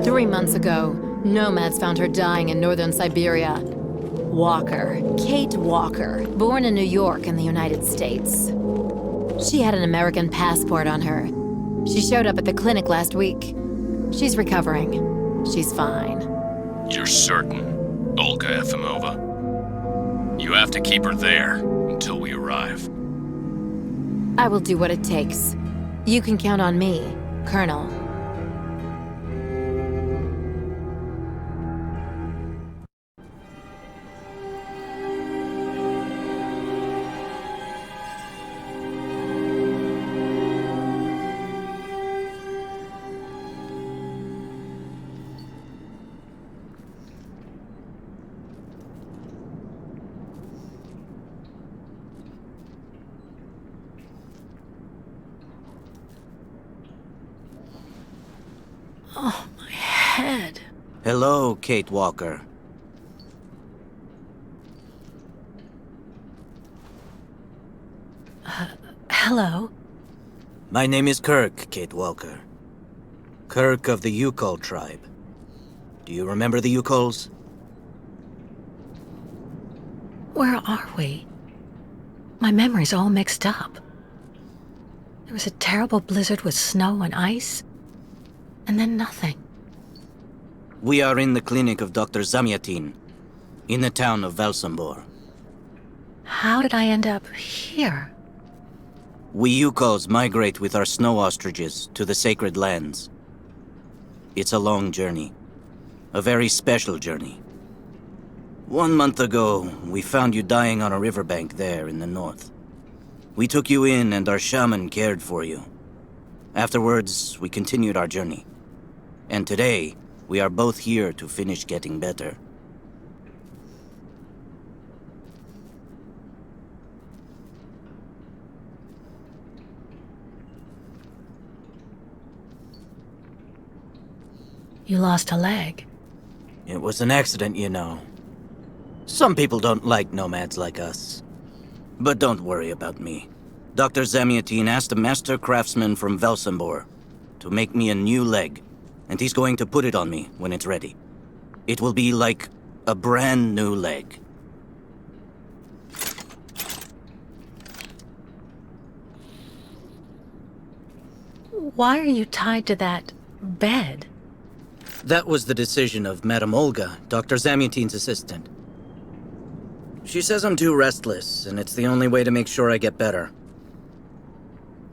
3 months ago, nomads found her dying in northern Syberia. Walker, Kate Walker, born in New York in the United States. She had an American passport on her. She showed up at the clinic last week. She's recovering. She's fine. You're certain, Olga Efimova? You have to keep her there until we arrive. I will do what it takes. You can count on me, Colonel. Oh, my head. Hello, Kate Walker. Hello? My name is Kirk, Kate Walker. Kirk of the Youkole tribe. Do you remember the Youkoles? Where are we? My memory's all mixed up. There was a terrible blizzard with snow and ice, and then nothing. We are in the clinic of Dr. Zamyatin, in the town of Valsembor. How did I end up here? We Youkoles migrate with our snow ostriches to the sacred lands. It's a long journey. A very special journey. 1 month ago, we found you dying on a riverbank there in the north. We took you in and our shaman cared for you. Afterwards, we continued our journey. And today, we are both here to finish getting better. You lost a leg. It was an accident, you know. Some people don't like nomads like us. But don't worry about me. Dr. Zamyatin asked a master craftsman from Valsembor to make me a new leg, and he's going to put it on me when it's ready. It will be like a brand new leg. Why are you tied to that bed? That was the decision of Madame Olga, Dr. Zamyatin's assistant. She says I'm too restless, and it's the only way to make sure I get better.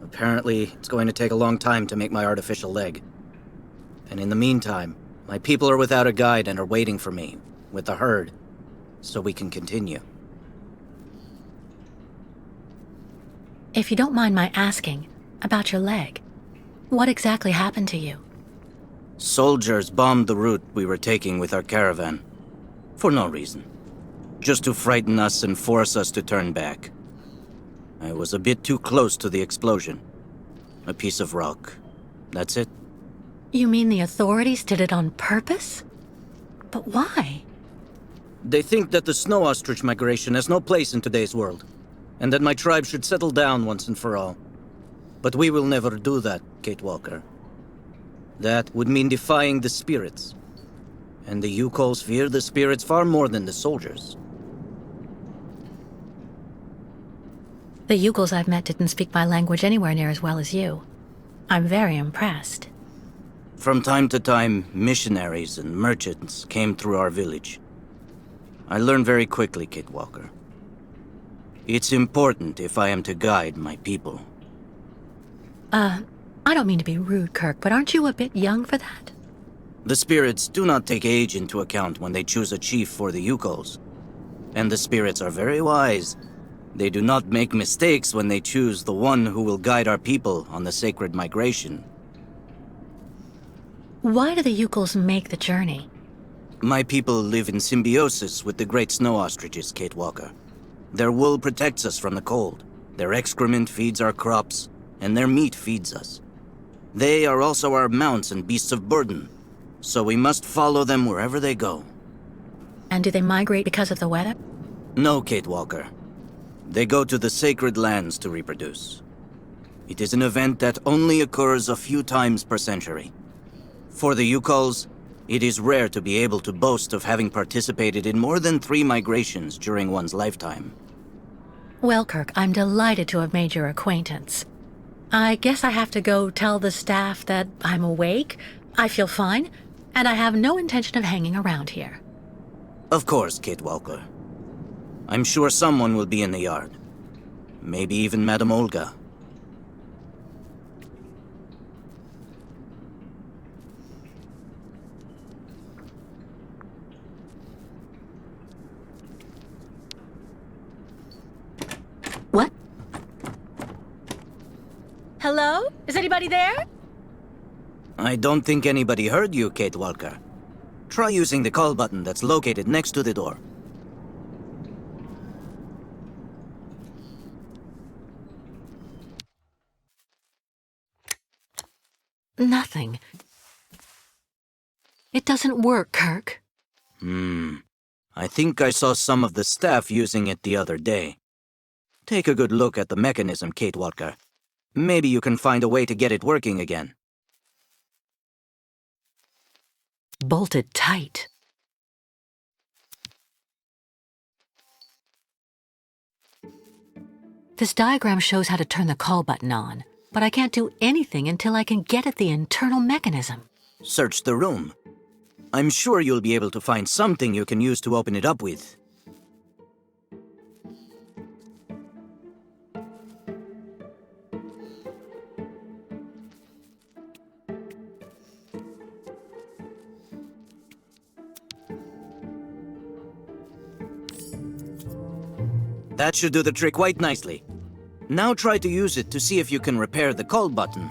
Apparently, it's going to take a long time to make my artificial leg. And in the meantime, my people are without a guide and are waiting for me, with the herd, so we can continue. If you don't mind my asking about your leg, what exactly happened to you? Soldiers bombed the route we were taking with our caravan. For no reason. Just to frighten us and force us to turn back. I was a bit too close to the explosion. A piece of rock. That's it. You mean the authorities did it on purpose? But why? They think that the snow ostrich migration has no place in today's world, and that my tribe should settle down once and for all. But we will never do that, Kate Walker. That would mean defying the spirits. And the Youkoles fear the spirits far more than the soldiers. The Youkoles I've met didn't speak my language anywhere near as well as you. I'm very impressed. From time to time, missionaries and merchants came through our village. I learned very quickly, Kate Walker. It's important if I am to guide my people. I don't mean to be rude, Kirk, but aren't you a bit young for that? The spirits do not take age into account when they choose a chief for the Youkoles. And the spirits are very wise. They do not make mistakes when they choose the one who will guide our people on the sacred migration. Why do the Youkoles make the journey? My people live in symbiosis with the great snow ostriches, Kate Walker. Their wool protects us from the cold. Their excrement feeds our crops, and their meat feeds us. They are also our mounts and beasts of burden, so we must follow them wherever they go. And do they migrate because of the weather? No, Kate Walker. They go to the sacred lands to reproduce. It is an event that only occurs a few times per century. For the Youkoles, it is rare to be able to boast of having participated in more than 3 migrations during one's lifetime. Well, Kirk, I'm delighted to have made your acquaintance. I guess I have to go tell the staff that I'm awake, I feel fine, and I have no intention of hanging around here. Of course, Kate Walker. I'm sure someone will be in the yard. Maybe even Madame Olga. What? Hello? Is anybody there? I don't think anybody heard you, Kate Walker. Try using the call button that's located next to the door. Nothing. It doesn't work, Kirk. I think I saw some of the staff using it the other day. Take a good look at the mechanism, Kate Walker. Maybe you can find a way to get it working again. Bolted tight. This diagram shows how to turn the call button on, but I can't do anything until I can get at the internal mechanism. Search the room. I'm sure you'll be able to find something you can use to open it up with. That should do the trick quite nicely. Now try to use it to see if you can repair the call button.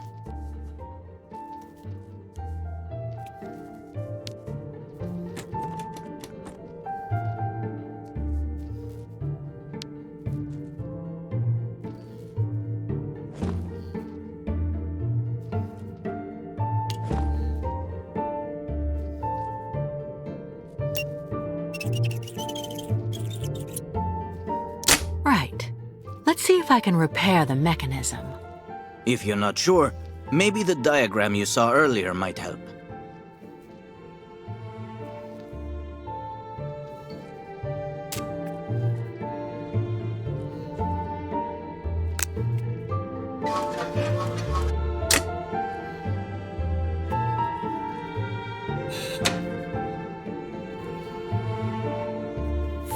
Right. Let's see if I can repair the mechanism. If you're not sure, maybe the diagram you saw earlier might help.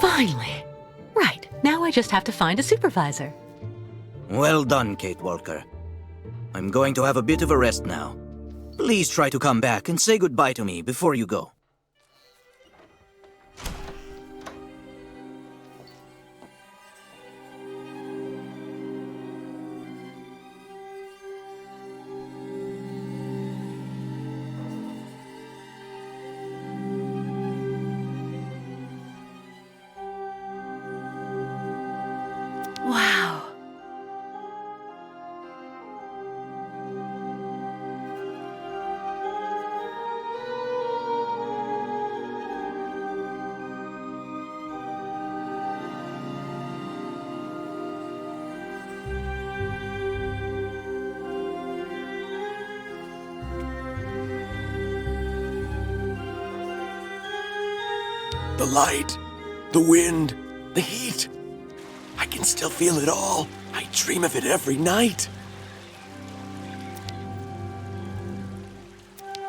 Finally. Right, now I just have to find a supervisor. Well done, Kate Walker. I'm going to have a bit of a rest now. Please try to come back and say goodbye to me before you go. Wow. The light, the wind, the heat. I can still feel it all. I dream of it every night.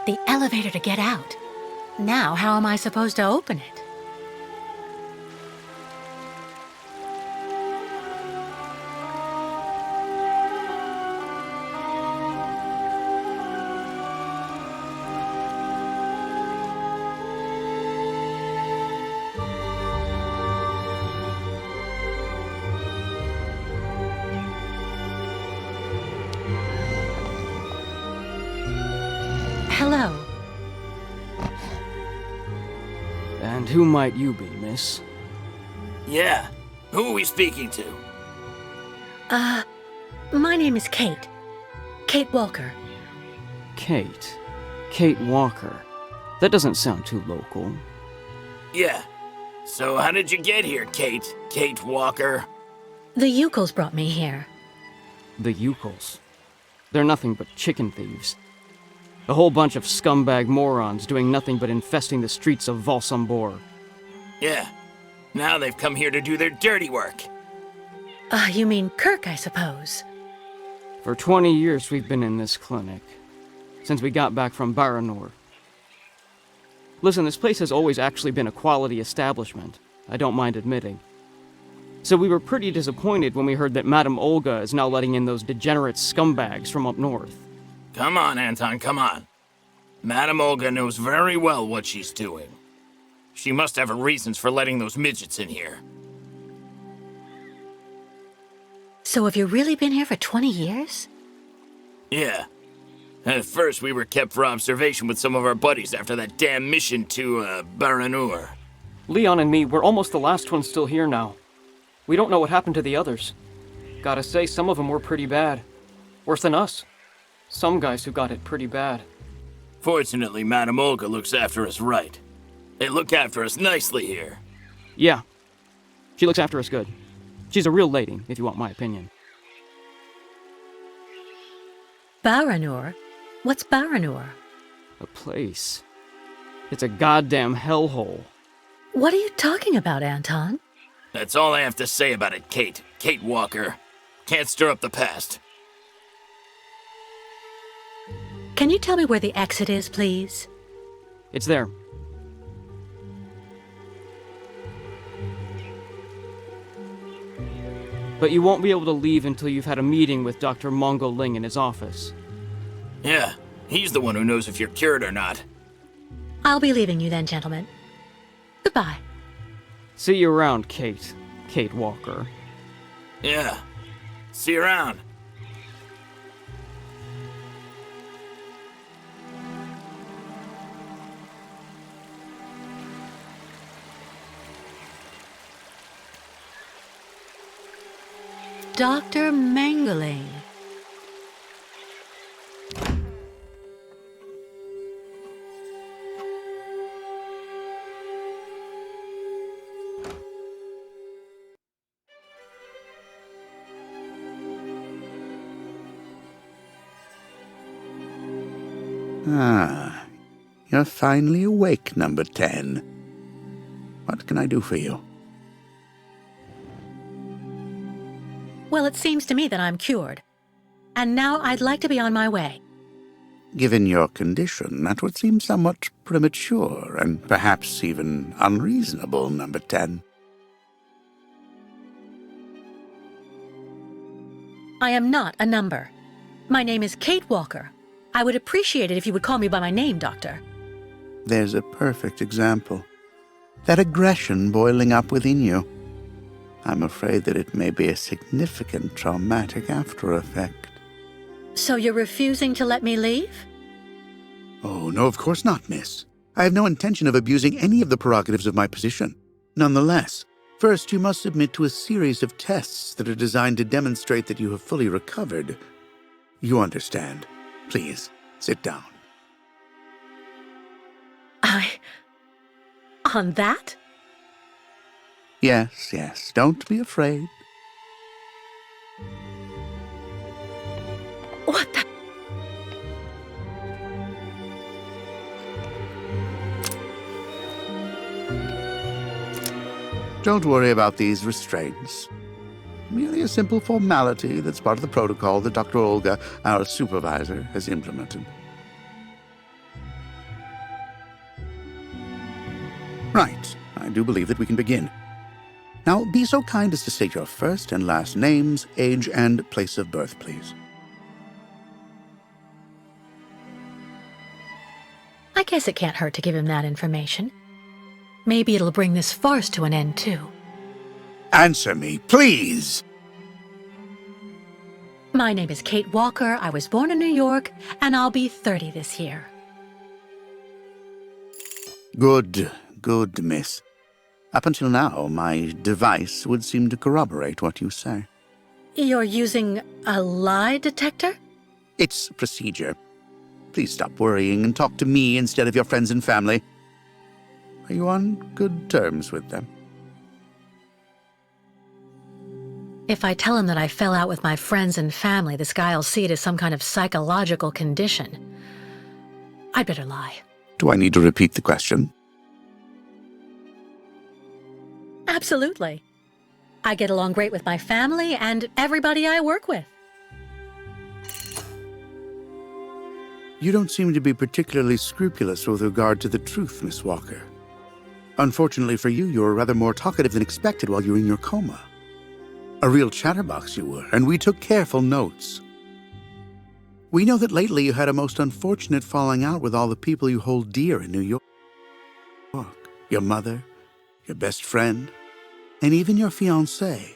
The elevator to get out. Now, how am I supposed to open it? Hello. And who might you be, miss? Yeah. Who are we speaking to? My name is Kate. Kate Walker. Kate. Kate Walker. That doesn't sound too local. Yeah. So how did you get here, Kate? Kate Walker? The Youkoles brought me here. The Youkoles. They're nothing but chicken thieves. A whole bunch of scumbag morons doing nothing but infesting the streets of Valsembor. Yeah. Now they've come here to do their dirty work. You mean Kirk, I suppose. For 20 years we've been in this clinic. Since we got back from Baranor. Listen, this place has always actually been a quality establishment. I don't mind admitting. So we were pretty disappointed when we heard that Madame Olga is now letting in those degenerate scumbags from up north. Come on, Anton, come on. Madame Olga knows very well what she's doing. She must have her reasons for letting those midgets in here. So have you really been here for 20 years? Yeah. At first, we were kept for observation with some of our buddies after that damn mission to, Baranur. Leon and me, we're almost the last ones still here now. We don't know what happened to the others. Gotta say, some of them were pretty bad. Worse than us. Some guys who got it pretty bad. Fortunately, Madame Olga looks after us right. They look after us nicely here. Yeah. She looks after us good. She's a real lady, if you want my opinion. Baranur? What's Baranur? A place. It's a goddamn hellhole. What are you talking about, Anton? That's all I have to say about it, Kate. Kate Walker. Can't stir up the past. Can you tell me where the exit is, please? It's there. But you won't be able to leave until you've had a meeting with Dr. Mongo Ling in his office. Yeah, he's the one who knows if you're cured or not. I'll be leaving you then, gentlemen. Goodbye. See you around, Kate. Kate Walker. Yeah. See you around. Dr. Mangling. Ah, you're finally awake, number 10. What can I do for you? Well, it seems to me that I'm cured. And now I'd like to be on my way. Given your condition, that would seem somewhat premature and perhaps even unreasonable, number 10. I am not a number. My name is Kate Walker. I would appreciate it if you would call me by my name, Doctor. There's a perfect example. That aggression boiling up within you. I'm afraid that it may be a significant traumatic after effect. So you're refusing to let me leave? Oh, no, of course not, miss. I have no intention of abusing any of the prerogatives of my position. Nonetheless, first you must submit to a series of tests that are designed to demonstrate that you have fully recovered. You understand. Please, sit down. On that? Yes, yes, don't be afraid. What the? Don't worry about these restraints. Merely a simple formality that's part of the protocol that Dr. Olga, our supervisor, has implemented. Right. I do believe that we can begin. Now, be so kind as to state your first and last names, age, and place of birth, please. I guess it can't hurt to give him that information. Maybe it'll bring this farce to an end, too. Answer me, please! My name is Kate Walker. I was born in New York, and I'll be 30 this year. Good, miss. Up until now, my device would seem to corroborate what you say. You're using a lie detector? It's procedure. Please stop worrying and talk to me instead of your friends and family. Are you on good terms with them? If I tell him that I fell out with my friends and family, this guy'll see it as some kind of psychological condition. I'd better lie. Do I need to repeat the question? Absolutely. I get along great with my family and everybody I work with. You don't seem to be particularly scrupulous with regard to the truth, Miss Walker. Unfortunately for you, you were rather more talkative than expected while you were in your coma. A real chatterbox you were, and we took careful notes. We know that lately you had a most unfortunate falling out with all the people you hold dear in New York. Your mother, your best friend, and even your fiancé.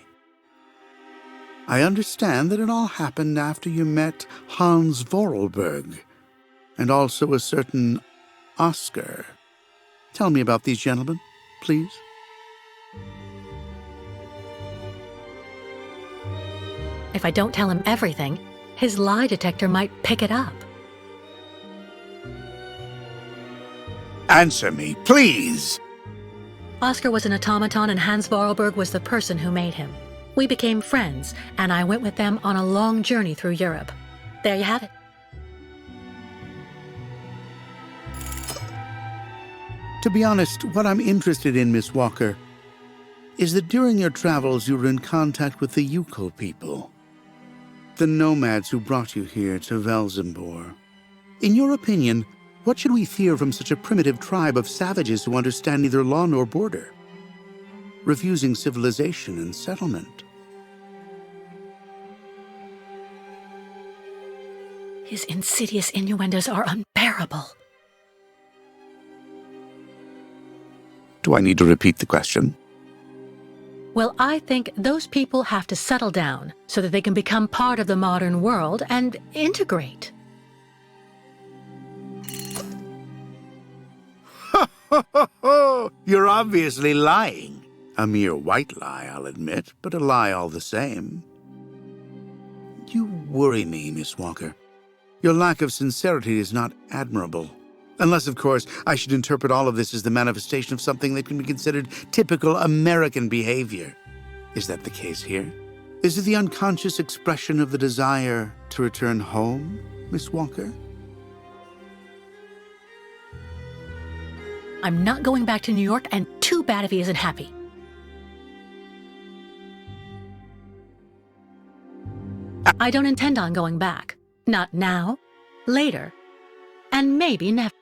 I understand that it all happened after you met Hans Vorarlberg, and also a certain Oscar. Tell me about these gentlemen, please. If I don't tell him everything, his lie detector might pick it up. Answer me, please! Oscar was an automaton and Hans Vorarlberg was the person who made him. We became friends, and I went with them on a long journey through Europe. There you have it. To be honest, what I'm interested in, Miss Walker, is that during your travels you were in contact with the Youkole people, the nomads who brought you here to Valsembor. In your opinion, what should we fear from such a primitive tribe of savages who understand neither law nor border, refusing civilization and settlement? His insidious innuendos are unbearable. Do I need to repeat the question? Well, I think those people have to settle down so that they can become part of the modern world and integrate. You're obviously lying. A mere white lie, I'll admit, but a lie all the same. You worry me, Miss Walker. Your lack of sincerity is not admirable. Unless, of course, I should interpret all of this as the manifestation of something that can be considered typical American behavior. Is that the case here? Is it the unconscious expression of the desire to return home, Miss Walker? I'm not going back to New York, and too bad if he isn't happy. I don't intend on going back. Not now. Later. and maybe never.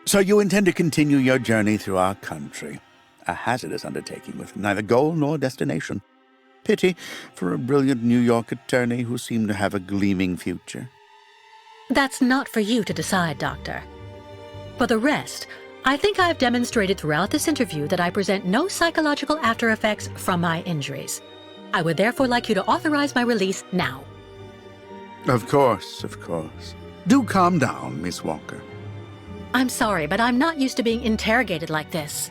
So you intend to continue your journey through our country. A hazardous undertaking with neither goal nor destination. Pity for a brilliant New York attorney who seemed to have a gleaming future. That's not for you to decide, Doctor. For the rest, I think I've demonstrated throughout this interview that I present no psychological after effects from my injuries. I would therefore like you to authorize my release now. Of course, of course. Do calm down, Miss Walker. I'm sorry, but I'm not used to being interrogated like this.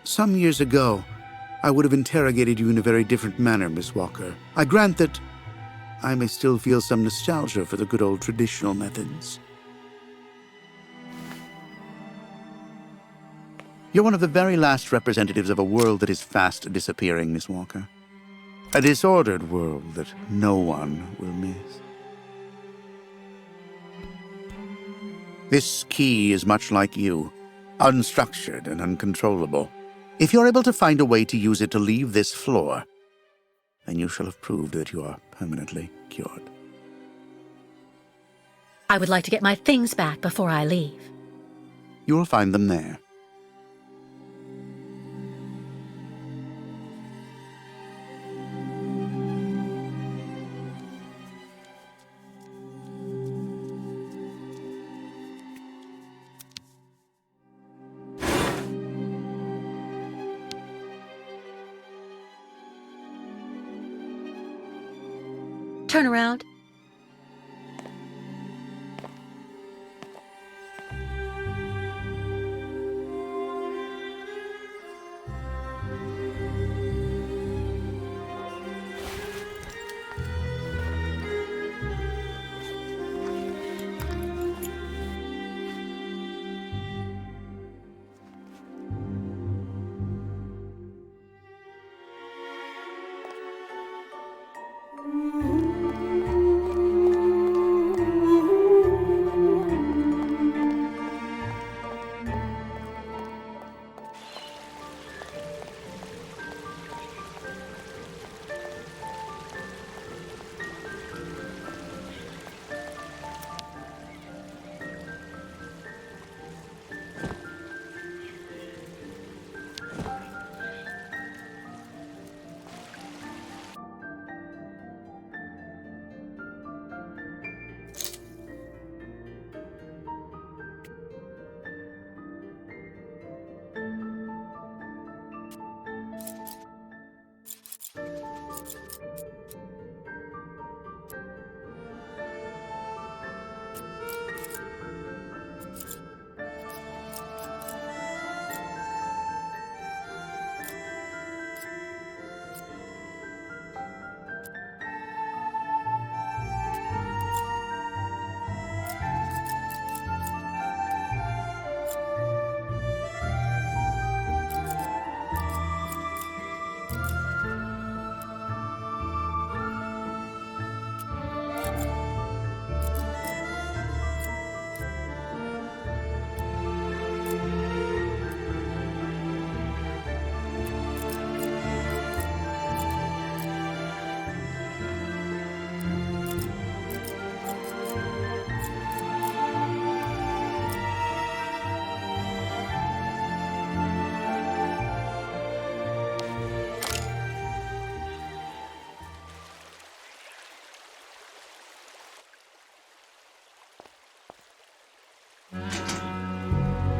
Some years ago, I would have interrogated you in a very different manner, Miss Walker. I grant that I may still feel some nostalgia for the good old traditional methods. You're one of the very last representatives of a world that is fast disappearing, Miss Walker. A disordered world that no one will miss. This key is much like you, unstructured and uncontrollable. If you're able to find a way to use it to leave this floor, then you shall have proved that you are permanently cured. I would like to get my things back before I leave. You will find them there. Turn around.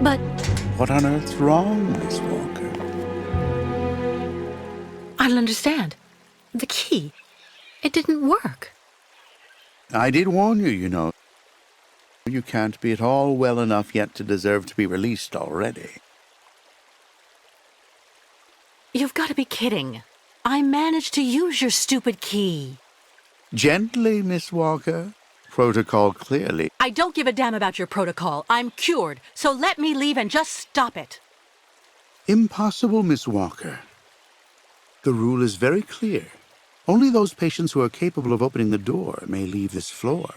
But What on earth's wrong, Miss Walker? I don't understand. The key, it didn't work. I did warn you, you know. You can't be at all well enough yet to deserve to be released already. You've got to be kidding. I managed to use your stupid key. Gently, Miss Walker. Protocol clearly. I don't give a damn about your protocol. I'm cured, so let me leave and just stop it. Impossible, Miss Walker. The rule is very clear. Only those patients who are capable of opening the door may leave this floor.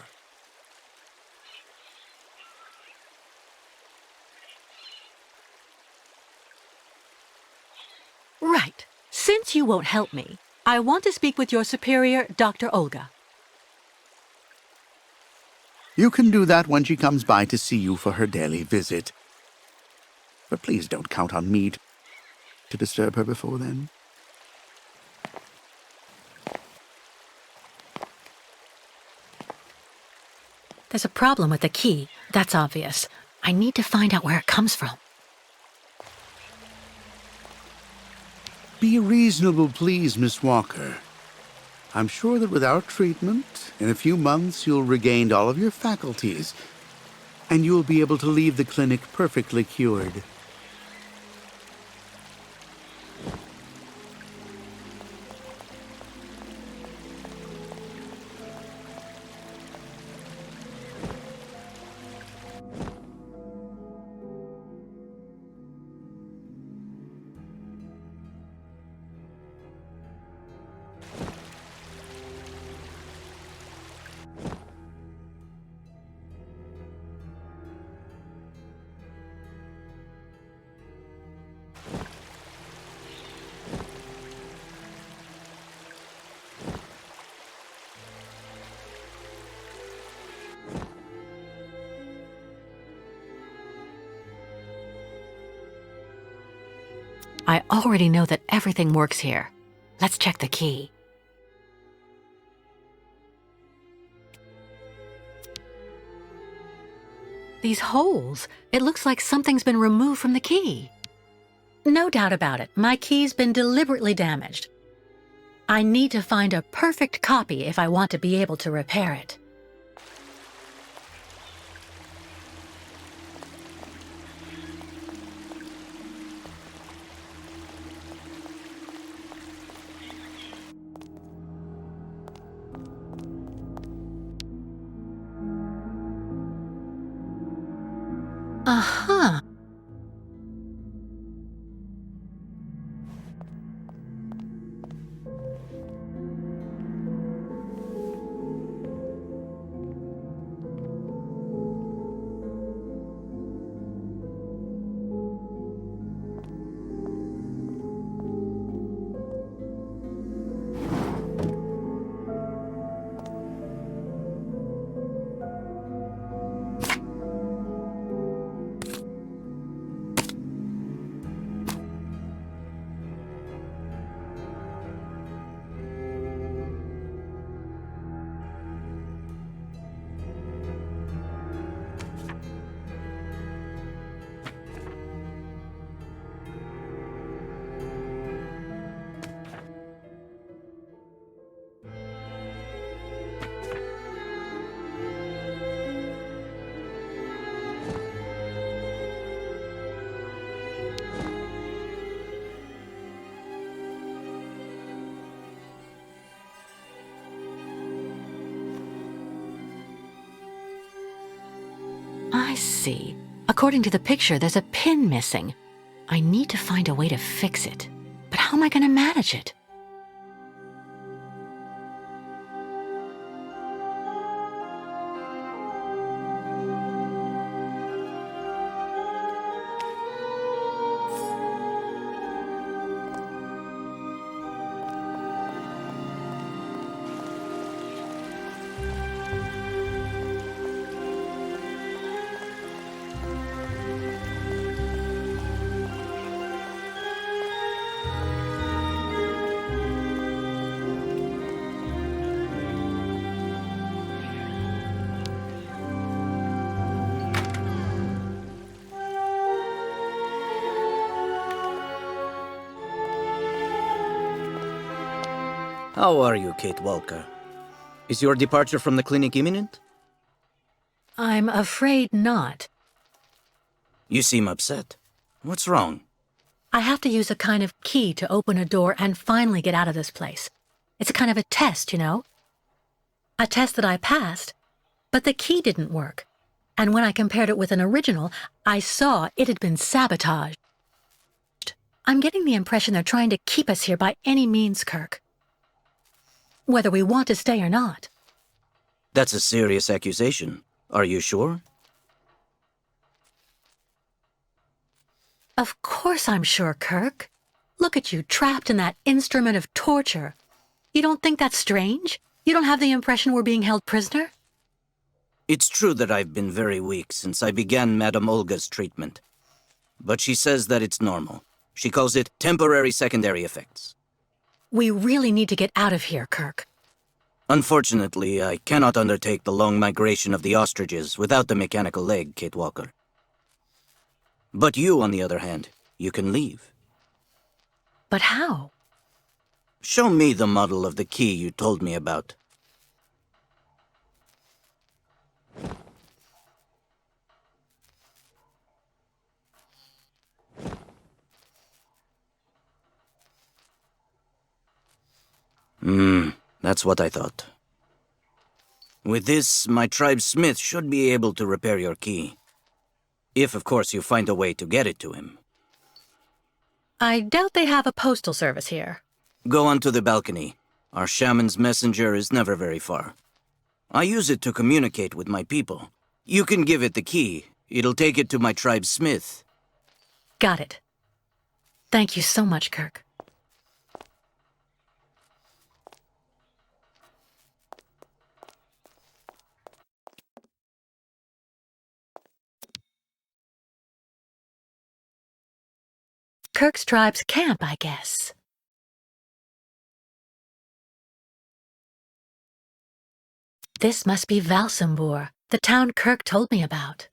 Right. Since you won't help me, I want to speak with your superior, Dr. Olga. You can do that when she comes by to see you for her daily visit. But please don't count on me to disturb her before then. There's a problem with the key, that's obvious. I need to find out where it comes from. Be reasonable, please, Miss Walker. I'm sure that with our treatment, in a few months you'll regain all of your faculties, and you'll be able to leave the clinic perfectly cured. I already know that everything works here. Let's check the key. These holes, it looks like something's been removed from the key. No doubt about it, my key's been deliberately damaged. I need to find a perfect copy if I want to be able to repair it. Uh-huh. I see. According to the picture, there's a pin missing. I need to find a way to fix it. But how am I going to manage it? How are you, Kate Walker? Is your departure from the clinic imminent? I'm afraid not. You seem upset. What's wrong? I have to use a kind of key to open a door and finally get out of this place. It's a kind of a test, you know? A test that I passed, but the key didn't work. And when I compared it with an original, I saw it had been sabotaged. I'm getting the impression they're trying to keep us here by any means, Kirk. Whether we want to stay or not. That's a serious accusation. Are you sure? Of course I'm sure, Kirk. Look at you, trapped in that instrument of torture. You don't think that's strange? You don't have the impression we're being held prisoner? It's true that I've been very weak since I began Madame Olga's treatment. But she says that it's normal. She calls it temporary secondary effects. We really need to get out of here, Kirk. Unfortunately, I cannot undertake the long migration of the ostriches without the mechanical leg, Kate Walker. But you, on the other hand, you can leave. But how? Show me the model of the key you told me about. That's what I thought. With this, my tribe's smith should be able to repair your key. If, of course, you find a way to get it to him. I doubt they have a postal service here. Go onto the balcony. Our shaman's messenger is never very far. I use it to communicate with my people. You can give it the key. It'll take it to my tribe's smith. Got it. Thank you so much, Kirk. Kirk's tribe's camp, I guess. This must be Valsembor, the town Kirk told me about.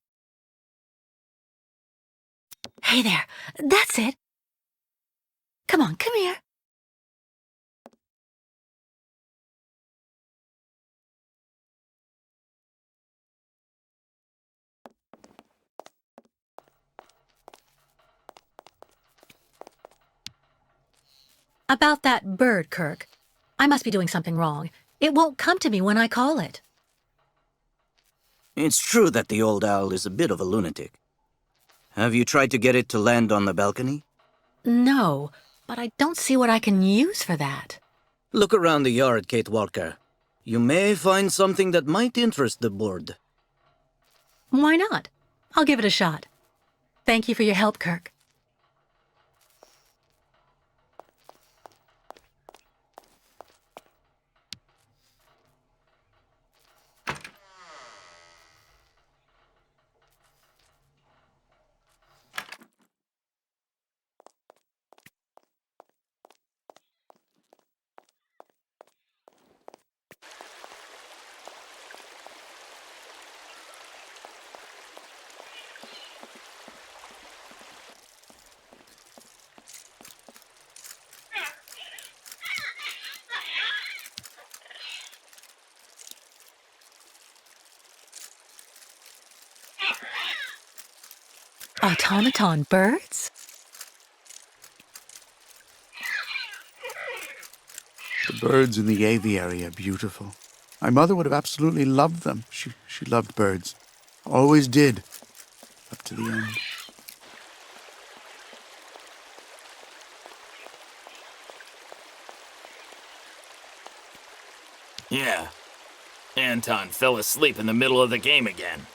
Hey there, that's it. Come on, come here. About that bird, Kirk. I must be doing something wrong. It won't come to me when I call it. It's true that the old owl is a bit of a lunatic. Have you tried to get it to land on the balcony? No, but I don't see what I can use for that. Look around the yard, Kate Walker. You may find something that might interest the board. Why not? I'll give it a shot. Thank you for your help, Kirk. Automaton birds? The birds in the aviary are beautiful. My mother would have absolutely loved them. She loved birds. Always did. Up to the end. Yeah. Anton fell asleep in the middle of the game again.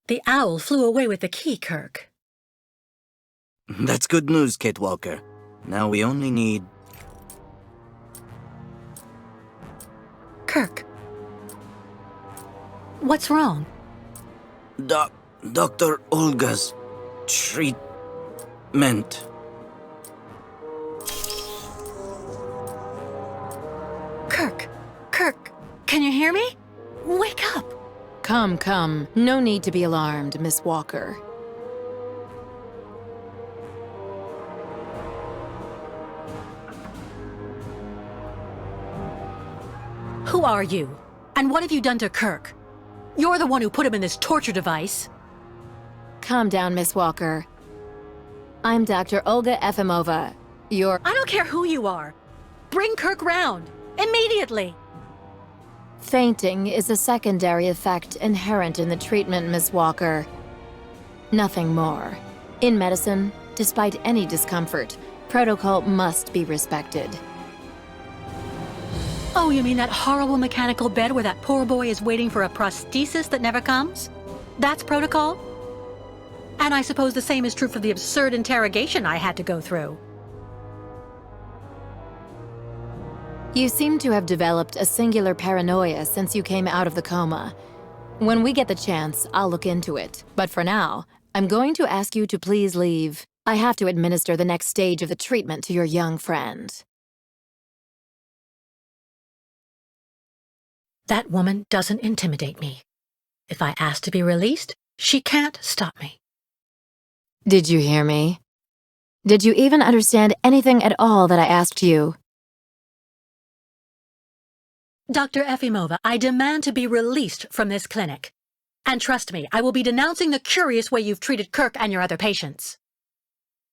The owl flew away with the key, Kirk. That's good news, Kate Walker. Now we only need... Kirk. What's wrong? Dr. Olga's treatment. Kirk, can you hear me? Wake up! Come, come. No need to be alarmed, Miss Walker. Who are you? And what have you done to Kirk? You're the one who put him in this torture device. Calm down, Miss Walker. I'm Dr. Olga Efimova. I don't care who you are. Bring Kirk round. Immediately. Fainting is a secondary effect inherent in the treatment, Miss Walker. Nothing more. In medicine, despite any discomfort, protocol must be respected. Oh, you mean that horrible mechanical bed where that poor boy is waiting for a prosthesis that never comes? That's protocol? And I suppose the same is true for the absurd interrogation I had to go through. You seem to have developed a singular paranoia since you came out of the coma. When we get the chance, I'll look into it. But for now, I'm going to ask you to please leave. I have to administer the next stage of the treatment to your young friend. That woman doesn't intimidate me. If I ask to be released, she can't stop me. Did you hear me? Did you even understand anything at all that I asked you? Dr. Efimova, I demand to be released from this clinic. And trust me, I will be denouncing the curious way you've treated Kirk and your other patients.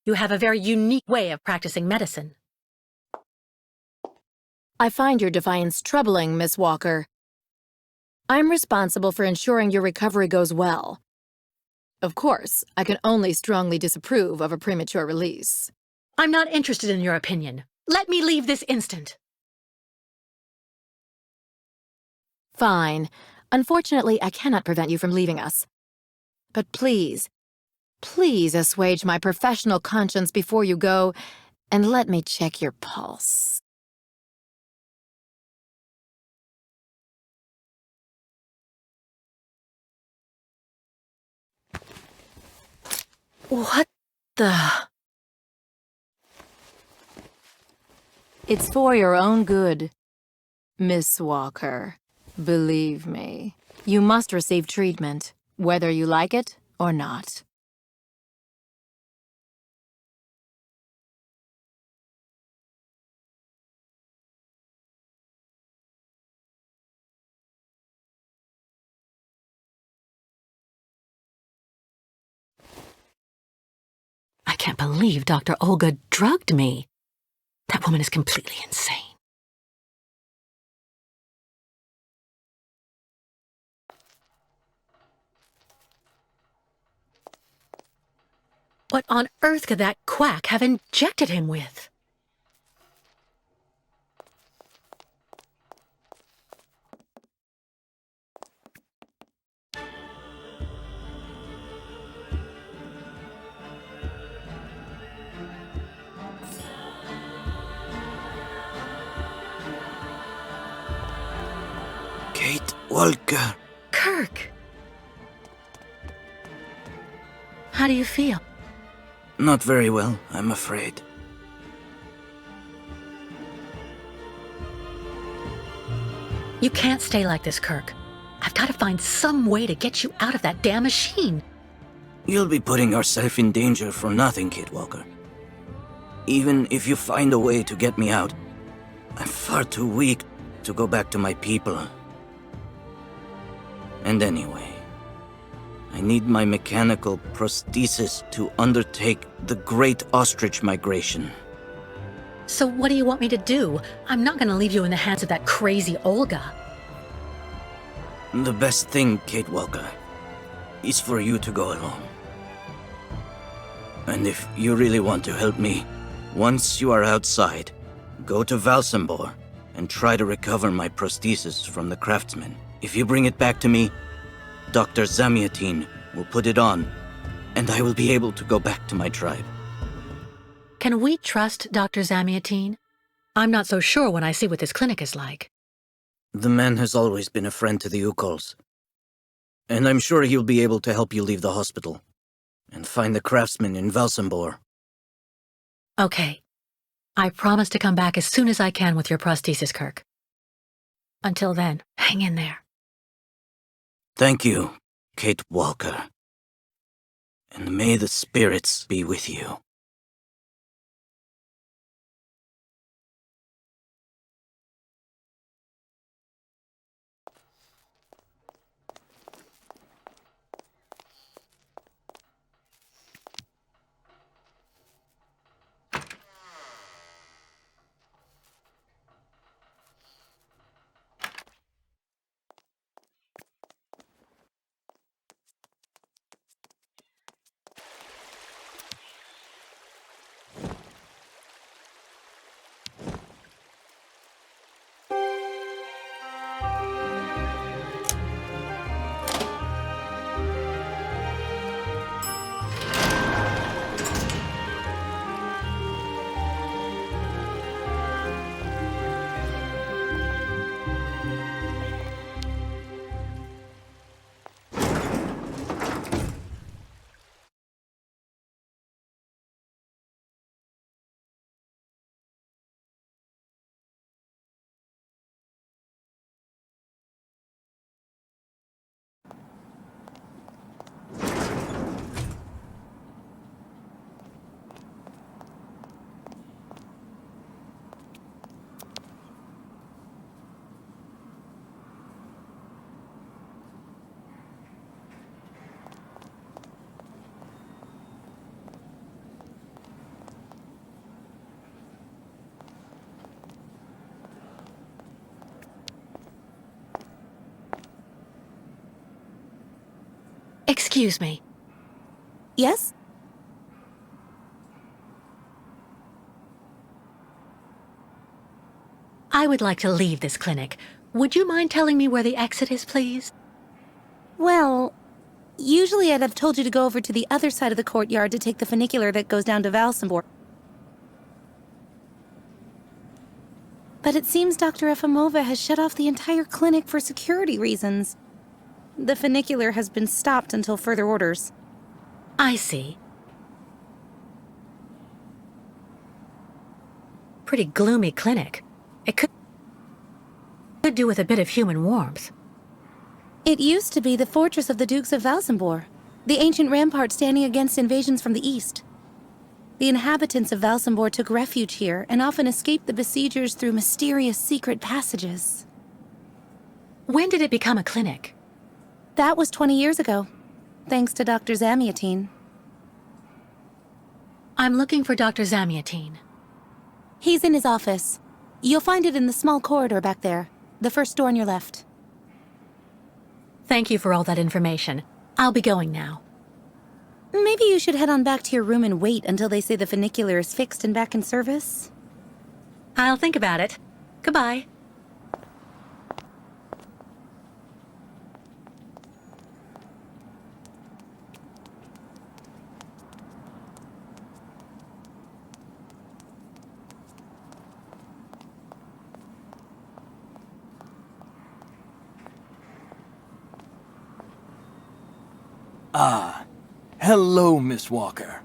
You have a very unique way of practicing medicine. I find your defiance troubling, Miss Walker. I'm responsible for ensuring your recovery goes well. Of course, I can only strongly disapprove of a premature release. I'm not interested in your opinion. Let me leave this instant. Fine. Unfortunately, I cannot prevent you from leaving us. But please, please assuage my professional conscience before you go, and let me check your pulse. What the... It's for your own good, Miss Walker. Believe me, you must receive treatment, whether you like it or not. I can't believe Dr. Olga drugged me. That woman is completely insane. What on earth could that quack have injected him with? Walker. Kirk! How do you feel? Not very well, I'm afraid. You can't stay like this, Kirk. I've got to find some way to get you out of that damn machine. You'll be putting yourself in danger for nothing, Kid Walker. Even if you find a way to get me out, I'm far too weak to go back to my people. And anyway, I need my mechanical prosthesis to undertake the Great Ostrich Migration. So what do you want me to do? I'm not going to leave you in the hands of that crazy Olga. The best thing, Kate Walker, is for you to go alone. And if you really want to help me, once you are outside, go to Valsembor and try to recover my prosthesis from the craftsman. If you bring it back to me, Dr. Zamiatine will put it on, and I will be able to go back to my tribe. Can we trust Dr. Zamiatine? I'm not so sure when I see what this clinic is like. The man has always been a friend to the Youkoles, and I'm sure he'll be able to help you leave the hospital and find the craftsman in Valsembor. Okay. I promise to come back as soon as I can with your prosthesis, Kirk. Until then, hang in there. Thank you, Kate Walker. And may the spirits be with you. Excuse me. Yes? I would like to leave this clinic. Would you mind telling me where the exit is, please? Well, usually I'd have told you to go over to the other side of the courtyard to take the funicular that goes down to Valsembor. But it seems Dr. Efimova has shut off the entire clinic for security reasons. The funicular has been stopped until further orders. I see. Pretty gloomy clinic. It could do with a bit of human warmth. It used to be the fortress of the Dukes of Valsembor, the ancient rampart standing against invasions from the east. The inhabitants of Valsembor took refuge here and often escaped the besiegers through mysterious secret passages. When did it become a clinic? That was 20 years ago, thanks to Dr. Zamiatine. I'm looking for Dr. Zamiatine. He's in his office. You'll find it in the small corridor back there, the first door on your left. Thank you for all that information. I'll be going now. Maybe you should head on back to your room and wait until they say the funicular is fixed and back in service. I'll think about it. Goodbye. Hello, Miss Walker.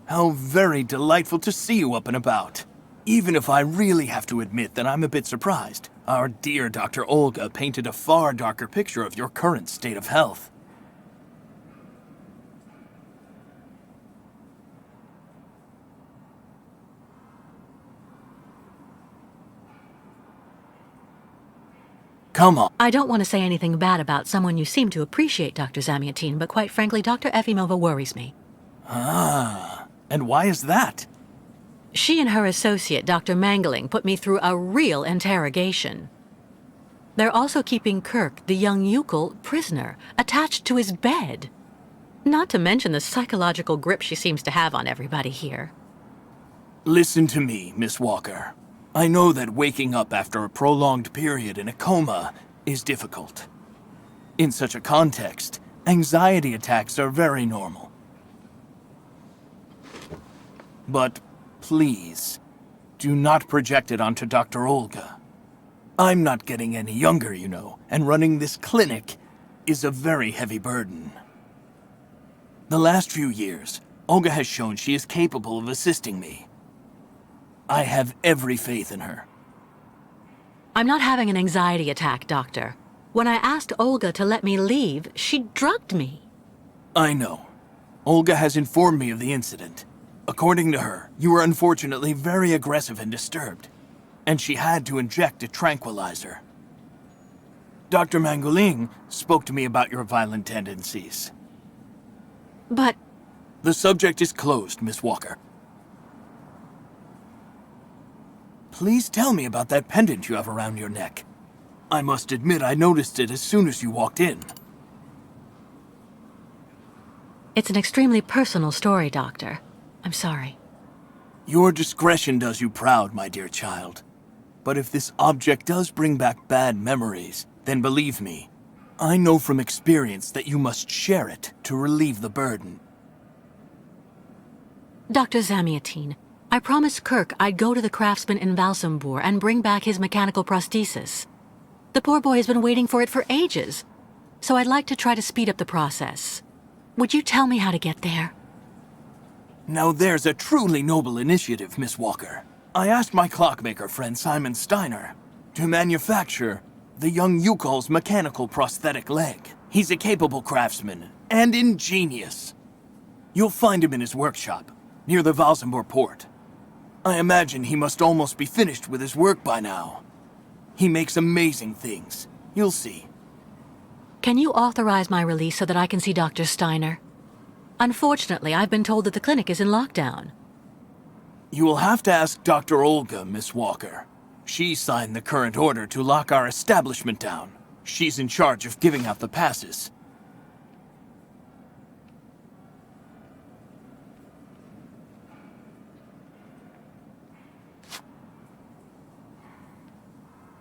How very delightful to see you up and about. Even if I really have to admit that I'm a bit surprised. Our dear Dr. Olga painted a far darker picture of your current state of health. Come on. I don't want to say anything bad about someone you seem to appreciate, Dr. Zamiatin, but quite frankly, Dr. Efimova worries me. And why is that? She and her associate, Dr. Mangling, put me through a real interrogation. They're also keeping Kirk, the young Youkole, prisoner, attached to his bed. Not to mention the psychological grip she seems to have on everybody here. Listen to me, Miss Walker. I know that waking up after a prolonged period in a coma is difficult. In such a context, anxiety attacks are very normal. But please, do not project it onto Dr. Olga. I'm not getting any younger, you know, and running this clinic is a very heavy burden. The last few years, Olga has shown she is capable of assisting me. I have every faith in her. I'm not having an anxiety attack, Doctor. When I asked Olga to let me leave, she drugged me. I know. Olga has informed me of the incident. According to her, you were unfortunately very aggressive and disturbed, and she had to inject a tranquilizer. Dr. Mangling spoke to me about your violent tendencies. But... The subject is closed, Miss Walker. Please tell me about that pendant you have around your neck. I must admit I noticed it as soon as you walked in. It's an extremely personal story, Doctor. I'm sorry. Your discretion does you proud, my dear child. But if this object does bring back bad memories, then believe me, I know from experience that you must share it to relieve the burden. Dr. Zamiatin, I promised Kirk I'd go to the craftsman in Valsembor and bring back his mechanical prosthesis. The poor boy has been waiting for it for ages, so I'd like to try to speed up the process. Would you tell me how to get there? Now there's a truly noble initiative, Miss Walker. I asked my clockmaker friend Simon Steiner to manufacture the young Youkole's mechanical prosthetic leg. He's a capable craftsman and ingenious. You'll find him in his workshop, near the Valsembor port. I imagine he must almost be finished with his work by now. He makes amazing things. You'll see. Can you authorize my release so that I can see Dr. Steiner? Unfortunately, I've been told that the clinic is in lockdown. You will have to ask Dr. Olga, Miss Walker. She signed the current order to lock our establishment down. She's in charge of giving out the passes.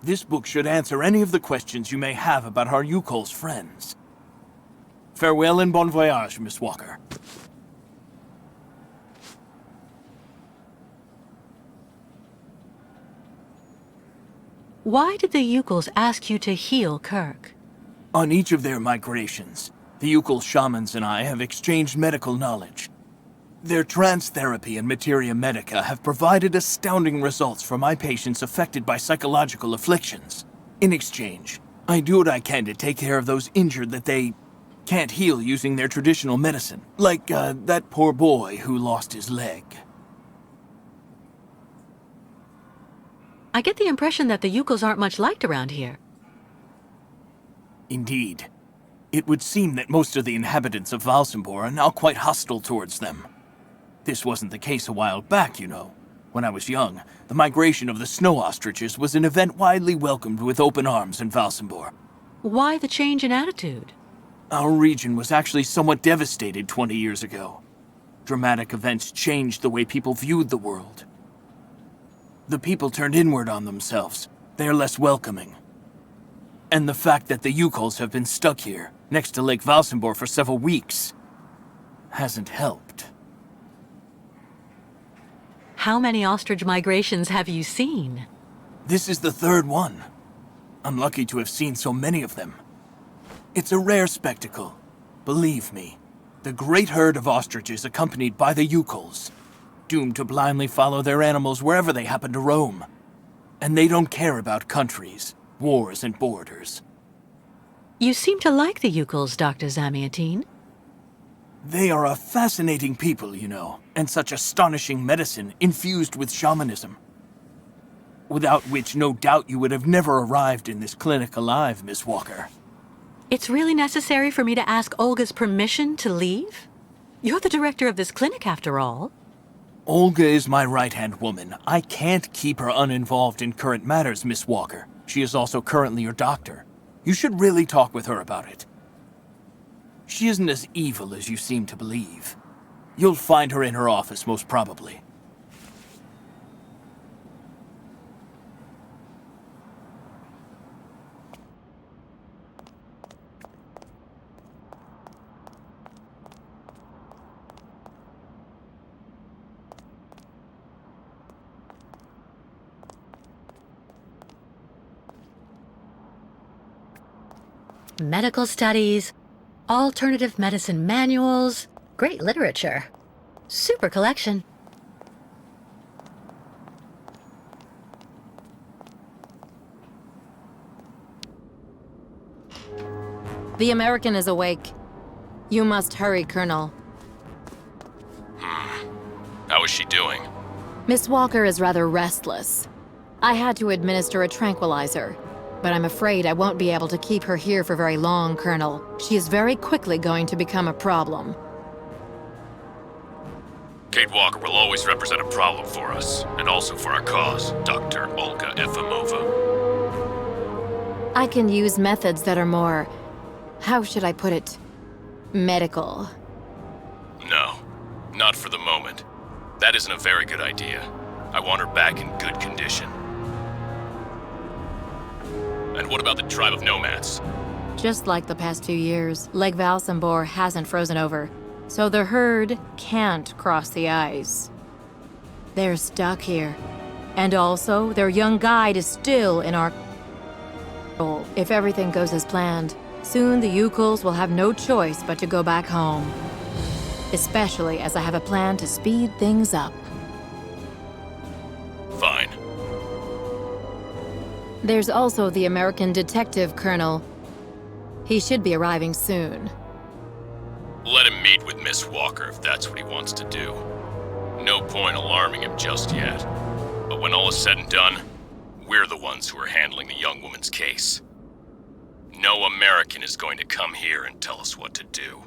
This book should answer any of the questions you may have about our Youkole's friends. Farewell and bon voyage, Miss Walker. Why did the Youkoles ask you to heal Kirk? On each of their migrations, the Youkole shamans and I have exchanged medical knowledge. Their trance therapy and materia medica have provided astounding results for my patients affected by psychological afflictions. In exchange, I do what I can to take care of those injured that they can't heal using their traditional medicine. Like, that poor boy who lost his leg. I get the impression that the Youkoles aren't much liked around here. Indeed. It would seem that most of the inhabitants of Valsembor are now quite hostile towards them. This wasn't the case a while back, you know. When I was young, the migration of the snow ostriches was an event widely welcomed with open arms in Valsembor. Why the change in attitude? Our region was actually somewhat devastated 20 years ago. Dramatic events changed the way people viewed the world. The people turned inward on themselves. They are less welcoming. And the fact that the Youkoles have been stuck here, next to Lake Valsembor for several weeks, hasn't helped. How many ostrich migrations have you seen? This is the third one. I'm lucky to have seen so many of them. It's a rare spectacle, believe me. The great herd of ostriches accompanied by the Youkoles, doomed to blindly follow their animals wherever they happen to roam. And they don't care about countries, wars, and borders. You seem to like the Youkoles, Dr. Zamiatine. They are a fascinating people, you know, and such astonishing medicine infused with shamanism. Without which, no doubt you would have never arrived in this clinic alive, Miss Walker. It's really necessary for me to ask Olga's permission to leave? You're the director of this clinic, after all. Olga is my right-hand woman. I can't keep her uninvolved in current matters, Miss Walker. She is also currently your doctor. You should really talk with her about it. She isn't as evil as you seem to believe. You'll find her in her office, most probably. Medical studies, alternative medicine manuals, great literature. Super collection. The American is awake. You must hurry, Colonel. How is she doing? Miss Walker is rather restless. I had to administer a tranquilizer, but I'm afraid I won't be able to keep her here for very long, Colonel. She is very quickly going to become a problem. Kate Walker will always represent a problem for us, and also for our cause, Dr. Olga Efimova. I can use methods that are more, how should I put it, medical. No, not for the moment. That isn't a very good idea. I want her back in good condition. And what about the tribe of nomads? Just like the past 2 years, Lake Valsembor hasn't frozen over, so the herd can't cross the ice. They're stuck here. And also, their young guide is still in our control. If everything goes as planned, soon the Youkoles will have no choice but to go back home. Especially as I have a plan to speed things up. Fine. There's also the American detective, Colonel. He should be arriving soon. Let him meet with Miss Walker if that's what he wants to do. No point alarming him just yet. But when all is said and done, we're the ones who are handling the young woman's case. No American is going to come here and tell us what to do.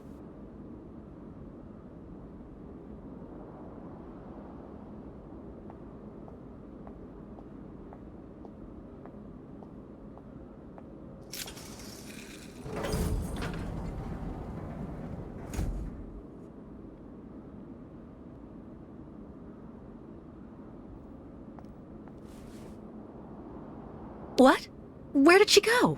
What? Where did she go?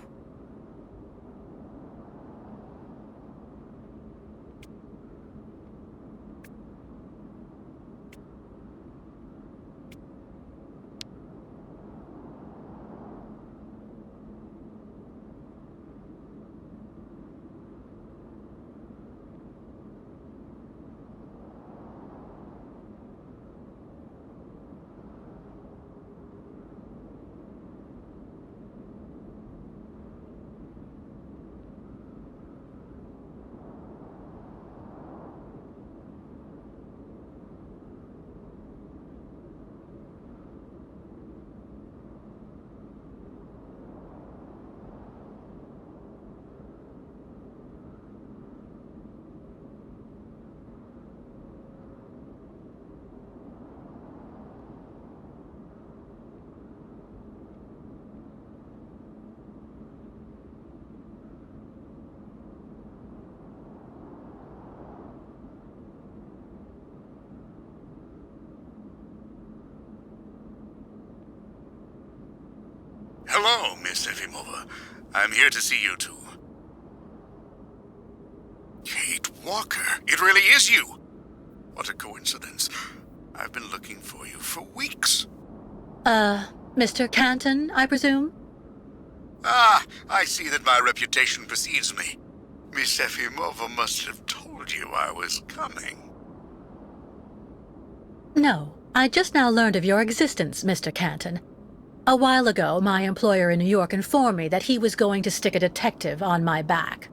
Hello, Miss Efimova. I'm here to see you two. Kate Walker, it really is you! What a coincidence. I've been looking for you for weeks. Mr. Canton, I presume? Ah, I see that my reputation precedes me. Miss Efimova must have told told you I was coming? No, I just now learned of your existence, Mr. Canton. A while ago, my employer in New York informed me that he was going to stick a detective on my back.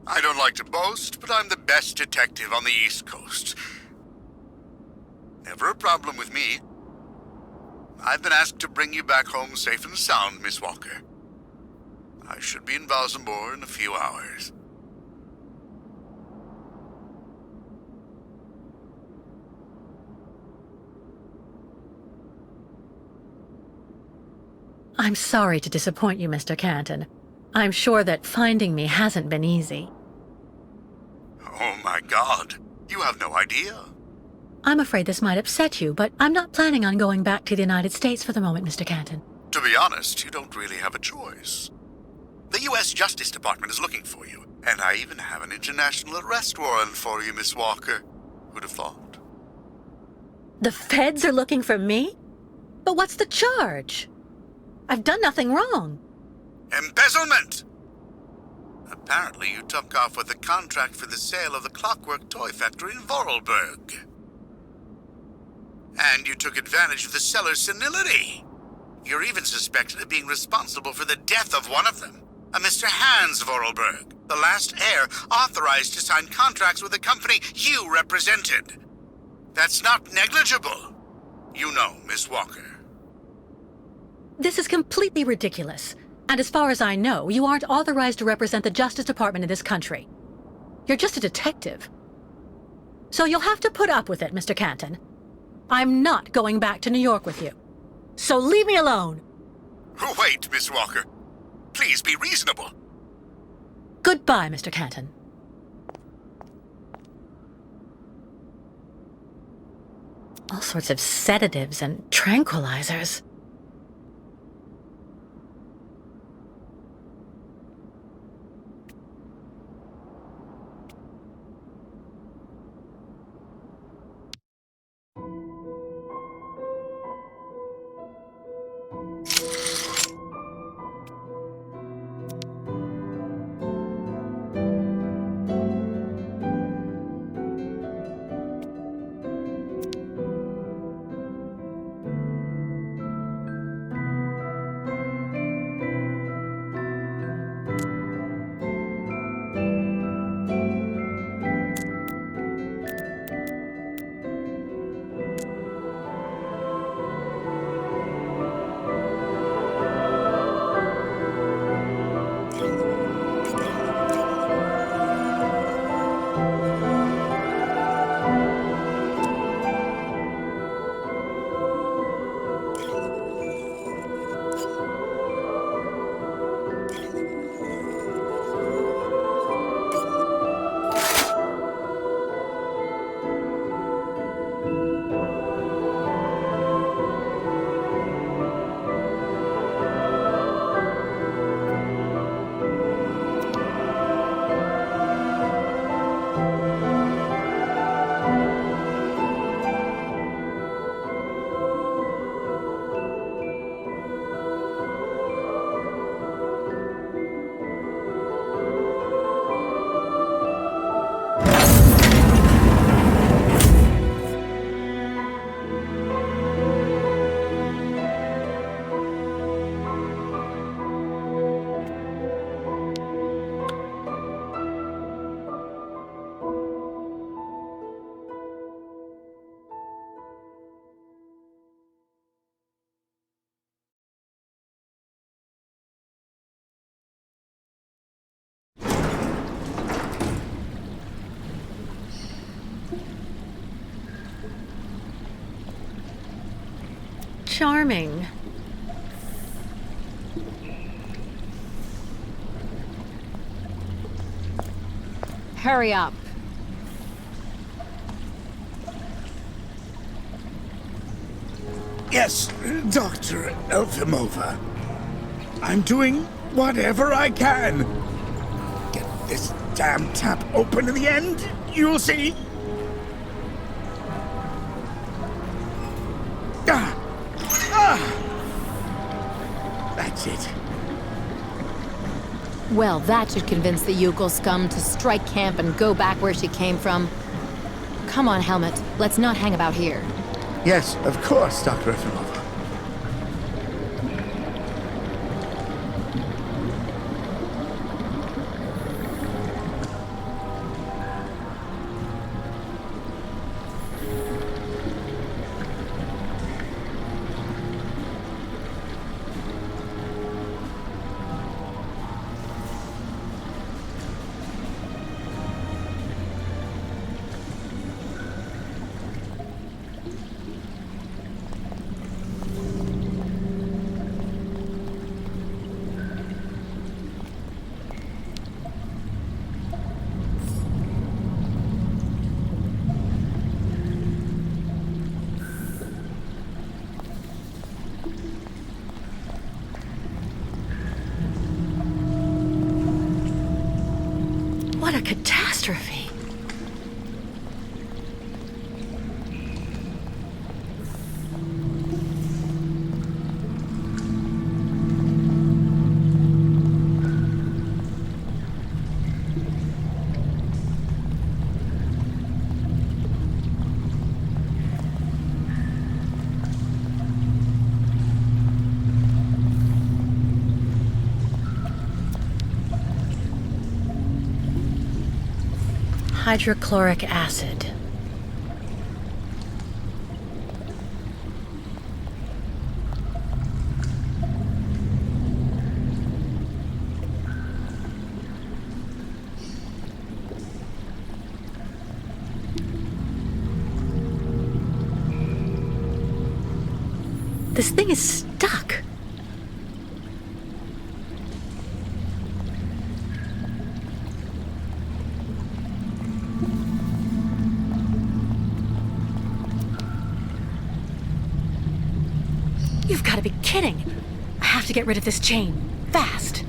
I don't like to boast, but I'm the best detective on the East Coast. Never a problem with me. I've been asked to bring you back home safe and sound, Miss Walker. I should be in Valsembor in a few hours. I'm sorry to disappoint you, Mr. Canton. I'm sure that finding me hasn't been easy. Oh my God, you have no idea. I'm afraid this might upset you, but I'm not planning on going back to the United States for the moment, Mr. Canton. To be honest, you don't really have a choice. The U.S. Justice Department is looking for you, and I even have an international arrest warrant for you, Miss Walker. Who'd have thought? The feds are looking for me? But what's the charge? I've done nothing wrong. Embezzlement! Apparently you took off with a contract for the sale of the clockwork toy factory in Vorarlberg. And you took advantage of the seller's senility. You're even suspected of being responsible for the death of one of them, a Mr. Hans Vorarlberg, the last heir authorized to sign contracts with the company you represented. That's not negligible. You know, Miss Walker. This is completely ridiculous. And as far as I know, you aren't authorized to represent the Justice Department in this country. You're just a detective. So you'll have to put up with it, Mr. Canton. I'm not going back to New York with you. So leave me alone! Wait, Miss Walker. Please be reasonable. Goodbye, Mr. Canton. All sorts of sedatives and tranquilizers. Charming. Hurry up. Yes, Dr. Elfimova. I'm doing whatever I can. Get this damn tap open in the end, you'll see. That's it. Well, that should convince the Youkole scum to strike camp and go back where she came from. Come on, Helmet. Let's not hang about here. Yes, of course, Dr. Efimova. What a catastrophe! Hydrochloric acid. This thing is stuck. You've got to be kidding. I have to get rid of this chain. Fast.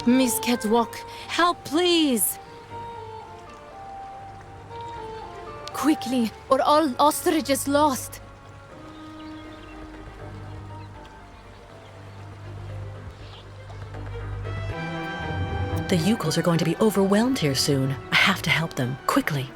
Miss Catwalk, help please! Quickly, or all ostriches lost! The Youkoles are going to be overwhelmed here soon. I have to help them, quickly.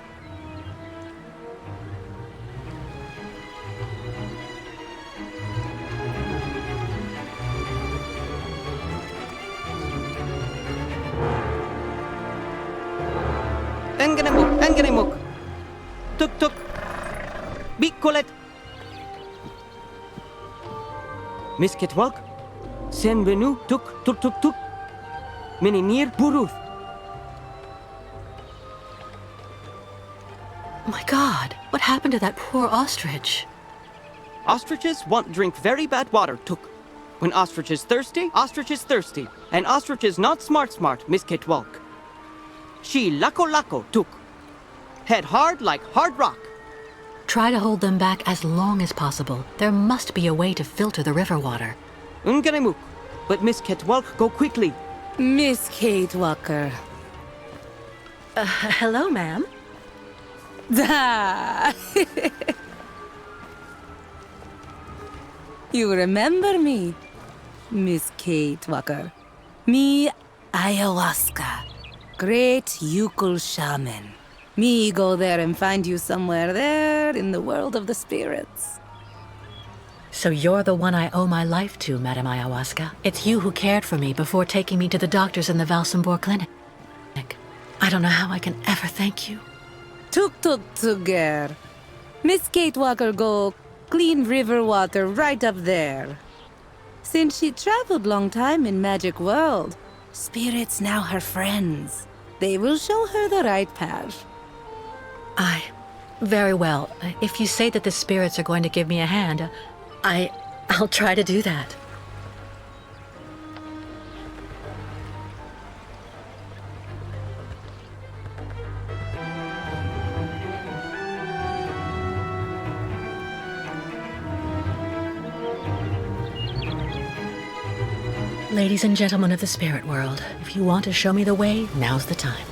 Engenemuk! Tuk tuk! Bikolet! Miss Kitwalk? Sen benu tuk tuk tuk tuk! Mininir buruth! My God, what happened to that poor ostrich? Ostriches want drink very bad water, tuk. When ostrich is thirsty, and ostrich is not smart, Miss Kitwalk. She lako, tuk. Head hard like hard rock. Try to hold them back as long as possible. There must be a way to filter the river water. Unganemuk, but Miss Kitwalk go quickly. Miss Kate Walker. Hello, ma'am. Da! You remember me, Miss Kate Walker. Me, ayahuasca. Great Youkole shaman. Me go there and find you somewhere there in the world of the spirits. So you're the one I owe my life to, Madame Ayahuasca. It's you who cared for me before taking me to the doctors in the Valsembor clinic. I don't know how I can ever thank you. Tuk ger. Miss Kate Walker go clean river water right up there. Since she traveled long time in magic world, spirits now her friends. They will show her the right path. Very well. If you say that the spirits are going to give me a hand, I'll try to do that. Ladies and gentlemen of the spirit world, if you want to show me the way, now's the time.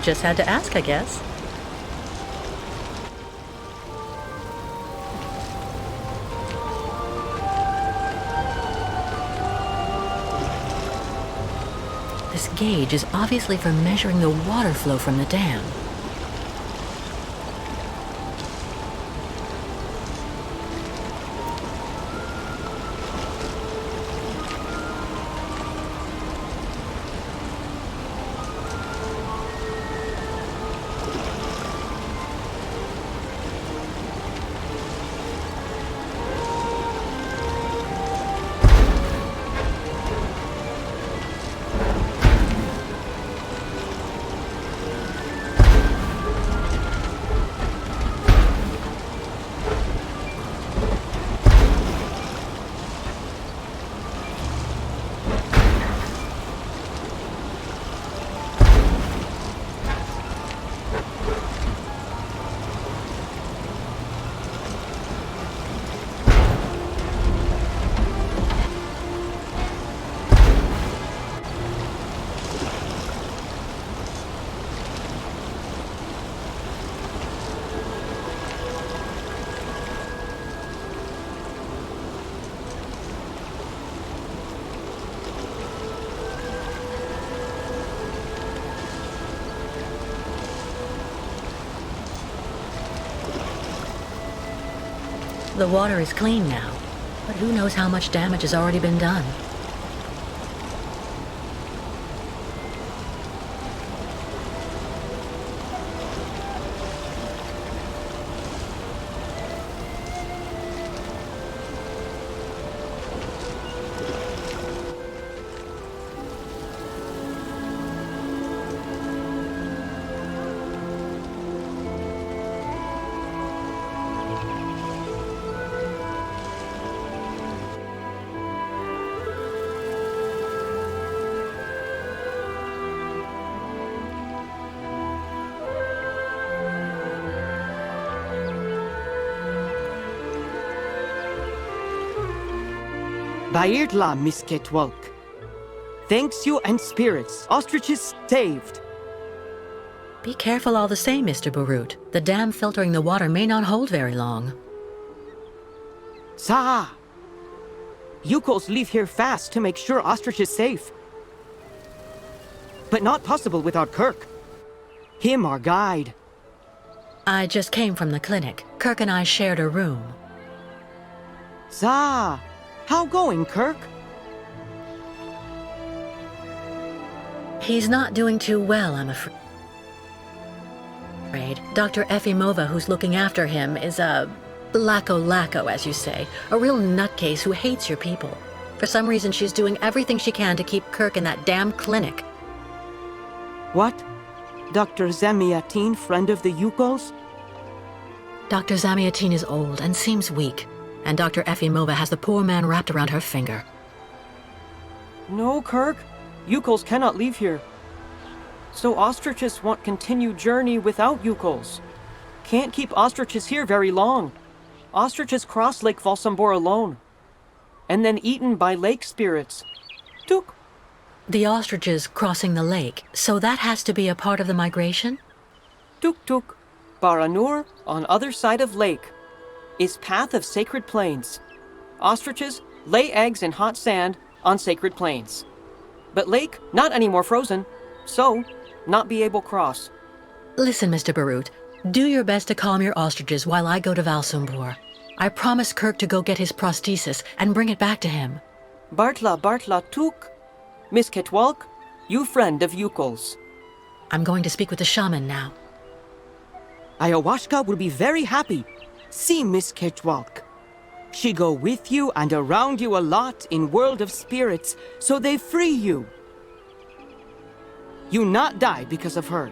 Just had to ask, I guess. This gauge is obviously for measuring the water flow from the dam. The water is clean now, but who knows how much damage has already been done. Bairtla, Misketwalk. Thanks you and spirits, ostriches saved. Be careful all the same, Mr. Barut. The dam filtering the water may not hold very long. Sa! Youkoles leave here fast to make sure ostrich is safe. But not possible without Kirk. Him our guide. I just came from the clinic. Kirk and I shared a room. Sa! How going, Kirk? He's not doing too well, I'm afraid. Dr. Efimova, who's looking after him, is a lacko, as you say. A real nutcase who hates your people. For some reason, she's doing everything she can to keep Kirk in that damn clinic. What? Dr. Zamiatin, friend of the Youkoles? Dr. Zamiatin is old and seems weak, and Dr. Efimova has the poor man wrapped around her finger. No, Kirk. Youkoles cannot leave here. So ostriches want continued journey without Youkoles. Can't keep ostriches here very long. Ostriches cross Lake Valsembor alone. And then eaten by lake spirits. Tuk. The ostriches crossing the lake, so that has to be a part of the migration? Tuk tuk. Baranur, on other side of lake, is path of sacred plains. Ostriches lay eggs in hot sand on sacred plains. But lake, not anymore frozen, so not be able cross. Listen, Mr. Barut, do your best to calm your ostriches while I go to Valsembor. I promised Kirk to go get his prosthesis and bring it back to him. Bartla tuk. Miss Ketwalk, you friend of Youkoles. I'm going to speak with the shaman now. Ayahuasca will be very happy. See Miss Ketwalk. She go with you and around you a lot in world of spirits, so they free you. You not die because of her.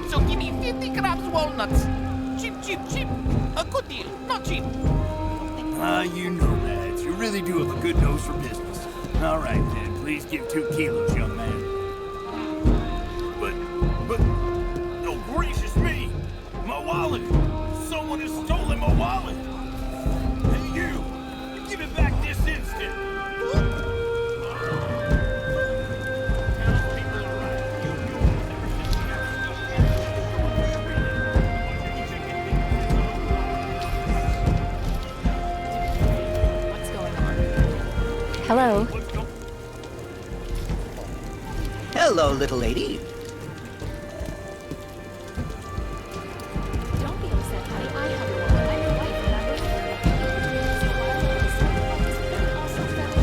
So give me 50 grams walnuts. Cheap, cheap, cheap. A good deal, not cheap. You nomads, you really do have a good nose for business. All right, then, please give 2 kilos, young man. But, oh gracious me! My wallet! Someone has stolen my wallet! Hey, you! Give it back this instant! Hello. Hello, little lady. Don't be upset, honey. I have your wallet. I'm your wife, remember? Also found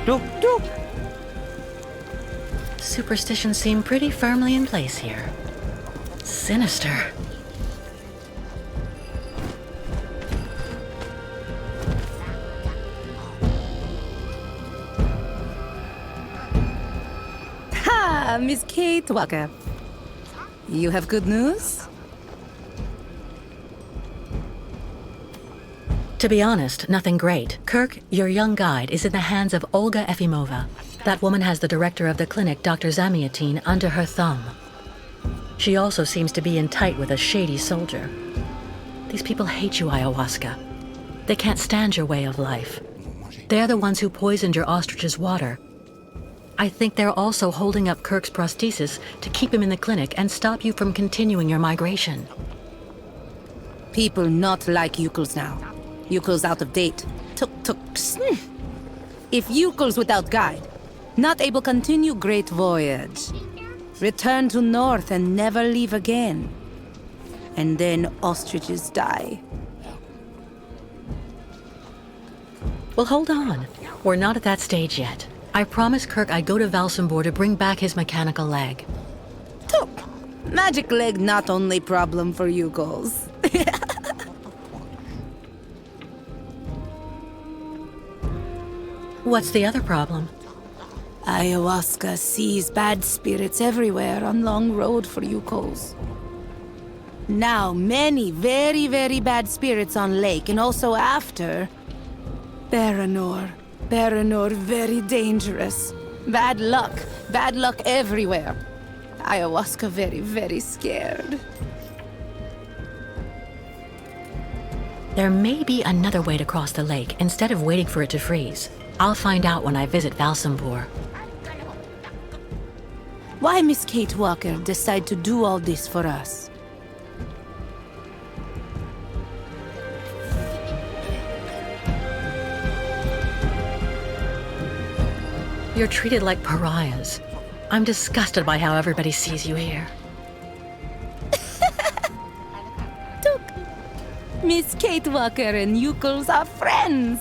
Duk, duk. Superstitions seem pretty firmly in place here. Sinister. Ha! Miss Kate Walker. You have good news? To be honest, nothing great. Kirk, your young guide, is in the hands of Olga Efimova. That woman has the director of the clinic, Dr. Zamiatin, under her thumb. She also seems to be in tight with a shady soldier. These people hate you, Ayahuasca. They can't stand your way of life. They're the ones who poisoned your ostrich's water. I think they're also holding up Kirk's prosthesis to keep him in the clinic and stop you from continuing your migration. People not like Youkoles now. Youkole's out of date. Psst. If Youkole's without guide, not able continue great voyage. Return to north and never leave again. And then ostriches die. Well, hold on. We're not at that stage yet. I promised Kirk I'd go to Valsembor to bring back his mechanical leg. Took. Magic leg not only problem for Youkoles. What's the other problem? Ayahuasca sees bad spirits everywhere on long road for Youkoles. Now, many very, very bad spirits on lake, and also after. Baranor, very dangerous. Bad luck everywhere. Ayahuasca very, very scared. There may be another way to cross the lake instead of waiting for it to freeze. I'll find out when I visit Valsembor. Why Miss Kate Walker decide to do all this for us? You're treated like pariahs. I'm disgusted by how everybody sees you here. Took. Miss Kate Walker and Youkoles are friends.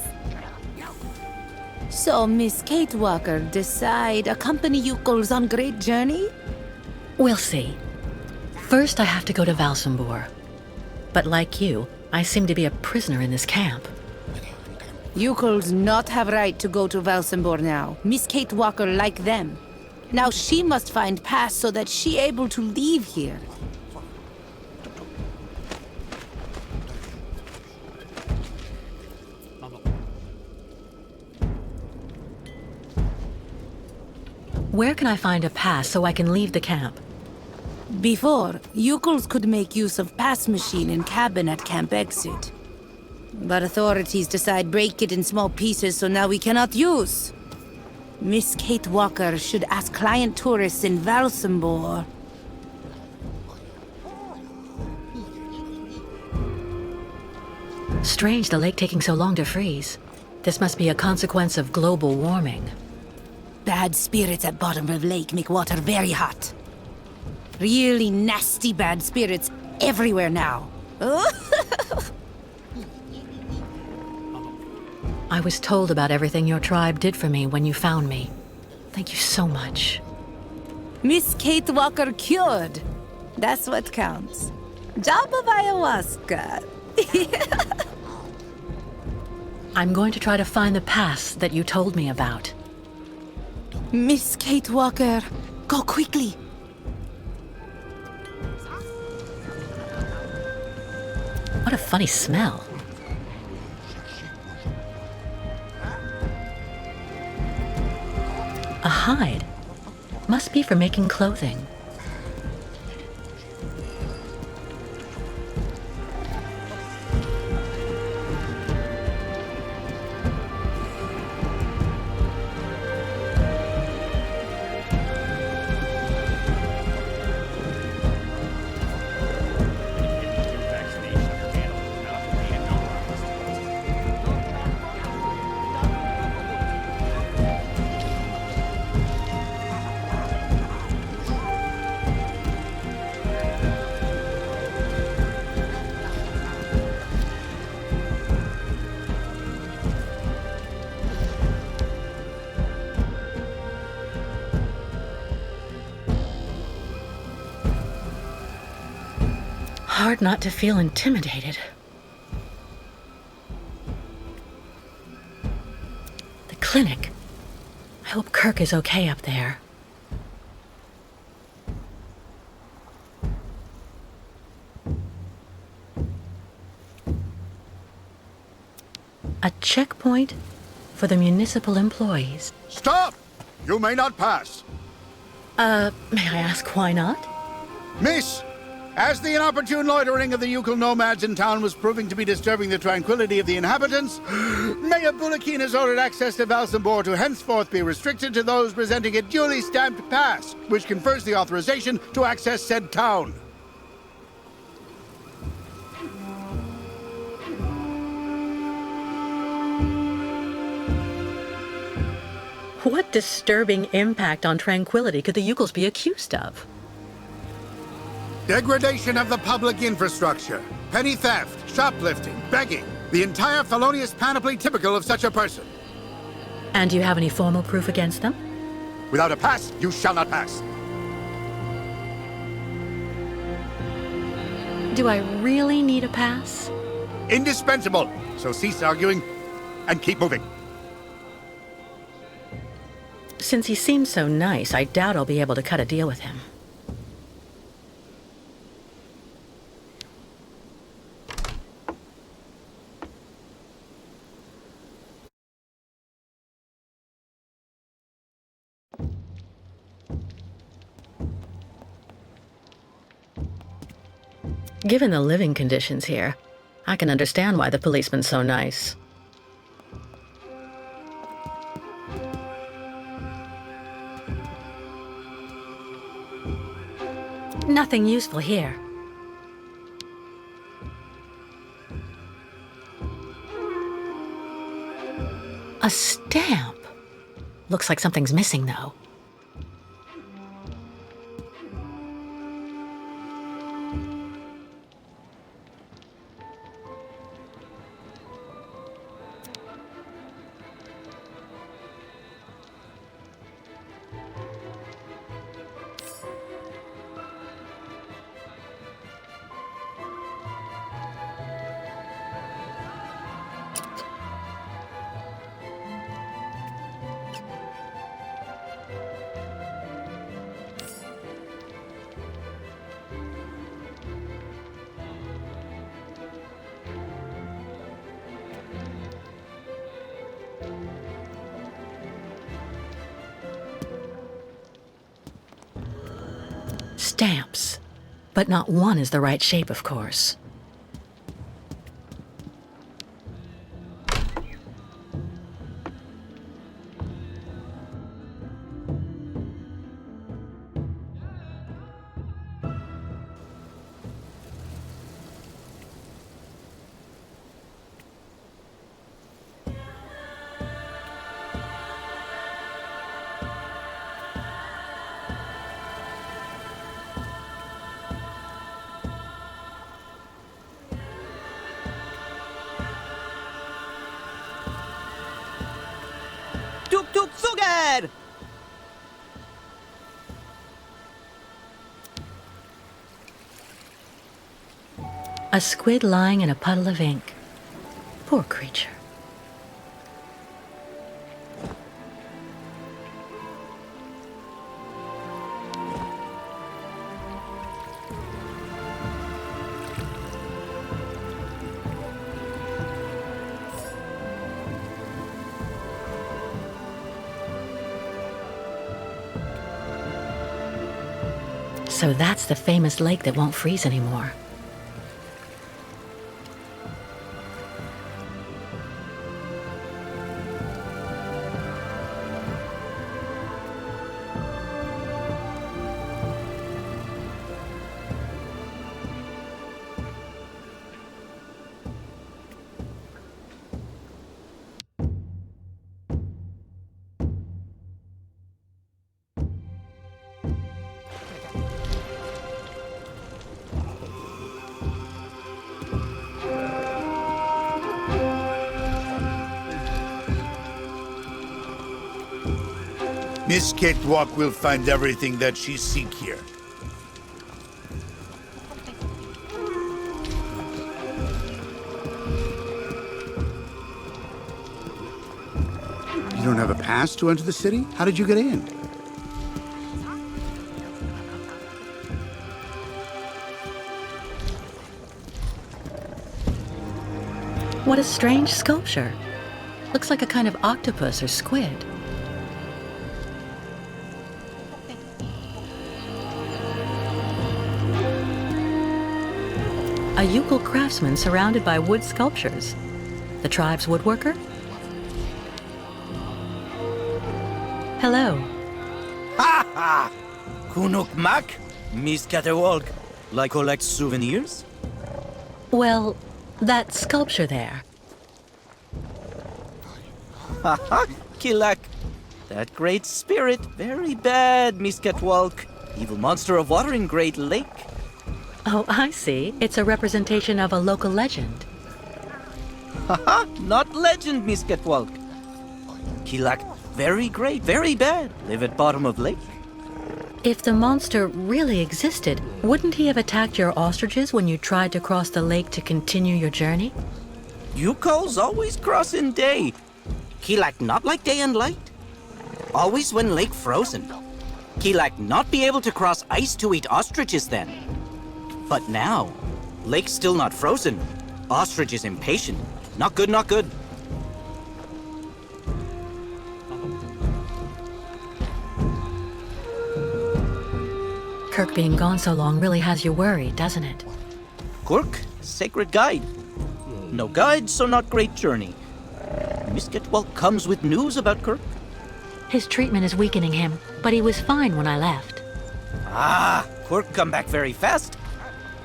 So Miss Kate Walker decide accompany Youkoles on great journey? We'll see. First, I have to go to Valsembor. But like you, I seem to be a prisoner in this camp. Youkoles not have right to go to Valsembor now. Miss Kate Walker like them. Now she must find pass so that she able to leave here. Where can I find a pass so I can leave the camp? Before, Youkoles could make use of pass machine in cabin at camp exit. But authorities decide break it in small pieces, so now we cannot use. Miss Kate Walker should ask client tourists in Valsembor. Strange the lake taking so long to freeze. This must be a consequence of global warming. Bad spirits at bottom of lake make water very hot. Really nasty bad spirits everywhere now. I was told about everything your tribe did for me when you found me. Thank you so much. Miss Kate Walker cured. That's what counts. Job of ayahuasca. I'm going to try to find the pass that you told me about. Miss Kate Walker, go quickly. What a funny smell. A hide. Must be for making clothing. Hard not to feel intimidated. The clinic. I hope Kirk is okay up there. A checkpoint for the municipal employees. Stop! You may not pass. May I ask why not? Miss, as the inopportune loitering of the Youkole nomads in town was proving to be disturbing the tranquility of the inhabitants, Mayor Bulakin has ordered access to Valsembor to henceforth be restricted to those presenting a duly stamped pass, which confers the authorization to access said town. What disturbing impact on tranquility could the Youkles be accused of? Degradation of the public infrastructure, petty theft, shoplifting, begging. The entire felonious panoply typical of such a person. And do you have any formal proof against them? Without a pass, you shall not pass. Do I really need a pass? Indispensable. So cease arguing and keep moving. Since he seems so nice, I doubt I'll be able to cut a deal with him. Given the living conditions here, I can understand why the policeman's so nice. Nothing useful here. A stamp. Looks like something's missing, though. Stamps. But not one is the right shape, of course. Tuk sugar! A squid lying in a puddle of ink. Poor creature. So that's the famous lake that won't freeze anymore. Miss Catewalk will find everything that she seek here. You don't have a pass to enter the city? How did you get in? What a strange sculpture. Looks like a kind of octopus or squid. A Youkole craftsman surrounded by wood sculptures. The tribe's woodworker? Hello. Ha ha! Kunuk Mak? Miss Catewalk. Like collect souvenirs? Well, that sculpture there. Ha ha! Kilak. That great spirit, very bad, Miss Catwalk. Evil monster of water in Great Lake. Oh, I see. It's a representation of a local legend. Haha, not legend, Miss Catwalk. Kilak, very great, very bad. Live at bottom of lake. If the monster really existed, wouldn't he have attacked your ostriches when you tried to cross the lake to continue your journey? Youkoles always cross in day. Kilak not like day and light. Always when lake frozen. Kilak not be able to cross ice to eat ostriches then. But now, lake still not frozen. Ostrich is impatient. Not good, not good. Kirk being gone so long really has you worried, doesn't it? Kurk, sacred guide. No guide, so not great journey. Miss Catwalk comes with news about Kirk. His treatment is weakening him, but he was fine when I left. Ah, Kurk come back very fast.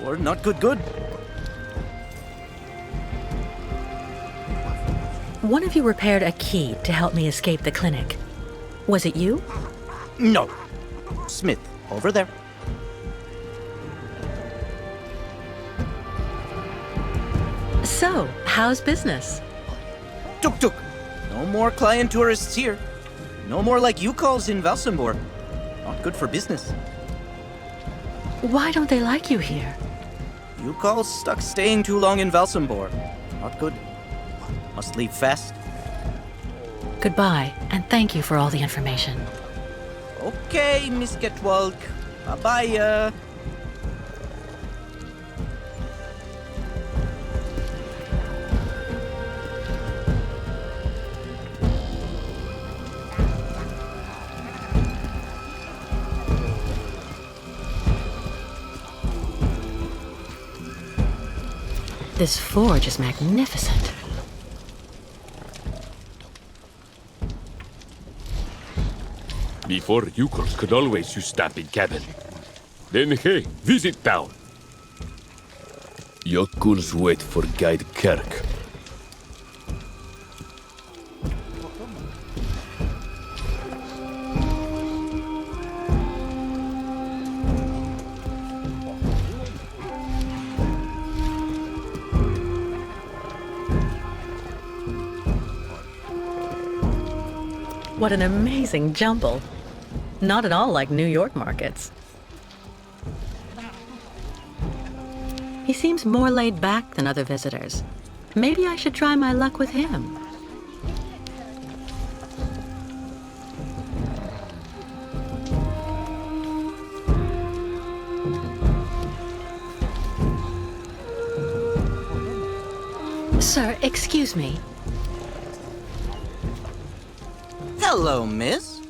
Or not good. One of you repaired a key to help me escape the clinic. Was it you? No. Smith, over there. So, how's business? Tuk. No more client tourists here. No more like Youkoles in Valsembor. Not good for business. Why don't they like you here? Youkoles stuck staying too long in Valsembor. Not good. Must leave fast. Goodbye, and thank you for all the information. Okay, Miss Catwalk. Bye-bye. This forge is magnificent. Before Youkoles could always use stamping cabin. Then hey, visit town. Youkoles wait for Guide Kirk. What an amazing jumble. Not at all like New York markets. He seems more laid back than other visitors. Maybe I should try my luck with him. Sir, excuse me. Hello, miss.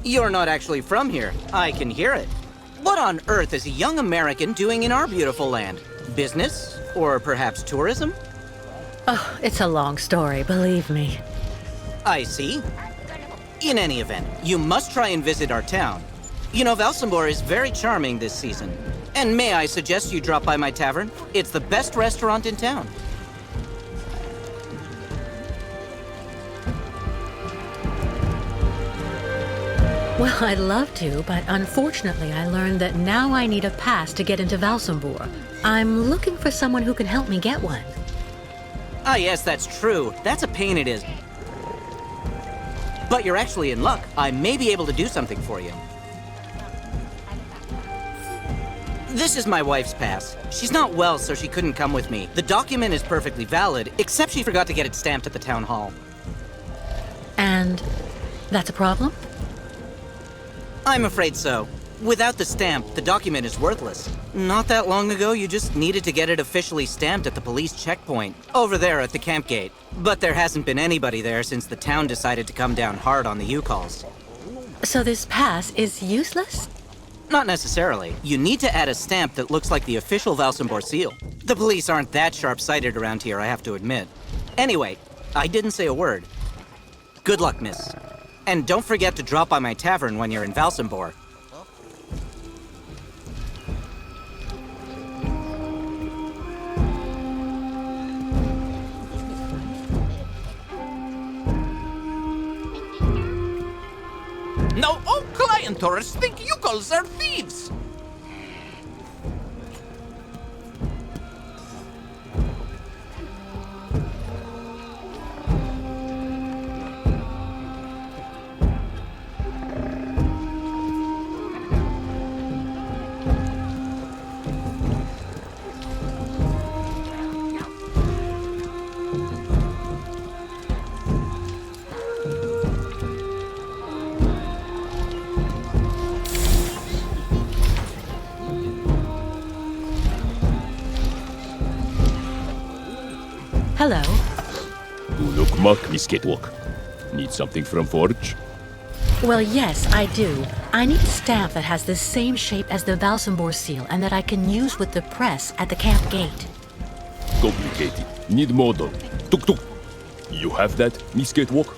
You're not actually from here. I can hear it. What on earth is a young American doing in our beautiful land? Business? Or perhaps tourism? Oh, it's a long story, believe me. I see. In any event, you must try and visit our town. You know, Valsembor is very charming this season. And may I suggest you drop by my tavern? It's the best restaurant in town. Well, I'd love to, but unfortunately I learned that now I need a pass to get into Valsembor. I'm looking for someone who can help me get one. Ah, yes, that's true. That's a pain it is. But you're actually in luck. I may be able to do something for you. This is my wife's pass. She's not well, so she couldn't come with me. The document is perfectly valid, except she forgot to get it stamped at the town hall. And that's a problem? I'm afraid so. Without the stamp, the document is worthless. Not that long ago, you just needed to get it officially stamped at the police checkpoint, over there at the camp gate. But there hasn't been anybody there since the town decided to come down hard on the Youkoles. So this pass is useless? Not necessarily. You need to add a stamp that looks like the official Valsembor seal. The police aren't that sharp-sighted around here, I have to admit. Anyway, I didn't say a word. Good luck, miss. And don't forget to drop by my tavern when you're in Valsembor. European tourists think Youkoles are thieves. Hello. You look muck, Miss Catwalk. Need something from Forge? Well, yes, I do. I need a staff that has the same shape as the Valsembor seal and that I can use with the press at the camp gate. Complicated. Need model. Tuk tuk. You have that, Miss Catwalk?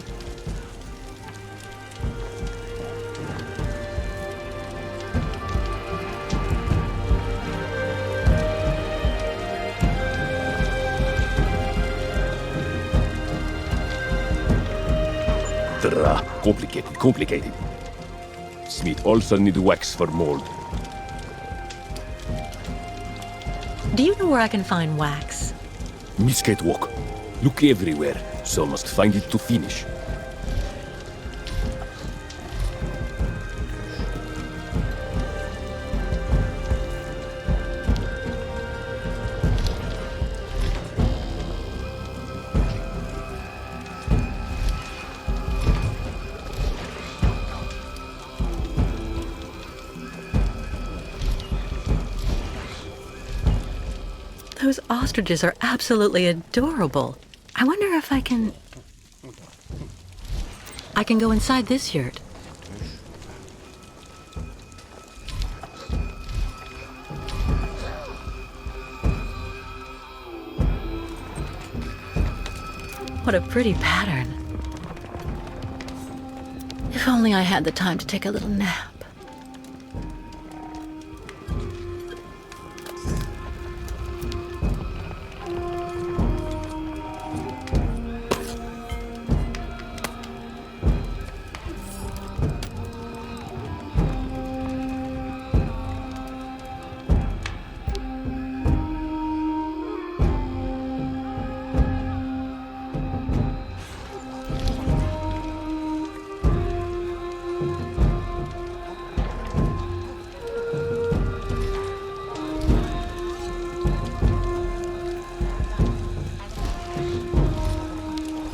Complicated. Smith also need wax for mold. Do you know where I can find wax? Miss Catwalk, look everywhere, so must find it to finish. Those ostriches are absolutely adorable. I wonder if I can go inside this yurt. What a pretty pattern. If only I had the time to take a little nap.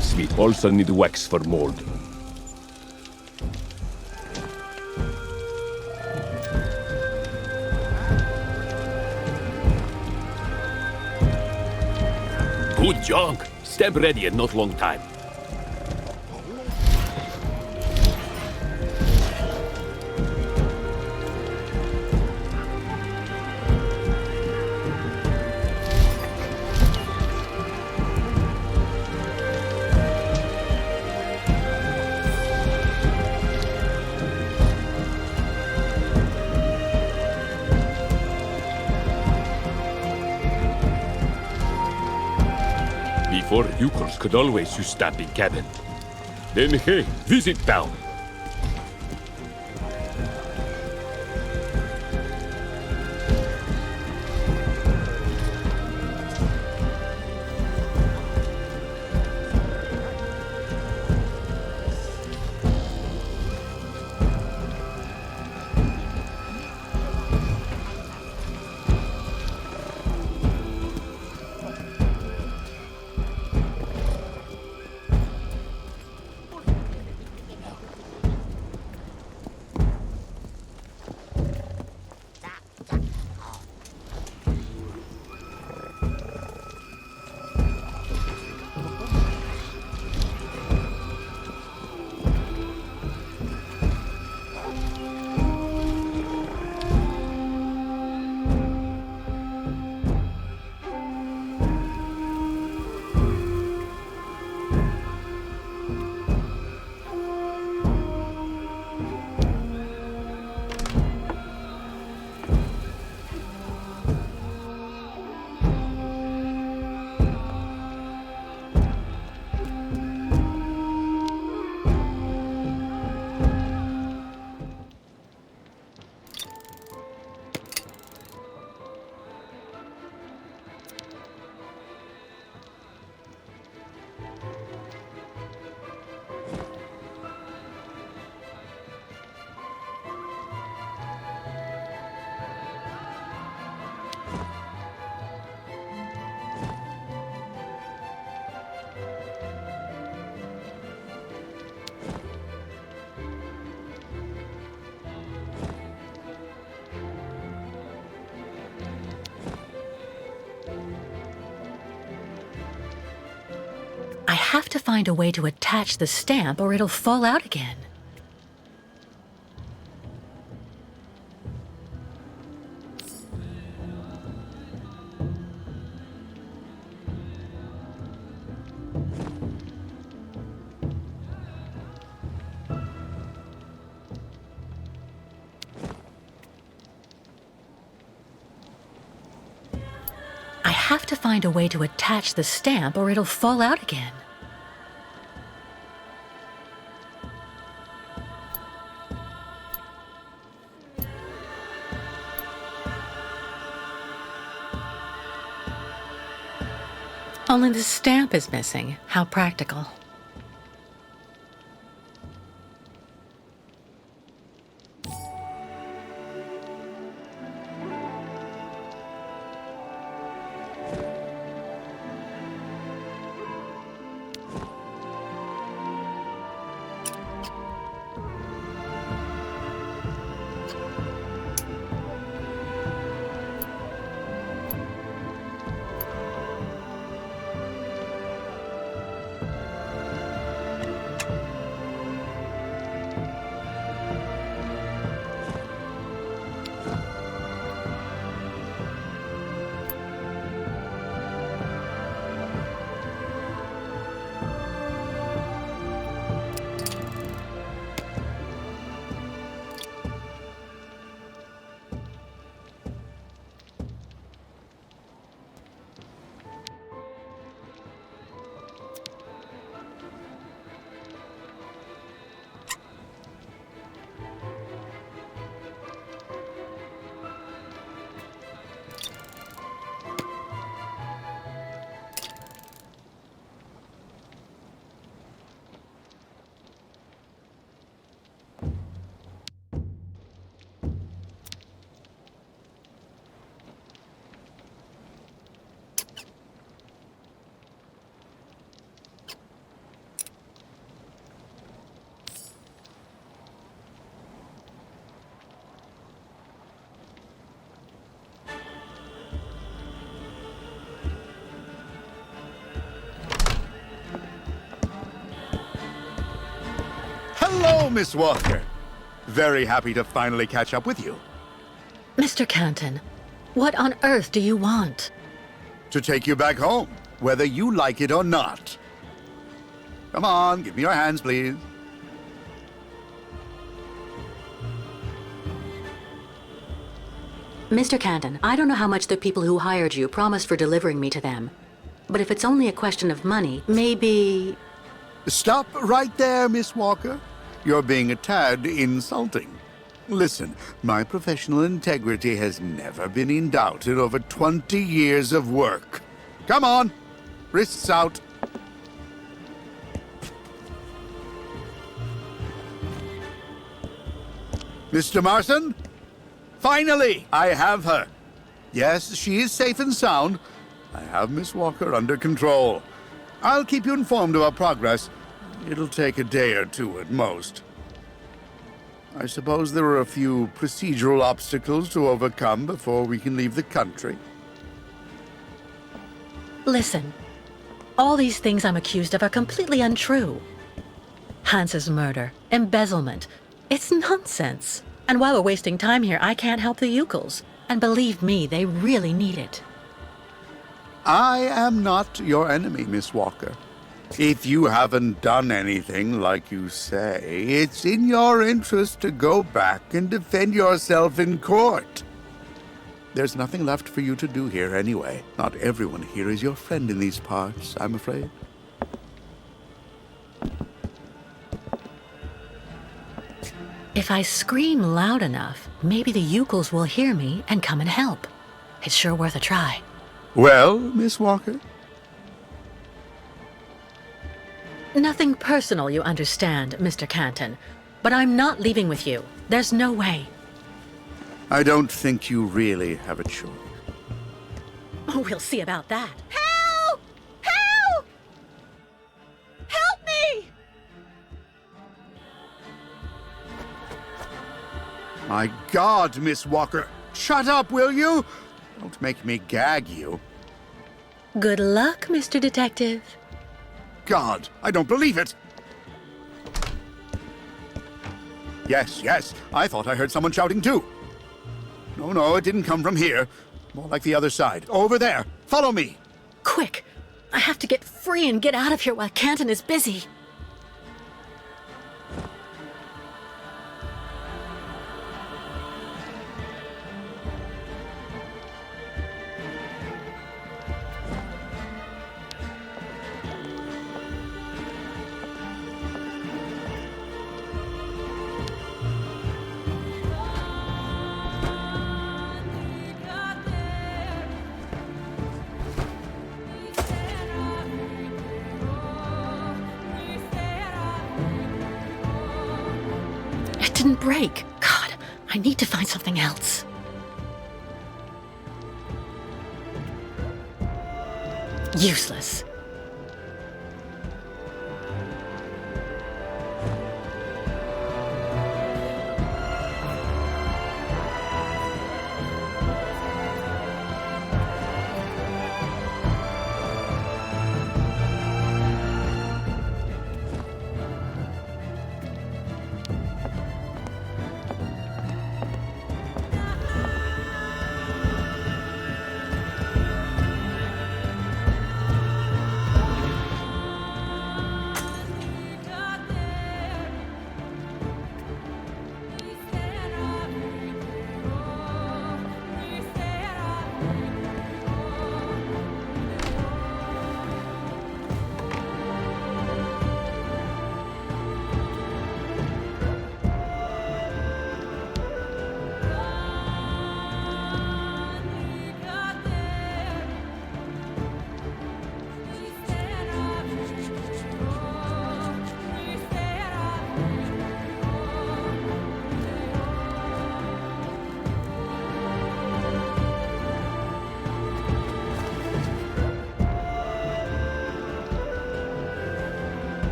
Smith also need wax for mold. Good junk. Stamp ready in not long time. Before Youkoles could always use stamping cabin. Then hey, visit town. I have to find a way to attach the stamp or it'll fall out again. I have to find a way to attach the stamp or it'll fall out again. Only the stamp is missing. How practical. Hello, Miss Walker. Very happy to finally catch up with you. Mr. Canton, what on earth do you want? To take you back home, whether you like it or not. Come on, give me your hands, please. Mr. Canton, I don't know how much the people who hired you promised for delivering me to them. But if it's only a question of money, maybe... Stop right there, Miss Walker. You're being a tad insulting. Listen, my professional integrity has never been in doubt in over 20 years of work. Come on, wrists out. Mr. Marson? Finally, I have her. Yes, she is safe and sound. I have Miss Walker under control. I'll keep you informed of our progress. It'll take a day or two at most. I suppose there are a few procedural obstacles to overcome before we can leave the country. Listen, all these things I'm accused of are completely untrue. Hans's murder, embezzlement, it's nonsense. And while we're wasting time here, I can't help the Youkoles. And believe me, they really need it. I am not your enemy, Miss Walker. If you haven't done anything like you say, it's in your interest to go back and defend yourself in court. There's nothing left for you to do here anyway. Not everyone here is your friend in these parts, I'm afraid. If I scream loud enough, maybe the Youkoles will hear me and come and help. It's sure worth a try. Well, Miss Walker? Nothing personal, you understand, Mr. Canton. But I'm not leaving with you. There's no way. I don't think you really have a choice. Oh, we'll see about that. Help! Help! Help me! My God, Miss Walker! Shut up, will you? Don't make me gag you. Good luck, Mr. Detective. God, I don't believe it! Yes, yes, I thought I heard someone shouting too. No, it didn't come from here. More like the other side. Over there. Follow me. Quick! I have to get free and get out of here while Canton is busy. Didn't break. God, I need to find something else. Useless.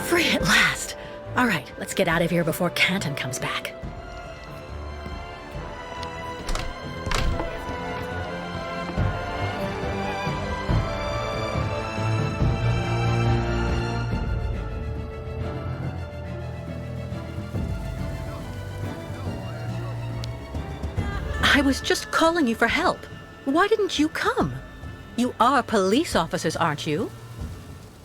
Free at last! All right, let's get out of here before Canton comes back. I was just calling you for help. Why didn't you come? You are police officers, aren't you?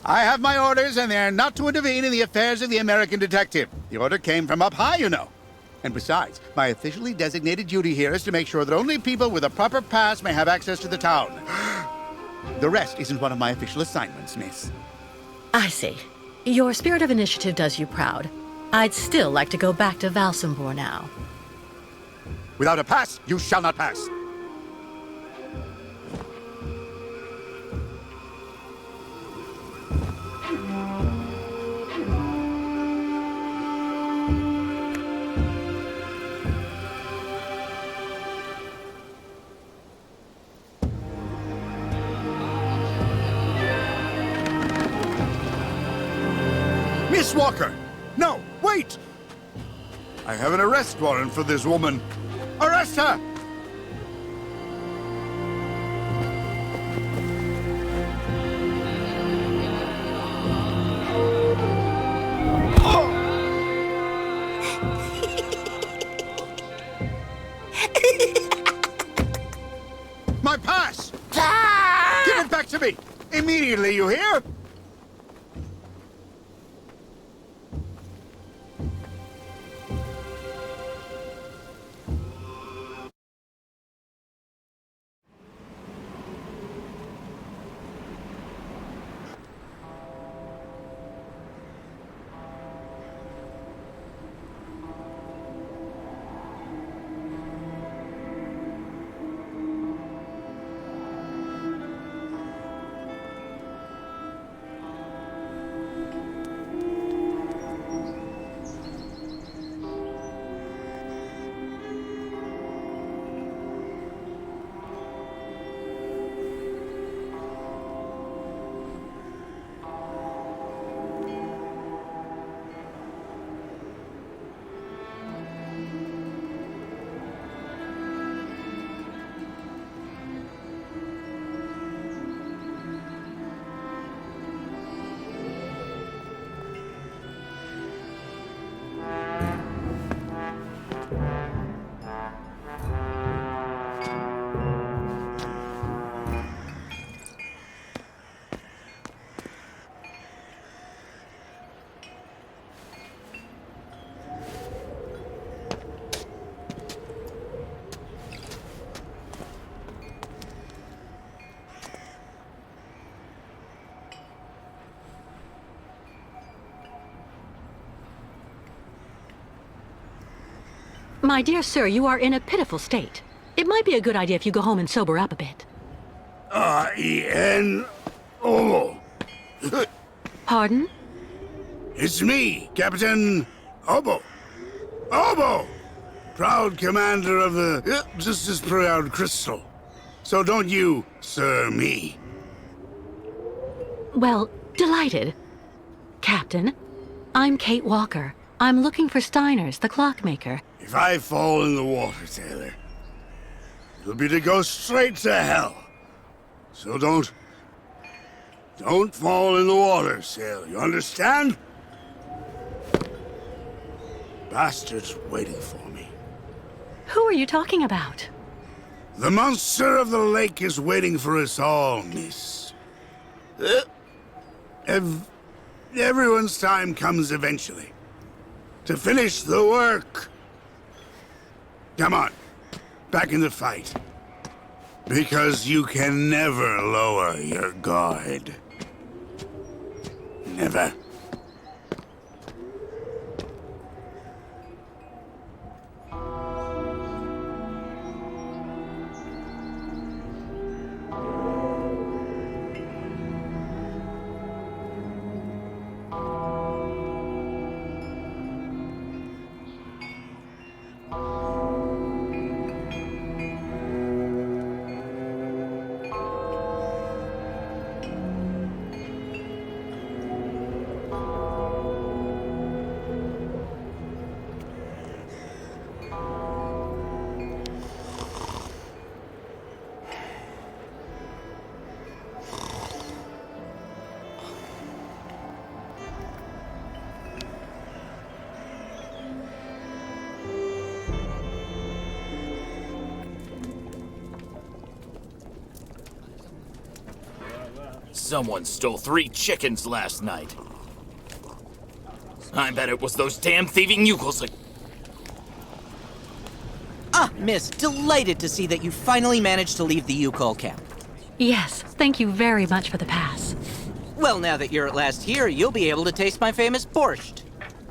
I have my orders, and they're not to intervene in the affairs of the American detective. The order came from up high, you know. And besides, my officially designated duty here is to make sure that only people with a proper pass may have access to the town. The rest isn't one of my official assignments, miss. I see. Your spirit of initiative does you proud. I'd still like to go back to Valsembor now. Without a pass, you shall not pass. Miss Walker! No, wait! I have an arrest warrant for this woman. Arrest her! My pass! Give it back to me! Immediately, you hear? My dear sir, you are in a pitiful state. It might be a good idea if you go home and sober up a bit. R-E-N-O. Pardon? It's me, Captain Obo. Obo! Proud commander of the just as proud Crystal. So don't you, sir, me. Well, delighted. Captain, I'm Kate Walker. I'm looking for Steiner's, the clockmaker. If I fall in the water, sailor, it'll be to go straight to hell. So don't fall in the water, sailor. You understand? Bastard's waiting for me. Who are you talking about? The monster of the lake is waiting for us all, miss. Everyone's time comes eventually. To finish the work. Come on, back in the fight. Because you can never lower your guard. Never. Someone stole 3 chickens last night. I bet it was those damn thieving Youkoles. Ah, miss, delighted to see that you finally managed to leave the Youkole camp. Yes, thank you very much for the pass. Well, now that you're at last here, you'll be able to taste my famous borscht.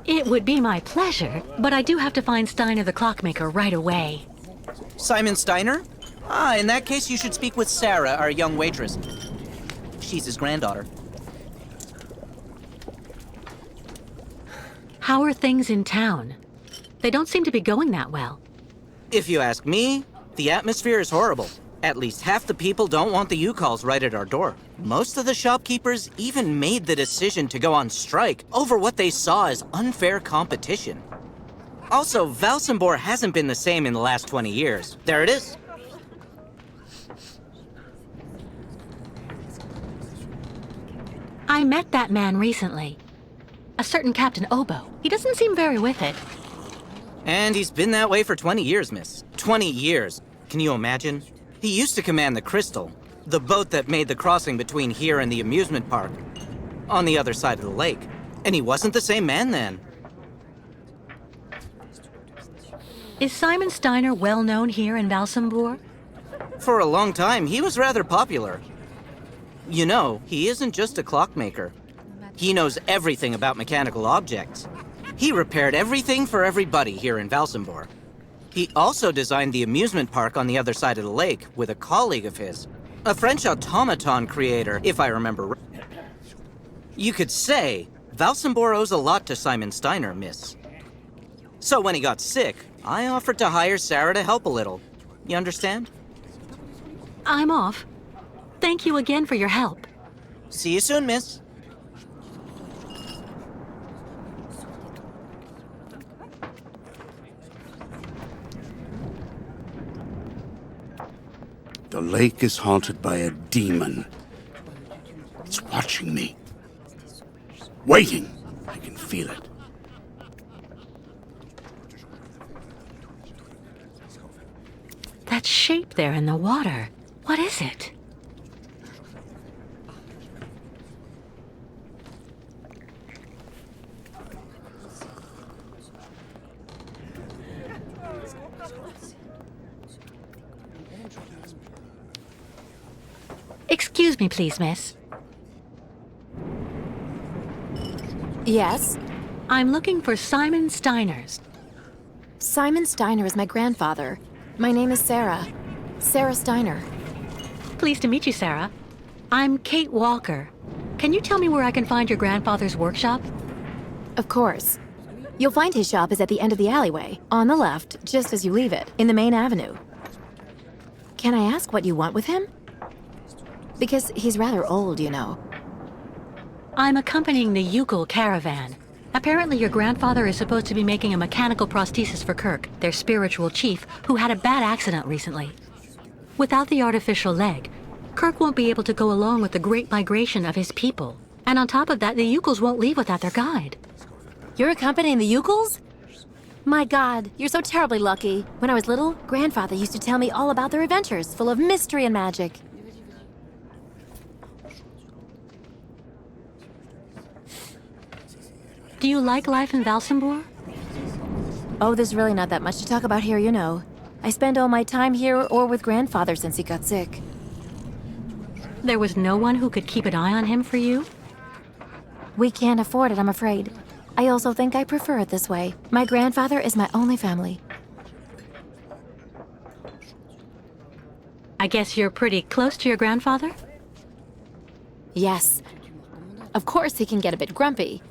It would be my pleasure, but I do have to find Steiner the clockmaker right away. Simon Steiner? Ah, in that case, you should speak with Sarah, our young waitress. She's his granddaughter. How are things in town? They don't seem to be going that well. If you ask me, the atmosphere is horrible. At least half the people don't want the Youkoles right at our door. Most of the shopkeepers even made the decision to go on strike over what they saw as unfair competition. Also, Valsembor hasn't been the same in the last 20 years. There it is. I met that man recently. A certain Captain Obo. He doesn't seem very with it. And he's been that way for 20 years, miss. 20 years. Can you imagine? He used to command the Crystal, the boat that made the crossing between here and the amusement park, on the other side of the lake. And he wasn't the same man then. Is Simon Steiner well known here in Valsembor? For a long time, he was rather popular. You know, he isn't just a clockmaker. He knows everything about mechanical objects. He repaired everything for everybody here in Valsembor. He also designed the amusement park on the other side of the lake with a colleague of his, a French automaton creator, if I remember. You could say Valsembor owes a lot to Simon Steiner, miss. So when he got sick, I offered to hire Sarah to help a little. You understand? I'm off. Thank you again for your help. See you soon, miss. The lake is haunted by a demon. It's watching me. Waiting. I can feel it. That shape there in the water. What is it? Excuse me, please, miss. Yes? I'm looking for Simon Steiner's. Simon Steiner is my grandfather. My name is Sarah. Sarah Steiner. Pleased to meet you, Sarah. I'm Kate Walker. Can you tell me where I can find your grandfather's workshop? Of course. You'll find his shop is at the end of the alleyway, on the left, just as you leave it, in the main avenue. Can I ask what you want with him? Because he's rather old, you know. I'm accompanying the Youkole caravan. Apparently your grandfather is supposed to be making a mechanical prosthesis for Kirk, their spiritual chief, who had a bad accident recently. Without the artificial leg, Kirk won't be able to go along with the great migration of his people. And on top of that, the Youkoles won't leave without their guide. You're accompanying the Youkoles? My God, you're so terribly lucky. When I was little, Grandfather used to tell me all about their adventures, full of mystery and magic. Do you like life in Valsembor? Oh, there's really not that much to talk about here, you know. I spend all my time here or with Grandfather since he got sick. There was no one who could keep an eye on him for you? We can't afford it, I'm afraid. I also think I prefer it this way. My grandfather is my only family. I guess you're pretty close to your grandfather? Yes. Of course he can get a bit grumpy,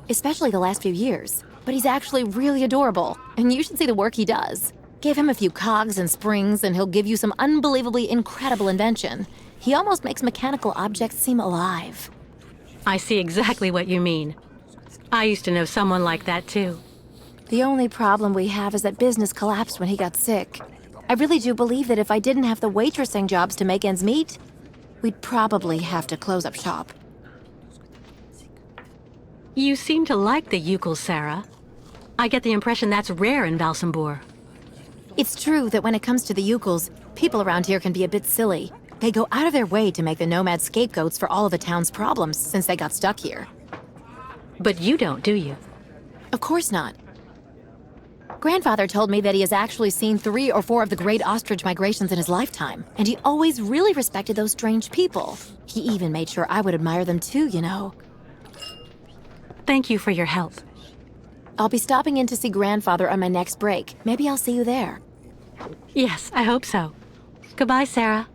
especially the last few years. But he's actually really adorable, and you should see the work he does. Give him a few cogs and springs, and he'll give you some unbelievably incredible invention. He almost makes mechanical objects seem alive. I see exactly what you mean. I used to know someone like that, too. The only problem we have is that business collapsed when he got sick. I really do believe that if I didn't have the waitressing jobs to make ends meet, we'd probably have to close up shop. You seem to like the Youkole, Sarah. I get the impression that's rare in Valsembor. It's true that when it comes to the Youkoles, people around here can be a bit silly. They go out of their way to make the nomads scapegoats for all of the town's problems since they got stuck here. But you don't, do you? Of course not. Grandfather told me that he has actually seen 3 or 4 of the great ostrich migrations in his lifetime, and he always really respected those strange people. He even made sure I would admire them too, you know. Thank you for your help. I'll be stopping in to see Grandfather on my next break. Maybe I'll see you there. Yes, I hope so. Goodbye, Sarah.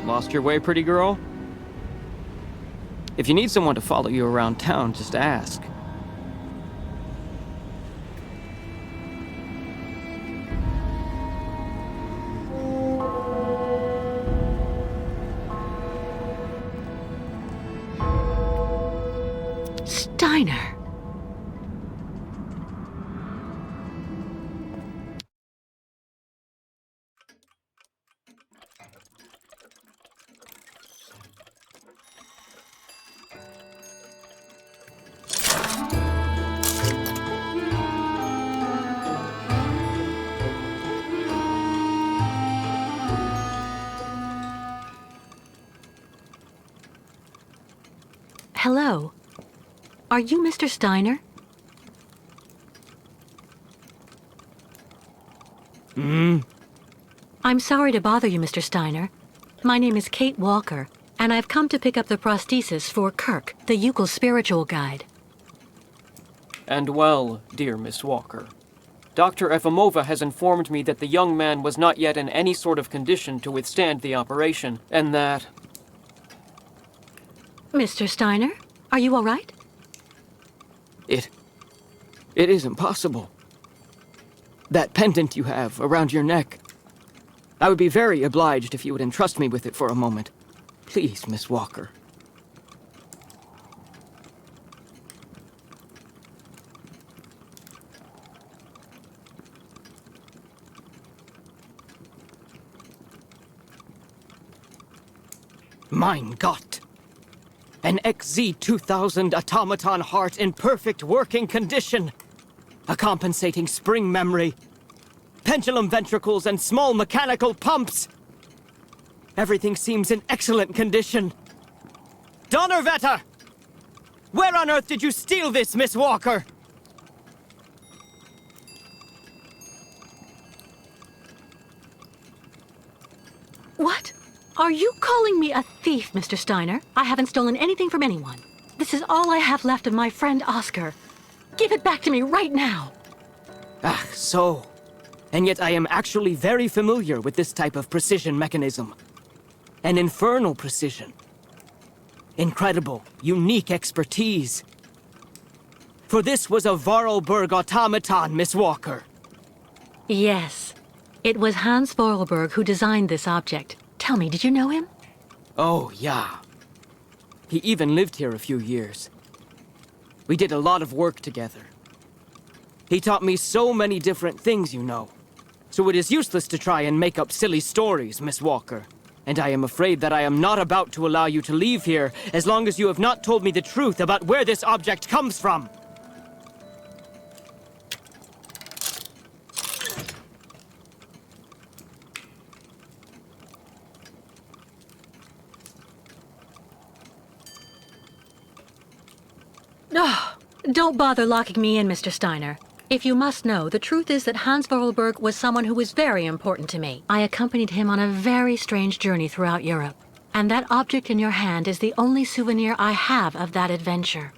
Lost your way, pretty girl? If you need someone to follow you around town, just ask. Steiner. Hello. Are you Mr. Steiner? I'm sorry to bother you, Mr. Steiner. My name is Kate Walker, and I've come to pick up the prosthesis for Kirk, the Youkole spiritual guide. And well, dear Miss Walker, Dr. Efimova has informed me that the young man was not yet in any sort of condition to withstand the operation, and that... Mr. Steiner, are you all right? It is impossible. That pendant you have around your neck. I would be very obliged if you would entrust me with it for a moment. Please, Miss Walker. Mein Gott! An XZ-2000 automaton heart in perfect working condition. A compensating spring memory. Pendulum ventricles and small mechanical pumps. Everything seems in excellent condition. Donnerwetter! Where on earth did you steal this, Miss Walker? What? Are you calling me a thief, Mr. Steiner? I haven't stolen anything from anyone. This is all I have left of my friend Oscar. Give it back to me right now. Ah, so. And yet I am actually very familiar with this type of precision mechanism. An infernal precision. Incredible, unique expertise. For this was a Vorarlberg automaton, Miss Walker. Yes. It was Hans Vorarlberg who designed this object. Tell me, did you know him? Oh, yeah. He even lived here a few years. We did a lot of work together. He taught me so many different things, you know. So it is useless to try and make up silly stories, Miss Walker. And I am afraid that I am not about to allow you to leave here as long as you have not told me the truth about where this object comes from. Oh, don't bother locking me in, Mr. Steiner. If you must know, the truth is that Hans Vorarlberg was someone who was very important to me. I accompanied him on a very strange journey throughout Europe. And that object in your hand is the only souvenir I have of that adventure.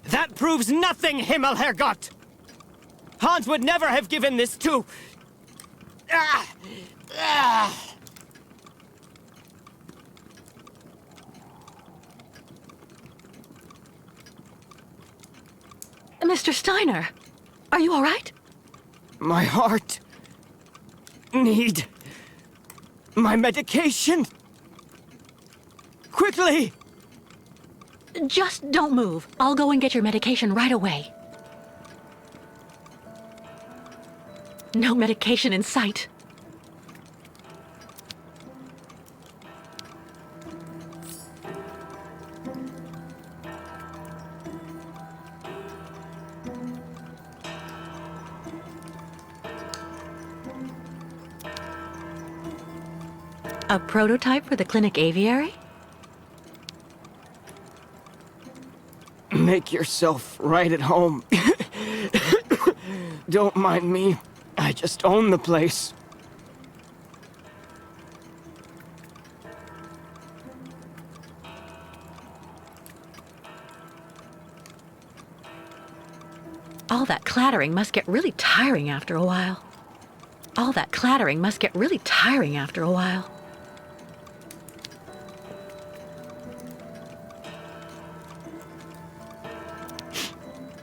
That proves nothing, Himmelherrgott! Hans would never have given this to... Mr. Steiner, are you all right? My heart... need... my medication! Quickly! Just don't move. I'll go and get your medication right away. No medication in sight. A prototype for the clinic aviary? Make yourself right at home. Don't mind me. I just own the place. All that clattering must get really tiring after a while. All that clattering must get really tiring after a while.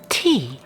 Tea.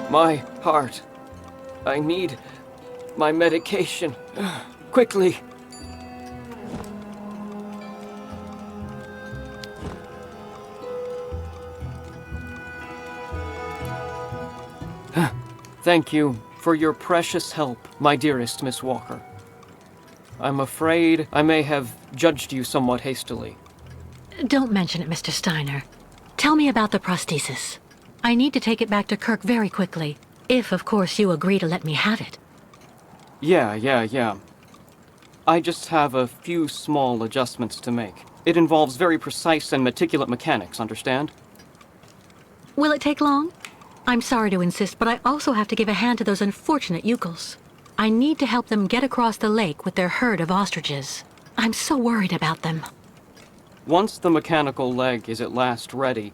My heart. I need my medication. Quickly. Thank you for your precious help, my dearest Miss Walker. I'm afraid I may have judged you somewhat hastily. Don't mention it, Mr. Steiner. Tell me about the prosthesis. I need to take it back to Kirk very quickly, if, of course, you agree to let me have it. Yeah. I just have a few small adjustments to make. It involves very precise and meticulous mechanics, understand? Will it take long? I'm sorry to insist, but I also have to give a hand to those unfortunate Youkoles. I need to help them get across the lake with their herd of ostriches. I'm so worried about them. Once the mechanical leg is at last ready,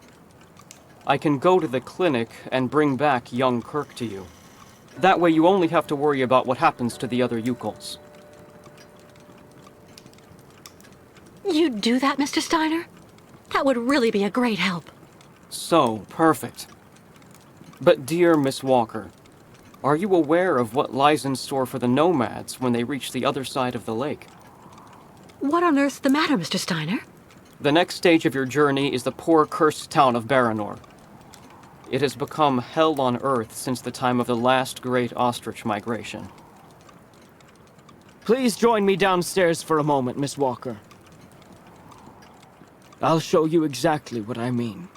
I can go to the clinic and bring back young Kirk to you. That way you only have to worry about what happens to the other Youkoles. You'd do that, Mr. Steiner? That would really be a great help. So perfect. But dear Miss Walker, are you aware of what lies in store for the nomads when they reach the other side of the lake? What on earth's the matter, Mr. Steiner? The next stage of your journey is the poor cursed town of Baranor. It has become hell on earth since the time of the last great ostrich migration. Please join me downstairs for a moment, Miss Walker. I'll show you exactly what I mean.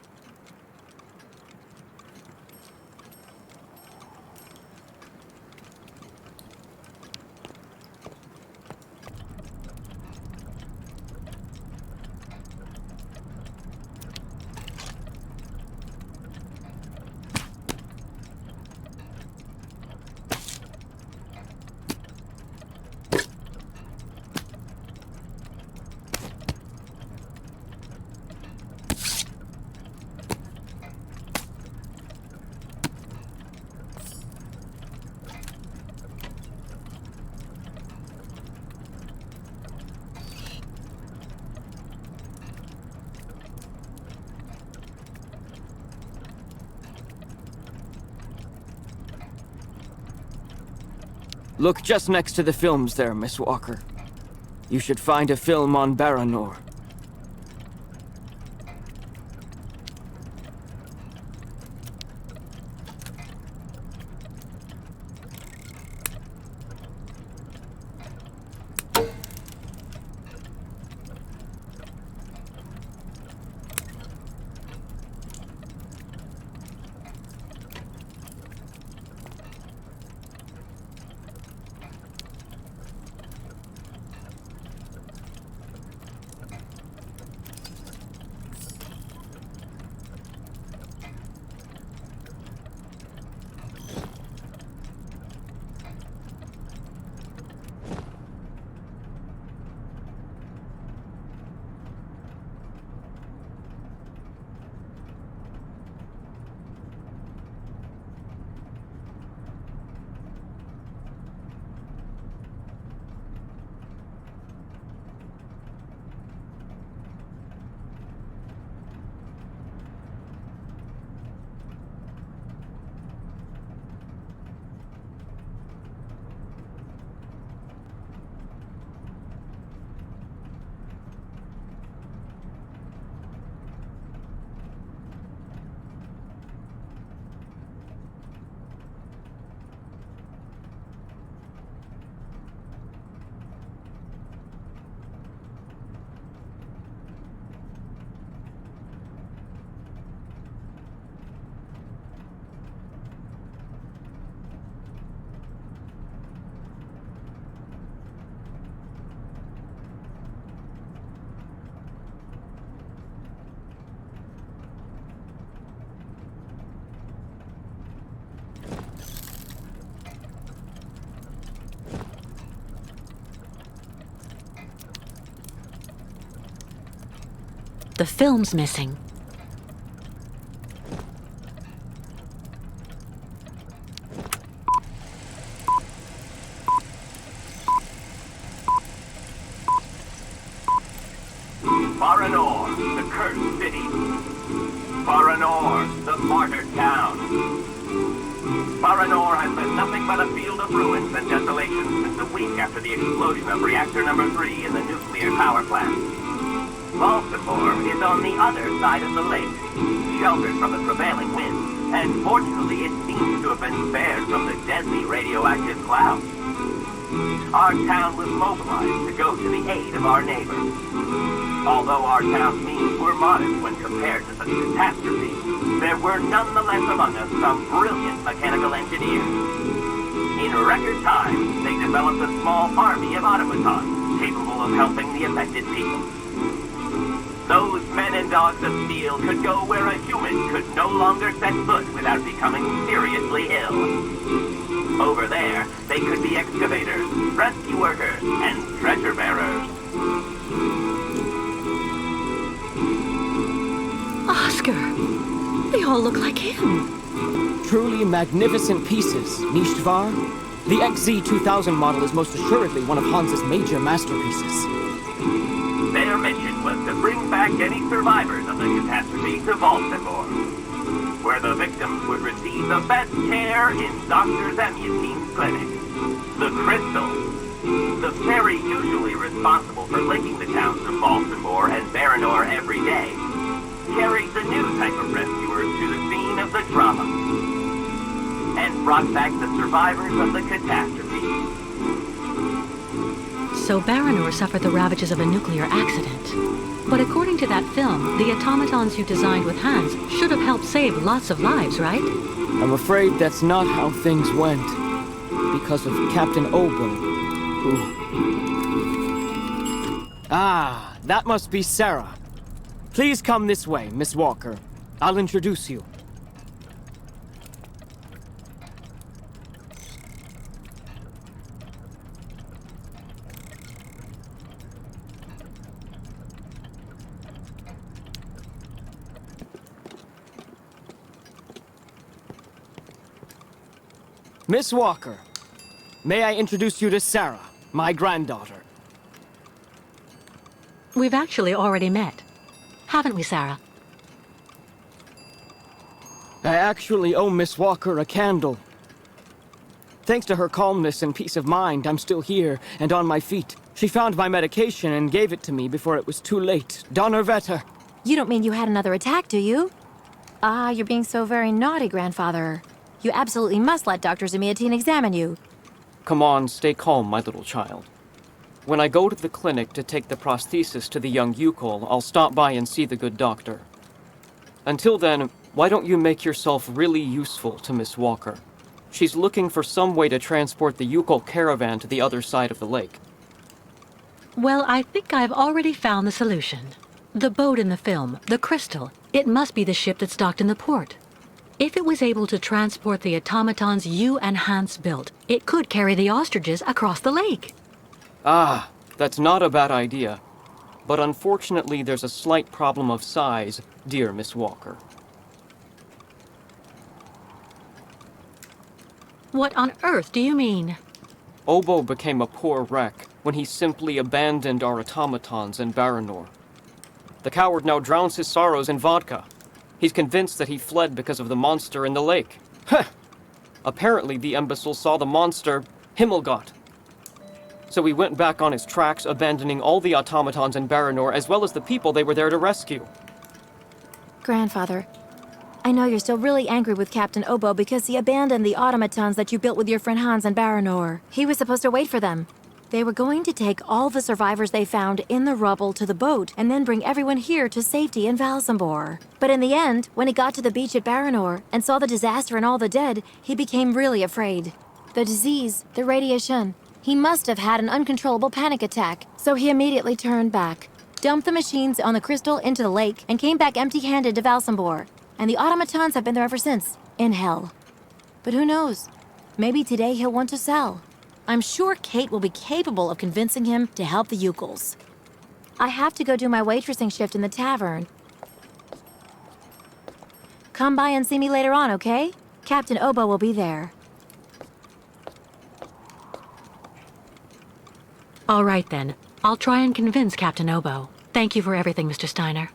Look just next to the films there, Miss Walker. You should find a film on Baranor. The film's missing. Baranor, the cursed city. Baranor, the martyred town. Baranor has been nothing but a field of ruins and desolation since a week after the explosion of reactor number 3 in the nuclear power plant. Valsembor is on the other side of the lake, sheltered from the prevailing winds, and fortunately it seems to have been spared from the deadly radioactive clouds. Our town was mobilized to go to the aid of our neighbors. Although our town's means were modest when compared to such catastrophe, there were nonetheless among us some brilliant mechanical engineers. In record time, they developed a small army of automatons capable of helping the affected people. Those men and dogs of steel could go where a human could no longer set foot without becoming seriously ill. Over there, they could be excavators, rescue workers, and treasure bearers. Oscar! They all look like him. Truly magnificent pieces, Nishtvar. The XZ-2000 model is most assuredly one of Hans's major masterpieces. Their mission was to bring back any survivors of the catastrophe to Valsembor, where the victims would receive the best care in Dr. Zemyatine's clinic. The Crystal, the ferry usually responsible for linking the towns of Valsembor and Baranor every day, carried the new type of rescuers to the scene of the drama, and brought back the survivors of the catastrophe. So Baranor suffered the ravages of a nuclear accident. But according to that film, the automatons you designed with Hans should have helped save lots of lives, right? I'm afraid that's not how things went. Because of Captain Obo, who... Ah, that must be Sarah. Please come this way, Miss Walker. I'll introduce you. Miss Walker, may I introduce you to Sarah, my granddaughter? We've actually already met. Haven't we, Sarah? I actually owe Miss Walker a candle. Thanks to her calmness and peace of mind, I'm still here and on my feet. She found my medication and gave it to me before it was too late. Donnerwetter. You don't mean you had another attack, do you? Ah, you're being so very naughty, Grandfather. You absolutely must let Dr. Zemyatine examine you. Come on, stay calm, my little child. When I go to the clinic to take the prosthesis to the young Youkole, I'll stop by and see the good doctor. Until then, why don't you make yourself really useful to Miss Walker? She's looking for some way to transport the Youkole caravan to the other side of the lake. Well, I think I've already found the solution. The boat in the film, the Crystal, it must be the ship that's docked in the port. If it was able to transport the automatons you and Hans built, it could carry the ostriches across the lake. Ah, that's not a bad idea. But unfortunately, there's a slight problem of size, dear Miss Walker. What on earth do you mean? Obo became a poor wreck when he simply abandoned our automatons in Baranor. The coward now drowns his sorrows in vodka. He's convinced that he fled because of the monster in the lake. Heh! Apparently, the imbecile saw the monster, Himmelgott. So he went back on his tracks, abandoning all the automatons in Baranor, as well as the people they were there to rescue. Grandfather, I know you're still really angry with Captain Obo because he abandoned the automatons that you built with your friend Hans in Baranor. He was supposed to wait for them. They were going to take all the survivors they found in the rubble to the boat and then bring everyone here to safety in Valsembor. But in the end, when he got to the beach at Baranor and saw the disaster and all the dead, he became really afraid. The disease, the radiation, he must have had an uncontrollable panic attack, so he immediately turned back, dumped the machines on the Crystal into the lake, and came back empty-handed to Valsembor. And the automatons have been there ever since, in hell. But who knows? Maybe today he'll want to sell. I'm sure Kate will be capable of convincing him to help the Youkoles. I have to go do my waitressing shift in the tavern. Come by and see me later on, okay? Captain Obo will be there. All right, then. I'll try and convince Captain Obo. Thank you for everything, Mr. Steiner.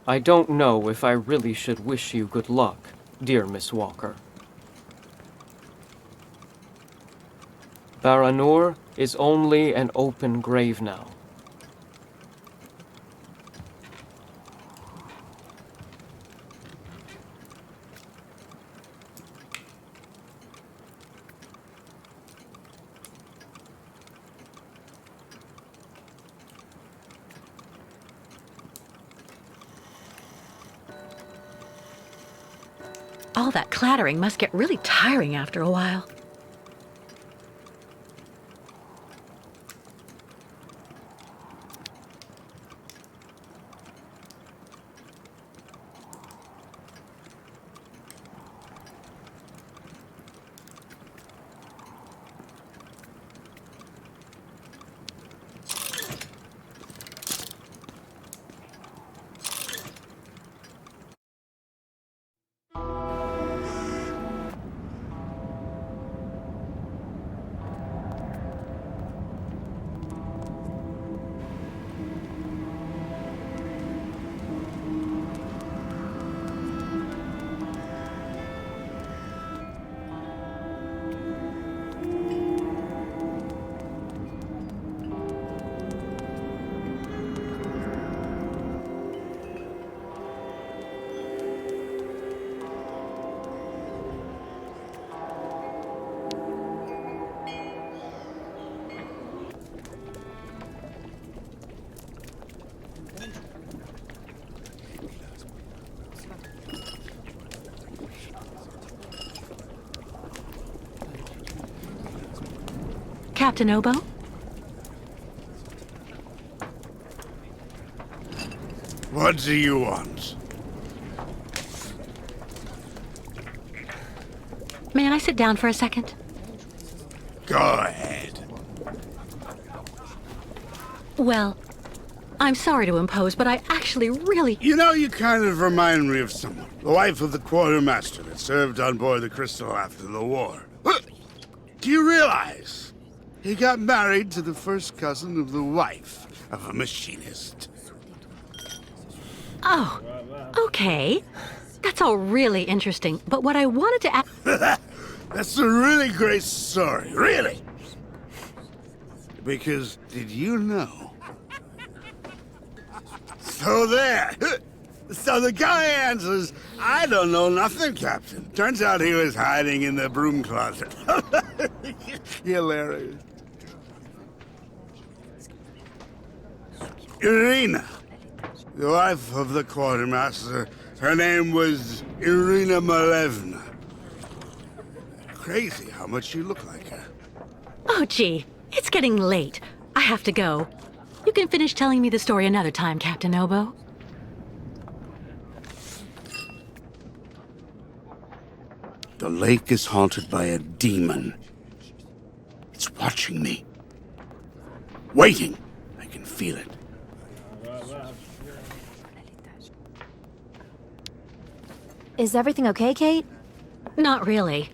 I don't know if I really should wish you good luck, dear Miss Walker. Baranur is only an open grave now. All that clattering must get really tiring after a while. Captain Obo? What do you want? May I sit down for a second? Go ahead. Well, I'm sorry to impose, but I actually really... You know, you kind of remind me of someone. The wife of the quartermaster that served on board the Crystal after the war. Do you realize he got married to the first cousin of the wife of a machinist? Oh, okay. That's all really interesting, but what I wanted to ask... That's a really great story, really. Because, did you know? So there. So the guy answers, I don't know nothing, Captain. Turns out he was hiding in the broom closet. Hilarious. Irina, the wife of the quartermaster, her name was Irina Malevna. Crazy how much you look like her. Oh, gee, it's getting late. I have to go. You can finish telling me the story another time, Captain Obo. The lake is haunted by a demon. It's watching me. Waiting. I can feel it. Is everything okay, Kate? Not really.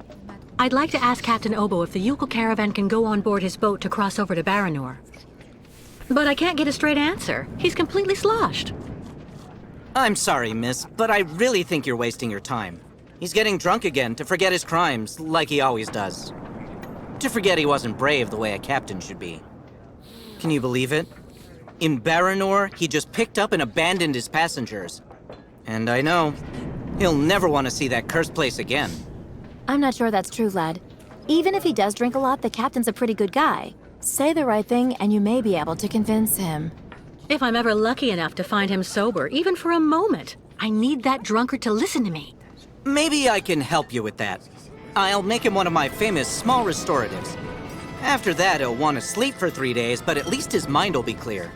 I'd like to ask Captain Obo if the Youkole caravan can go on board his boat to cross over to Baranur. But I can't get a straight answer. He's completely sloshed. I'm sorry, miss, but I really think you're wasting your time. He's getting drunk again to forget his crimes, like he always does. To forget he wasn't brave the way a captain should be. Can you believe it? In Baranur, he just picked up and abandoned his passengers. And I know, he'll never want to see that cursed place again. I'm not sure that's true, lad. Even if he does drink a lot, the captain's a pretty good guy. Say the right thing and you may be able to convince him. If I'm ever lucky enough to find him sober, even for a moment, I need that drunkard to listen to me. Maybe I can help you with that. I'll make him one of my famous small restoratives. After that, he'll want to sleep for 3 days, but at least his mind will be clear.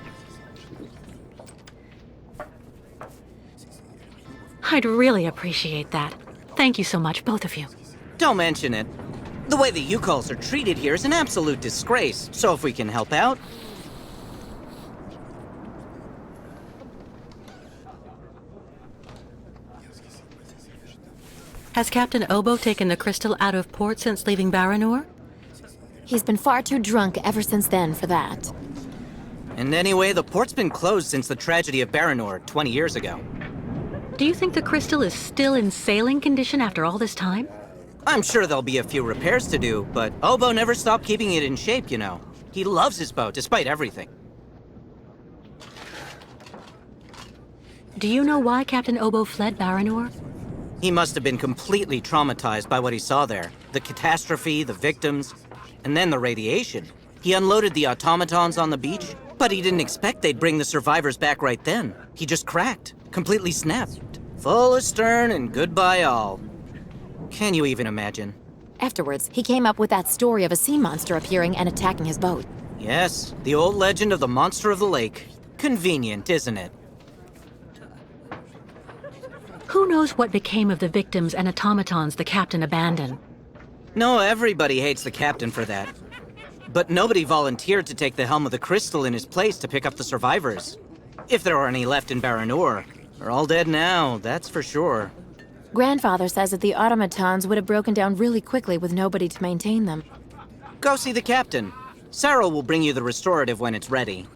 I'd really appreciate that. Thank you so much, both of you. Don't mention it. The way the Youkoles are treated here is an absolute disgrace, so if we can help out... Has Captain Obo taken the crystal out of port since leaving Baranur? He's been far too drunk ever since then for that. And anyway, the port's been closed since the tragedy of Baranur 20 years ago. Do you think the crystal is still in sailing condition after all this time? I'm sure there'll be a few repairs to do, but Obo never stopped keeping it in shape, you know. He loves his boat, despite everything. Do you know why Captain Obo fled Baranor? He must have been completely traumatized by what he saw there. The catastrophe, the victims, and then the radiation. He unloaded the automatons on the beach, but he didn't expect they'd bring the survivors back right then. He just cracked, completely snapped. Full astern and goodbye all. Can you even imagine? Afterwards, he came up with that story of a sea monster appearing and attacking his boat. Yes, the old legend of the monster of the lake. Convenient, isn't it? Who knows what became of the victims and automatons the captain abandoned? No, everybody hates the captain for that. But nobody volunteered to take the helm of the crystal in his place to pick up the survivors. If there are any left in Baranor, they're all dead now, that's for sure. Grandfather says that the automatons would have broken down really quickly with nobody to maintain them. Go see the captain. Sarah will bring you the restorative when it's ready.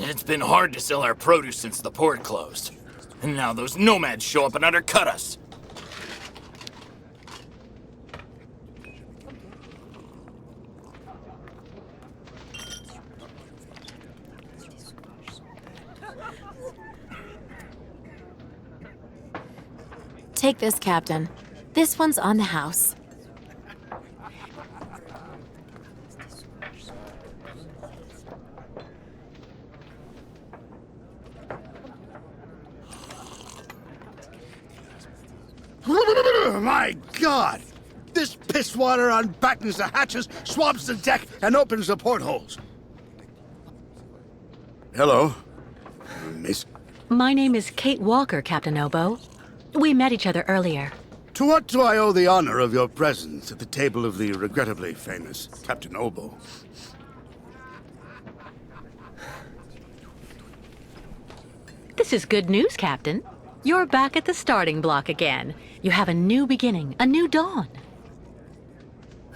It's been hard to sell our produce since the port closed. And now those nomads show up and undercut us. Take this, Captain. This one's on the house. My God! This pisswater unbattens the hatches, swabs the deck, and opens the portholes. Hello, Miss. My name is Kate Walker, Captain Obo. We met each other earlier. To what do I owe the honor of your presence at the table of the regrettably famous Captain Obo? This is good news, Captain. You're back at the starting block again. You have a new beginning, a new dawn.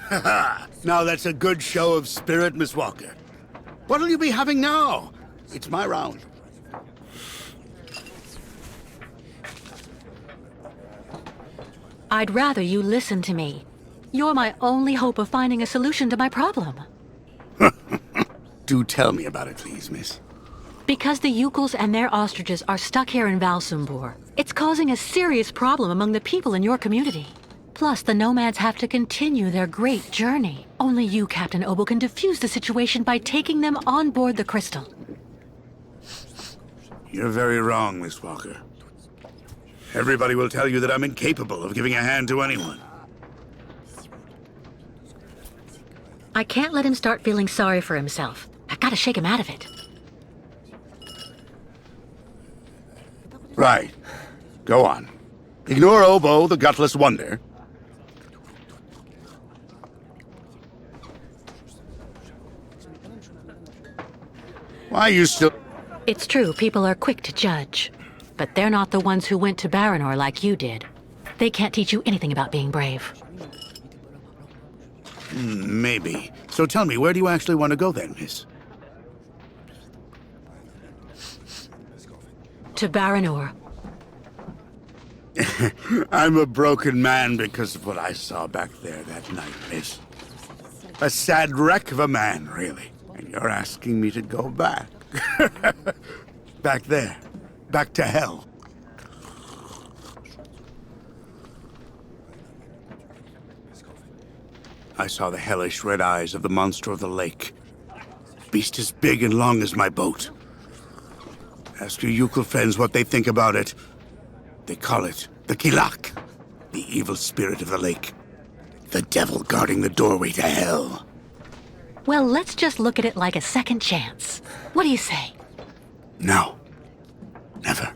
Ha! Now that's a good show of spirit, Miss Walker. What'll you be having now? It's my round. I'd rather you listen to me. You're my only hope of finding a solution to my problem. Do tell me about it, please, miss. Because the Youkoles and their ostriches are stuck here in Valsembor, it's causing a serious problem among the people in your community. Plus, the nomads have to continue their great journey. Only you, Captain Obo, can defuse the situation by taking them on board the crystal. You're very wrong, Miss Walker. Everybody will tell you that I'm incapable of giving a hand to anyone. I can't let him start feeling sorry for himself. I've got to shake him out of it. Right. Go on. Ignore Obo, the gutless wonder. Why you still... It's true, people are quick to judge. But they're not the ones who went to Baranor like you did. They can't teach you anything about being brave. Maybe. So tell me, where do you actually want to go then, miss? To Baranor. I'm a broken man because of what I saw back there that night, miss. A sad wreck of a man, really. And you're asking me to go back. Back there. Back to hell. I saw the hellish red eyes of the monster of the lake. Beast as big and long as my boat. Ask your Youkole friends what they think about it. They call it the Kilak, the evil spirit of the lake. The devil guarding the doorway to hell. Well, let's just look at it like a second chance. What do you say? No. Never.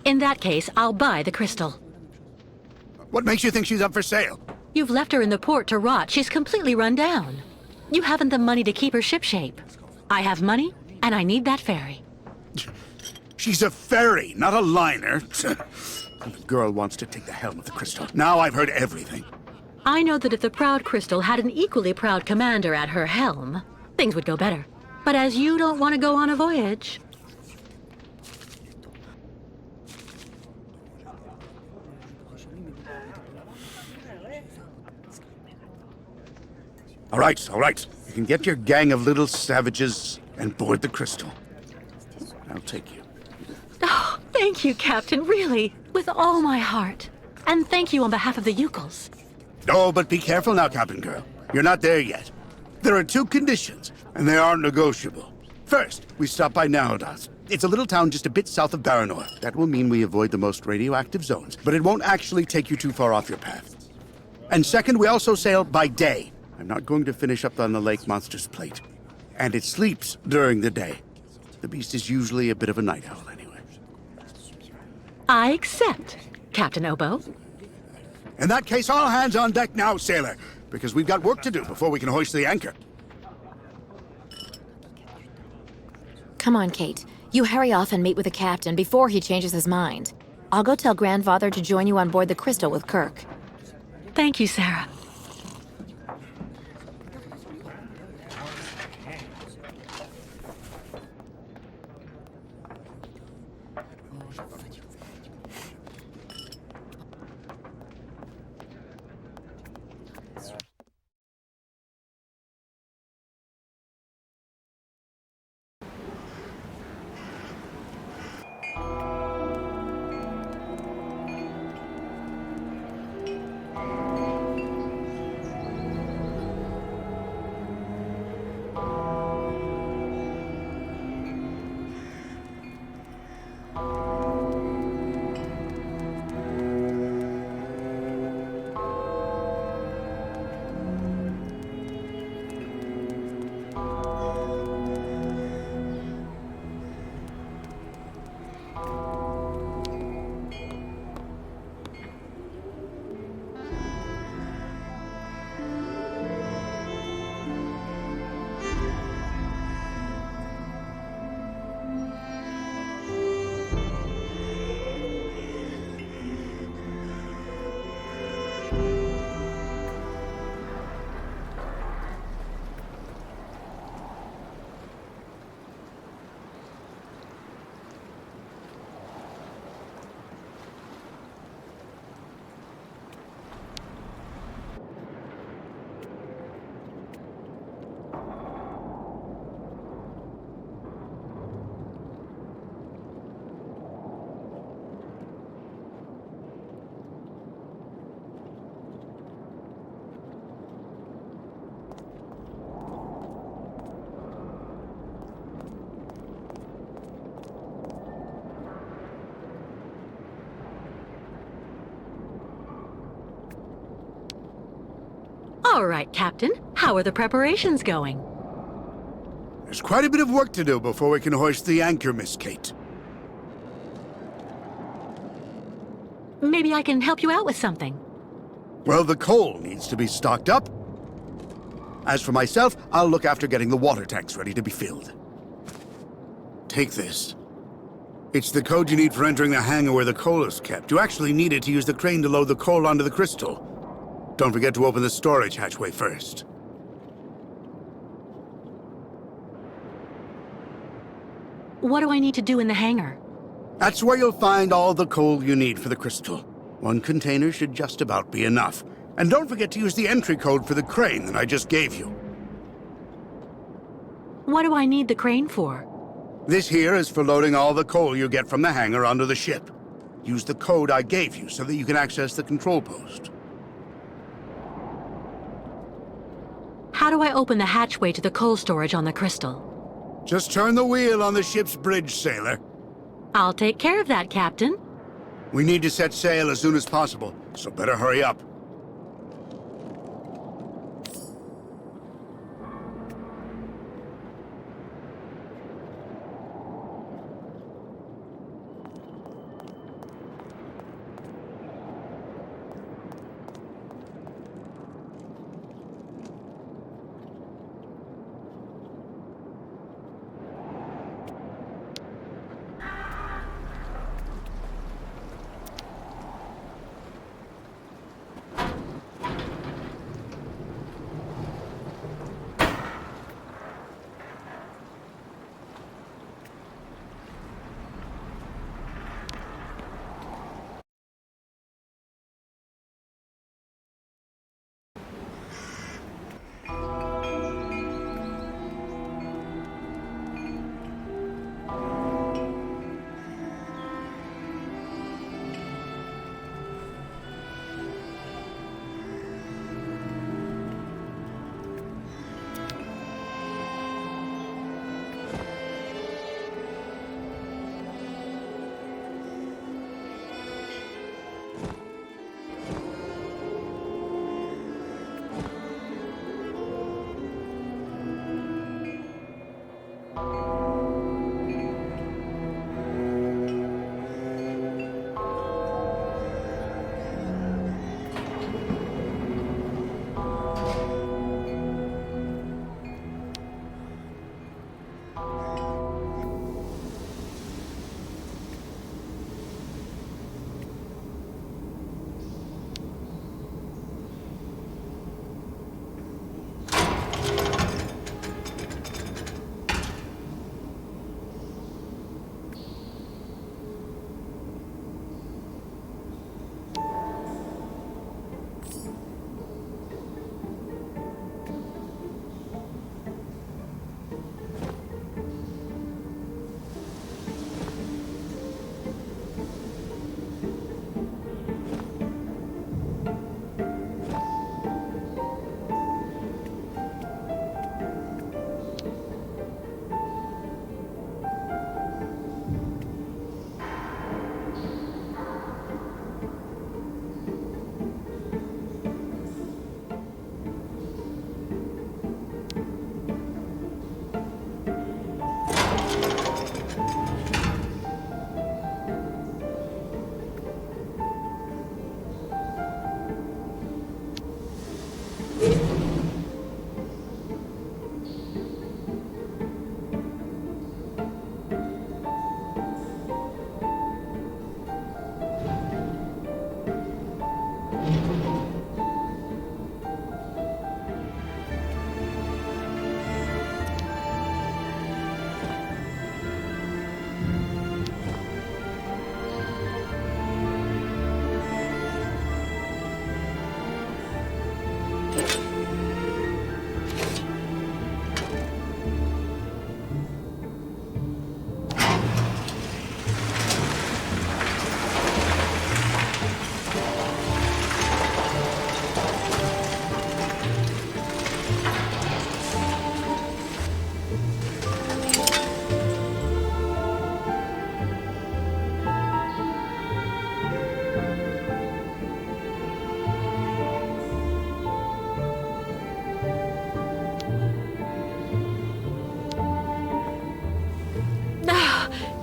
In that case, I'll buy the crystal. What makes you think she's up for sale? You've left her in the port to rot. She's completely run down. You haven't the money to keep her shipshape. I have money, and I need that ferry. She's a ferry, not a liner. The girl wants to take the helm of the Crystal. Now I've heard everything. I know that if the Proud Crystal had an equally proud commander at her helm, things would go better. But as you don't want to go on a voyage... All right. You can get your gang of little savages and board the Crystal. I'll take you. Oh, thank you, Captain, really, with all my heart. And thank you on behalf of the Youkoles. Oh, but be careful now, Captain Girl. You're not there yet. There are 2 conditions, and they aren't negotiable. First, we stop by Narodas. It's a little town just a bit south of Baranor. That will mean we avoid the most radioactive zones, but it won't actually take you too far off your path. And second, we also sail by day. I'm not going to finish up on the lake monster's plate. And it sleeps during the day. The beast is usually a bit of a night owl anyway. I accept, Captain Obo. In that case, all hands on deck now, sailor, because we've got work to do before we can hoist the anchor. Come on, Kate. You hurry off and meet with the captain before he changes his mind. I'll go tell Grandfather to join you on board the Crystal with Kirk. Thank you, Sarah. All right, Captain. How are the preparations going? There's quite a bit of work to do before we can hoist the anchor, Miss Kate. Maybe I can help you out with something. Well, the coal needs to be stocked up. As for myself, I'll look after getting the water tanks ready to be filled. Take this. It's the code you need for entering the hangar where the coal is kept. You actually need it to use the crane to load the coal onto the Crystal. Don't forget to open the storage hatchway first. What do I need to do in the hangar? That's where you'll find all the coal you need for the Crystal. One container should just about be enough. And don't forget to use the entry code for the crane that I just gave you. What do I need the crane for? This here is for loading all the coal you get from the hangar onto the ship. Use the code I gave you so that you can access the control post. How do I open the hatchway to the coal storage on the Crystal? Just turn the wheel on the ship's bridge, sailor. I'll take care of that, Captain. We need to set sail as soon as possible, so better hurry up.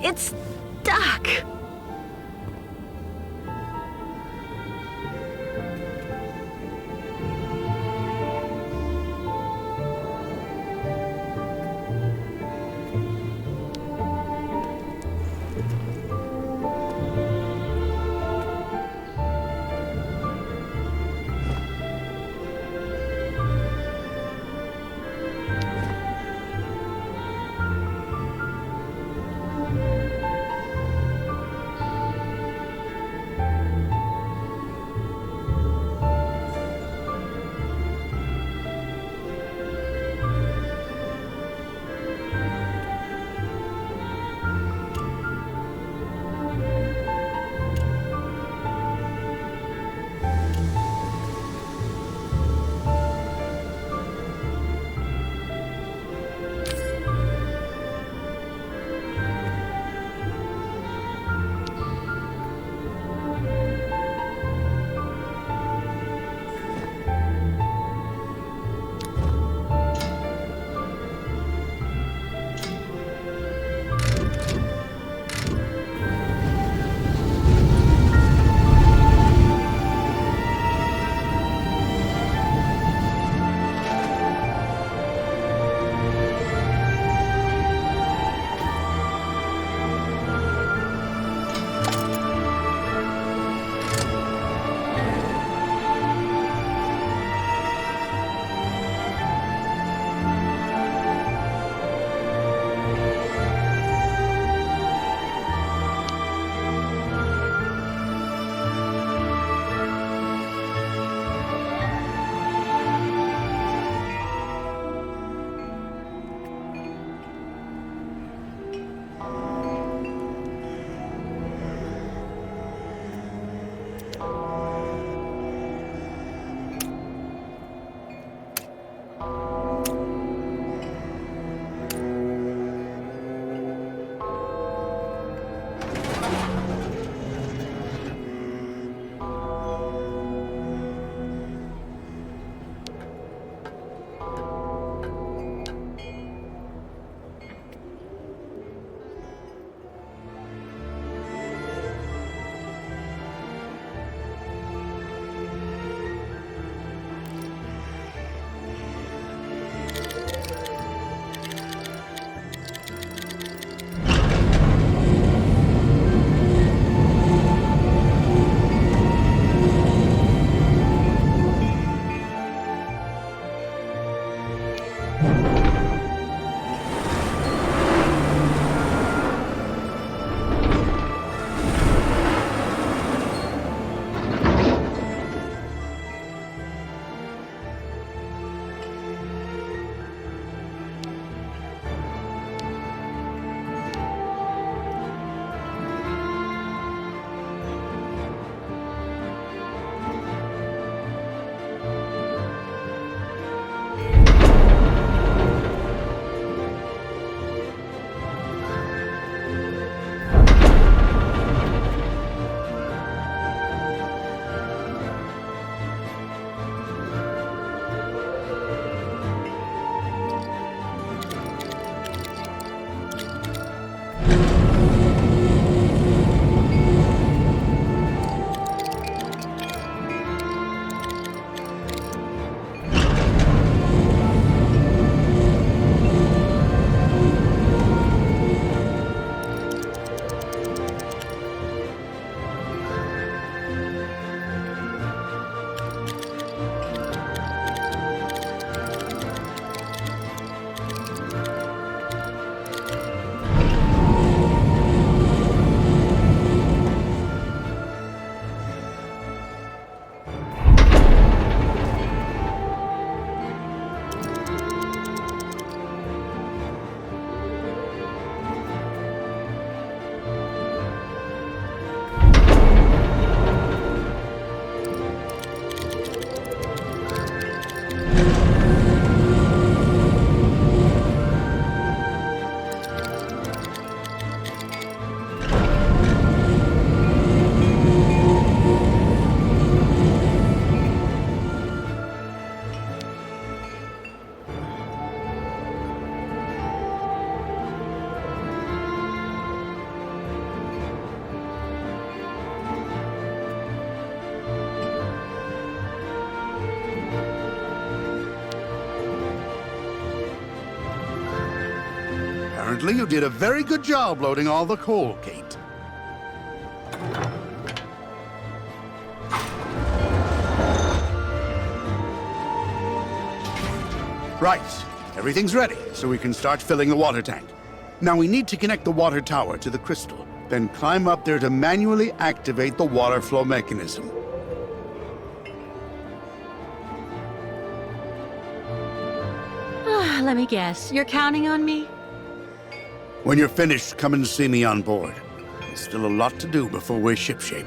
It's stuck. Apparently, you did a very good job loading all the coal, Kate. Right. Everything's ready, so we can start filling the water tank. Now we need to connect the water tower to the crystal, then climb up there to manually activate the water flow mechanism. Let me guess, you're counting on me? When you're finished, come and see me on board. There's still a lot to do before we're shipshape.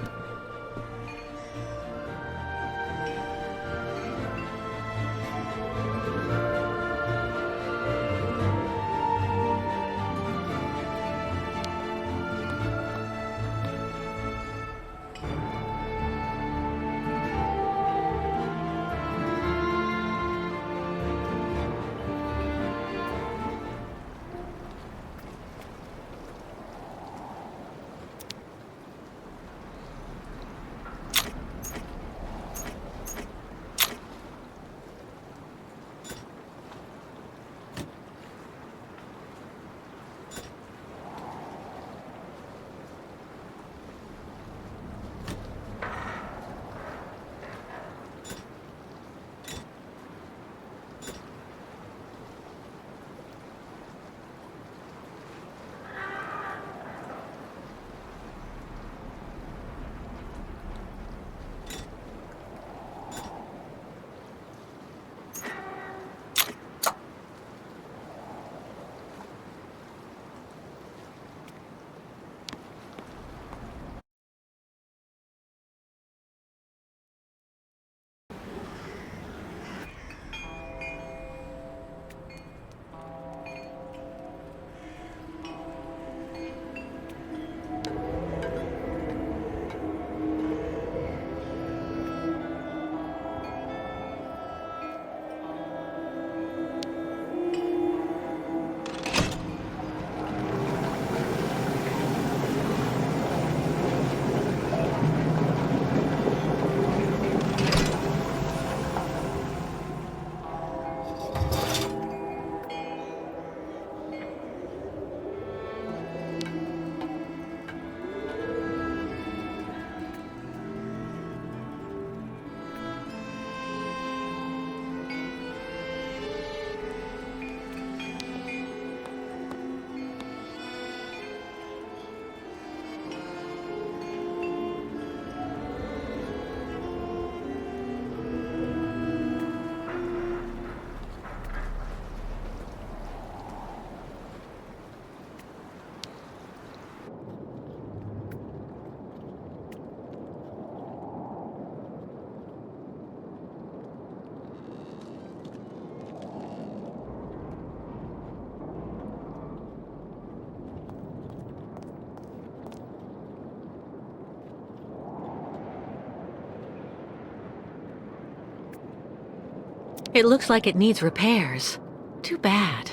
It looks like it needs repairs. Too bad.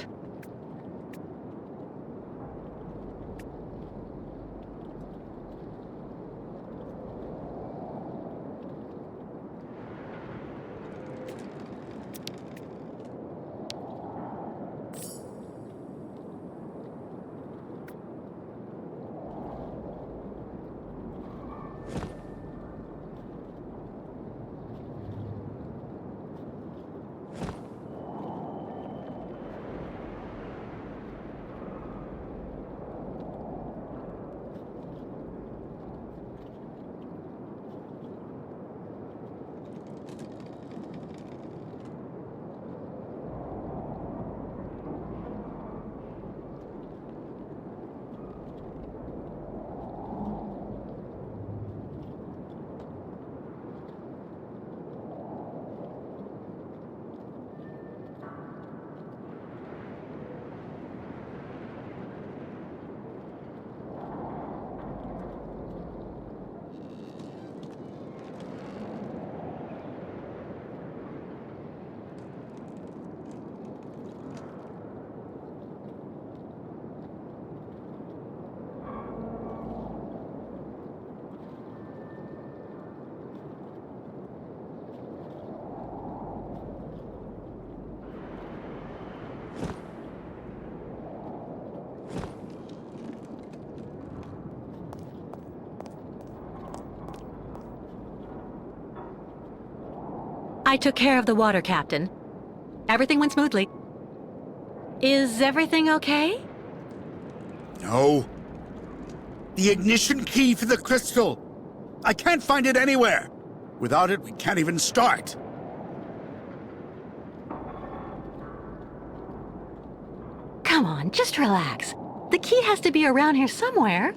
I took care of the water, Captain. Everything went smoothly. Is everything okay? No. The ignition key for the crystal. I can't find it anywhere. Without it, we can't even start. Come on, just relax. The key has to be around here somewhere.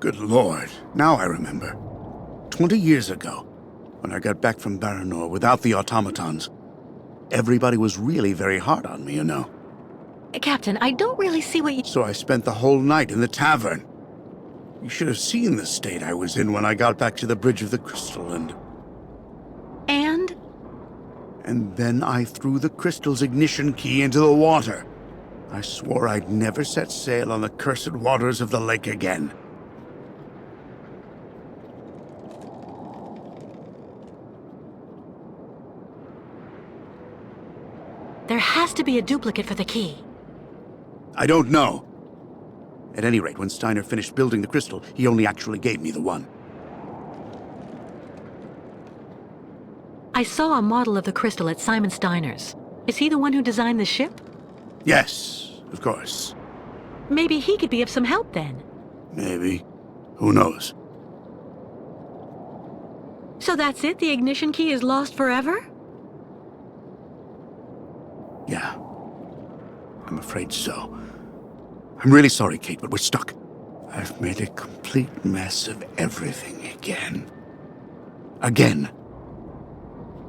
Good Lord, now I remember. 20 years ago, when I got back from Baranor without the automatons, everybody was really very hard on me, you know. Captain, I don't really see what you... So I spent the whole night in the tavern. You should have seen the state I was in when I got back to the Bridge of the Crystal and... And then I threw the crystal's ignition key into the water. I swore I'd never set sail on the cursed waters of the lake again. There has to be a duplicate for the key. I don't know. At any rate, when Steiner finished building the crystal, he only actually gave me the one. I saw a model of the crystal at Simon Steiner's. Is he the one who designed the ship? Yes, of course. Maybe he could be of some help then. Maybe. Who knows? So that's it? The ignition key is lost forever? Yeah. I'm afraid so. I'm really sorry, Kate, but we're stuck. I've made a complete mess of everything again. Again.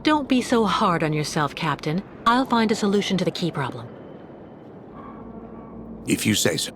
Don't be so hard on yourself, Captain. I'll find a solution to the key problem. If you say so.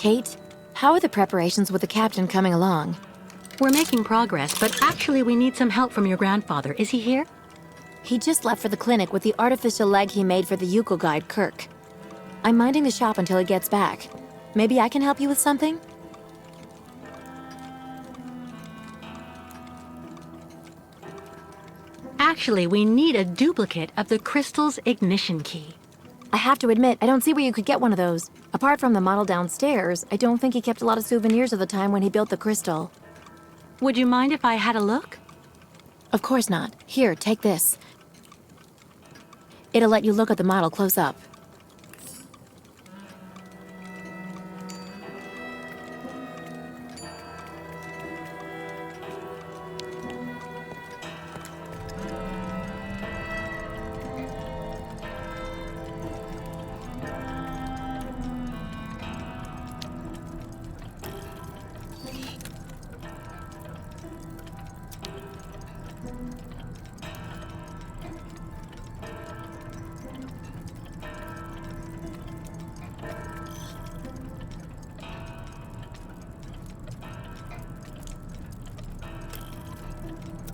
Kate, how are the preparations with the captain coming along? We're making progress, but actually we need some help from your grandfather. Is he here? He just left for the clinic with the artificial leg he made for the Youkole guide, Kirk. I'm minding the shop until he gets back. Maybe I can help you with something? Actually, we need a duplicate of the crystal's ignition key. I have to admit, I don't see where you could get one of those. Apart from the model downstairs, I don't think he kept a lot of souvenirs of the time when he built the crystal. Would you mind if I had a look? Of course not. Here, take this. It'll let you look at the model close up.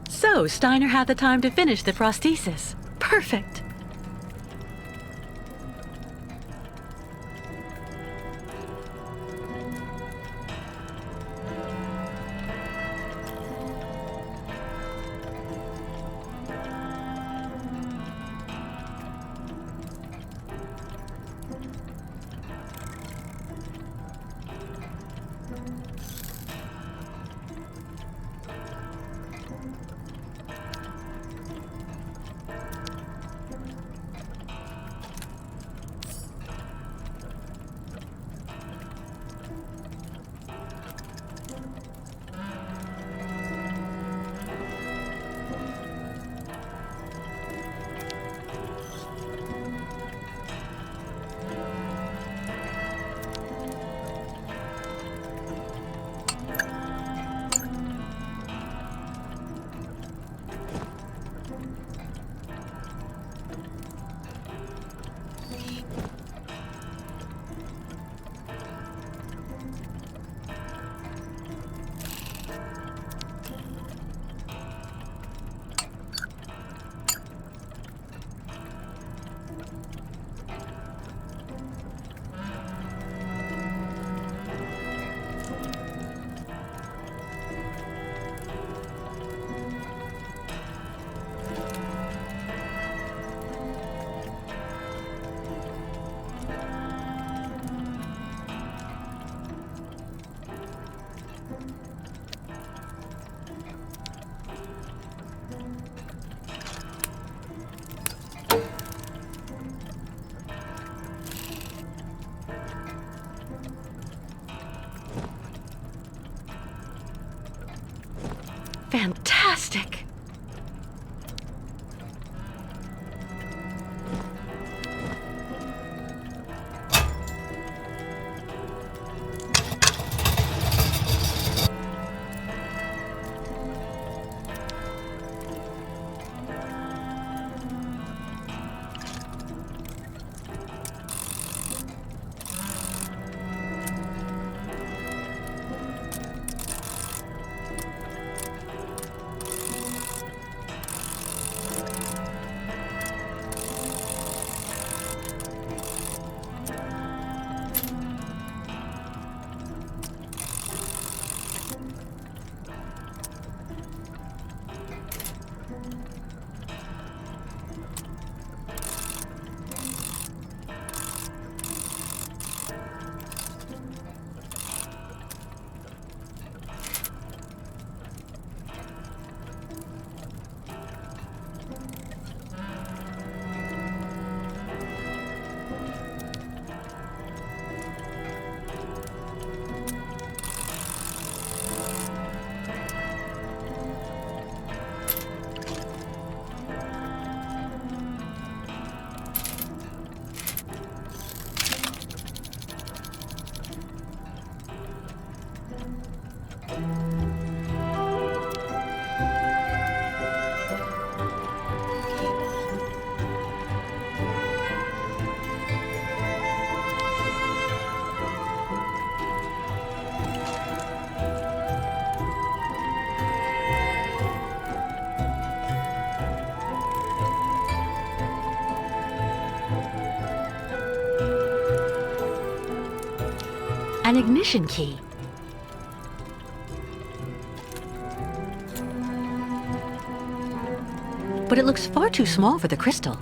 So, Steiner had the time to finish the prosthesis. Perfect. Fantastic! An ignition key. But it looks far too small for the crystal.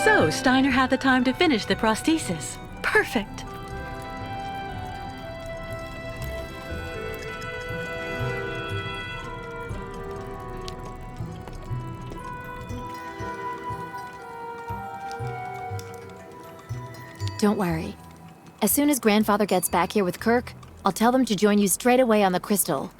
So, Steiner had the time to finish the prosthesis. Perfect. Don't worry. As soon as Grandfather gets back here with Kirk, I'll tell them to join you straight away on the crystal.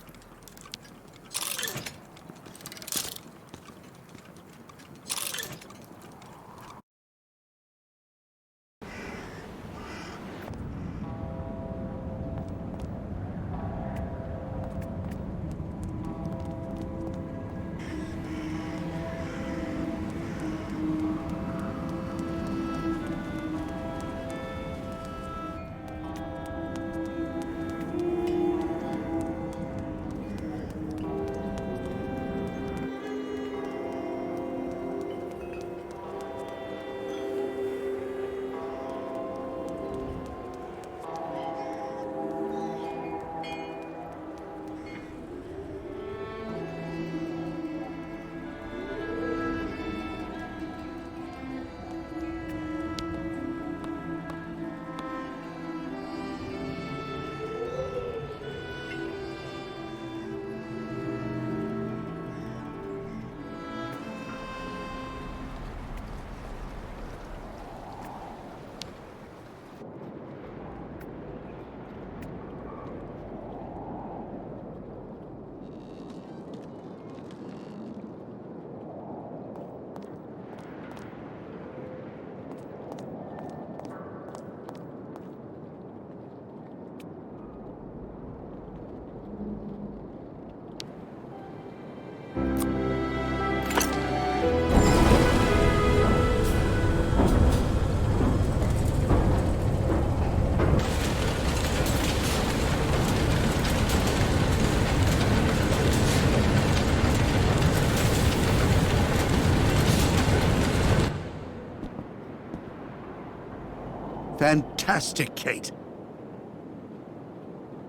Fantastic, Kate.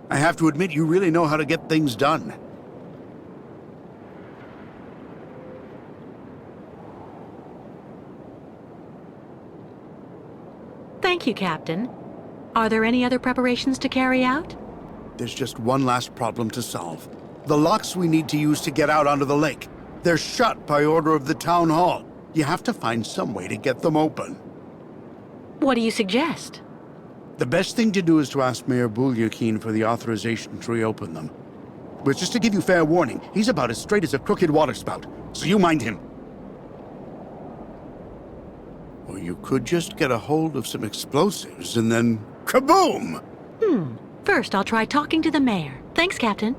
I have to admit, you really know how to get things done. Thank you, Captain. Are there any other preparations to carry out? There's just one last problem to solve. The locks we need to use to get out onto the lake. They're shut by order of the town hall. You have to find some way to get them open. What do you suggest? The best thing to do is to ask Mayor Bulyakin for the authorization to reopen them. But just to give you fair warning, he's about as straight as a crooked waterspout, so you mind him. Or you could just get a hold of some explosives and then kaboom! First, I'll try talking to the mayor. Thanks, Captain.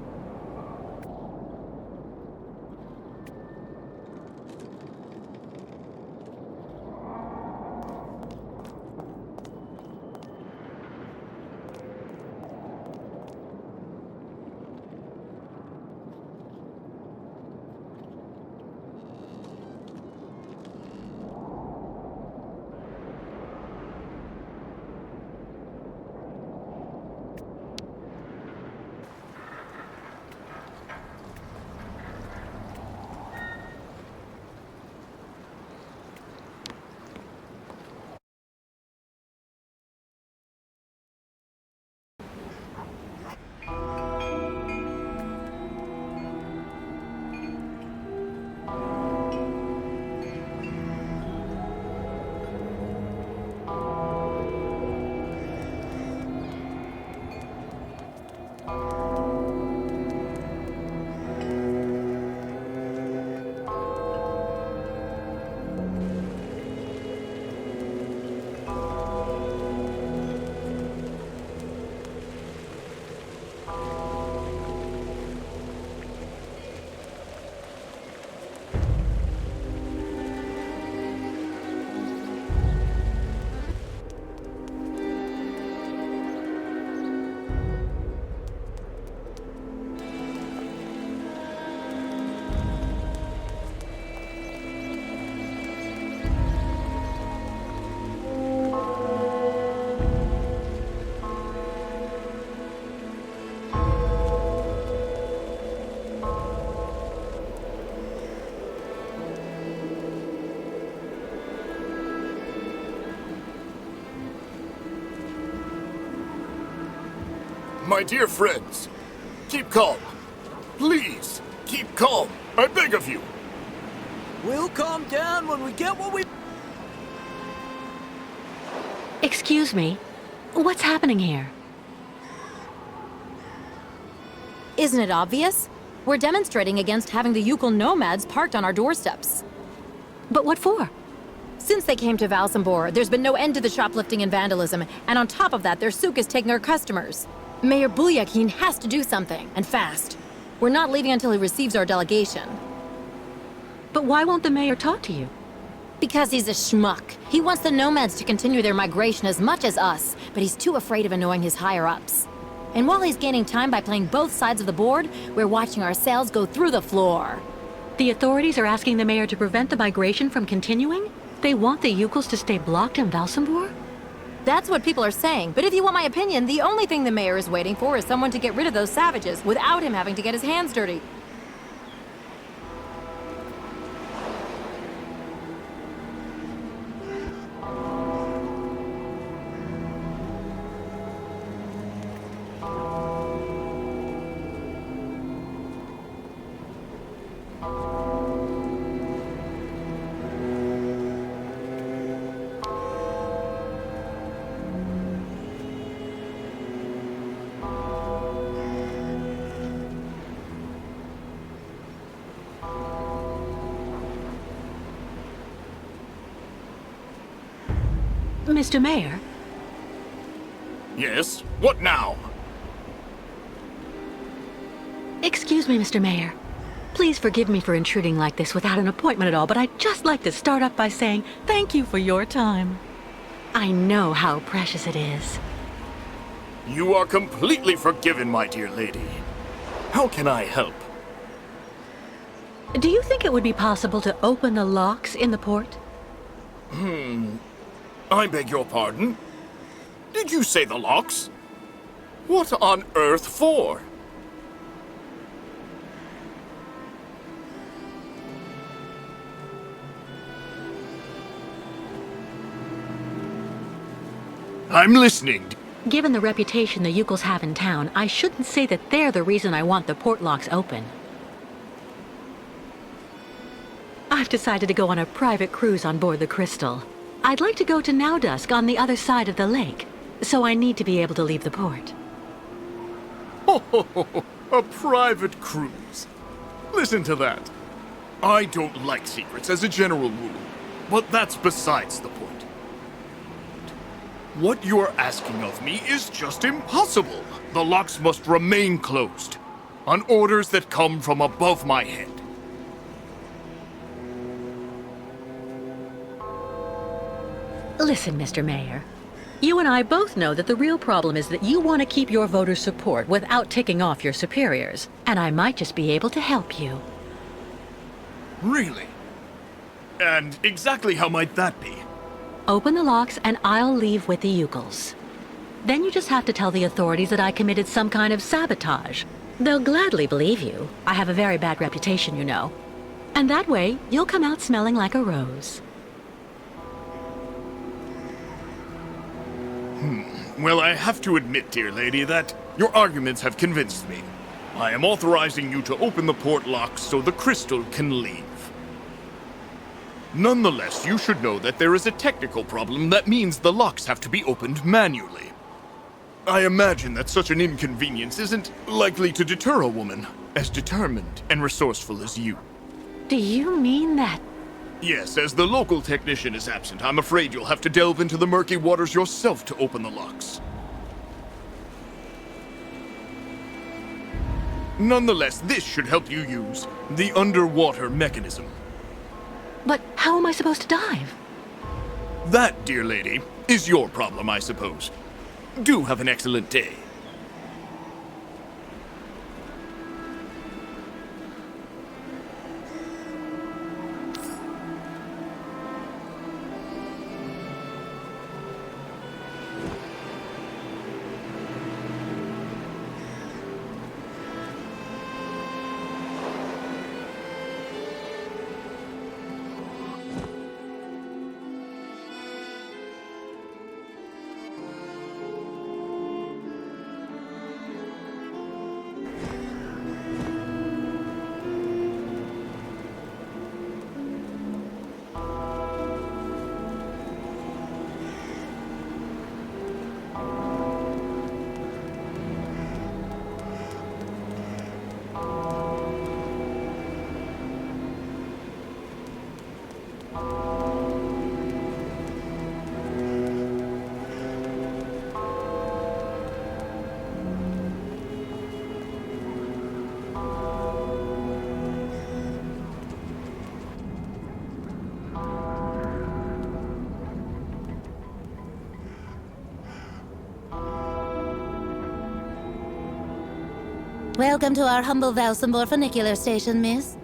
My dear friends, keep calm. Please, keep calm. I beg of you. We'll calm down when we get what we... Excuse me. What's happening here? Isn't it obvious? We're demonstrating against having the Youkole nomads parked on our doorsteps. But what for? Since they came to Valsembor, there's been no end to the shoplifting and vandalism, and on top of that, their souk is taking our customers. Mayor Bulyakin has to do something, and fast. We're not leaving until he receives our delegation. But why won't the mayor talk to you? Because he's a schmuck. He wants the nomads to continue their migration as much as us, but he's too afraid of annoying his higher-ups. And while he's gaining time by playing both sides of the board, we're watching our sales go through the floor. The authorities are asking the mayor to prevent the migration from continuing? They want the Youkoles to stay blocked in Valsembor? That's what people are saying, but if you want my opinion, the only thing the mayor is waiting for is someone to get rid of those savages without him having to get his hands dirty. Mr. Mayor? Yes? What now? Excuse me, Mr. Mayor. Please forgive me for intruding like this without an appointment at all, but I'd just like to start off by saying thank you for your time. I know how precious it is. You are completely forgiven, my dear lady. How can I help? Do you think it would be possible to open the locks in the port? I beg your pardon? Did you say the locks? What on earth for? I'm listening. Given the reputation the Youkoles have in town, I shouldn't say that they're the reason I want the port locks open. I've decided to go on a private cruise on board the Crystal. I'd like to go to Naudusk on the other side of the lake, so I need to be able to leave the port. A private cruise. Listen to that. I don't like secrets as a general rule, but that's besides the point. What you're asking of me is just impossible. The locks must remain closed, on orders that come from above my head. Listen, Mr. Mayor. You and I both know that the real problem is that you want to keep your voters' support without ticking off your superiors, and I might just be able to help you. Really? And exactly how might that be? Open the locks and I'll leave with the Youkoles. Then you just have to tell the authorities that I committed some kind of sabotage. They'll gladly believe you. I have a very bad reputation, you know. And that way, you'll come out smelling like a rose. Well, I have to admit, dear lady, that your arguments have convinced me. I am authorizing you to open the port locks so the Crystal can leave. Nonetheless, you should know that there is a technical problem that means the locks have to be opened manually. I imagine that such an inconvenience isn't likely to deter a woman as determined and resourceful as you. Do you mean that? Yes, as the local technician is absent, I'm afraid you'll have to delve into the murky waters yourself to open the locks. Nonetheless, this should help you use the underwater mechanism. But how am I supposed to dive? That, dear lady, is your problem, I suppose. Do have an excellent day. Welcome to our humble Valsembor funicular station, miss.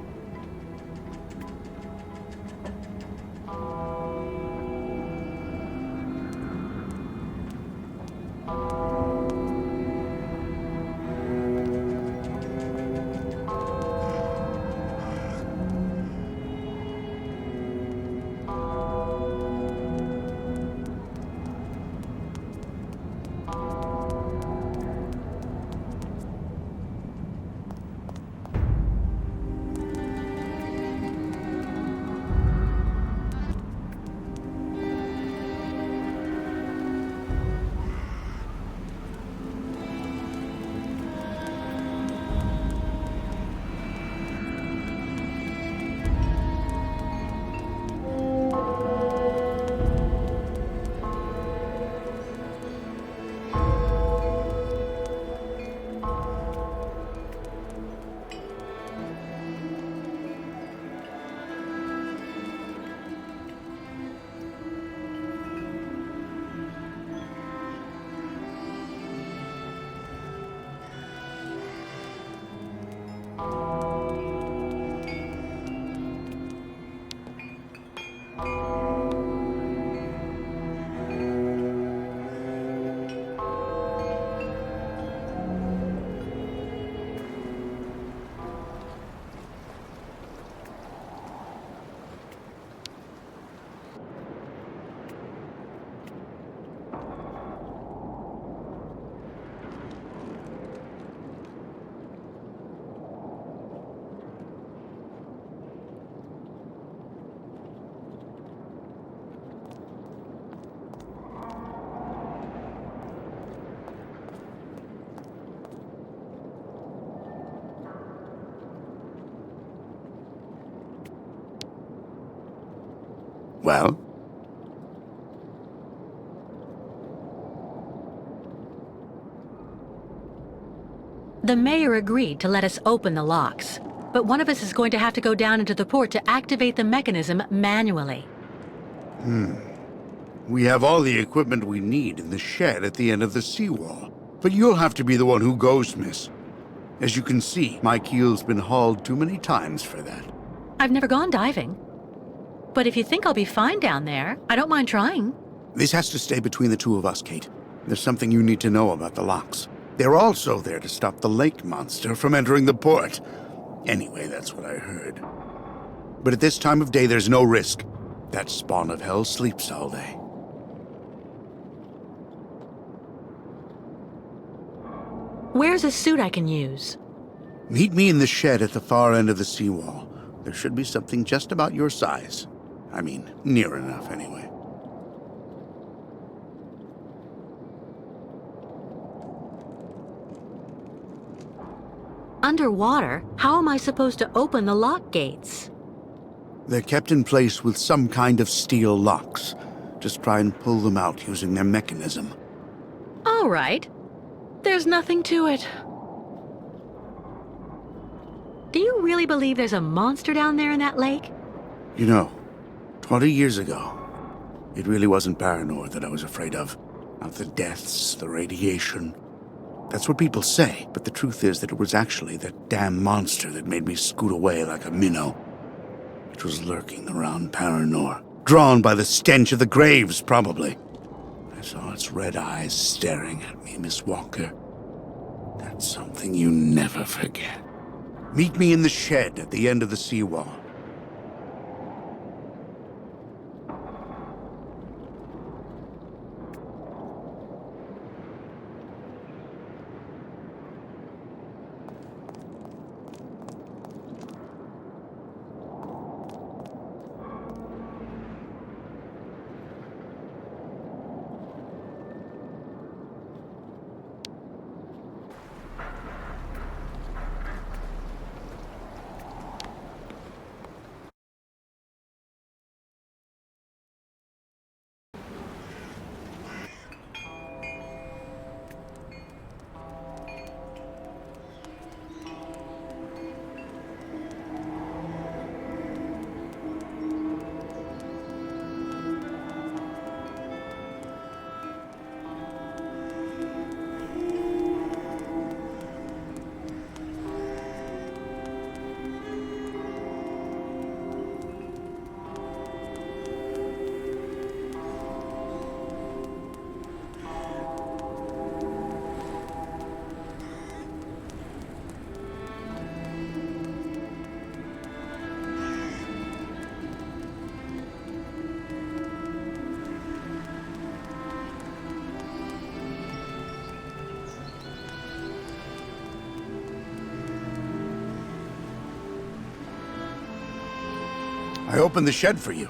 Well? The mayor agreed to let us open the locks, but one of us is going to have to go down into the port to activate the mechanism manually. We have all the equipment we need in the shed at the end of the seawall. But you'll have to be the one who goes, miss. As you can see, my keel's been hauled too many times for that. I've never gone diving. But if you think I'll be fine down there, I don't mind trying. This has to stay between the two of us, Kate. There's something you need to know about the locks. They're also there to stop the lake monster from entering the port. Anyway, that's what I heard. But at this time of day, there's no risk. That spawn of hell sleeps all day. Where's a suit I can use? Meet me in the shed at the far end of the seawall. There should be something just about your size. I mean, near enough, anyway. Underwater? How am I supposed to open the lock gates? They're kept in place with some kind of steel locks. Just try and pull them out using their mechanism. All right. There's nothing to it. Do you really believe there's a monster down there in that lake? You know, 20 years ago, it really wasn't Baranor that I was afraid of. Not the deaths, the radiation. That's what people say, but the truth is that it was actually that damn monster that made me scoot away like a minnow. It was lurking around Paranor, drawn by the stench of the graves, probably. I saw its red eyes staring at me, Miss Walker. That's something you never forget. Meet me in the shed at the end of the seawall. I opened the shed for you.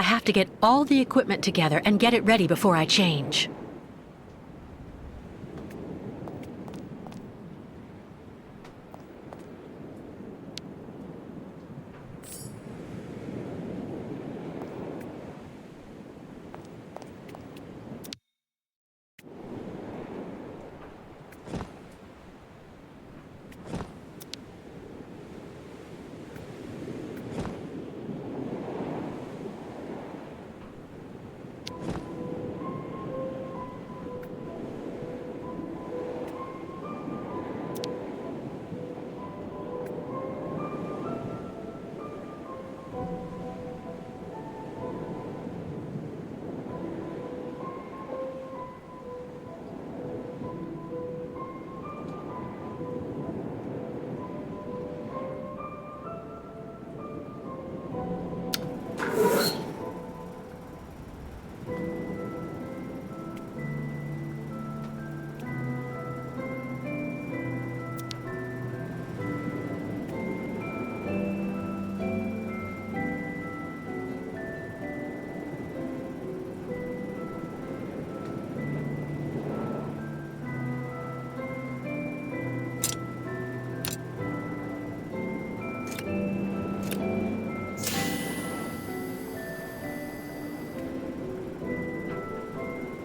I have to get all the equipment together and get it ready before I change.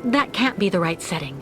That can't be the right setting.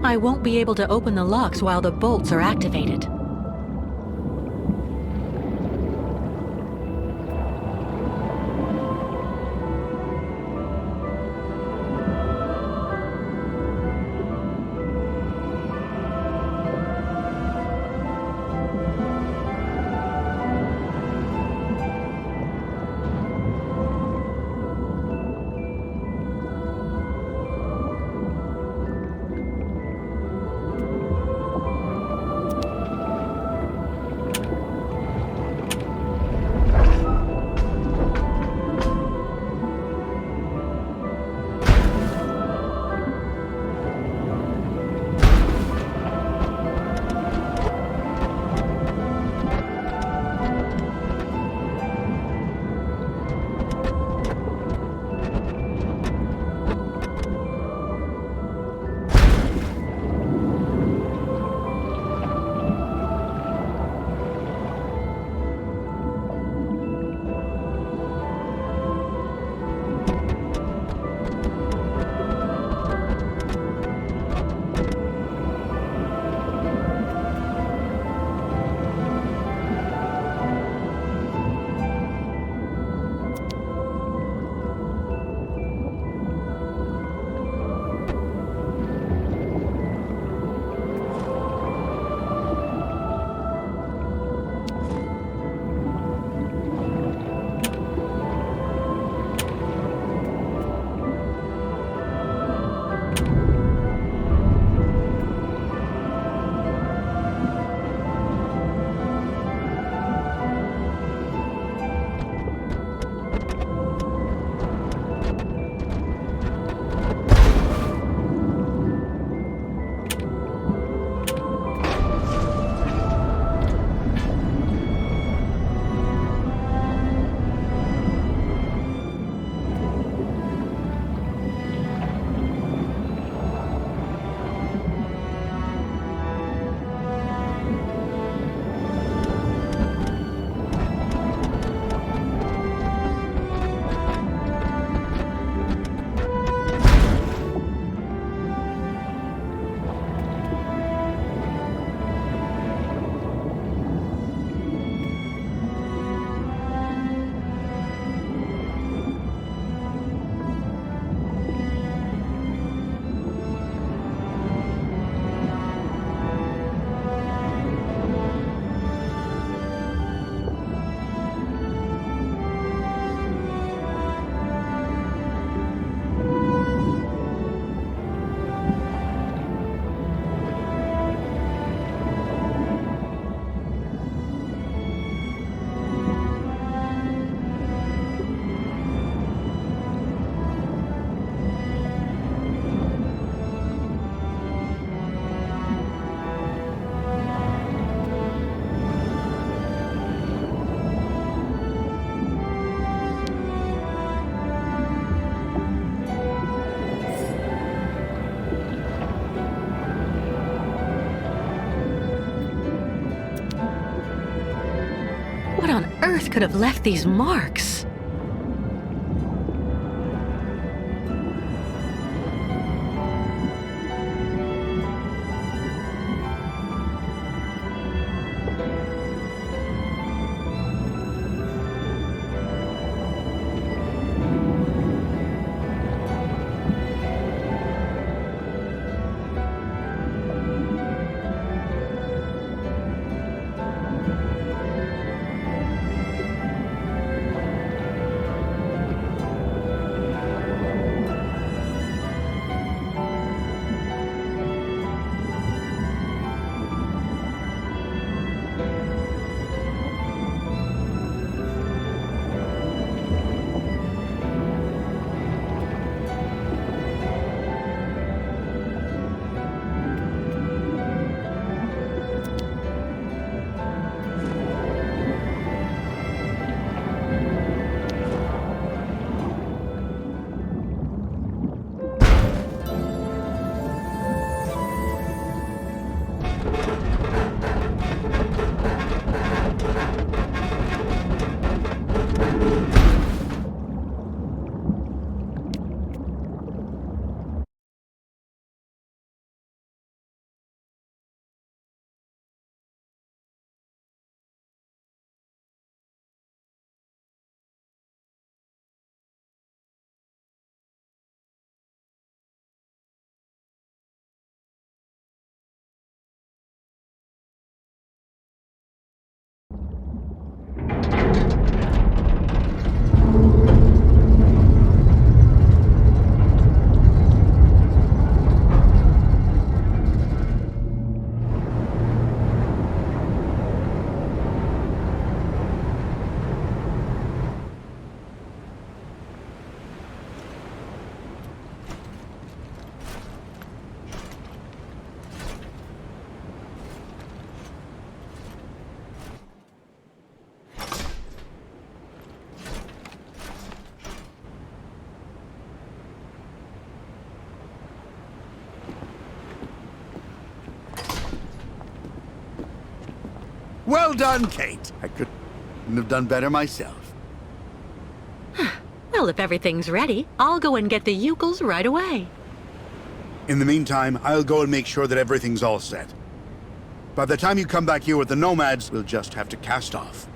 I won't be able to open the locks while the bolts are activated. What on earth could have left these marks? Well done, Kate. I couldn't have done better myself. Well, if everything's ready, I'll go and get the Youkoles right away. In the meantime, I'll go and make sure that everything's all set. By the time you come back here with the nomads, we'll just have to cast off.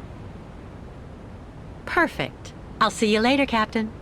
Perfect. I'll see you later, Captain.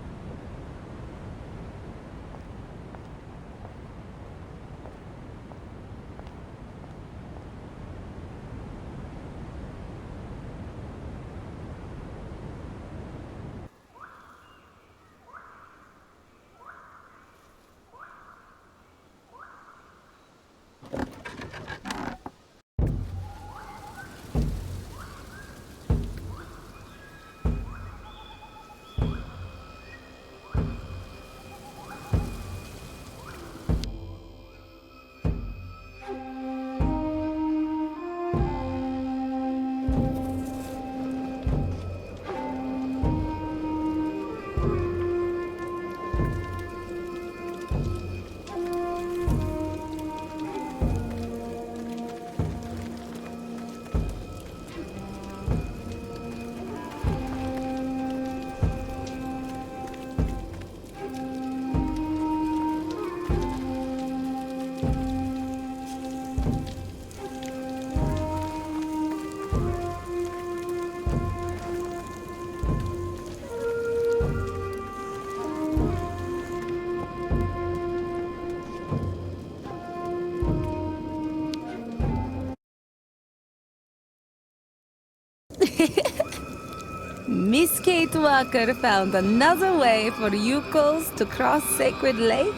Miss Kate Walker found another way for Youkoles to cross Sacred Lake?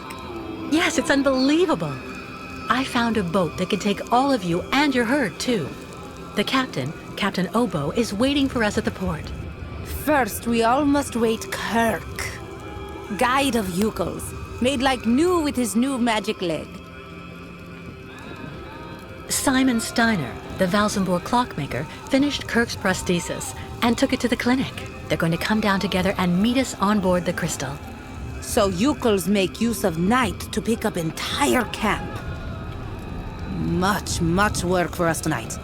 Yes, it's unbelievable. I found a boat that can take all of you and your herd, too. The captain, Captain Obo, is waiting for us at the port. First, we all must wait Kirk, guide of Youkoles, made like new with his new magic leg. Simon Steiner, the Valsembor clockmaker, finished Kirk's prosthesis and took it to the clinic. They're going to come down together and meet us on board the crystal. So Youkoles make use of night to pick up entire camp. Much work for us tonight.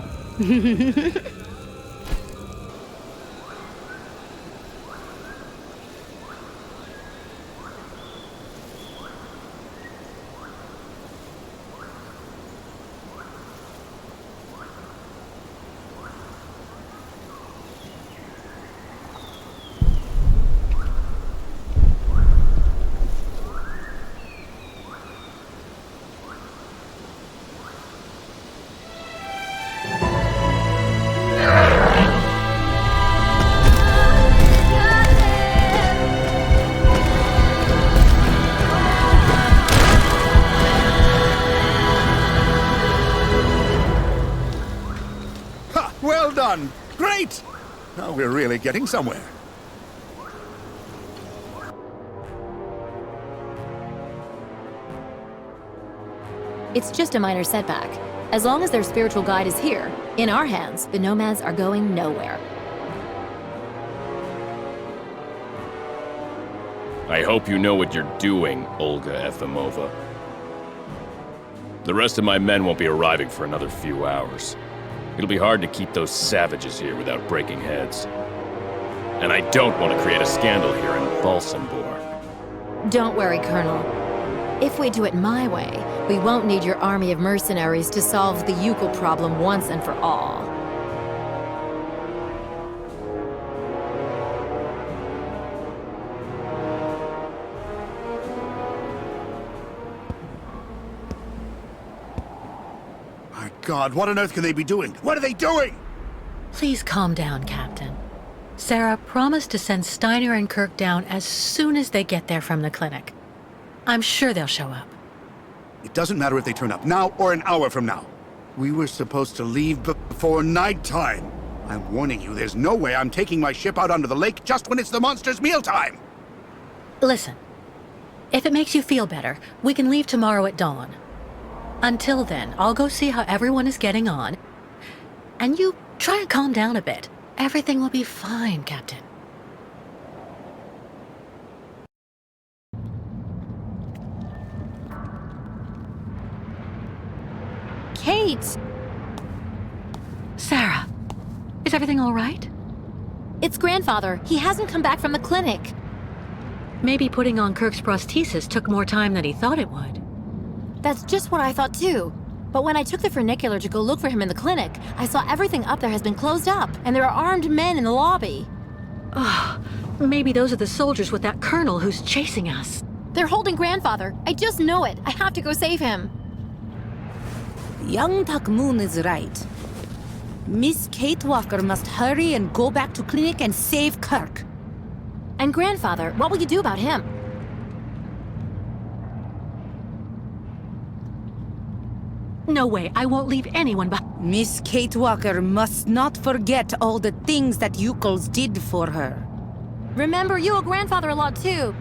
Well done! Great! Now we're really getting somewhere. It's just a minor setback. As long as their spiritual guide is here, in our hands, the nomads are going nowhere. I hope you know what you're doing, Olga Efimova. The rest of my men won't be arriving for another few hours. It'll be hard to keep those savages here without breaking heads. And I don't want to create a scandal here in Valsembor. Don't worry, Colonel. If we do it my way, we won't need your army of mercenaries to solve the Youkole problem once and for all. My God, what on earth can they be doing? What are they doing? Please calm down, Captain. Sarah promised to send Steiner and Kirk down as soon as they get there from the clinic. I'm sure they'll show up. It doesn't matter if they turn up now or an hour from now. We were supposed to leave before nighttime. I'm warning you, there's no way I'm taking my ship out onto the lake just when it's the monster's mealtime. Listen, if it makes you feel better, we can leave tomorrow at dawn. Until then, I'll go see how everyone is getting on. And you try and calm down a bit. Everything will be fine, Captain. Kate! Sarah, Is everything all right? It's grandfather. He hasn't come back from the clinic. Maybe putting on Kirk's prosthesis took more time than he thought it would. That's just what I thought too. But when I took the funicular to go look for him in the clinic, I saw everything up there has been closed up, and there are armed men in the lobby. Oh, maybe those are the soldiers with that colonel who's chasing us. They're holding grandfather. I just know it. I have to go save him. Young Takmoon is right. Miss Kate Walker must hurry and go back to clinic and save Kirk. And grandfather, what will you do about him? No way, I won't leave anyone behind. Miss Kate Walker must not forget all the things that Youkoles did for her. Remember, you owe grandfather a lot too.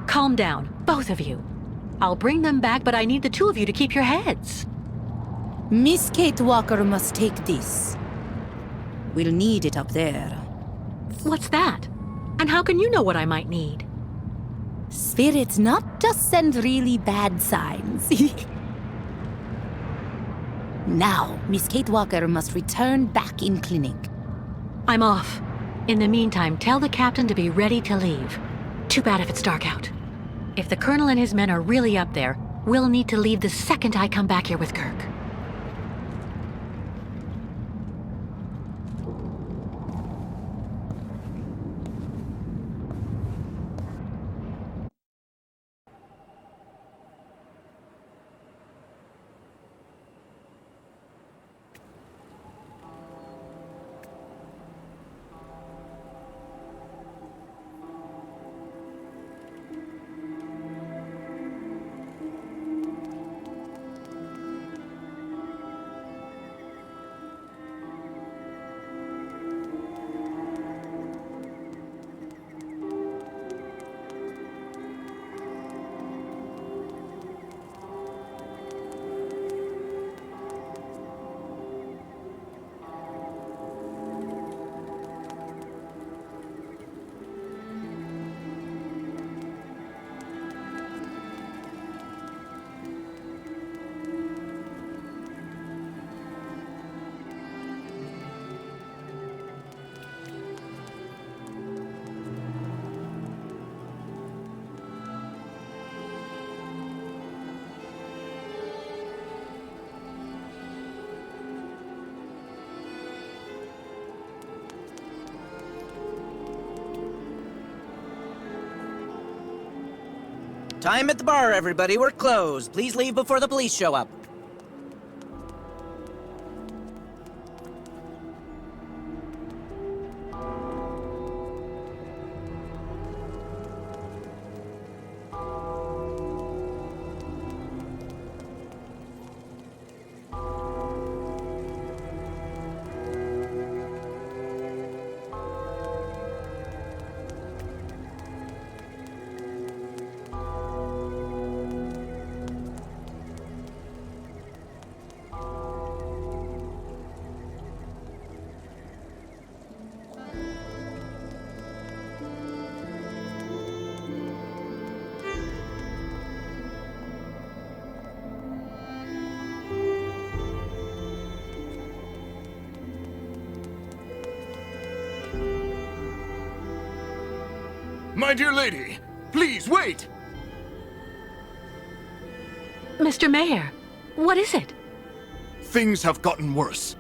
Calm down, both of you. I'll bring them back, but I need the two of you to keep your heads. Miss Kate Walker must take this. We'll need it up there. What's that? And how can you know what I might need? Spirits not just send really bad signs. Now, Miss Kate Walker must return back in clinic. I'm off. In the meantime, tell the captain to be ready to leave. Too bad if it's dark out. If the colonel and his men are really up there, we'll need to leave the second I come back here with Kirk. Time at the bar, everybody. We're closed. Please leave before the police show up. My dear lady, please wait! Mr. Mayor, what is it? Things have gotten worse.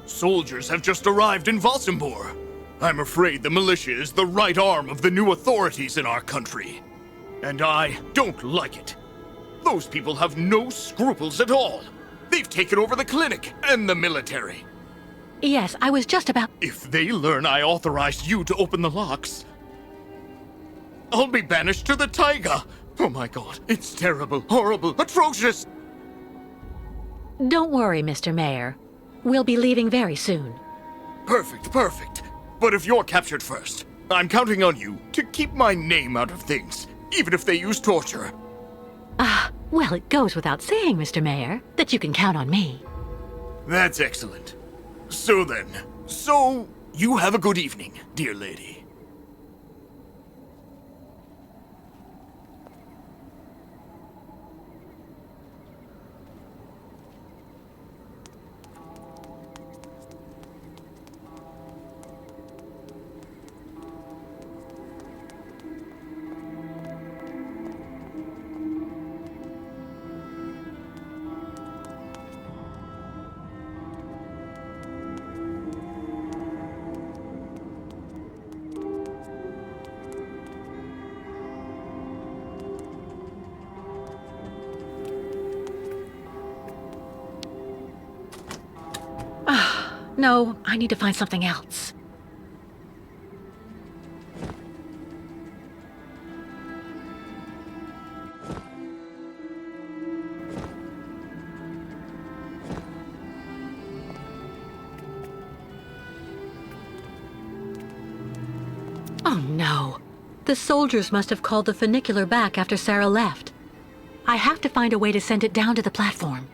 Soldiers have just arrived in Valsembor. I'm afraid the militia is the right arm of the new authorities in our country. And I don't like it. Those people have no scruples at all. They've taken over the clinic and the military. Yes, I was just about... If they learn I authorized you to open the locks, I'll be banished to the taiga. Oh my god, it's terrible, horrible, atrocious. Don't worry, Mr. Mayor. We'll be leaving very soon. Perfect, perfect. But if you're captured first, I'm counting on you to keep my name out of things, even if they use torture. Well, it goes without saying, Mr. Mayor, that you can count on me. That's excellent. So then, you have a good evening, dear lady. No, I need to find something else. Oh no. The soldiers must have called the funicular back after Sarah left. I have to find a way to send it down to the platform.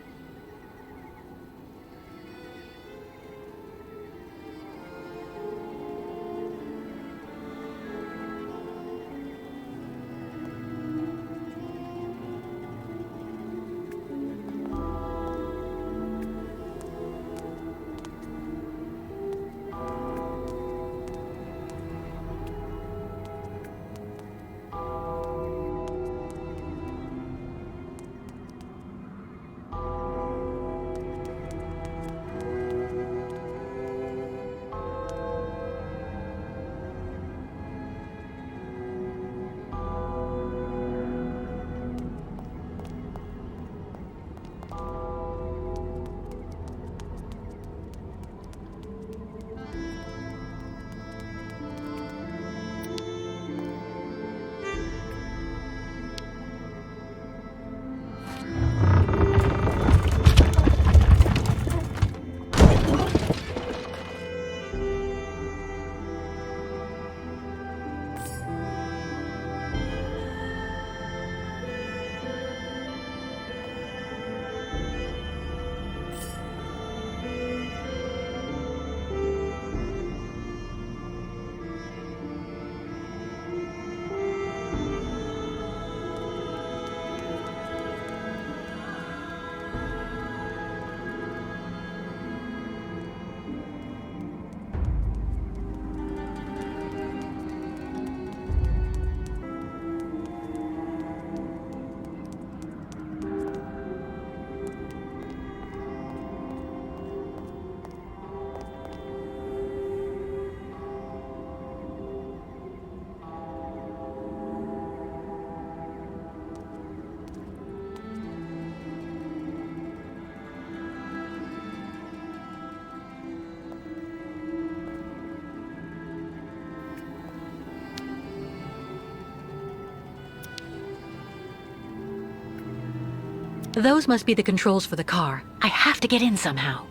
Those must be the controls for the car. I have to get in somehow.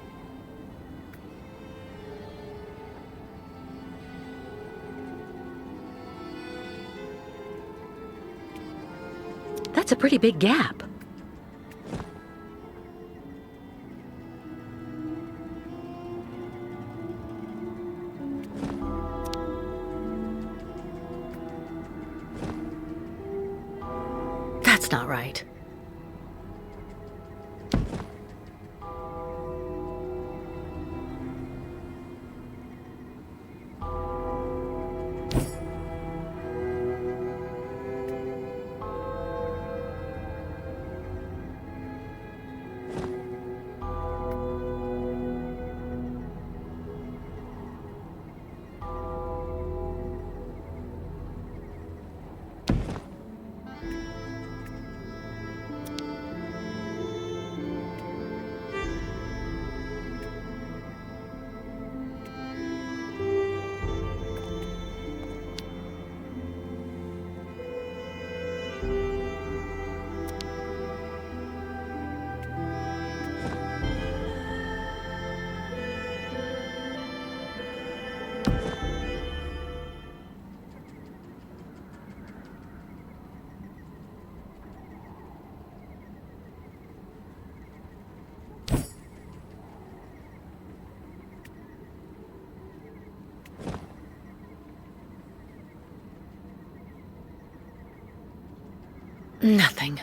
That's a pretty big gap. That's not right. Nothing.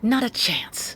Not a chance.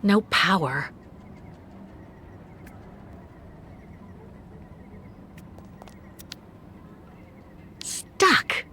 No power. Stuck!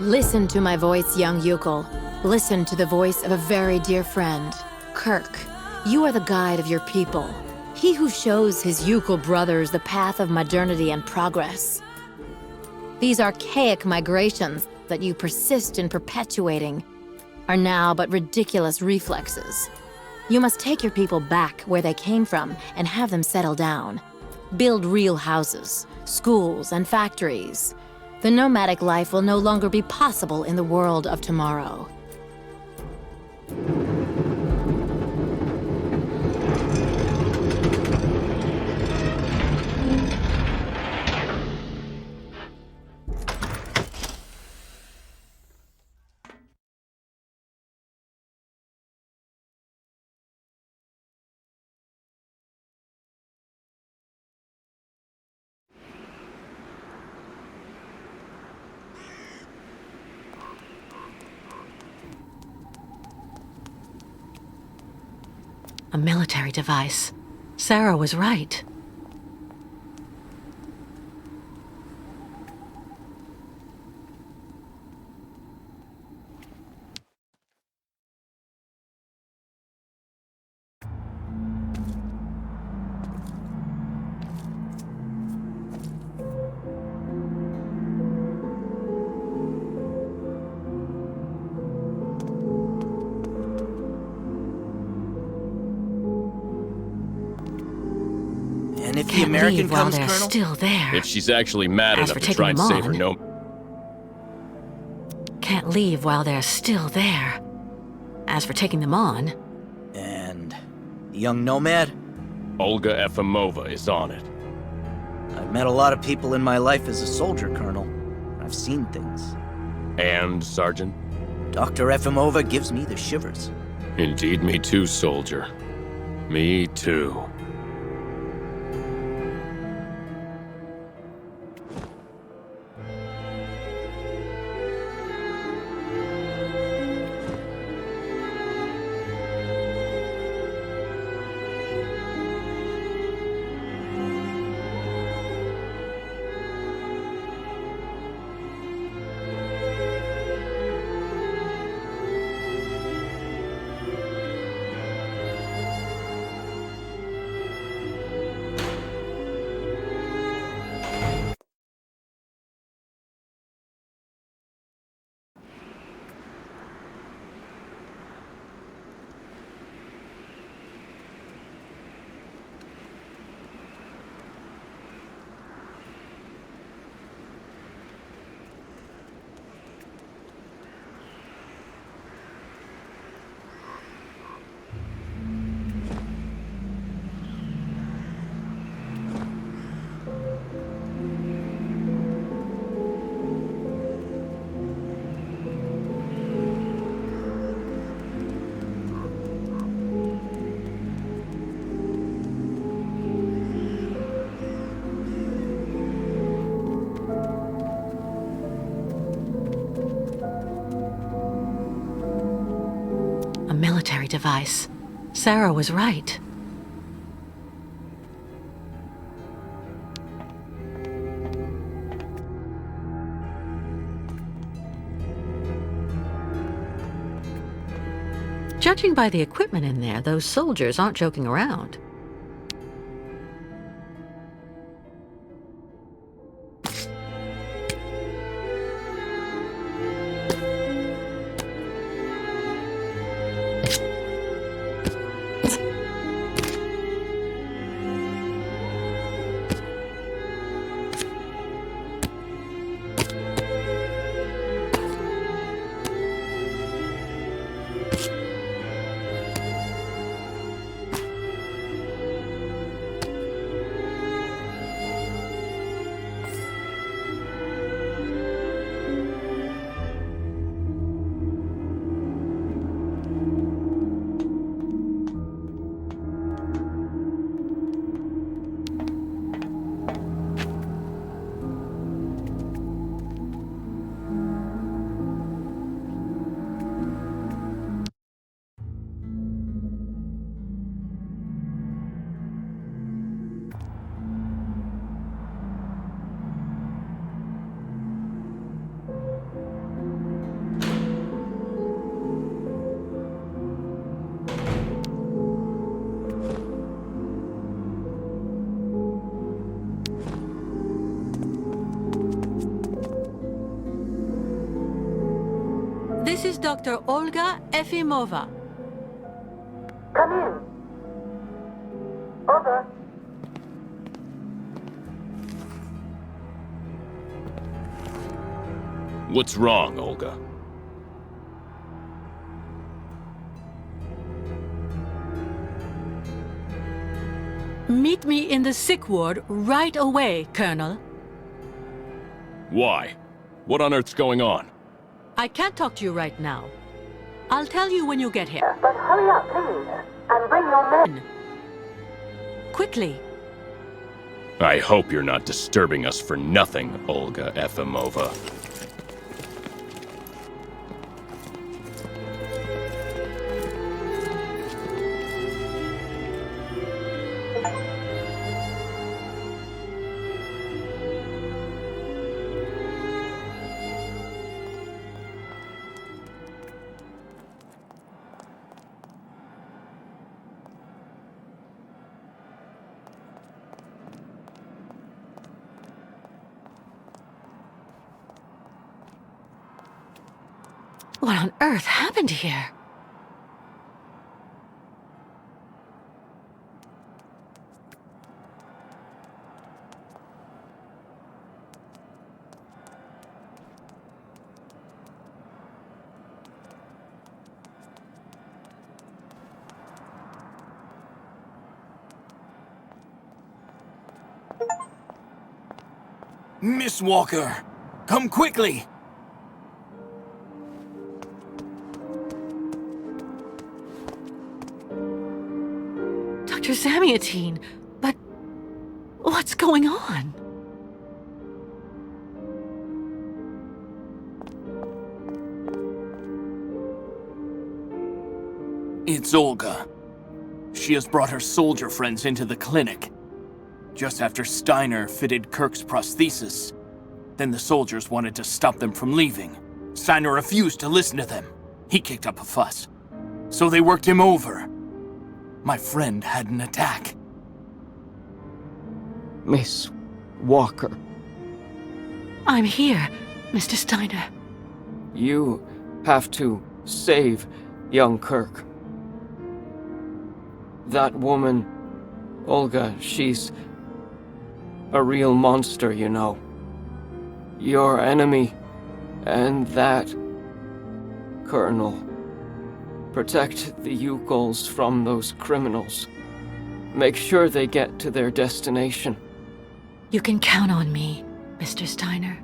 Listen to my voice, young Youkole. Listen to the voice of a very dear friend. Kirk, you are the guide of your people. He who shows his Youkole brothers the path of modernity and progress. These archaic migrations that you persist in perpetuating are now but ridiculous reflexes. You must take your people back where they came from and have them settle down. Build real houses, schools, and factories. The nomadic life will no longer be possible in the world of tomorrow. A military device. Sarah was right. And if the American comes, Colonel? Still there. If she's actually mad As enough for to try and taking them save her, no. Can't leave while they're still there. As for taking them on... And the young nomad? Olga Efimova is on it. I've met a lot of people in my life as a soldier, Colonel. I've seen things. And, Sergeant? Dr. Efimova gives me the shivers. Indeed, me too, soldier. Me too. A military device. Sarah was right. Judging by the equipment in there, those soldiers aren't joking around. This is Dr. Olga Efimova. Come in. Over. What's wrong, Olga? Meet me in the sick ward right away, Colonel. Why? What on earth's going on? I can't talk to you right now. I'll tell you when you get here. But hurry up, please, and bring your men. Quickly. I hope you're not disturbing us for nothing, Olga Efimova. What on earth happened here? Miss Walker, come quickly! Dr. Zamiatine, but what's going on? It's Olga. She has brought her soldier friends into the clinic. Just after Steiner fitted Kirk's prosthesis. Then the soldiers wanted to stop them from leaving. Steiner refused to listen to them. He kicked up a fuss. So they worked him over. My friend had an attack. Miss Walker. I'm here, Mr. Steiner. You have to save young Kirk. That woman, Olga, she's a real monster, you know. Your enemy, and that Colonel. Protect the Youkoles from those criminals. Make sure they get to their destination. You can count on me, Mr. Steiner.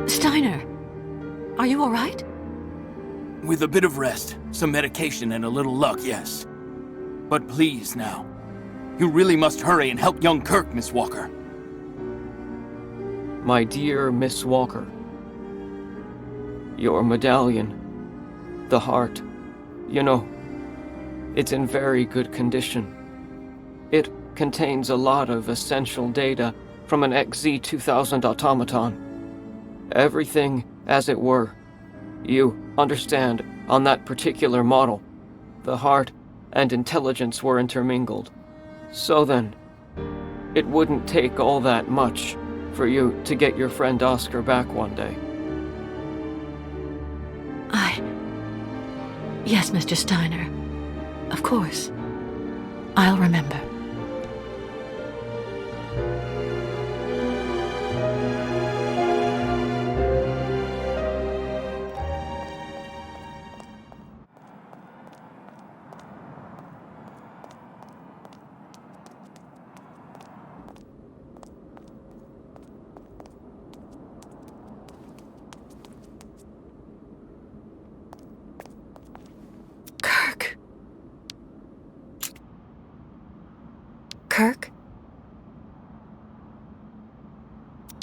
Steiner, are you all right? With a bit of rest, some medication, and a little luck, yes. But please, now. You really must hurry and help young Kirk, Miss Walker. My dear Miss Walker, your medallion, the heart, you know, it's in very good condition. It contains a lot of essential data from an XZ-2000 automaton. Everything as it were. You understand, on that particular model, the heart and intelligence were intermingled. So then, it wouldn't take all that much for you to get your friend Oscar back one day. Yes, Mr. Steiner. Of course. I'll remember. Kirk?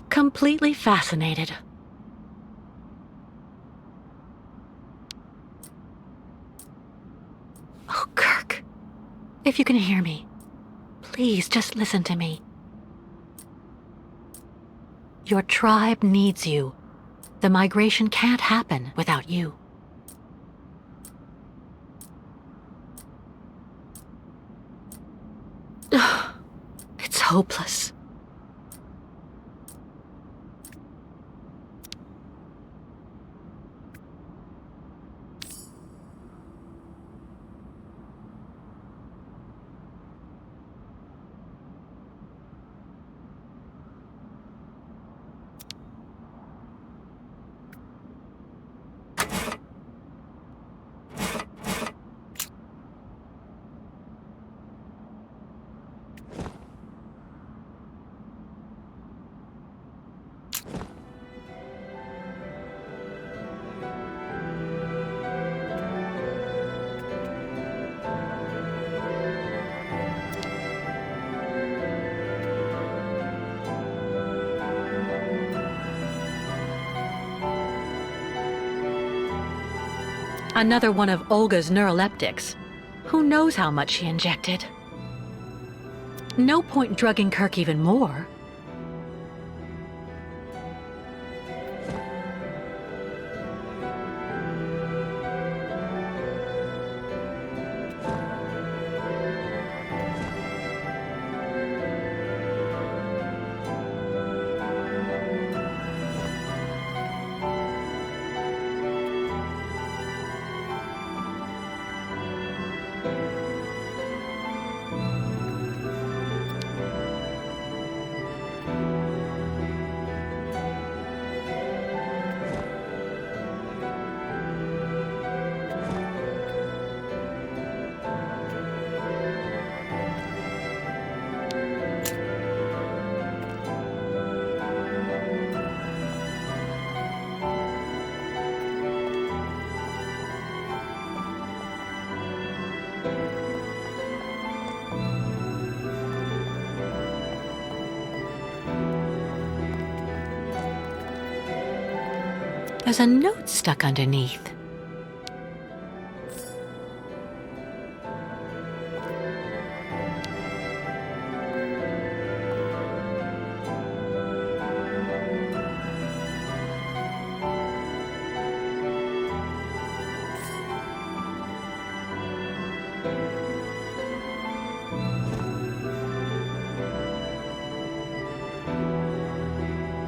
Completely fascinated. Oh, Kirk. If you can hear me, please just listen to me. Your tribe needs you. The migration can't happen without you. It's hopeless. Another one of Olga's neuroleptics. Who knows how much she injected? No point drugging Kirk even more. There's a note stuck underneath.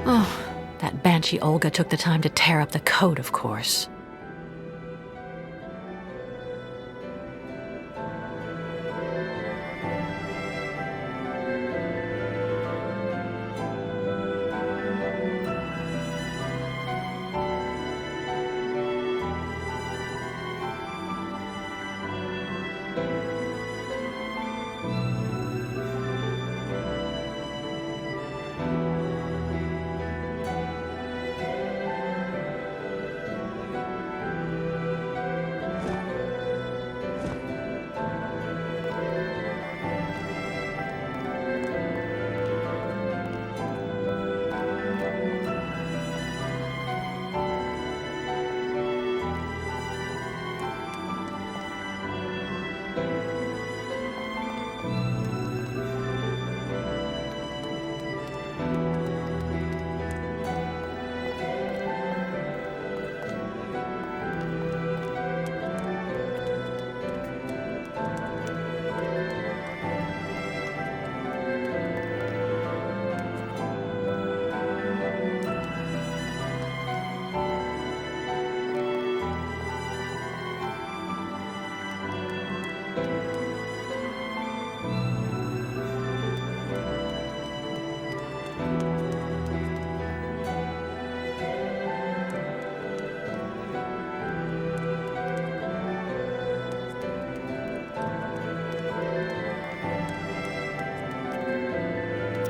Oh, that banshee Olga took the time to tear up the code, of course.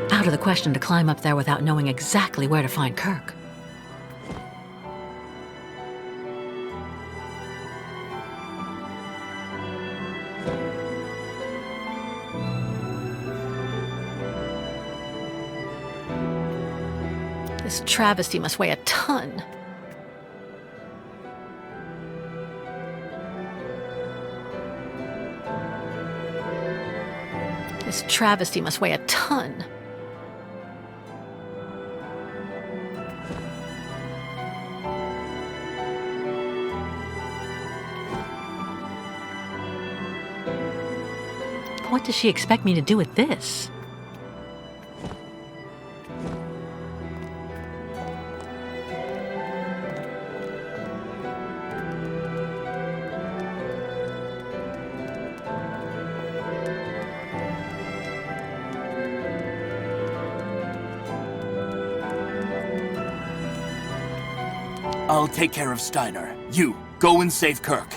Out of the question to climb up there without knowing exactly where to find Kirk. This travesty must weigh a ton. This travesty must weigh a ton. What does she expect me to do with this? I'll take care of Steiner. You, go and save Kirk.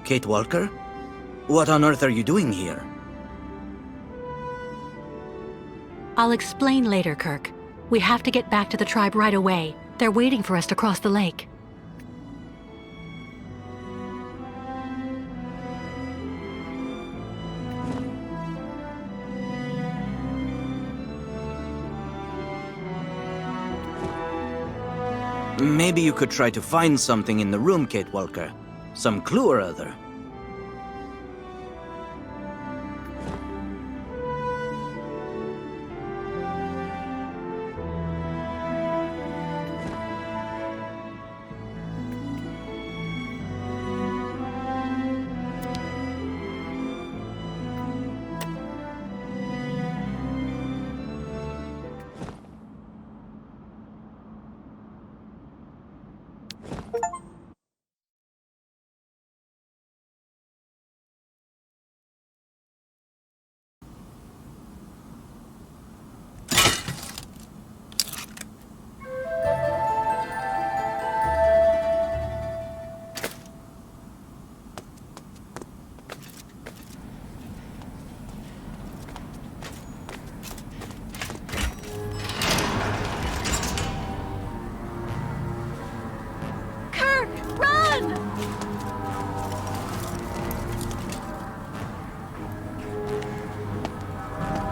Kate Walker? What on earth are you doing here? I'll explain later, Kirk. We have to get back to the tribe right away. They're waiting for us to cross the lake. Maybe you could try to find something in the room, Kate Walker. Some clue or other.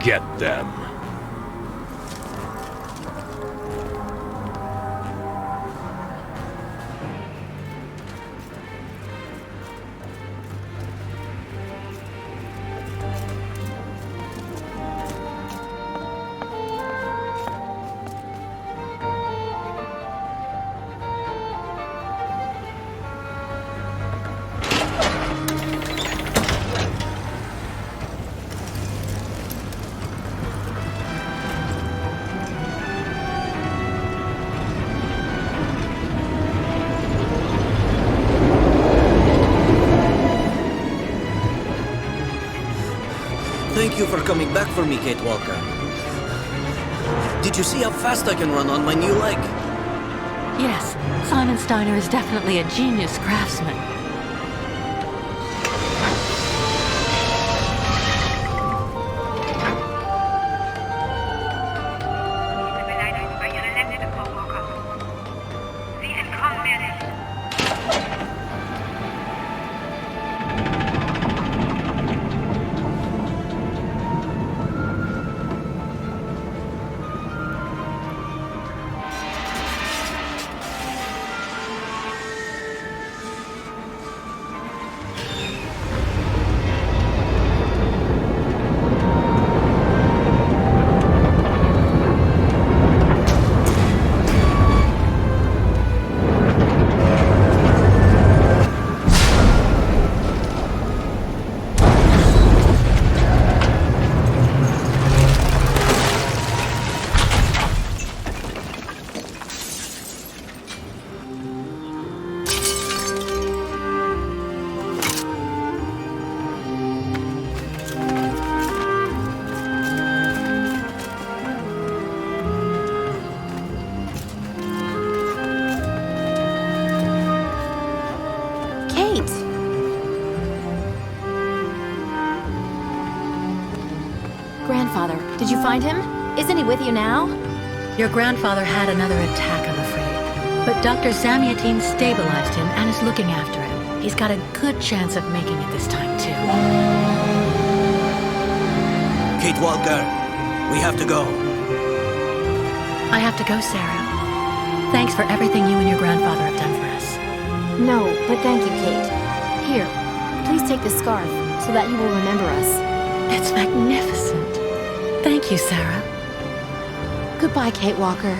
Get them. Thank you for coming back for me, Kate Walker. Did you see how fast I can run on my new leg? Yes, Simon Steiner is definitely a genius craftsman. Grandfather, did you find him? Isn't he with you now? Your grandfather had another attack, I'm afraid. But Dr. Zamiatine stabilized him and is looking after him. He's got a good chance of making it this time, too. Kate Walker, we have to go. I have to go, Sarah. Thanks for everything you and your grandfather have done for us. No, but thank you, Kate. Here, please take this scarf so that you will remember us. It's magnificent. Thank you, Sarah. Goodbye, Kate Walker.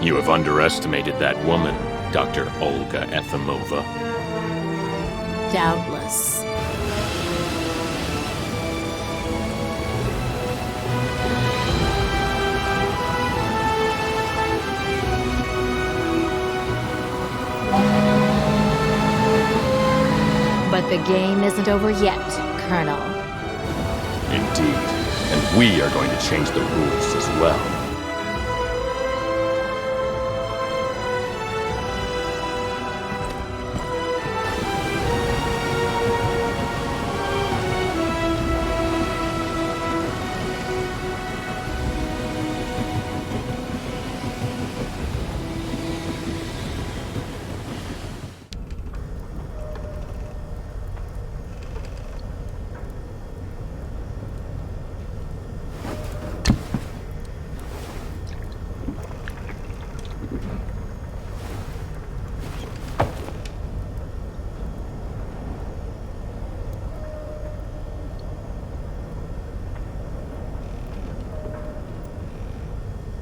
You have underestimated that woman, Dr. Olga Efimova. Doubtless. But the game isn't over yet, Colonel. Indeed. And we are going to change the rules as well.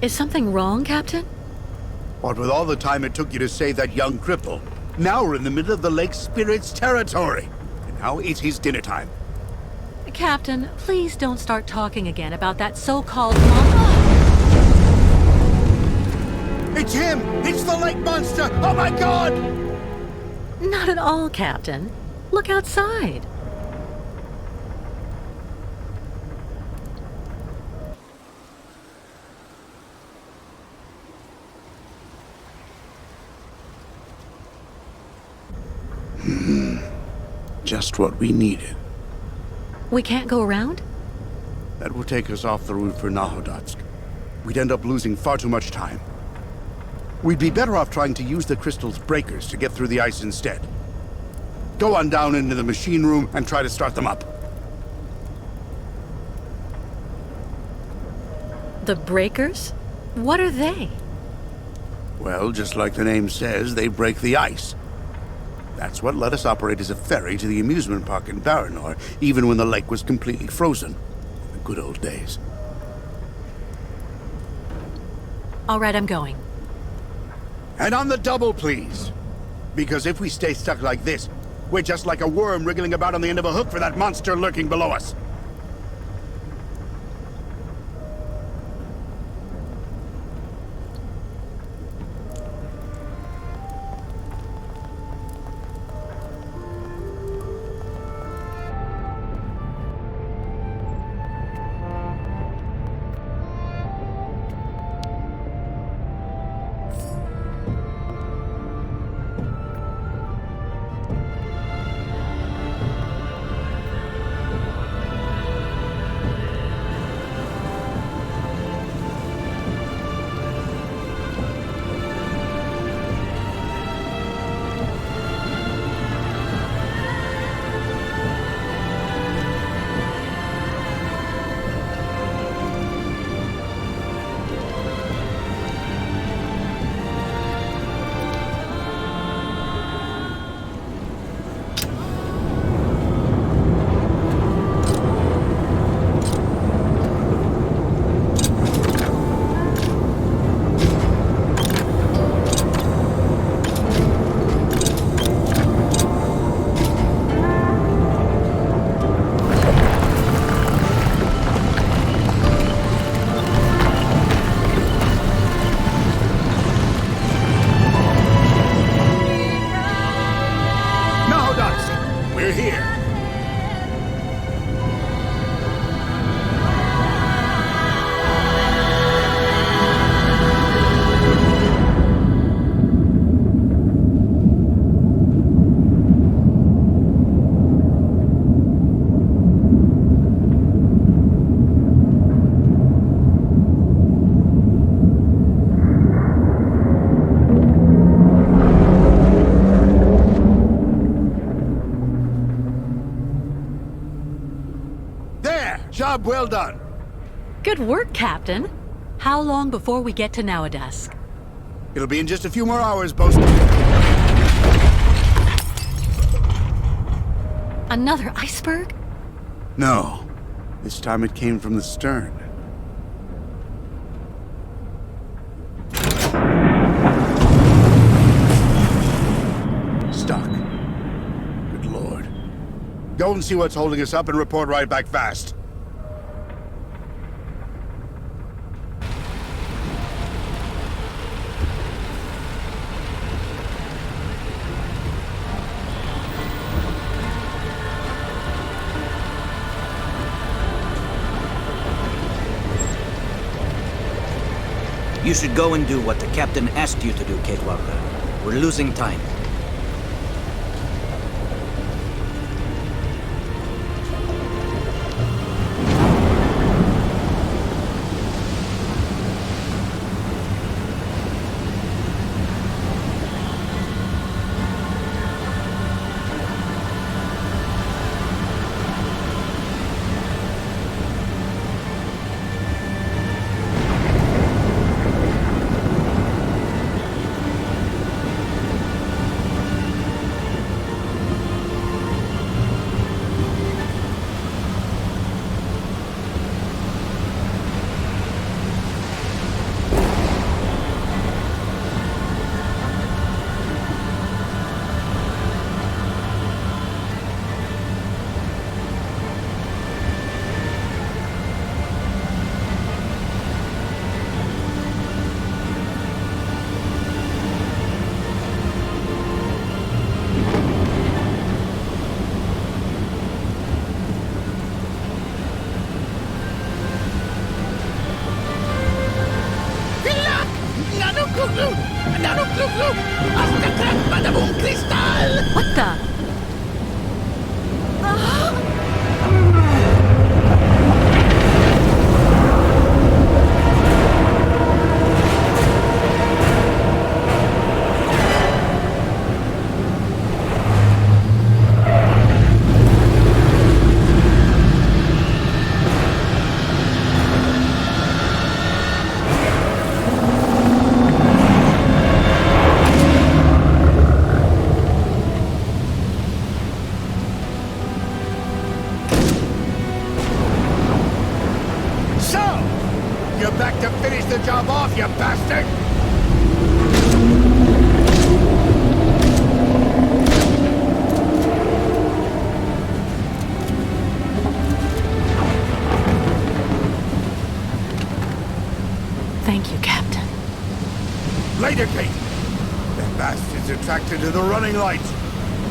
Is something wrong, Captain? What with all the time it took you to save that young cripple, now we're in the middle of the Lake Spirit's territory. And now it's his dinner time. Captain, please don't start talking again about that so-called monster. It's him! It's the lake monster! Oh my god! Not at all, Captain. Look outside. Just what we needed. We can't go around? That will take us off the route for Nahodotsk. We'd end up losing far too much time. We'd be better off trying to use the crystal's breakers to get through the ice instead. Go on down into the machine room and try to start them up. The breakers? What are they? Well, just like the name says, they break the ice. That's what let us operate as a ferry to the amusement park in Baranor, even when the lake was completely frozen. In the good old days. All right, I'm going. And on the double, please. Because if we stay stuck like this, we're just like a worm wriggling about on the end of a hook for that monster lurking below us. Job well done. Good work, Captain. How long before we get to Nahodotsk? It'll be in just a few more hours, Bosun. Another iceberg? No. This time it came from the stern. Stuck. Good lord. Go and see what's holding us up and report right back fast. You should go and do what the captain asked you to do, Kate Walker. We're losing time. What the? Job off, you bastard! Thank you, Captain. Later, Kate! That bastard's attracted to the running lights.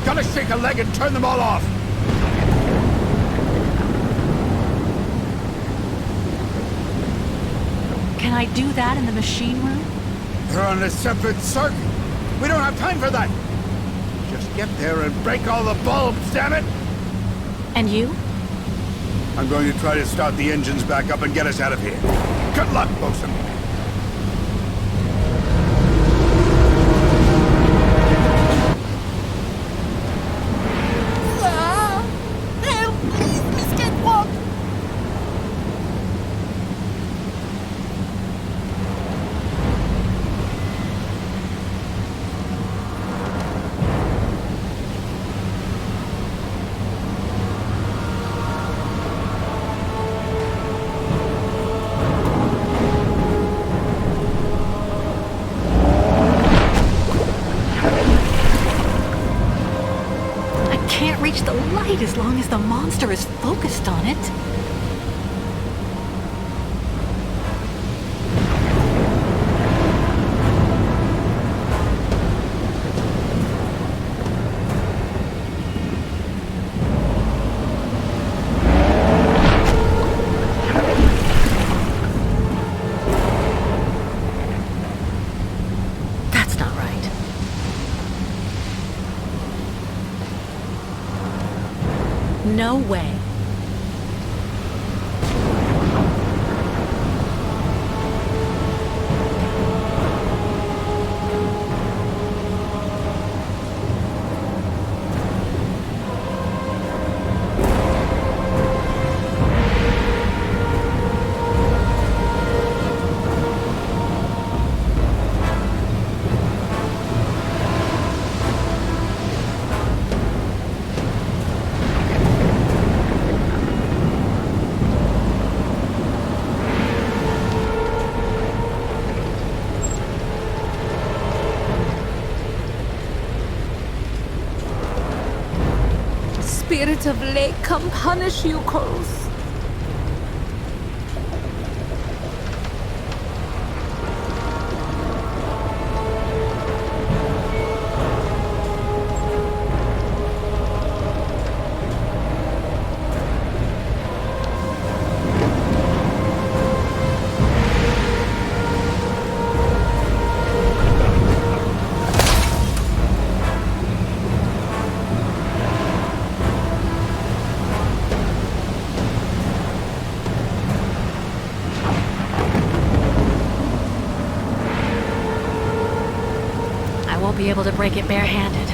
Gotta shake a leg and turn them all off! Can I do that in the machine room? They're on a separate circuit. We don't have time for that. Just get there and break all the bulbs, damn it! And you? I'm going to try to start the engines back up and get us out of here. Good luck, bosun. Help, please, Miss Catwalk! The light as long as the monster is focused on it. That's not right. No way. Spirit of lake, come punish Youkoles. be able to break it barehanded.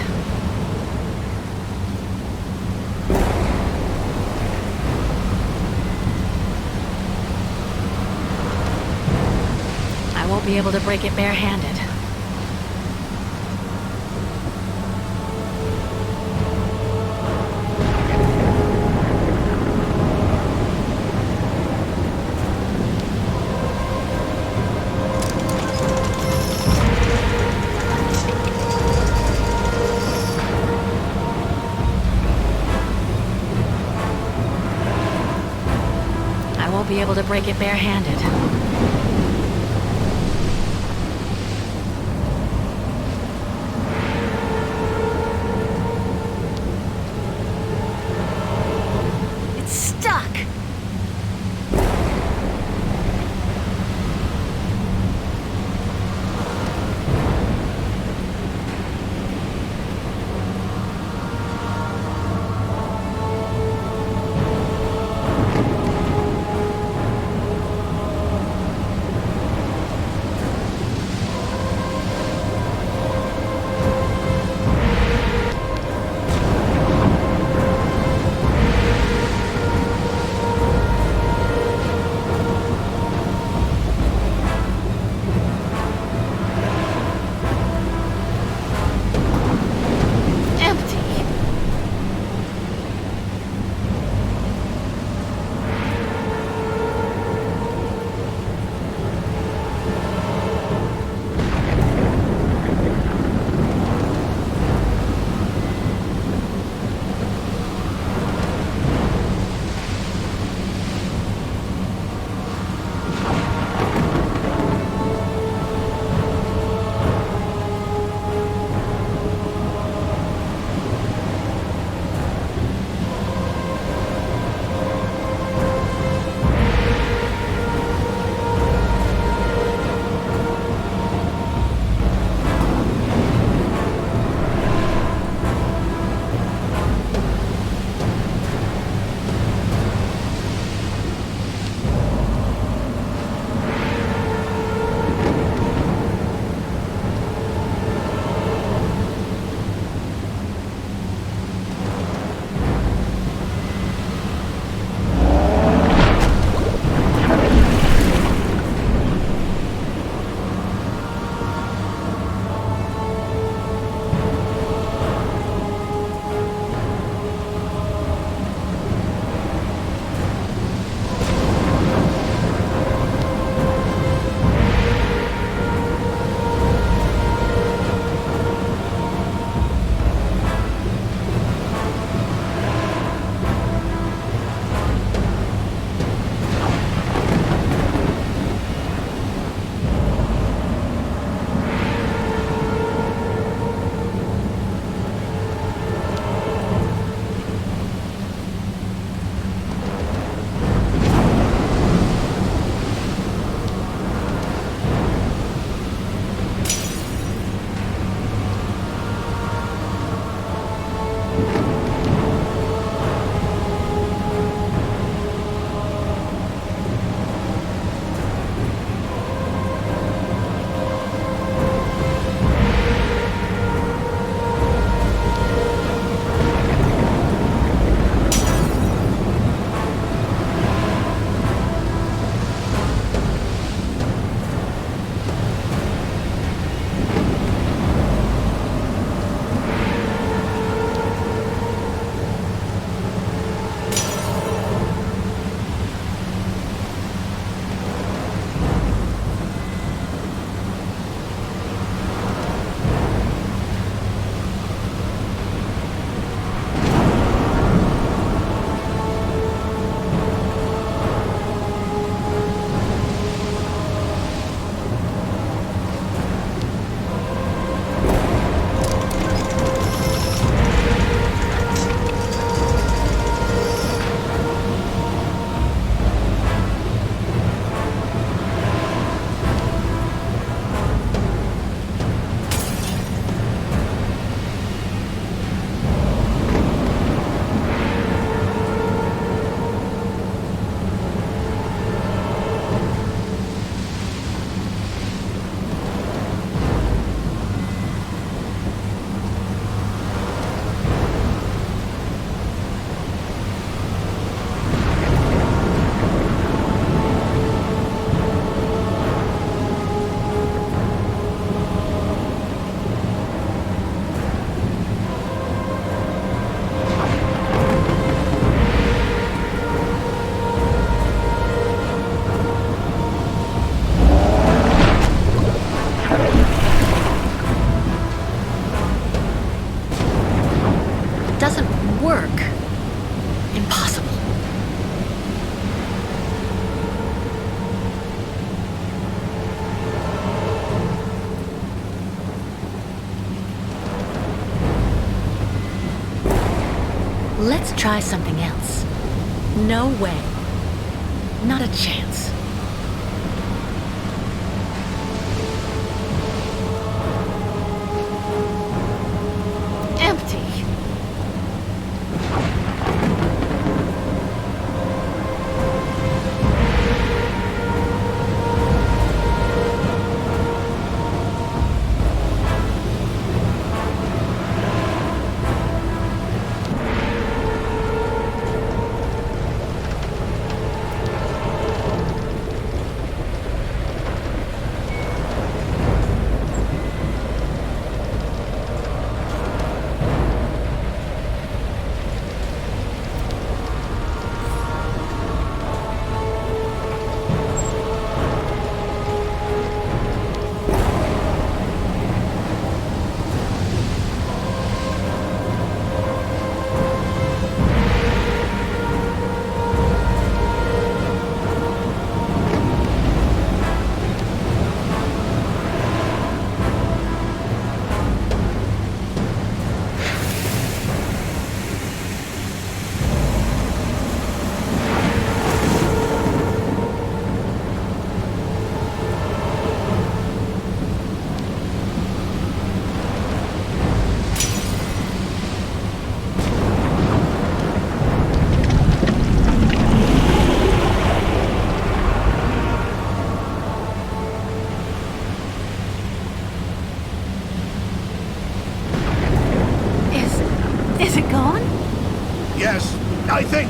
I won't be able to break it barehanded. Be able to break it barehanded. It's stuck. work. Impossible. Let's try something else. No way. Not a chance. Empty. Is it gone? Yes, I think.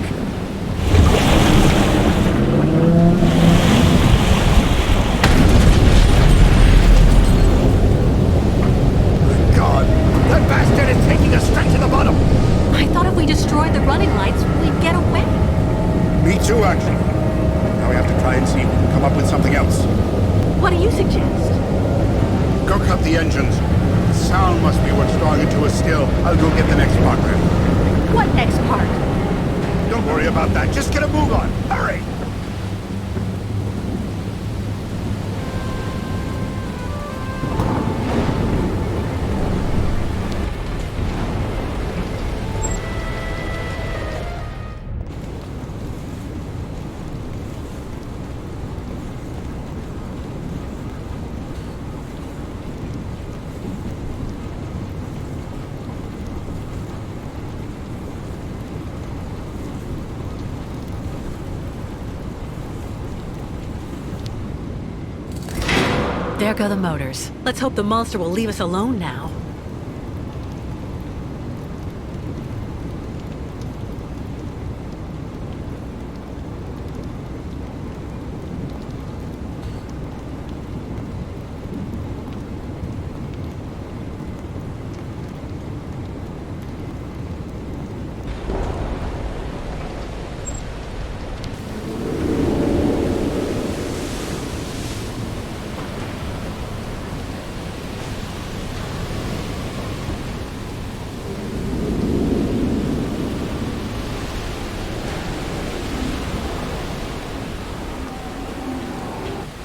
God, that bastard is taking us straight to the bottom. I thought if we destroyed the running lights, we'd get away. Me too, actually. Now we have to try and see if we can come up with something else. What do you suggest? Go cut the engines. The sound must be what's drawing it to us still. I'll go get the next part ready. What next part? Don't worry about that. Just get a move on. Hurry! There go the motors. Let's hope the monster will leave us alone now.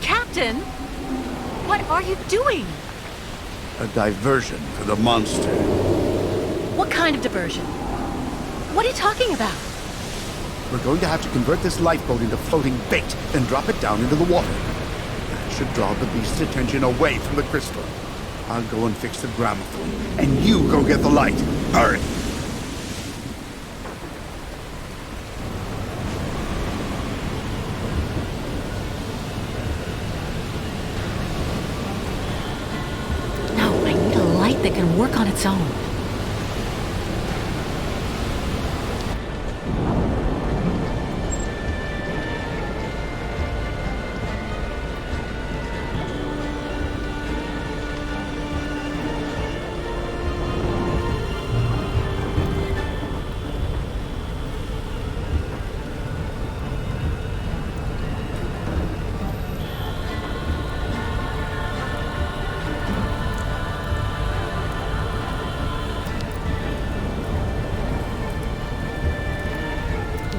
Captain, what are you doing? A diversion for the monster. What kind of diversion? What are you talking about? We're going to have to convert this lifeboat into floating bait and drop it down into the water. That should draw the beast's attention away from the crystal. I'll go and fix the gramophone, and you go get the light. Hurry! No, I need a light that can work on its own.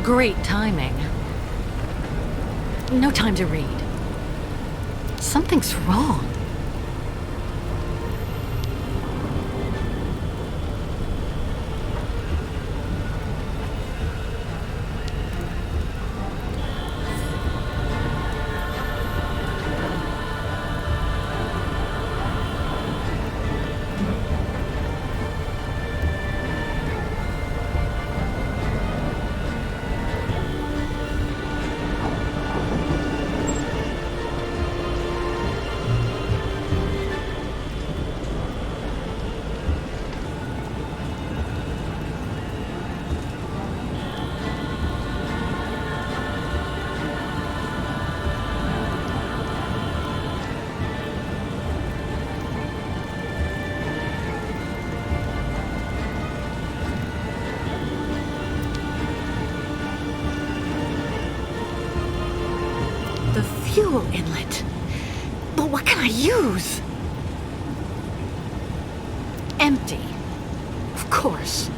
Great timing. No time to read. Something's wrong. The fuel inlet. But what can I use? Empty. Of course.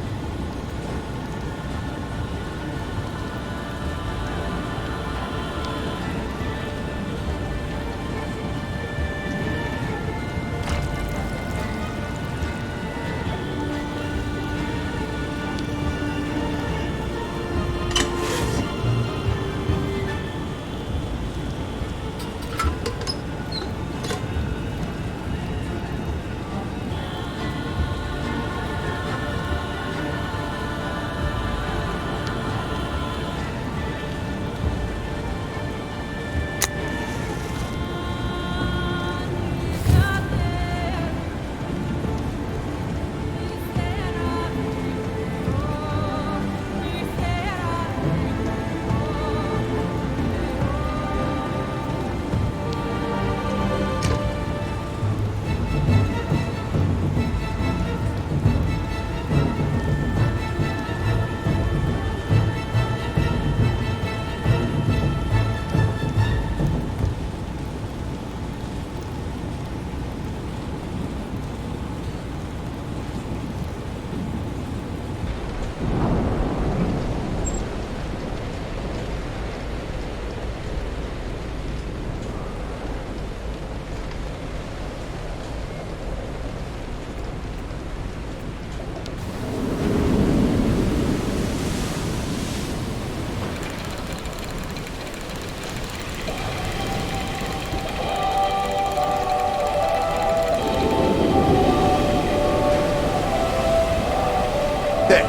There.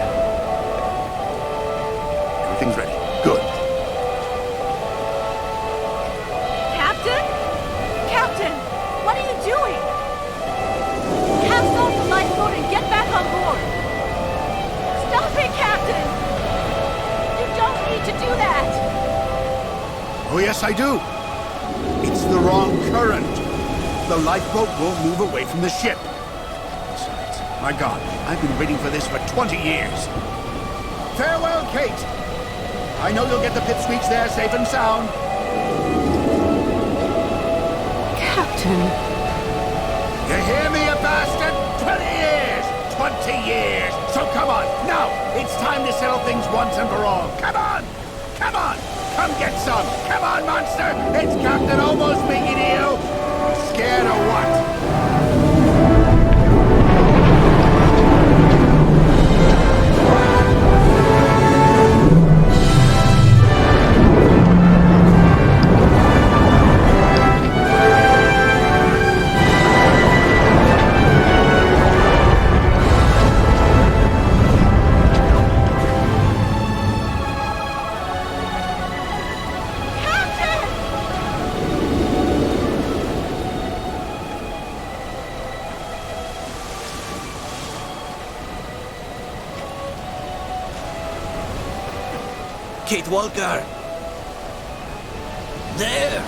Everything's ready. Good. Captain? Captain! What are you doing? Cast off the lifeboat and get back on board! Stop it, Captain! You don't need to do that! Oh, yes, I do. It's the wrong current. The lifeboat won't move away from the ship. Besides, my God, I've been waiting for this for 20 years. Farewell, Kate. I know you'll get the pipsqueaks there safe and sound. Captain. You hear me, you bastard? 20 years! 20 years! So come on, now! It's time to settle things once and for all. Come on! Come on! Come get some! Come on, monster! It's Captain Almost Speaking to you! Scared or what? Kate Walker! There!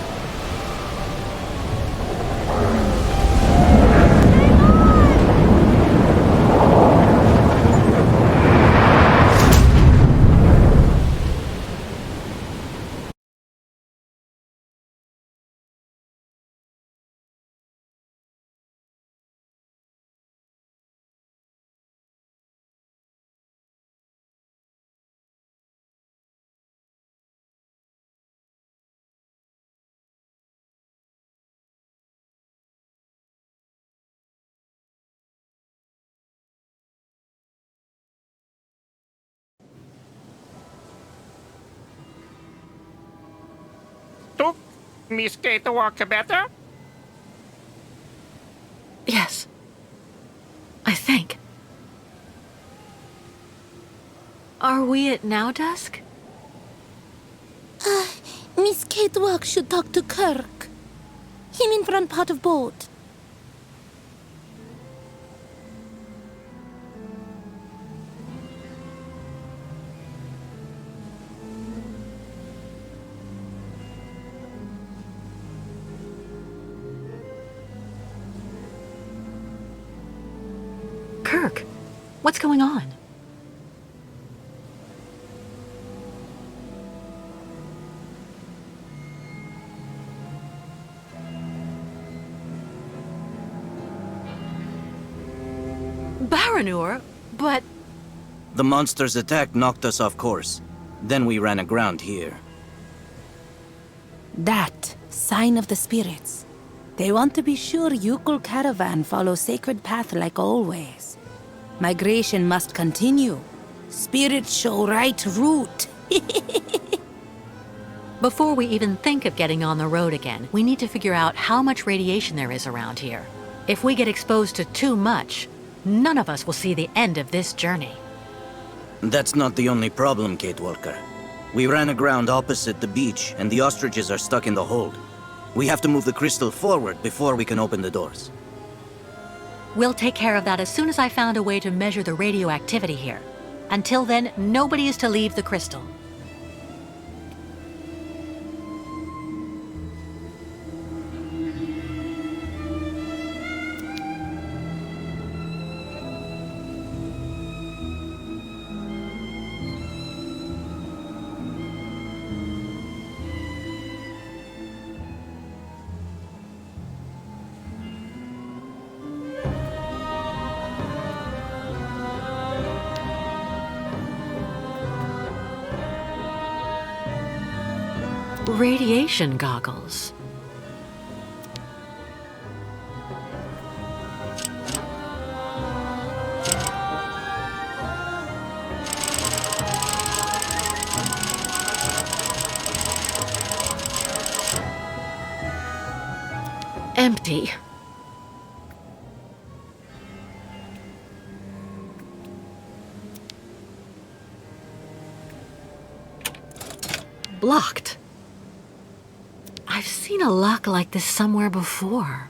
Miss Kate Walker better? Yes. I think. Are we at now dusk? Miss Kate Walker should talk to Kirk. Him in front part of boat. Kirk, what's going on? Baranur, but... The monster's attack knocked us off course. Then we ran aground here. That sign of the spirits. They want to be sure Youkole caravan follows sacred path like always. Migration must continue. Spirits show right route. Before we even think of getting on the road again, we need to figure out how much radiation there is around here. If we get exposed to too much, none of us will see the end of this journey. That's not the only problem, Kate Walker. We ran aground opposite the beach, and the ostriches are stuck in the hold. We have to move the crystal forward before we can open the doors. We'll take care of that as soon as I found a way to measure the radioactivity here. Until then, nobody is to leave the crystal. Radiation goggles. Empty. Blocked. I've seen a lock like this somewhere before.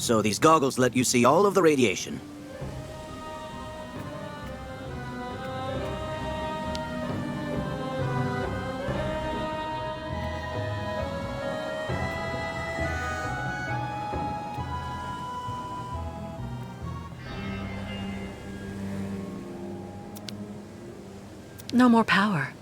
So these goggles let you see all of the radiation. No more power.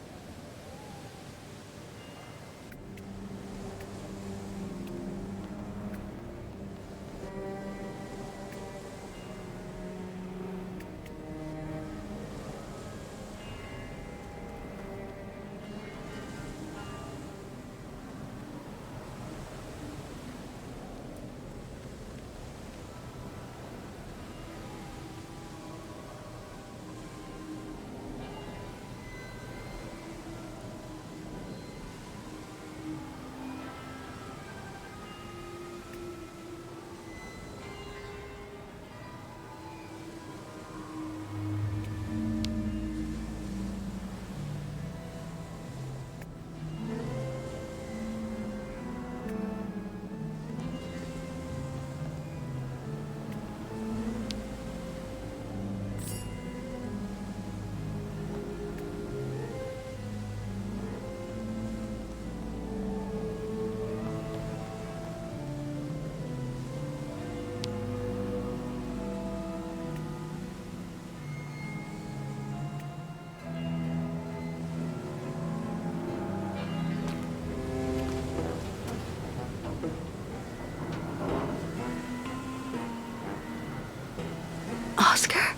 Oscar?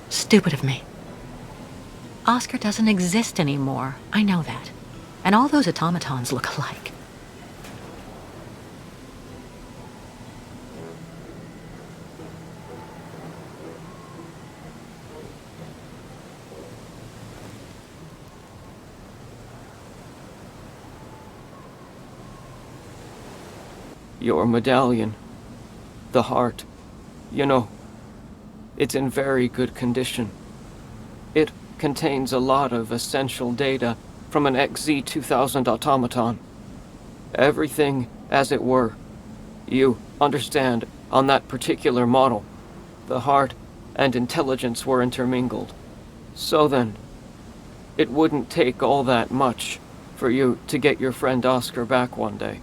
Stupid of me. Oscar doesn't exist anymore. I know that. And all those automatons look alike. Your medallion. The heart. You know, it's in very good condition. It contains a lot of essential data from an XZ-2000 automaton. Everything as it were. You understand, on that particular model, the heart and intelligence were intermingled. So then, it wouldn't take all that much for you to get your friend Oscar back one day.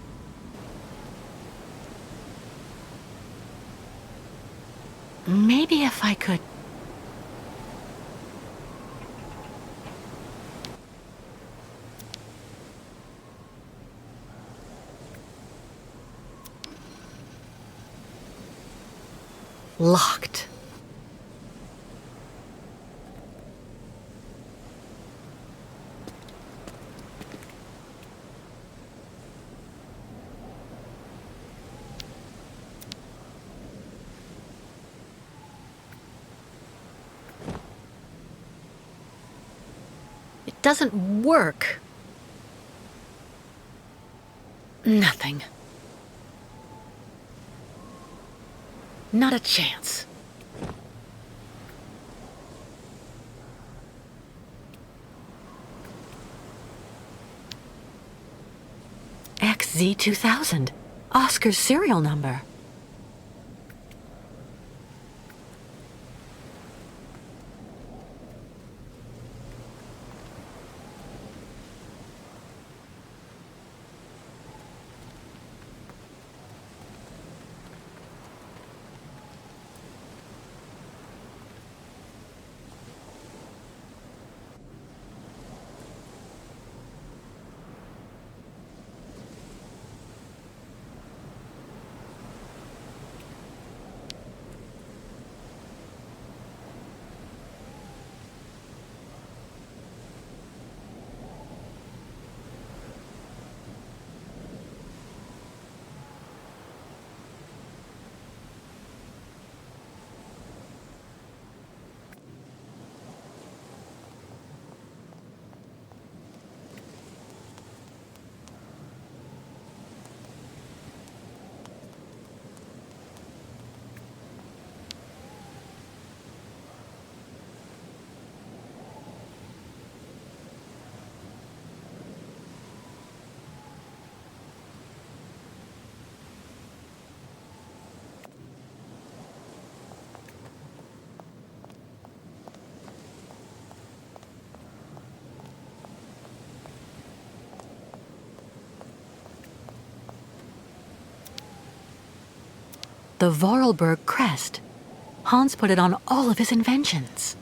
Maybe if I could... Locked. It doesn't work. Nothing. Not a chance. XZ-2000. Oscar's serial number. The Vorarlberg crest. Hans put it on all of his inventions.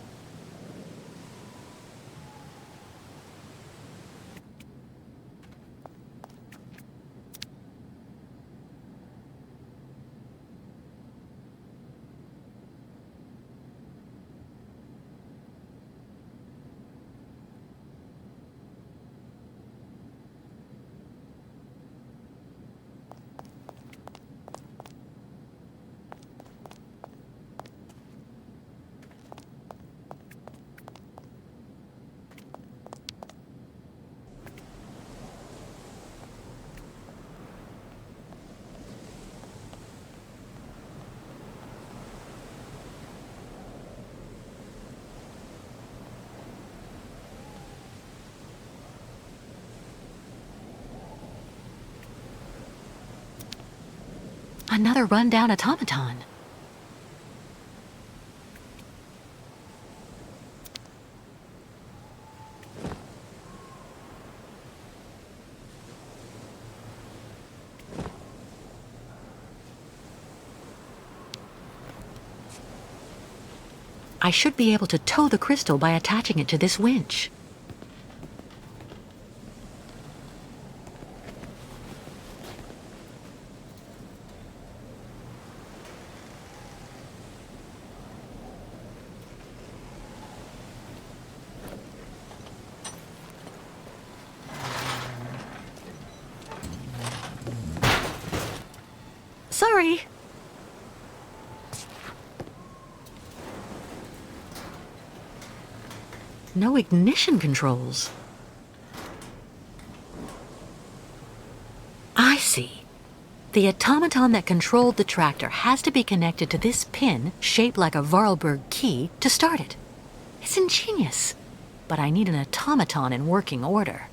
Another rundown automaton. I should be able to tow the crystal by attaching it to this winch. Sorry. No ignition controls. I see. The automaton that controlled the tractor has to be connected to this pin, shaped like a Vorarlberg key, to start it. It's ingenious, but I need an automaton in working order.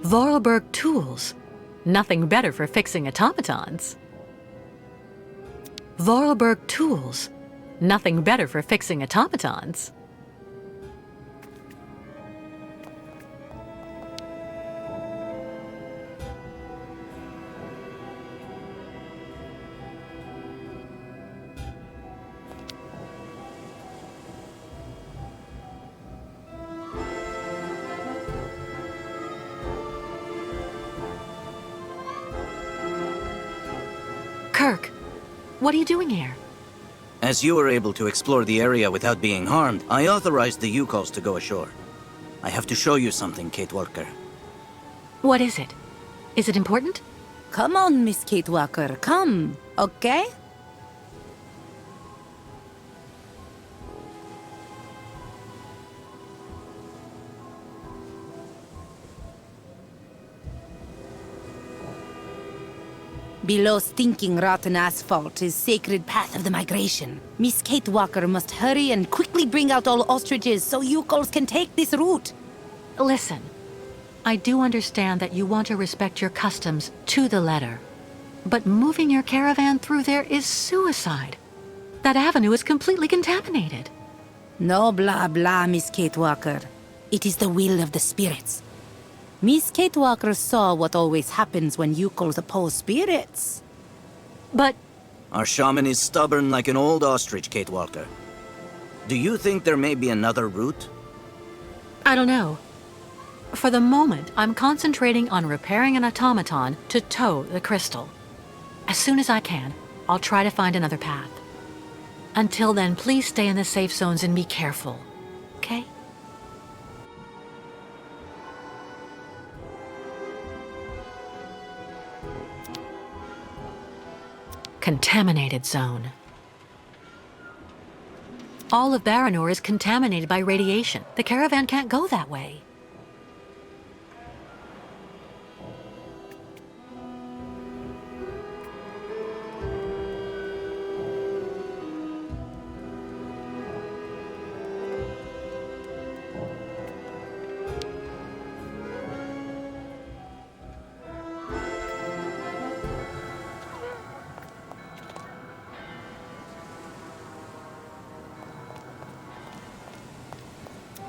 Vorarlberg tools. Nothing better for fixing automatons. Vorarlberg tools. Nothing better for fixing automatons. Kirk, what are you doing here? As you were able to explore the area without being harmed, I authorized the Youkoles to go ashore. I have to show you something, Kate Walker. What is it? Is it important? Come on, Miss Kate Walker, come, okay? Below stinking rotten asphalt is sacred path of the migration. Miss Kate Walker must hurry and quickly bring out all ostriches so Youkoles can take this route. Listen, I do understand that you want to respect your customs to the letter. But moving your caravan through there is suicide. That avenue is completely contaminated. No blah blah, Miss Kate Walker. It is the will of the spirits. Miss Kate Walker saw what always happens when Youkoles oppose spirits. But... Our shaman is stubborn like an old ostrich, Kate Walker. Do you think there may be another route? I don't know. For the moment, I'm concentrating on repairing an automaton to tow the crystal. As soon as I can, I'll try to find another path. Until then, please stay in the safe zones and be careful, okay? Contaminated zone. All of Baranor is contaminated by radiation. The caravan can't go that way.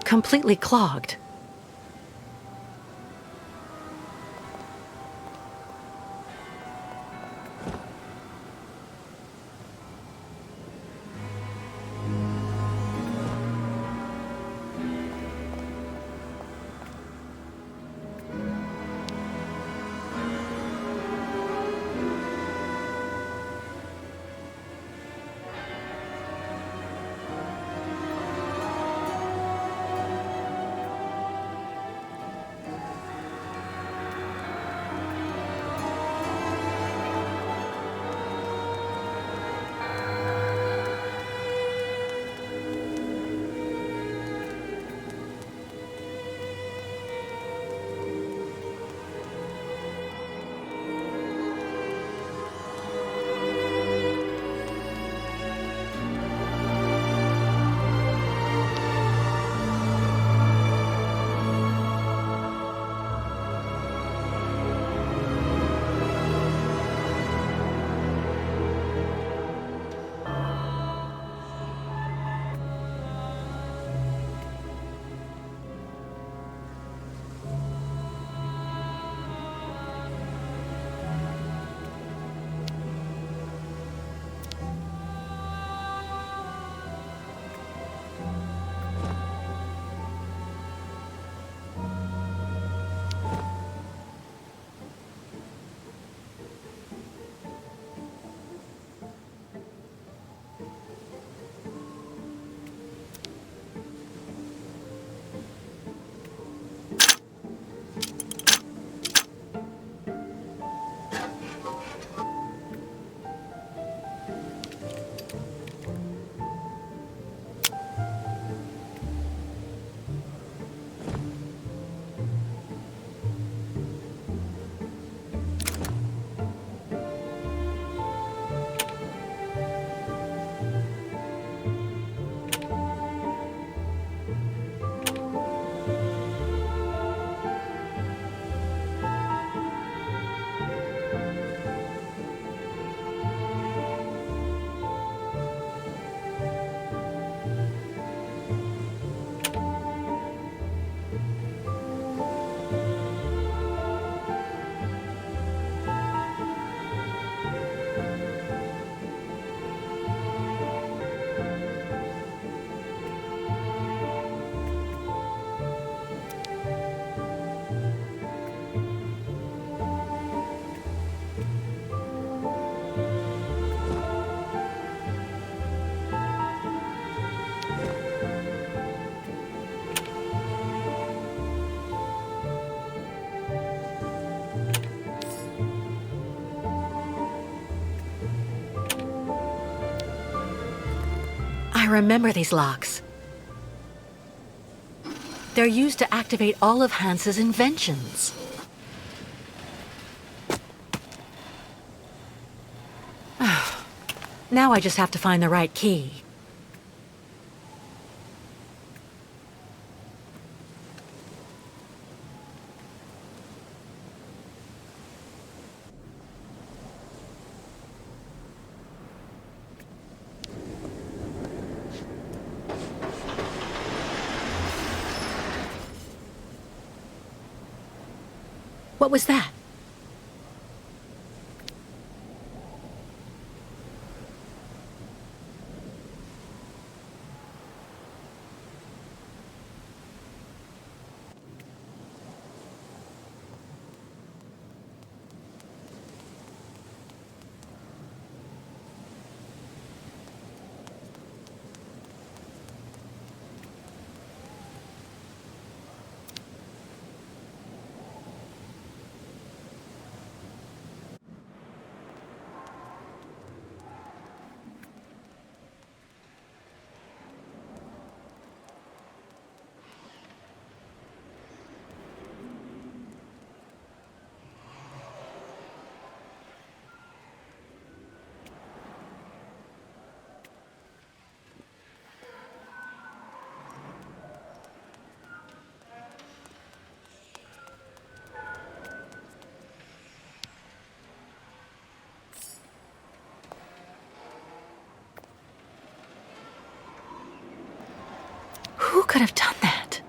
Completely clogged. I remember these locks. They're used to activate all of Hans's inventions. Now I just have to find the right key. What was that? could have done that?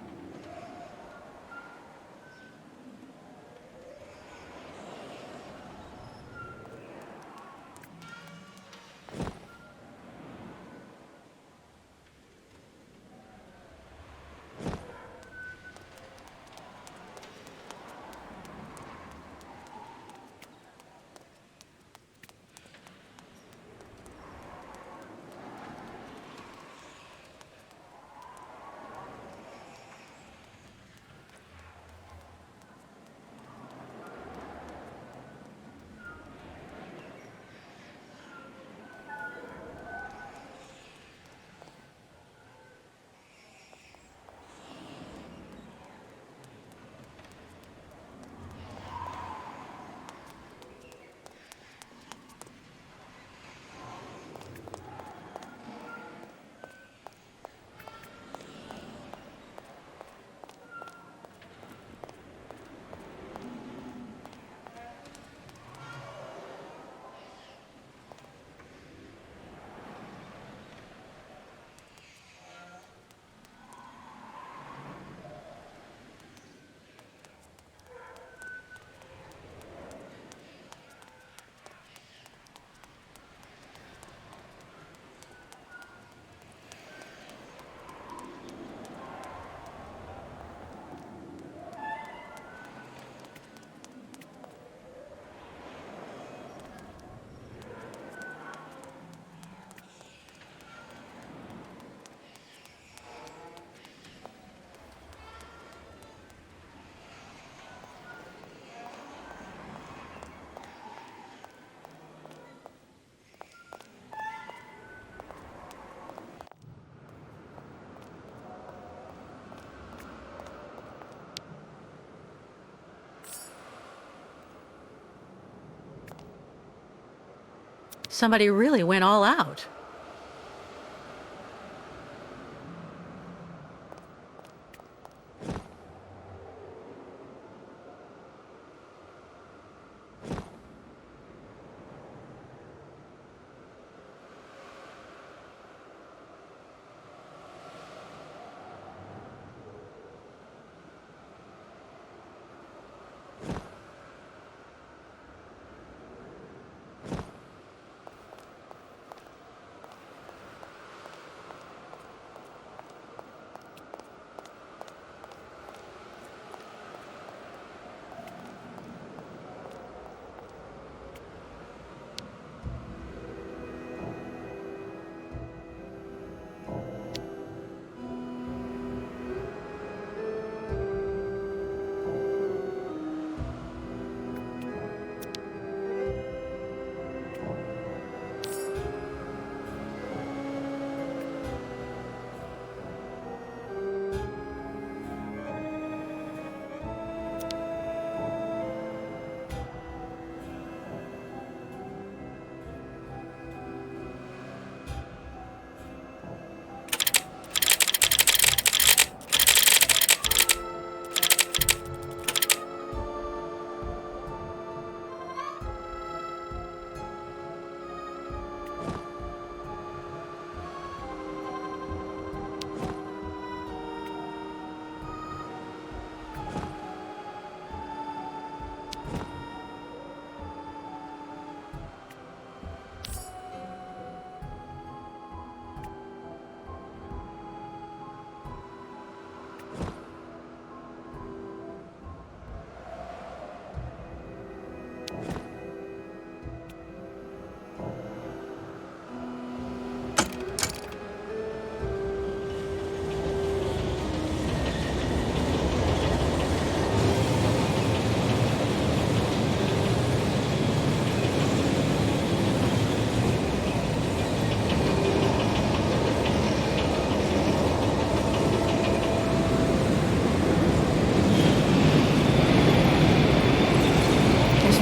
Somebody really went all out.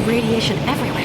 Radiation everywhere.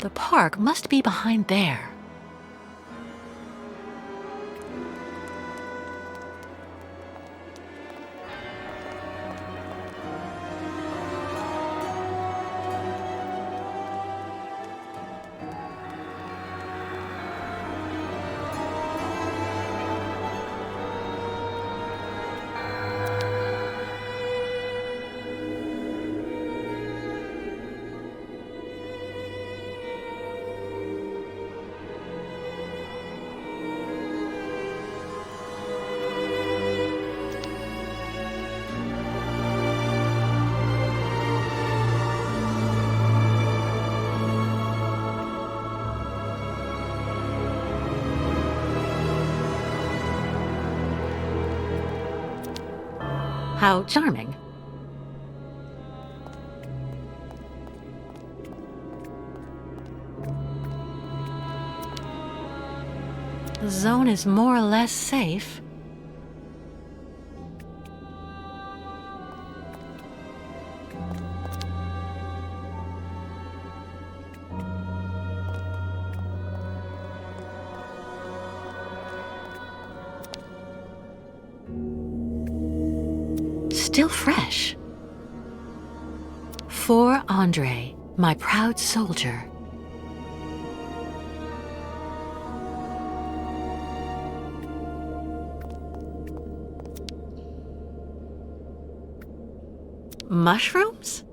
The park must be behind there. How charming. The zone is more or less safe. Still fresh. For Andre, my proud soldier. Mushrooms?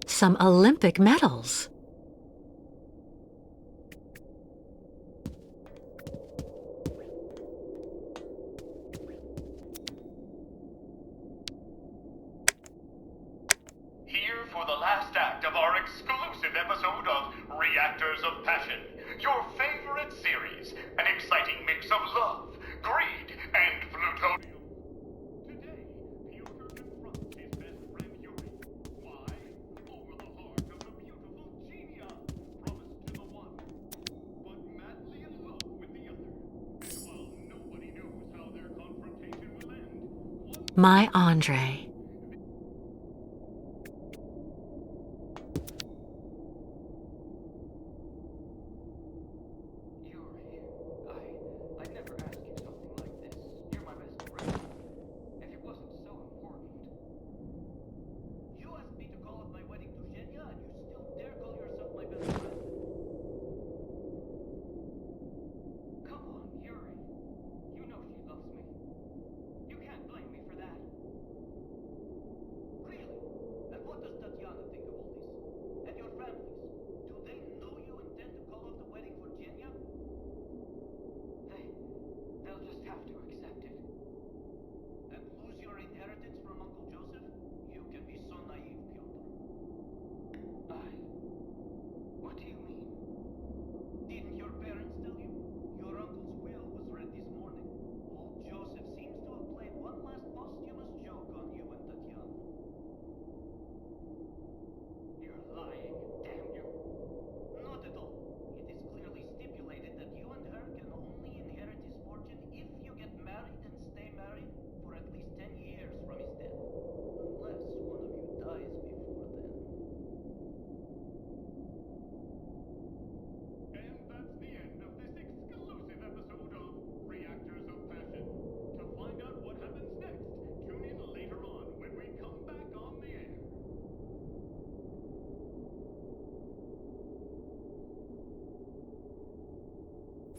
Some Olympic medals. Here for the last act of our exclusive episode of Reactors of Passion, your favorite series, an exciting mix of love, greed, and plutonium. My Andre.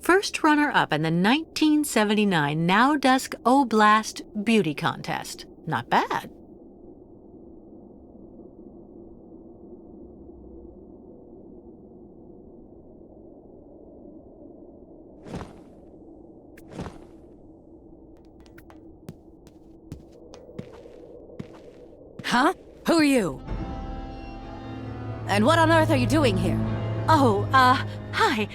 First runner-up in the 1979 Now Dusk Oblast Beauty Contest. Not bad. Huh? Who are you? And what on earth are you doing here? Oh, hi.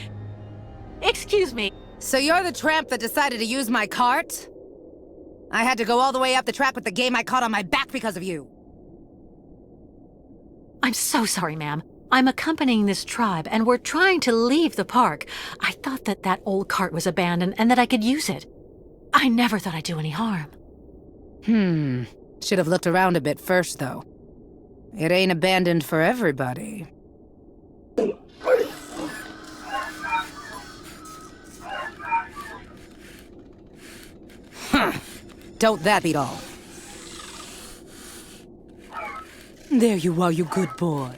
Excuse me. So you're the tramp that decided to use my cart? I had to go all the way up the track with the game I caught on my back because of you. I'm so sorry, ma'am. I'm accompanying this tribe, and we're trying to leave the park. I thought that old cart was abandoned and that I could use it. I never thought I'd do any harm. Should have looked around a bit first, though. It ain't abandoned for everybody. Don't that beat all? There you are, you good boy.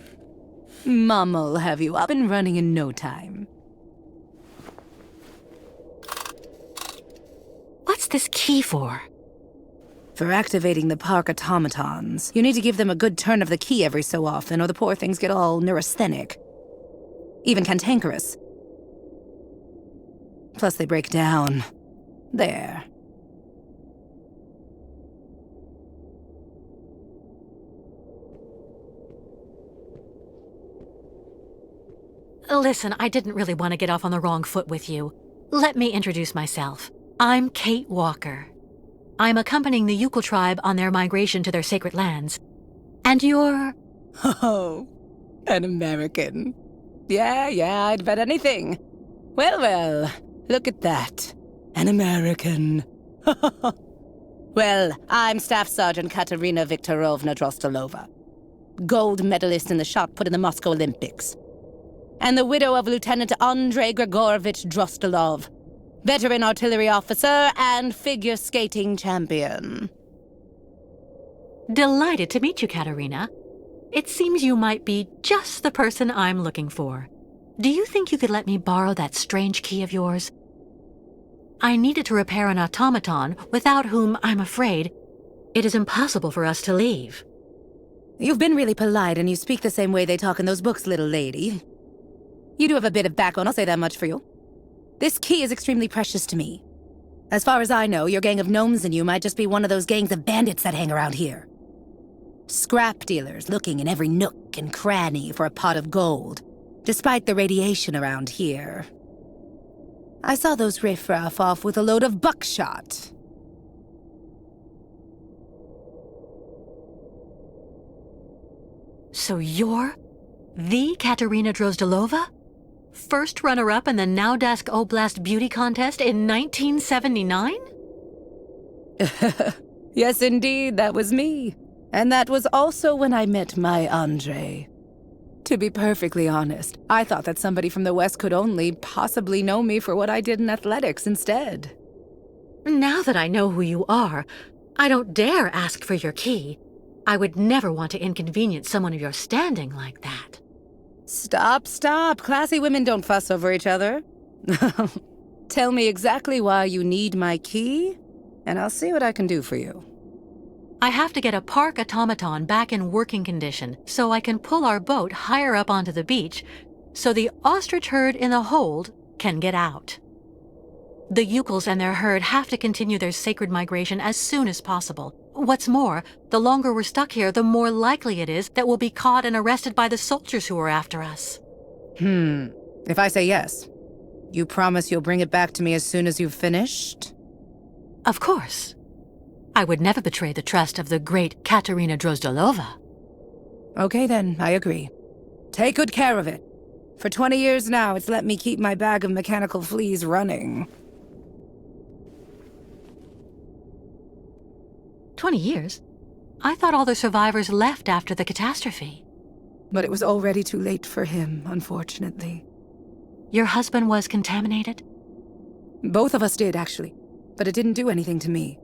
Mama'll have you up and running in no time. What's this key for? For activating the park automatons. You need to give them a good turn of the key every so often, or the poor things get all neurasthenic. Even cantankerous. Plus they break down. There. Listen, I didn't really want to get off on the wrong foot with you. Let me introduce myself. I'm Kate Walker. I'm accompanying the Youkole tribe on their migration to their sacred lands. And you're... Oh, an American. Yeah, I'd bet anything. Well, look at that. An American. Well, I'm Staff Sergeant Katerina Viktorovna Drostelova. Gold medalist in the shot put in the Moscow Olympics. And the widow of Lieutenant Andrei Grigorovich Drostelov, veteran artillery officer and figure skating champion. Delighted to meet you, Katerina. It seems you might be just the person I'm looking for. Do you think you could let me borrow that strange key of yours? I needed to repair an automaton, without whom, I'm afraid, it is impossible for us to leave. You've been really polite, and you speak the same way they talk in those books, little lady. You do have a bit of backbone, I'll say that much for you. This key is extremely precious to me. As far as I know, your gang of gnomes and you might just be one of those gangs of bandits that hang around here. Scrap dealers looking in every nook and cranny for a pot of gold, despite the radiation around here. I saw those riffraff off with a load of buckshot. So you're the Katerina Drozdelova? First runner-up in the Naudask Oblast Beauty Contest in 1979? Yes, indeed, that was me. And that was also when I met my Andrei. To be perfectly honest, I thought that somebody from the West could only possibly know me for what I did in athletics instead. Now that I know who you are, I don't dare ask for your key. I would never want to inconvenience someone of your standing like that. Stop. Classy women don't fuss over each other. Tell me exactly why you need my key, and I'll see what I can do for you. I have to get a park automaton back in working condition so I can pull our boat higher up onto the beach so the ostrich herd in the hold can get out. The Youkoles and their herd have to continue their sacred migration as soon as possible. What's more, the longer we're stuck here, the more likely it is that we'll be caught and arrested by the soldiers who are after us. If I say yes, you promise you'll bring it back to me as soon as you've finished? Of course. I would never betray the trust of the great Katerina Drozdelova. Okay then, I agree. Take good care of it. For 20 years now, it's let me keep my bag of mechanical fleas running. 20 years? I thought all the survivors left after the catastrophe. But it was already too late for him, unfortunately. Your husband was contaminated? Both of us did, actually. But it didn't do anything to me.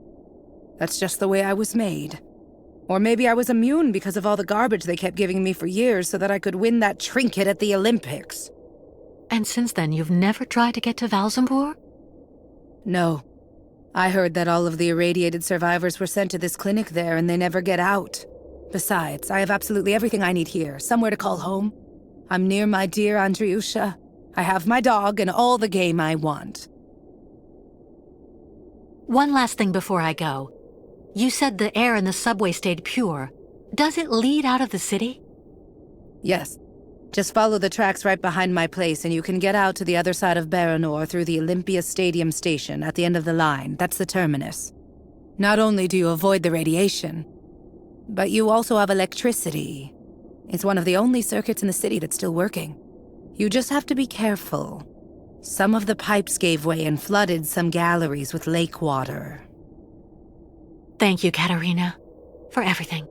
That's just the way I was made. Or maybe I was immune because of all the garbage they kept giving me for years so that I could win that trinket at the Olympics. And since then, you've never tried to get to Valsembor? No. I heard that all of the irradiated survivors were sent to this clinic there and they never get out. Besides, I have absolutely everything I need here, somewhere to call home. I'm near my dear Andriusha. I have my dog and all the game I want. One last thing before I go. You said the air in the subway stayed pure. Does it lead out of the city? Yes. Just follow the tracks right behind my place and you can get out to the other side of Baranor through the Olympia Stadium station at the end of the line. That's the terminus. Not only do you avoid the radiation, but you also have electricity. It's one of the only circuits in the city that's still working. You just have to be careful. Some of the pipes gave way and flooded some galleries with lake water. Thank you, Katerina, for everything.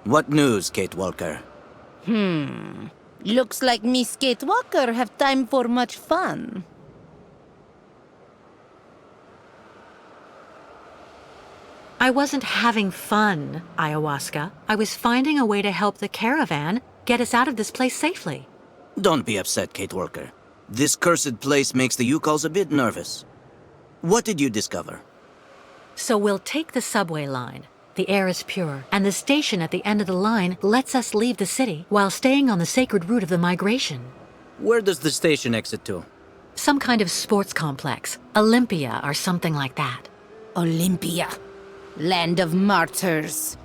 What news, Kate Walker? Looks like Miss Kate Walker have time for much fun. I wasn't having fun, Ayahuasca. I was finding a way to help the caravan get us out of this place safely. Don't be upset, Kate Walker. This cursed place makes the Youkoles a bit nervous. What did you discover? So we'll take the subway line. The air is pure, and the station at the end of the line lets us leave the city while staying on the sacred route of the migration. Where does the station exit to? Some kind of sports complex, Olympia or something like that. Olympia. Land of martyrs.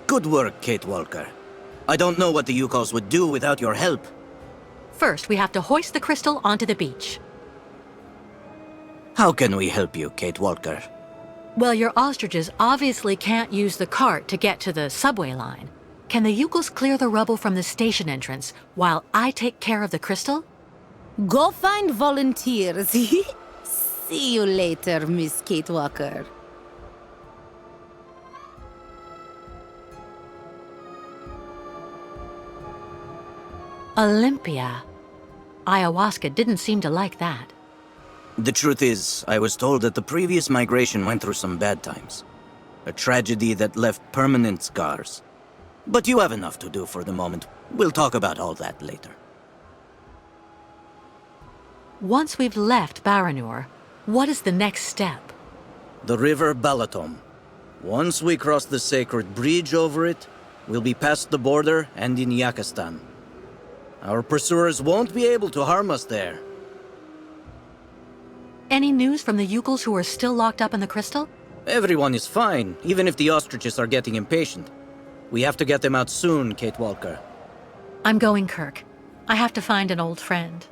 Good work, Kate Walker. I don't know what the Youkoles would do without your help. First, we have to hoist the crystal onto the beach. How can we help you, Kate Walker? Well, your ostriches obviously can't use the cart to get to the subway line. Can the Youkoles clear the rubble from the station entrance while I take care of the crystal? Go find volunteers. See you later, Miss Kate Walker. Olympia. Ayahuasca didn't seem to like that. The truth is, I was told that the previous migration went through some bad times. A tragedy that left permanent scars. But you have enough to do for the moment. We'll talk about all that later. Once we've left Baranur, what is the next step? The river Balatom. Once we cross the sacred bridge over it, we'll be past the border and in Yakistan. Our pursuers won't be able to harm us there. Any news from the Youkoles who are still locked up in the crystal? Everyone is fine, even if the ostriches are getting impatient. We have to get them out soon, Kate Walker. I'm going, Kirk. I have to find an old friend.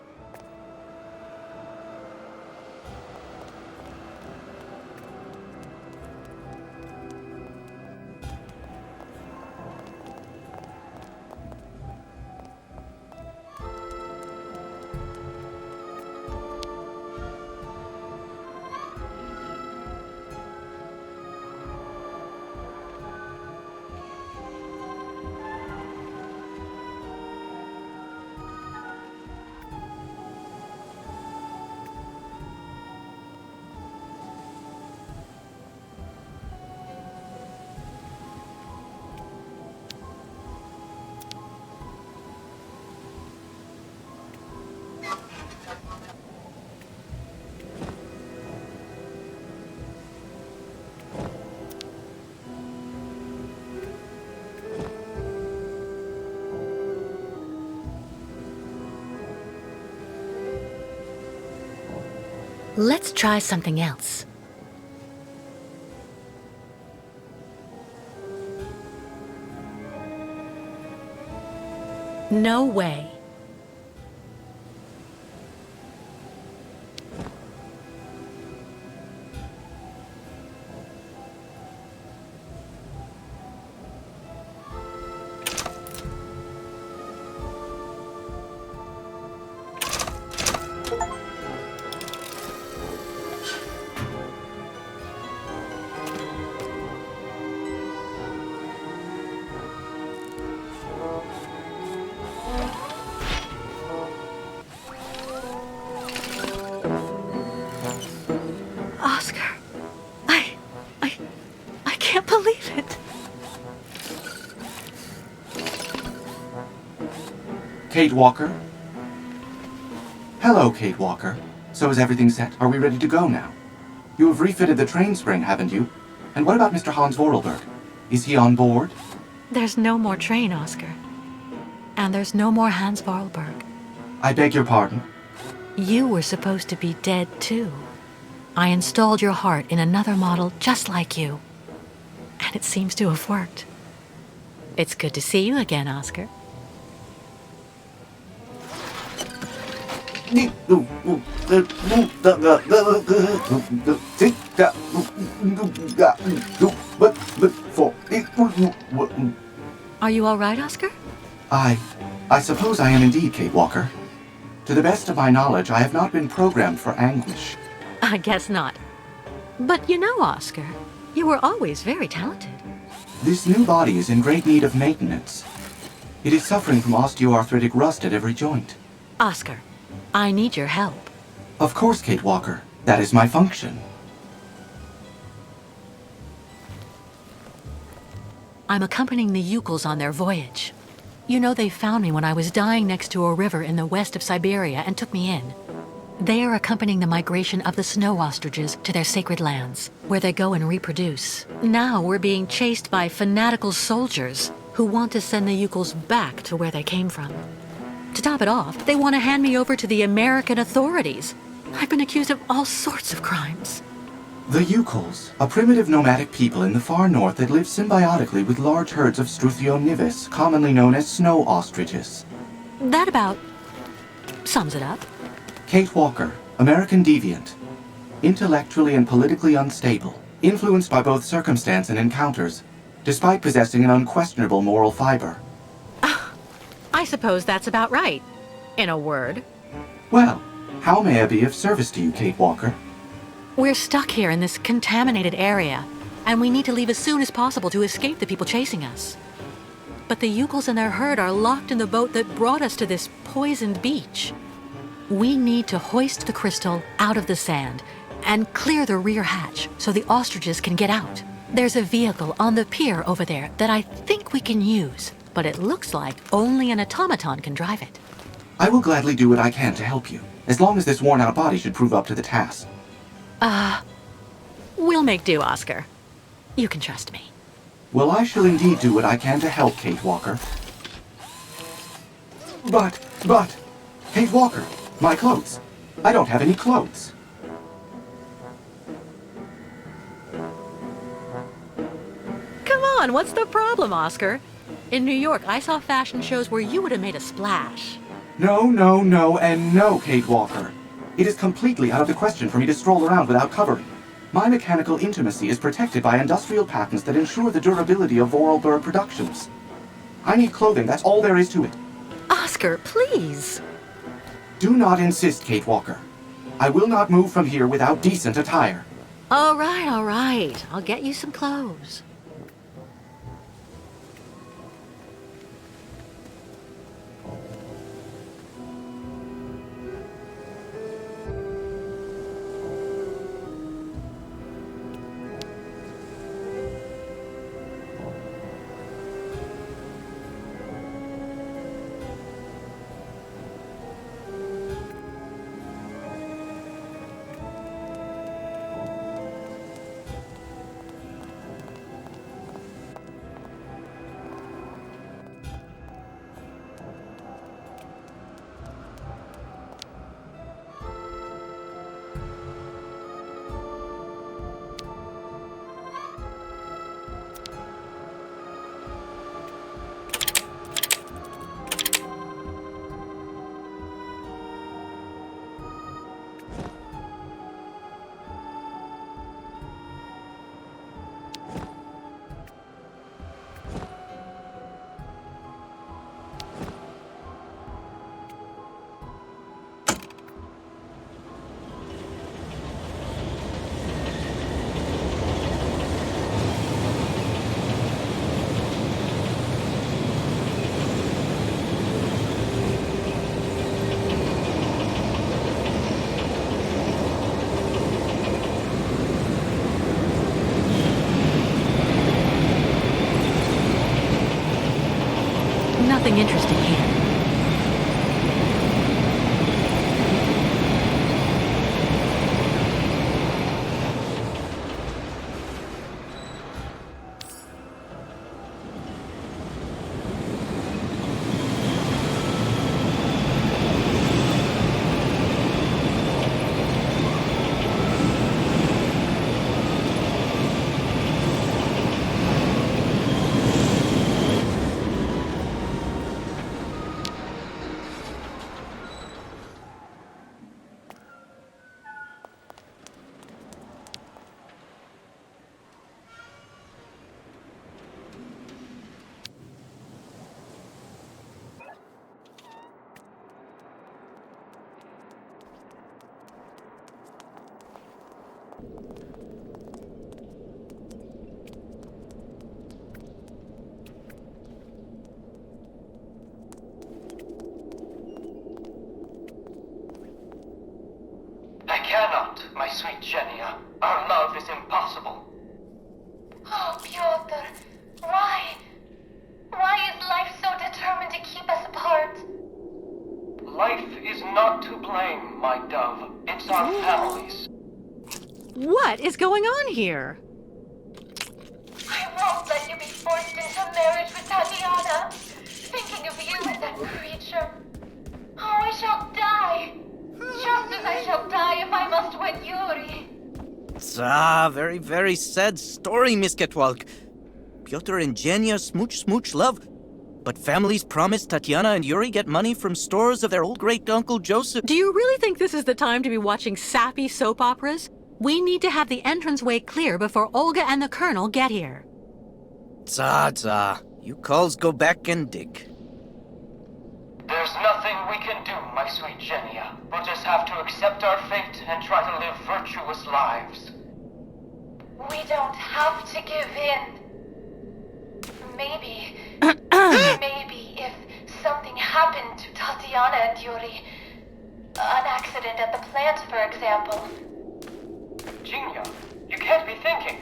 Let's try something else. No way. Kate Walker? Hello, Kate Walker. So is everything set? Are we ready to go now? You have refitted the train spring, haven't you? And what about Mr. Hans Vorarlberg? Is he on board? There's no more train, Oscar. And there's no more Hans Vorarlberg. I beg your pardon? You were supposed to be dead, too. I installed your heart in another model just like you. And it seems to have worked. It's good to see you again, Oscar. Are you all right, Oscar? I suppose I am indeed, Kate Walker. To the best of my knowledge, I have not been programmed for anguish. I guess not. But you know, Oscar, you were always very talented. This new body is in great need of maintenance. It is suffering from osteoarthritic rust at every joint. Oscar, I need your help. Of course, Kate Walker. That is my function. I'm accompanying the Youkoles on their voyage. You know, they found me when I was dying next to a river in the west of Syberia and took me in. They are accompanying the migration of the snow ostriches to their sacred lands, where they go and reproduce. Now we're being chased by fanatical soldiers who want to send the Youkoles back to where they came from. To top it off, they want to hand me over to the American authorities. I've been accused of all sorts of crimes. The Youkoles, a primitive nomadic people in the far north that live symbiotically with large herds of Struthio nivis, commonly known as snow ostriches. That about sums it up. Kate Walker, American deviant. Intellectually and politically unstable, influenced by both circumstance and encounters, despite possessing an unquestionable moral fiber. I suppose that's about right, in a word. Well, how may I be of service to you, Kate Walker? We're stuck here in this contaminated area, and we need to leave as soon as possible to escape the people chasing us. But the Youkoles and their herd are locked in the boat that brought us to this poisoned beach. We need to hoist the crystal out of the sand and clear the rear hatch so the ostriches can get out. There's a vehicle on the pier over there that I think we can use, but it looks like only an automaton can drive it. I will gladly do what I can to help you, as long as this worn-out body should prove up to the task. We'll make do, Oscar. You can trust me. Well, I shall indeed do what I can to help, Kate Walker. But, Kate Walker, my clothes. I don't have any clothes. Come on, what's the problem, Oscar? In New York, I saw fashion shows where you would have made a splash. No, and no, Kate Walker. It is completely out of the question for me to stroll around without covering. My mechanical intimacy is protected by industrial patents that ensure the durability of Vorarlberg productions. I need clothing, that's all there is to it. Oscar, please. Do not insist, Kate Walker. I will not move from here without decent attire. All right. I'll get you some clothes. cannot, my sweet Genia. Our love is impossible. Oh, Pyotr, why? Why is life so determined to keep us apart? Life is not to blame, my dove. It's our families. What is going on here? I won't let you be forced into marriage with Tatiana. Thinking of you as that creature. Oh, I shall die. Just as I shall die if I must wed Yuri. Very, very sad story, Miss Ketwalk. Pyotr and Genya smooch love. But families promise Tatiana and Yuri get money from stores of their old great-uncle Joseph. Do you really think this is the time to be watching sappy soap operas? We need to have the entranceway clear before Olga and the Colonel get here. You calls go back and dig. There's nothing we can do, my sweet Genia. We'll just have to accept our fate and try to live virtuous lives. We don't have to give in. Maybe if something happened to Tatiana and Yuri, an accident at the plant, for example. Genia, you can't be thinking.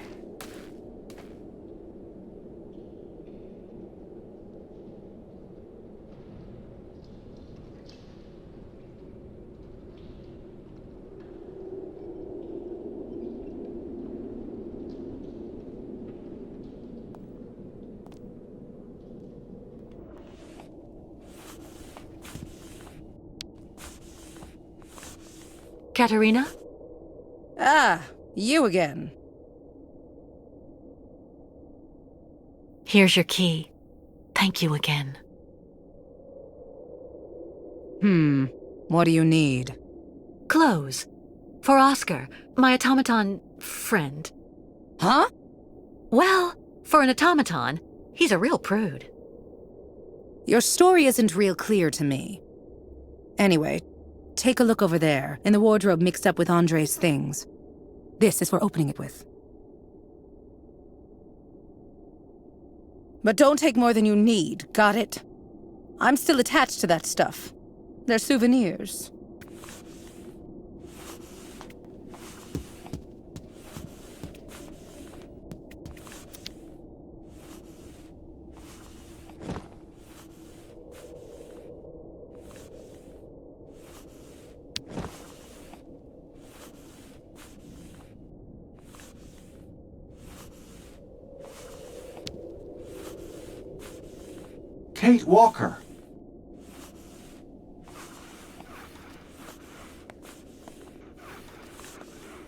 Katerina? Ah, you again. Here's your key. Thank you again. What do you need? Clothes. For Oscar, my automaton friend. Huh? Well, for an automaton, he's a real prude. Your story isn't real clear to me. Anyway, take a look over there, in the wardrobe mixed up with Andre's things. This is for opening it with. But don't take more than you need, got it? I'm still attached to that stuff. They're souvenirs. Kate Walker.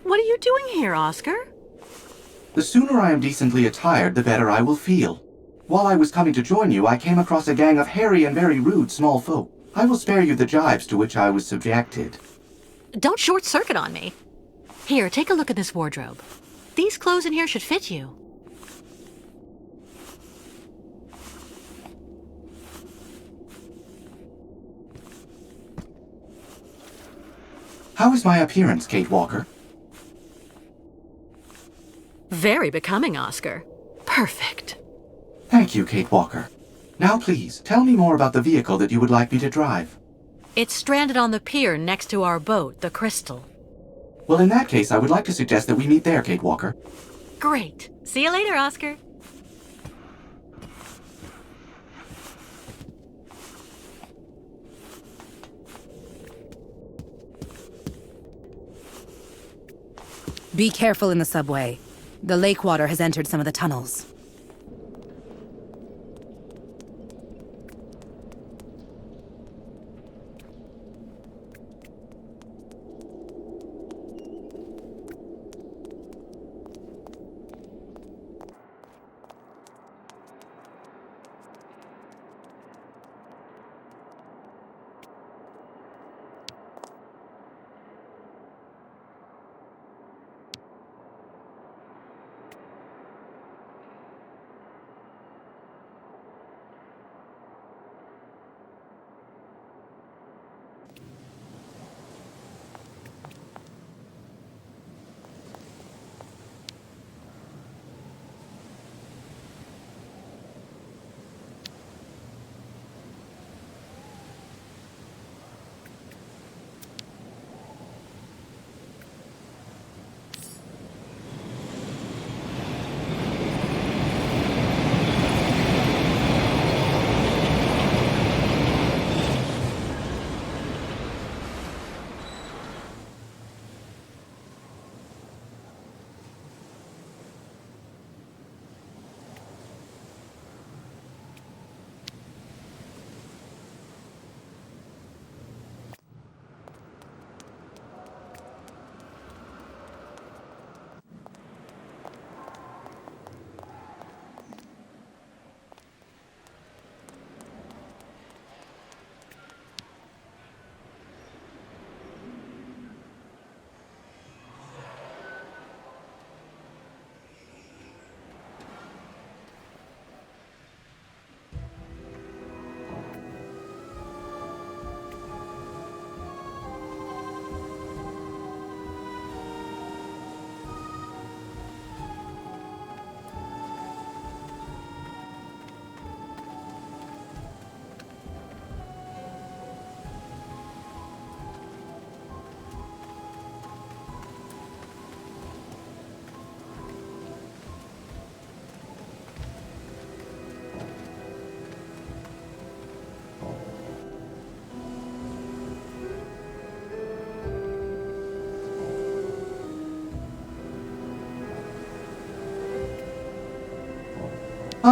What are you doing here, Oscar? The sooner I am decently attired, the better I will feel. While I was coming to join you, I came across a gang of hairy and very rude small folk. I will spare you the jibes to which I was subjected. Don't short-circuit on me. Here, take a look at this wardrobe. These clothes in here should fit you. How is my appearance, Kate Walker? Very becoming, Oscar. Perfect. Thank you, Kate Walker. Now please, tell me more about the vehicle that you would like me to drive. It's stranded on the pier next to our boat, the Crystal. Well, in that case, I would like to suggest that we meet there, Kate Walker. Great. See you later, Oscar. Be careful in the subway. The lake water has entered some of the tunnels.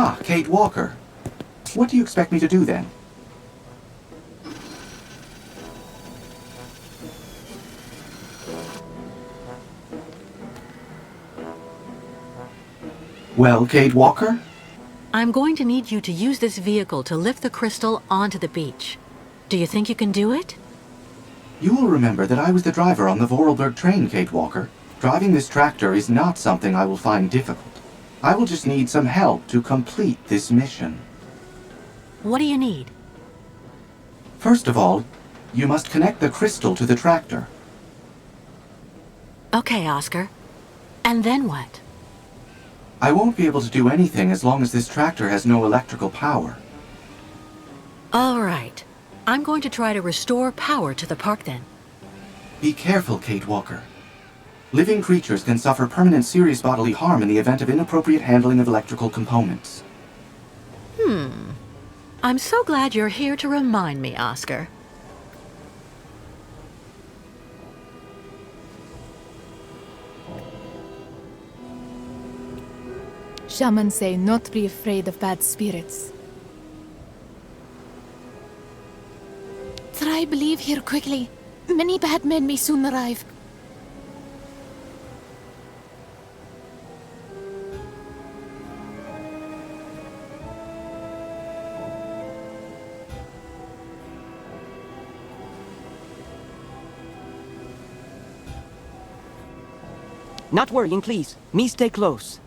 Ah, Kate Walker. What do you expect me to do then? Well, Kate Walker? I'm going to need you to use this vehicle to lift the crystal onto the beach. Do you think you can do it? You will remember that I was the driver on the Vorarlberg train, Kate Walker. Driving this tractor is not something I will find difficult. I will just need some help to complete this mission. What do you need? First of all, you must connect the crystal to the tractor. Okay, Oscar. And then what? I won't be able to do anything as long as this tractor has no electrical power. All right. I'm going to try to restore power to the park then. Be careful, Kate Walker. Living creatures can suffer permanent serious bodily harm in the event of inappropriate handling of electrical components. I'm so glad you're here to remind me, Oscar. Shamans say not be afraid of bad spirits. Try believe here quickly. Many bad men may soon arrive. Not worrying, please. Me stay close.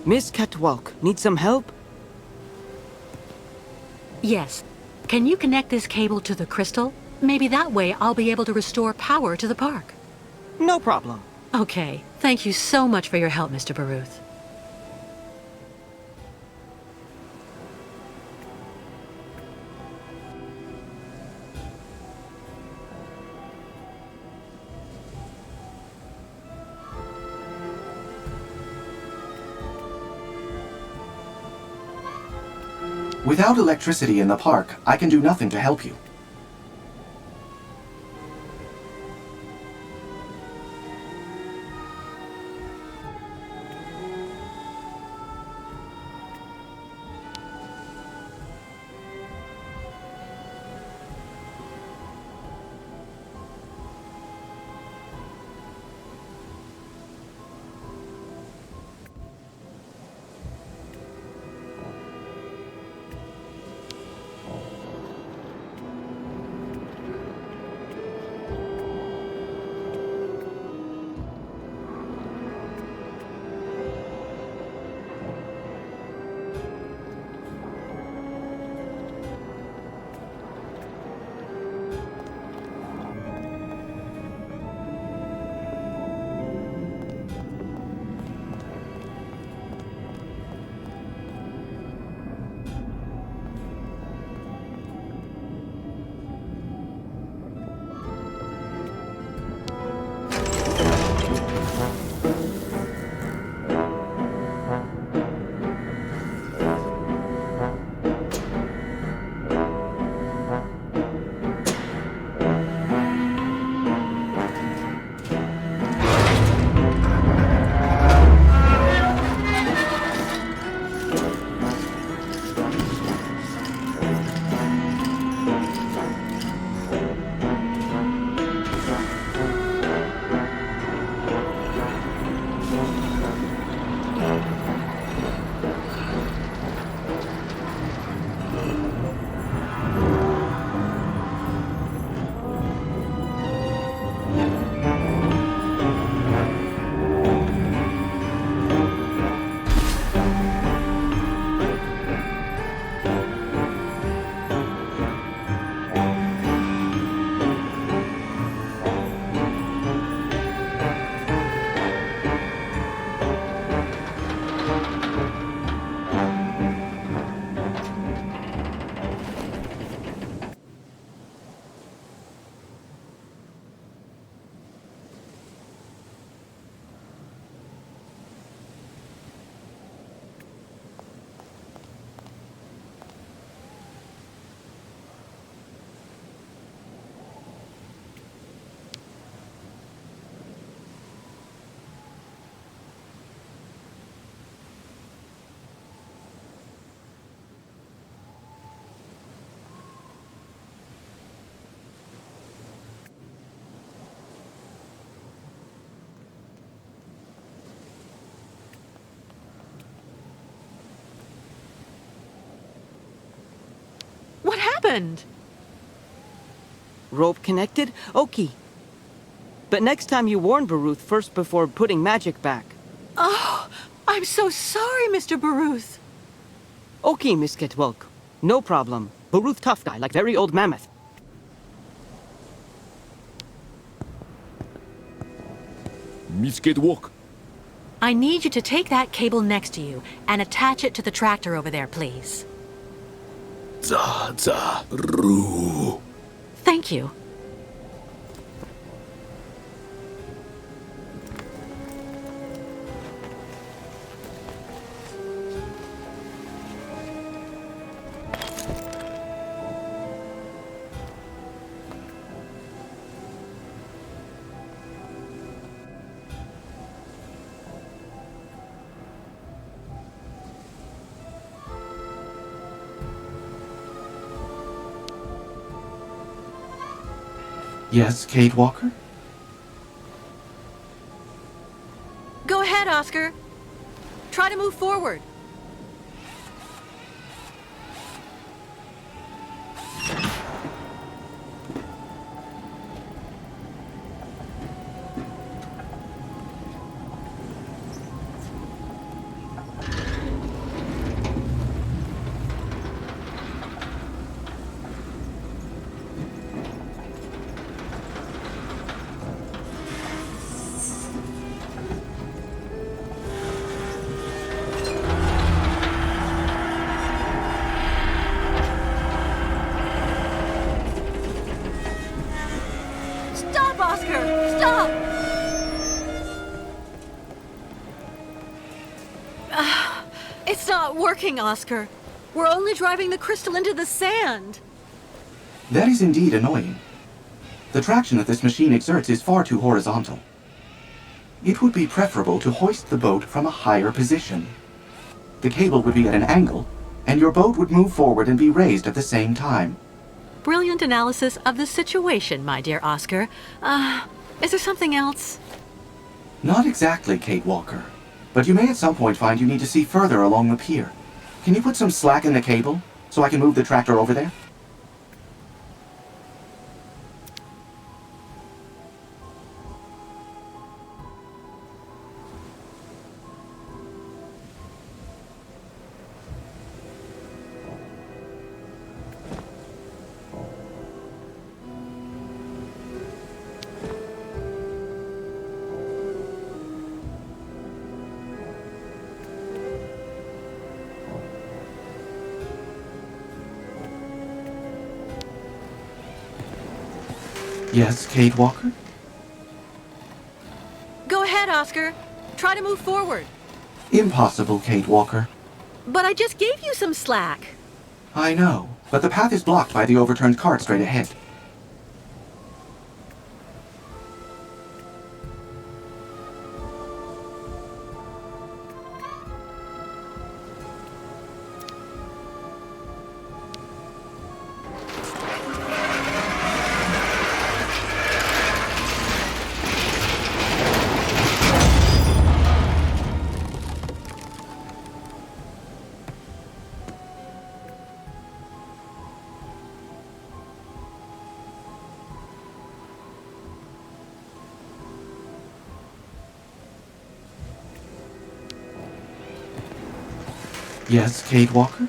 Miss Catwalk, need some help? Yes. Can you connect this cable to the crystal? Maybe that way I'll be able to restore power to the park. No problem. Okay. Thank you so much for your help, Mr. Baruth. Without electricity in the park, I can do nothing to help you. happened? Rope connected? Okay. But next time you warn Baruth first before putting magic back. Oh, I'm so sorry, Mr. Baruth. Okay, Miss Ketwelk. No problem. Baruth tough guy, like very old mammoth. Miss Catwalk. I need you to take that cable next to you and attach it to the tractor over there, please. Ru. Thank you. Yes, Kate Walker? Go ahead, Oscar. Try to move forward. Stop, Oscar! Stop! It's not working, Oscar. We're only driving the crystal into the sand. That is indeed annoying. The traction that this machine exerts is far too horizontal. It would be preferable to hoist the boat from a higher position. The cable would be at an angle, and your boat would move forward and be raised at the same time. Brilliant analysis of the situation, my dear Oscar. Is there something else? Not exactly, Kate Walker. But you may at some point find you need to see further along the pier. Can you put some slack in the cable, so I can move the tractor over there? Yes, Kate Walker? Go ahead, Oscar. Try to move forward. Impossible, Kate Walker. But I just gave you some slack. I know, but the path is blocked by the overturned cart straight ahead. Yes, Kate Walker?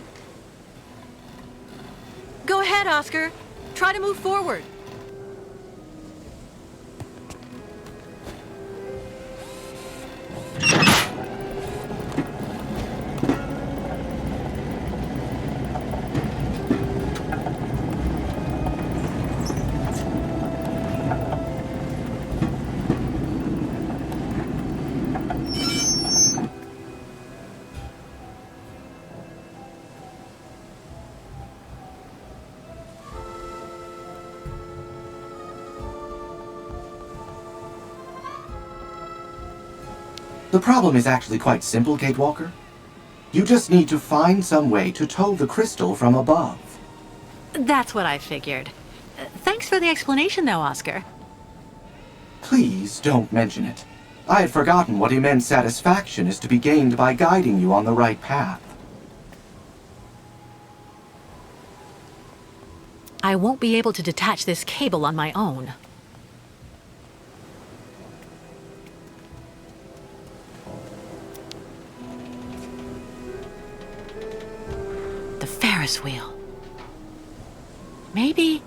Go ahead, Oscar. Try to move forward. The problem is actually quite simple, Kate Walker. You just need to find some way to tow the crystal from above. That's what I figured. Thanks for the explanation, though, Oscar. Please don't mention it. I had forgotten what immense satisfaction is to be gained by guiding you on the right path. I won't be able to detach this cable on my own. The Ferris wheel. Maybe...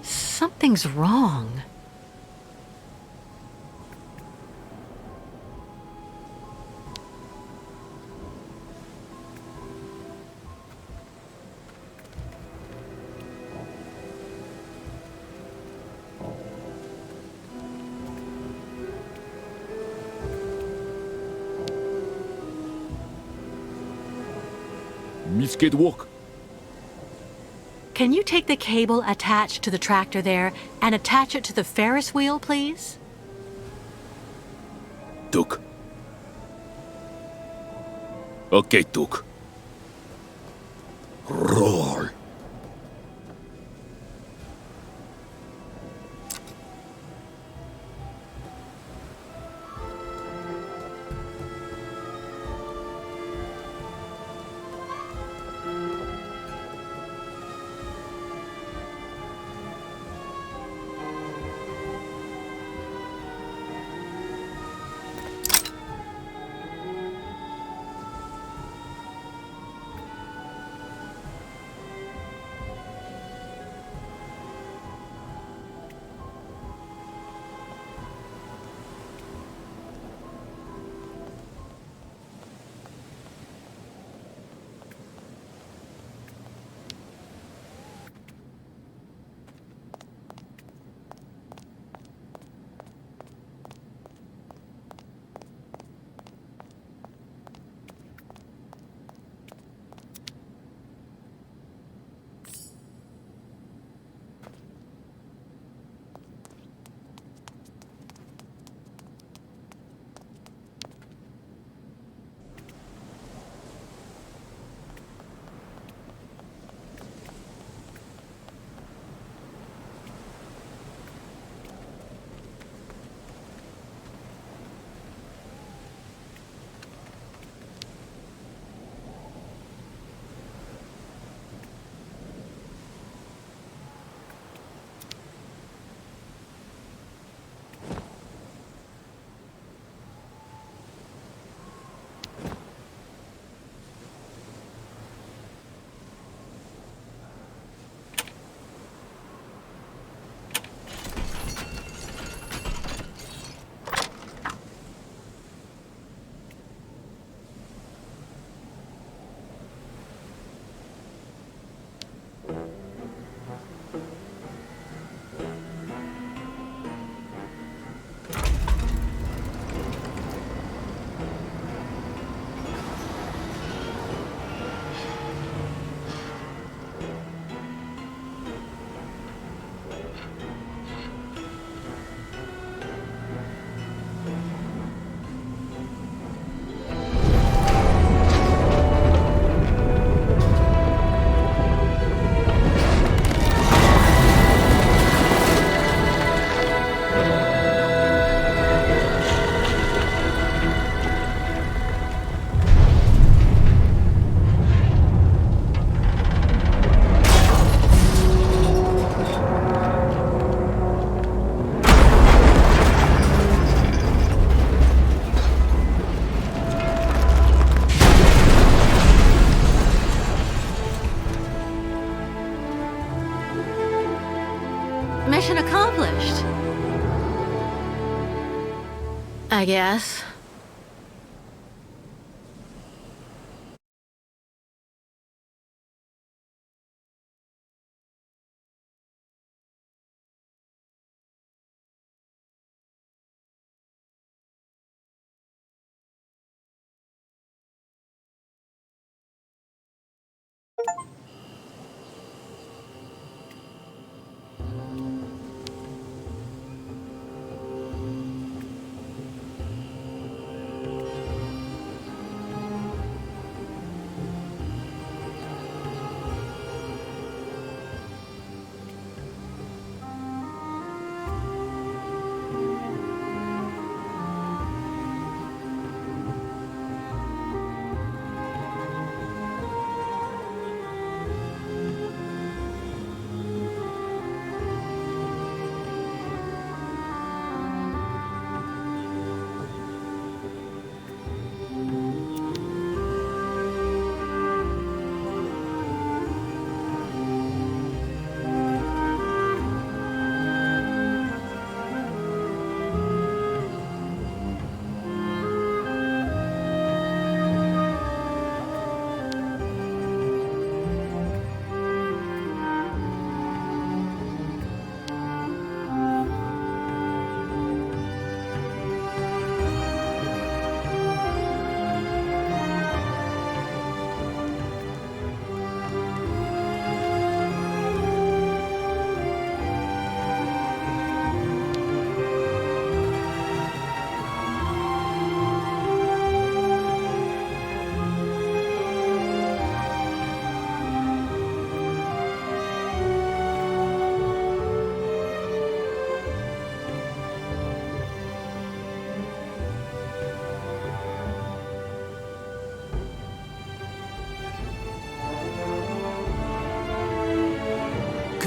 Something's wrong. Misket walk. Can you take the cable attached to the tractor there and attach it to the Ferris wheel, please? Tuk. Okay, Tuk. Roar. Mission accomplished. I guess.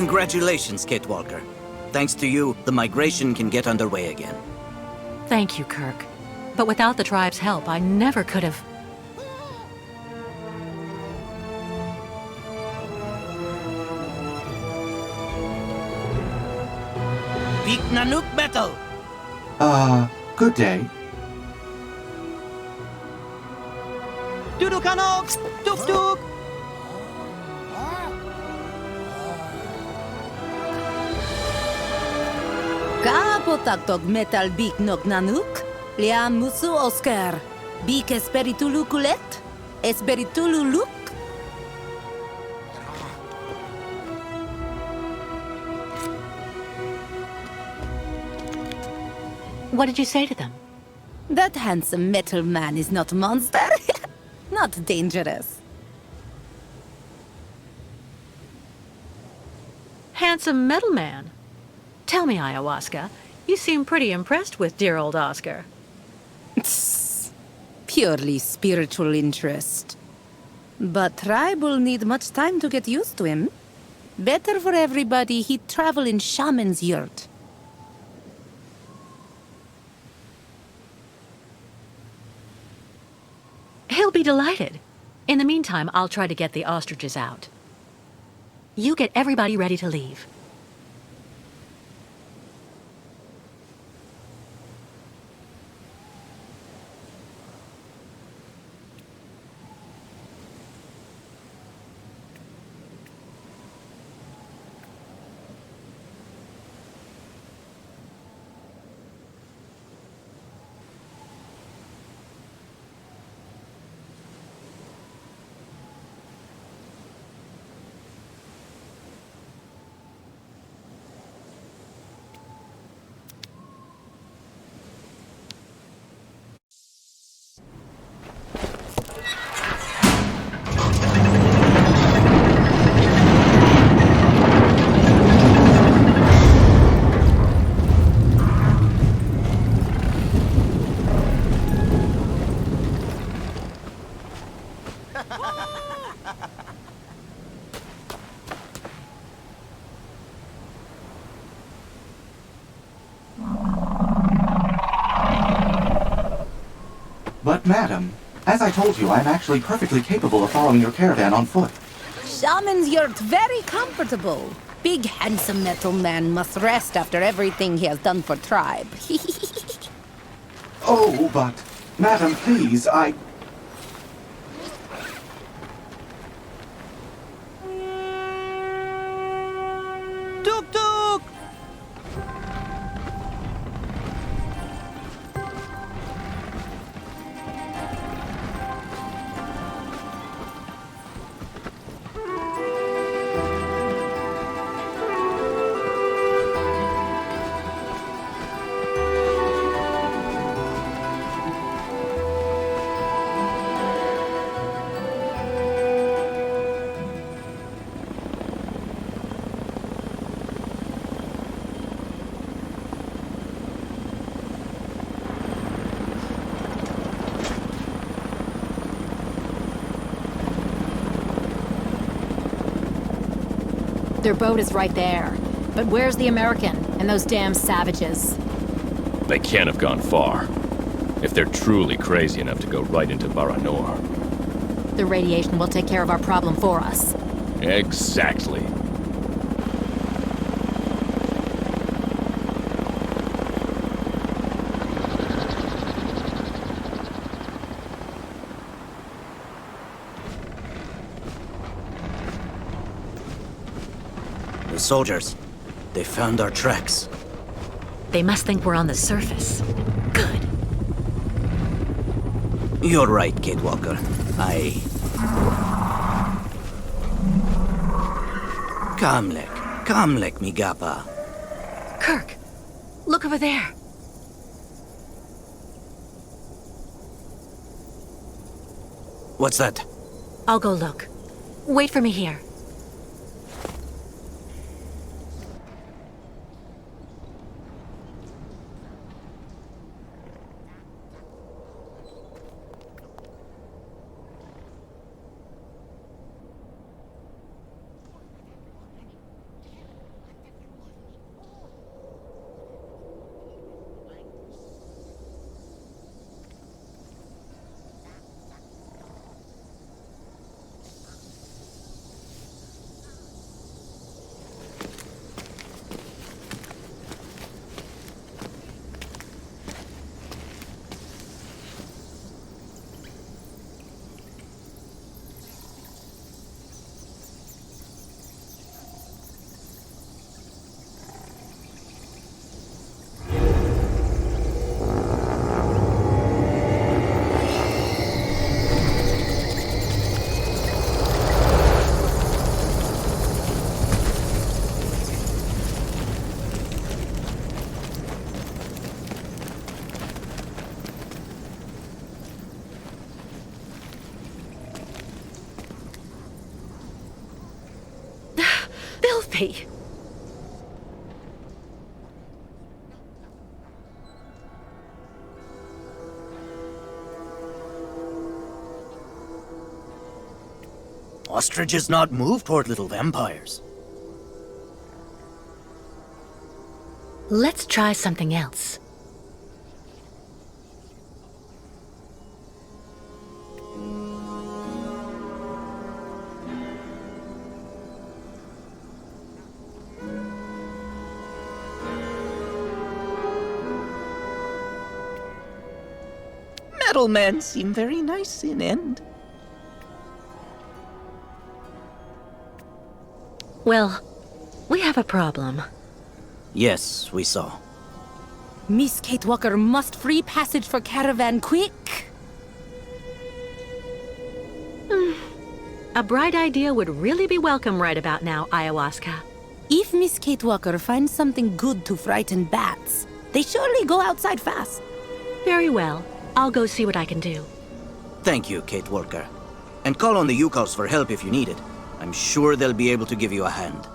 Congratulations, Kate Walker. Thanks to you, the migration can get underway again. Thank you, Kirk. But without the tribe's help, I never could have... Big Nanook battle! Good day. Dudukanok! Tuk tuk! Kapotaktok metal bik nok nanuk, liam musu Oscar, bik esperitulu kulet, esperitulu luk. What did you say to them? That handsome metal man is not a monster, not dangerous. Handsome metal man? Tell me, Ayahuasca, you seem pretty impressed with dear old Oscar. Purely spiritual interest. But tribe will need much time to get used to him. Better for everybody he'd travel in shaman's yurt. He'll be delighted. In the meantime, I'll try to get the ostriches out. You get everybody ready to leave. But madam, as I told you, I'm actually perfectly capable of following your caravan on foot. Shaman's yurt very comfortable. Big handsome metal man must rest after everything he has done for tribe. Oh, but... Madam, please, I... Tuk tuk! Their boat is right there. But where's the American and those damn savages? They can't have gone far. If they're truly crazy enough to go right into Baranor. The radiation will take care of our problem for us. Exactly. The soldiers, they found our tracks. They must think we're on the surface. Good. You're right, Kate Walker. Kamlek, mi gapa. Kirk, look over there. What's that? I'll go look. Wait for me here. filthy. Ostriches not move toward little vampires. Let's try something else. Metal men seem very nice in end. Well, we have a problem. Yes, we saw. Miss Kate Walker must free passage for caravan quick. A bright idea would really be welcome right about now, Ayahuasca. If Miss Kate Walker finds something good to frighten bats, they surely go outside fast. Very well. I'll go see what I can do. Thank you, Kate Walker. And call on the Youkoles for help if you need it. I'm sure they'll be able to give you a hand.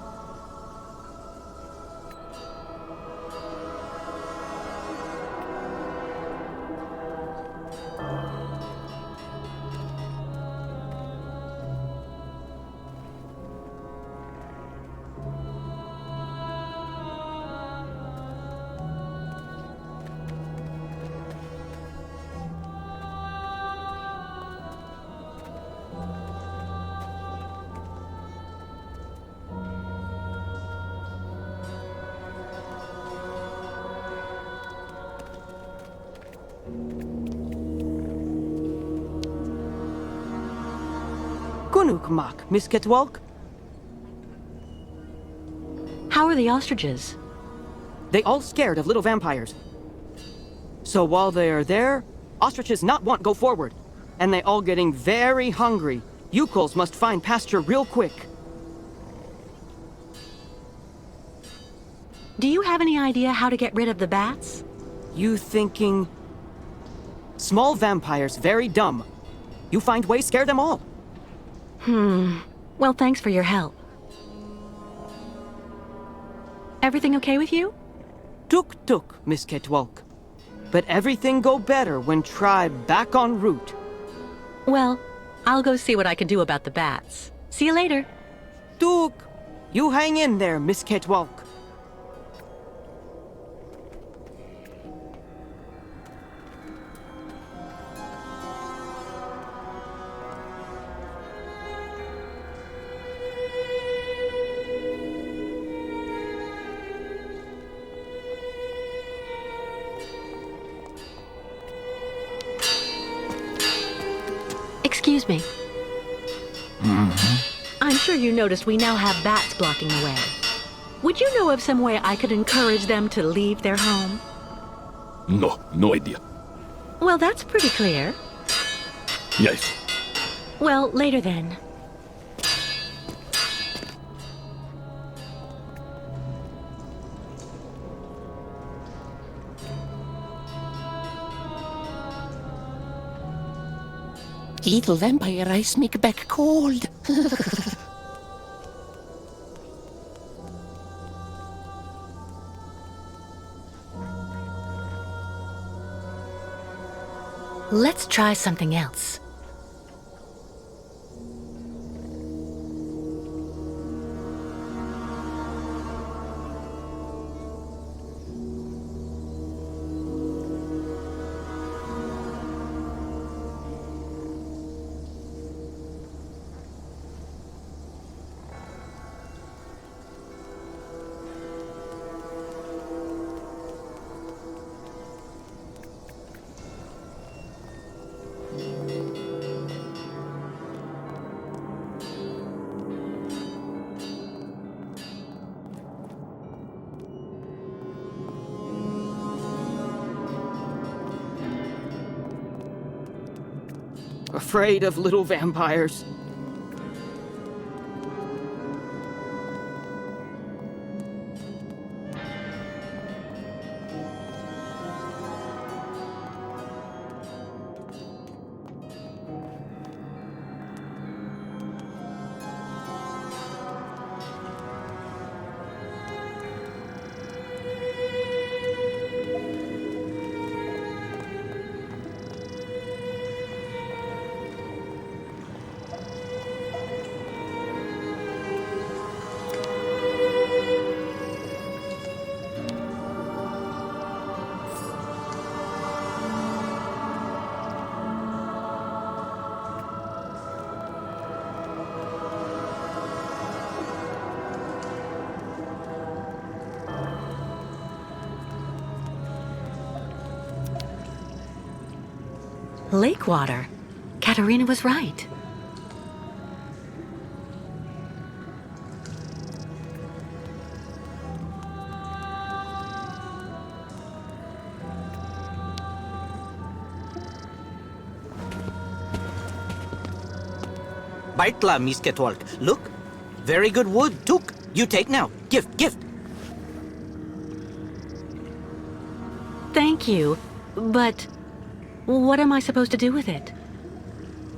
Gunukmak, Miss Ketwalk? How are the ostriches? They all scared of little vampires. So while they are there, ostriches not want go forward. And they all getting very hungry. Youkoles must find pasture real quick. Do you have any idea how to get rid of the bats? You thinking... Small vampires very dumb. You find ways scare them all. Well, thanks for your help. Everything okay with you? Tuk, Miss Ketwalk. But everything go better when tribe back en route. Well, I'll go see what I can do about the bats. See you later. Tuk, you hang in there, Miss Ketwalk. Excuse me. I'm sure you noticed we now have bats blocking the way. Would you know of some way I could encourage them to leave their home? No idea. Well, that's pretty clear. Yes. Well, later then. Little vampire ice make back cold. Let's try something else. Afraid of little vampires. Lake water. Katerina was right. Baitla, misketwalk. Look. Very good wood. Took. You take now. Gift. Thank you, but what am I supposed to do with it?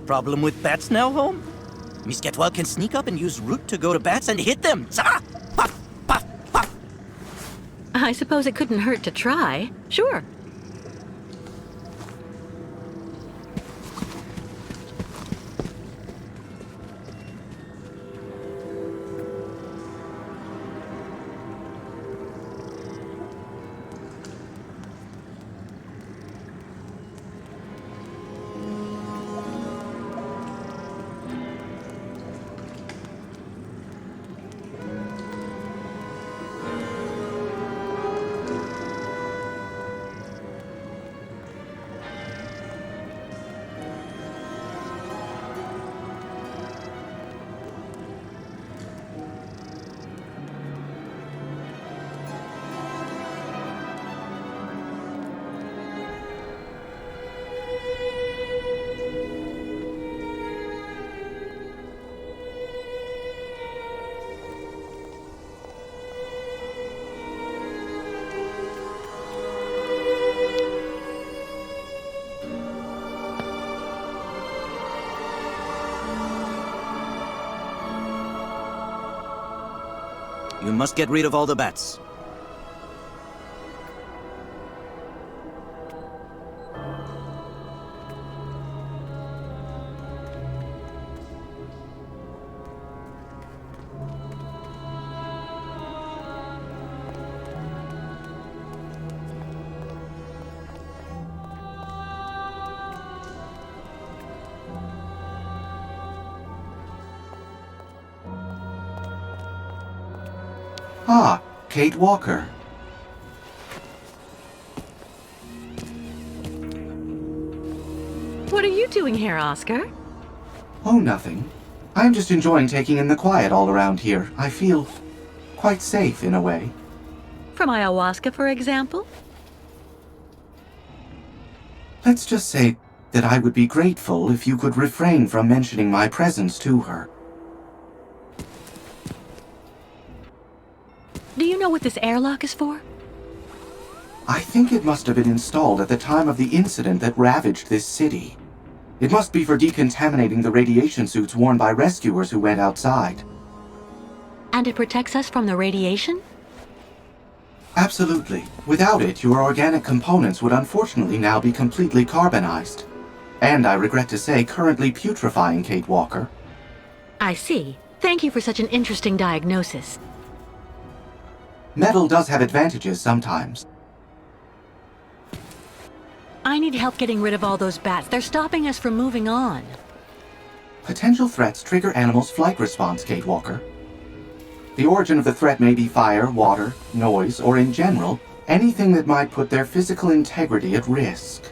Problem with bats now, home? Misketwalk can sneak up and use root to go to bats and hit them. Zah! Puff, puff, puff. I suppose it couldn't hurt to try. Sure. You must get rid of all the bats. Ah, Kate Walker. What are you doing here, Oscar? Oh, nothing. I'm just enjoying taking in the quiet all around here. I feel quite safe in a way. From ayahuasca, for example? Let's just say that I would be grateful if you could refrain from mentioning my presence to her. Do you know what this airlock is for? I think it must have been installed at the time of the incident that ravaged this city. It must be for decontaminating the radiation suits worn by rescuers who went outside. And it protects us from the radiation? Absolutely. Without it, your organic components would unfortunately now be completely carbonized. And I regret to say, currently putrefying, Kate Walker. I see. Thank you for such an interesting diagnosis. Metal does have advantages sometimes. I need help getting rid of all those bats. They're stopping us from moving on. Potential threats trigger animals' flight response, Kate Walker. The origin of the threat may be fire, water, noise, or in general, anything that might put their physical integrity at risk.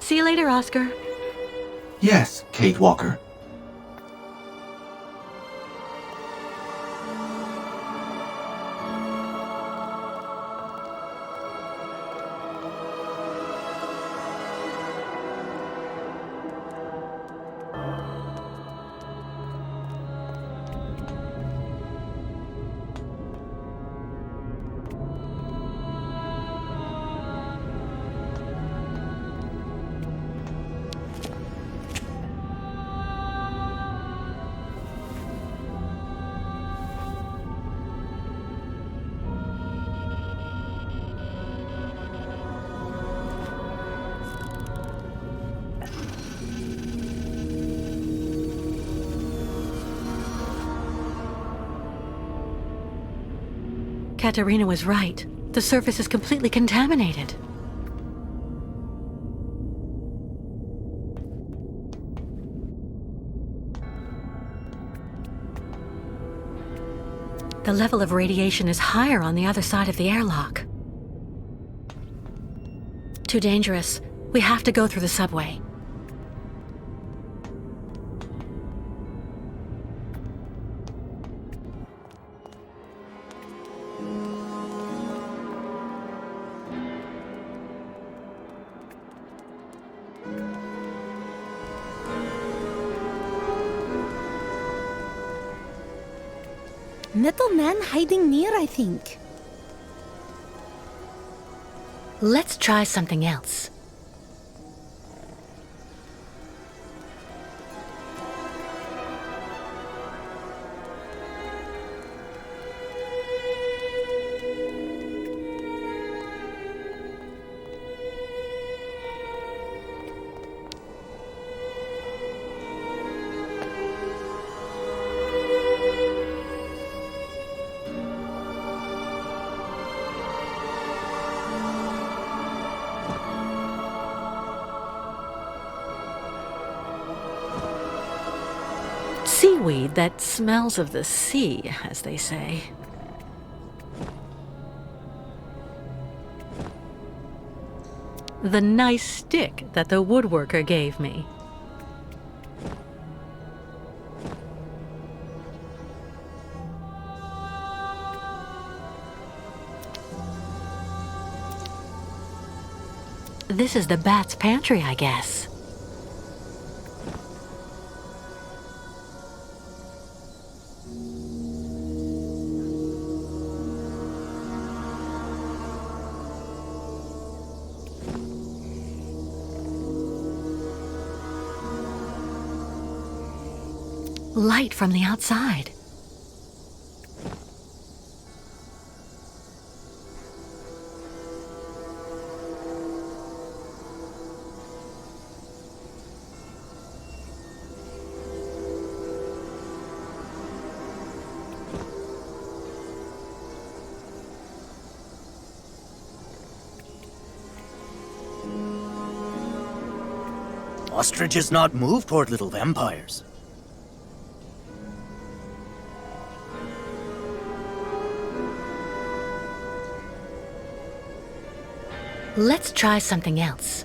See you later, Oscar. Yes, Kate Walker. Katerina was right. The surface is completely contaminated. The level of radiation is higher on the other side of the airlock. Too dangerous. We have to go through the subway. Metal man hiding near, I think. Let's try something else. Seaweed that smells of the sea, as they say. The nice stick that the woodworker gave me. This is the bat's pantry, I guess. Light from the outside. Ostriches not move toward little vampires. Let's try something else.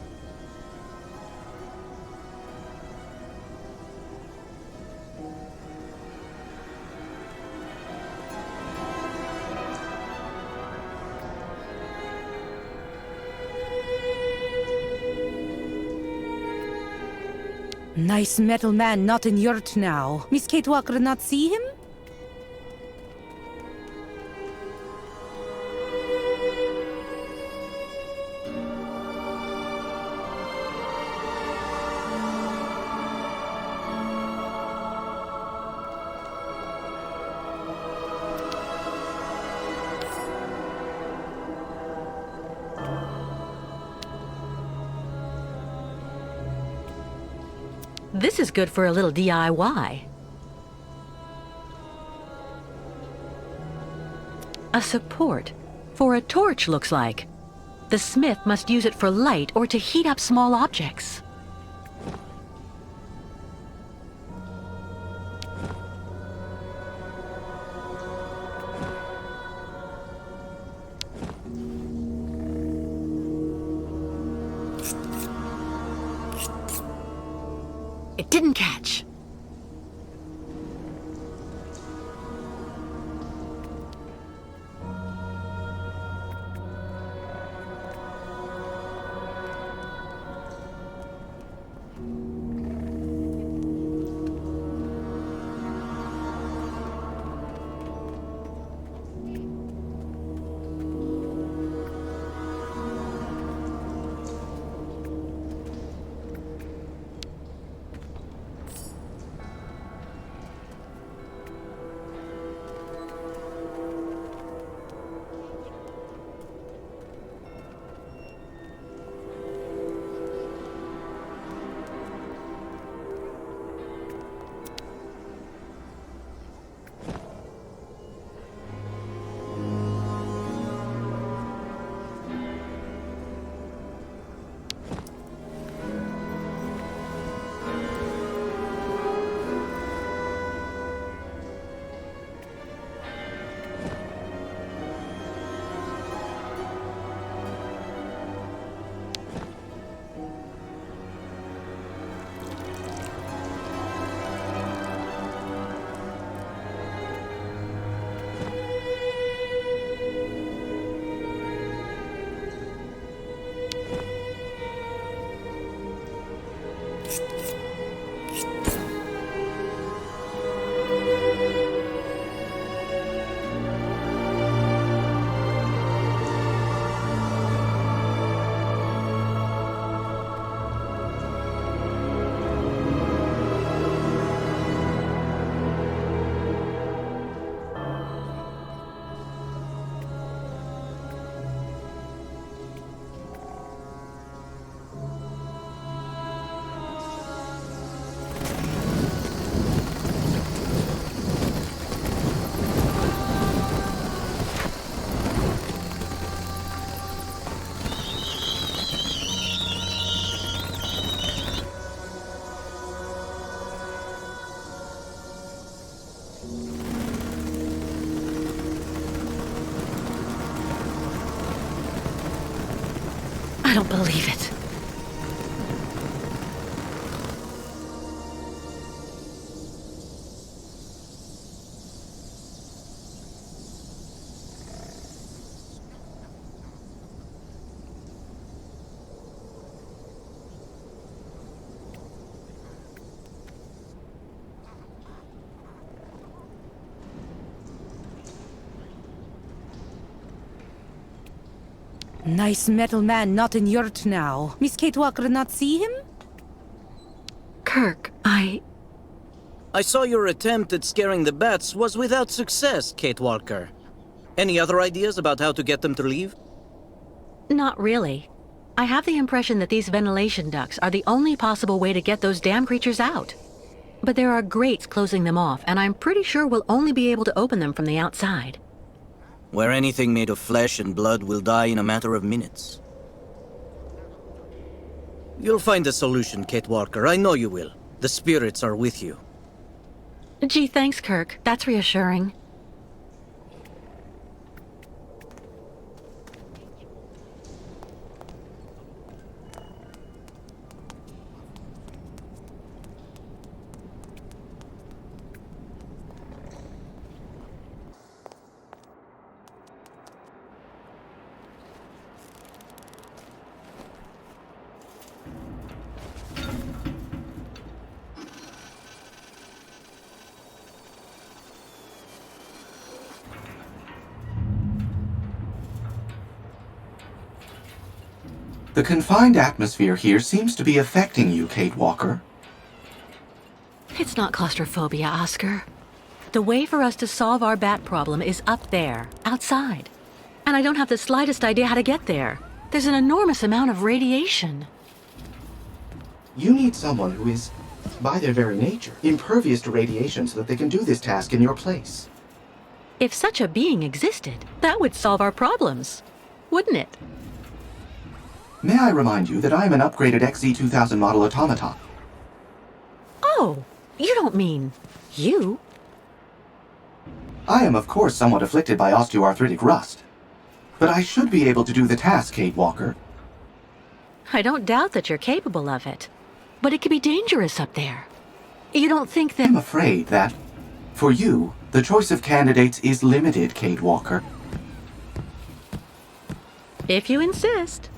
Nice metal man not in yurt now. Miss Kate Walker not see him? This is good for a little DIY. A support for a torch, looks like. The smith must use it for light or to heat up small objects. It didn't catch. don't believe it. Nice metal man not in yurt now. Miss Kate Walker not see him? Kirk, I saw your attempt at scaring the bats was without success, Kate Walker. Any other ideas about how to get them to leave? Not really. I have the impression that these ventilation ducts are the only possible way to get those damn creatures out. But there are grates closing them off, and I'm pretty sure we'll only be able to open them from the outside. Where anything made of flesh and blood will die in a matter of minutes. You'll find a solution, Kate Walker. I know you will. The spirits are with you. Gee, thanks, Kirk. That's reassuring. The confined atmosphere here seems to be affecting you, Kate Walker. It's not claustrophobia, Oscar. The way for us to solve our bat problem is up there, outside. And I don't have the slightest idea how to get there. There's an enormous amount of radiation. You need someone who is, by their very nature, impervious to radiation so that they can do this task in your place. If such a being existed, that would solve our problems, wouldn't it? May I remind you that I am an upgraded XZ2000 model automaton? Oh, you don't mean you? I am, of course, somewhat afflicted by osteoarthritic rust. But I should be able to do the task, Kate Walker. I don't doubt that you're capable of it. But it can be dangerous up there. You don't think that— I'm afraid that, for you, the choice of candidates is limited, Kate Walker. If you insist.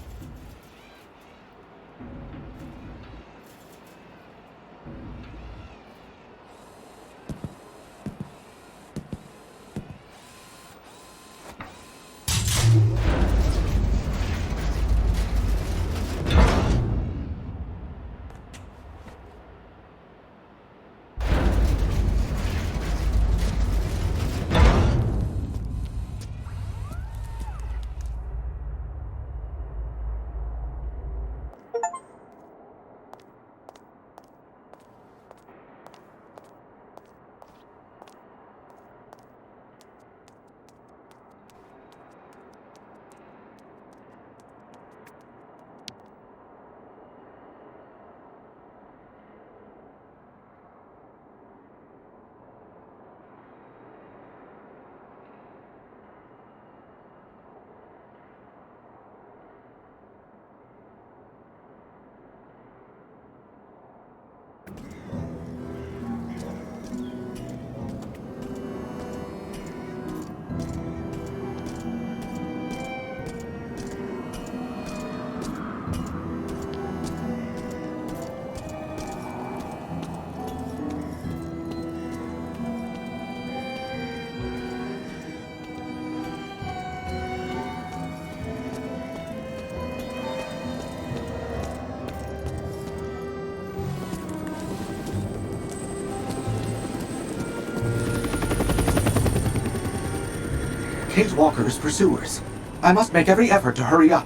Kate Walker's pursuers. I must make every effort to hurry up.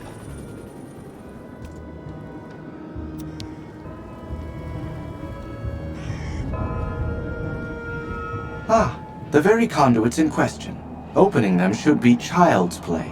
Ah, the very conduits in question. Opening them should be child's play.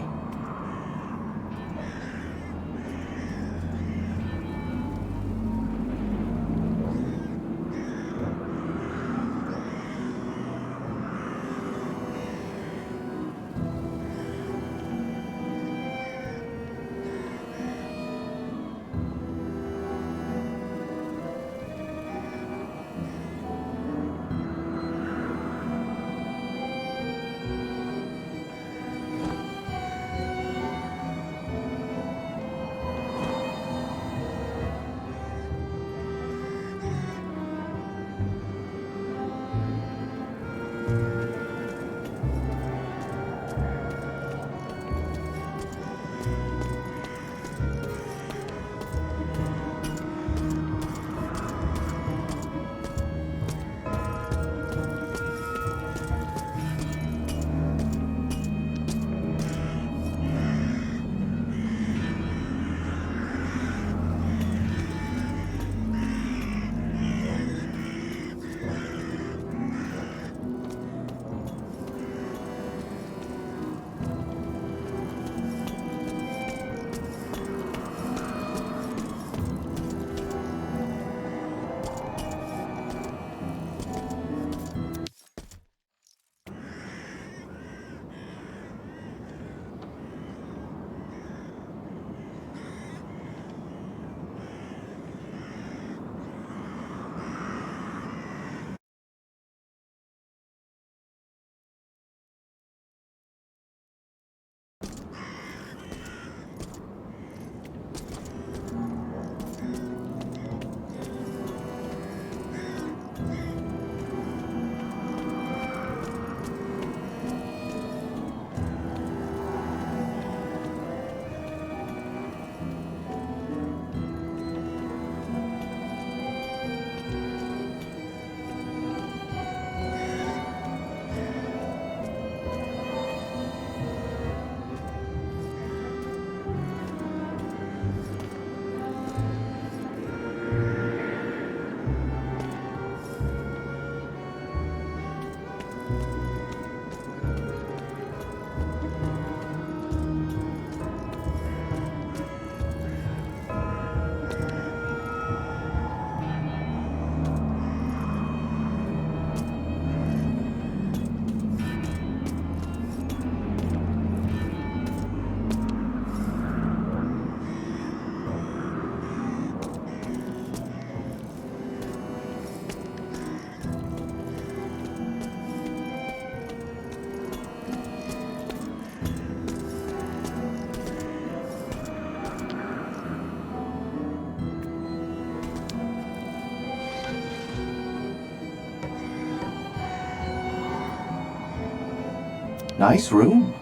Nice room.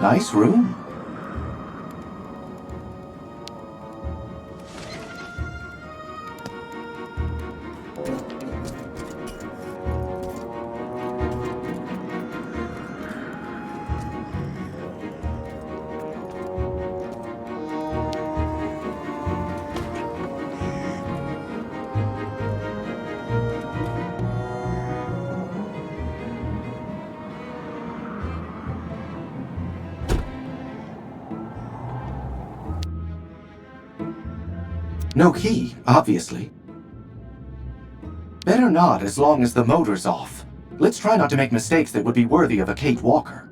Nice room. No key, obviously. Better not as long as the motor's off. Let's try not to make mistakes that would be worthy of a Kate Walker.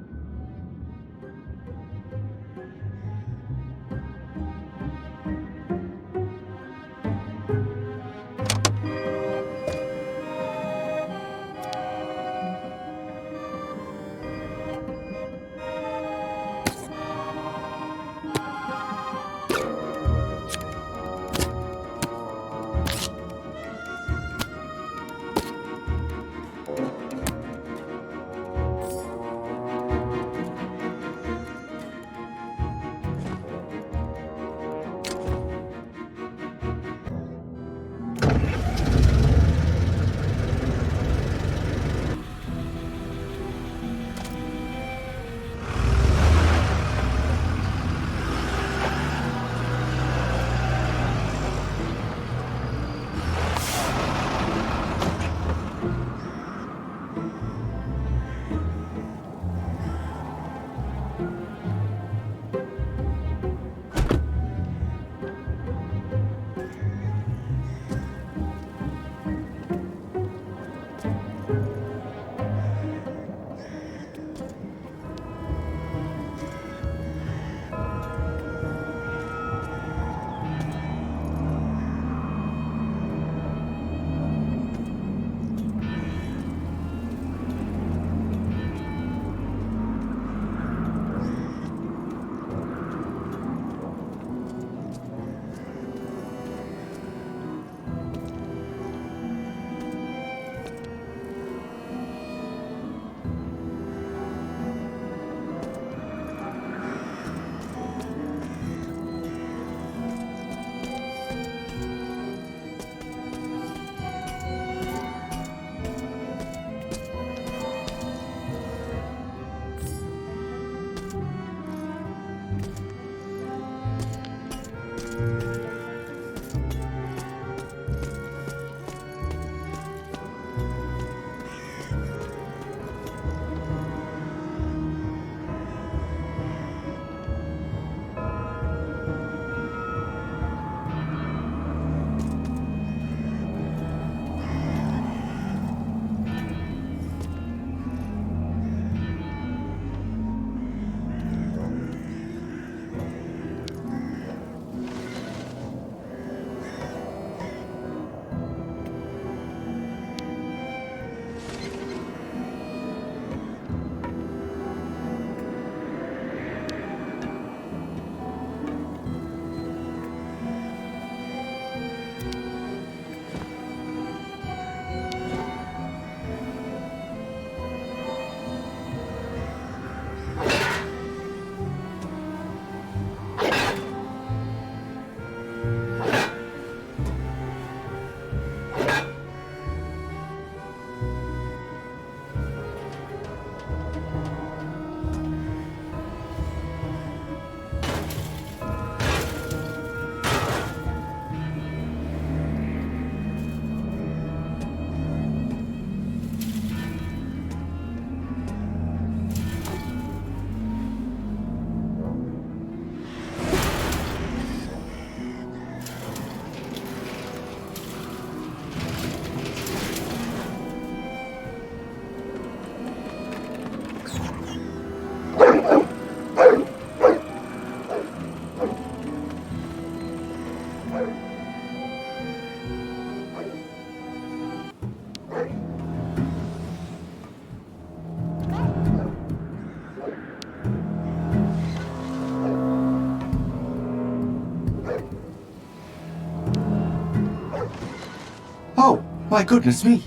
Oh, my goodness me!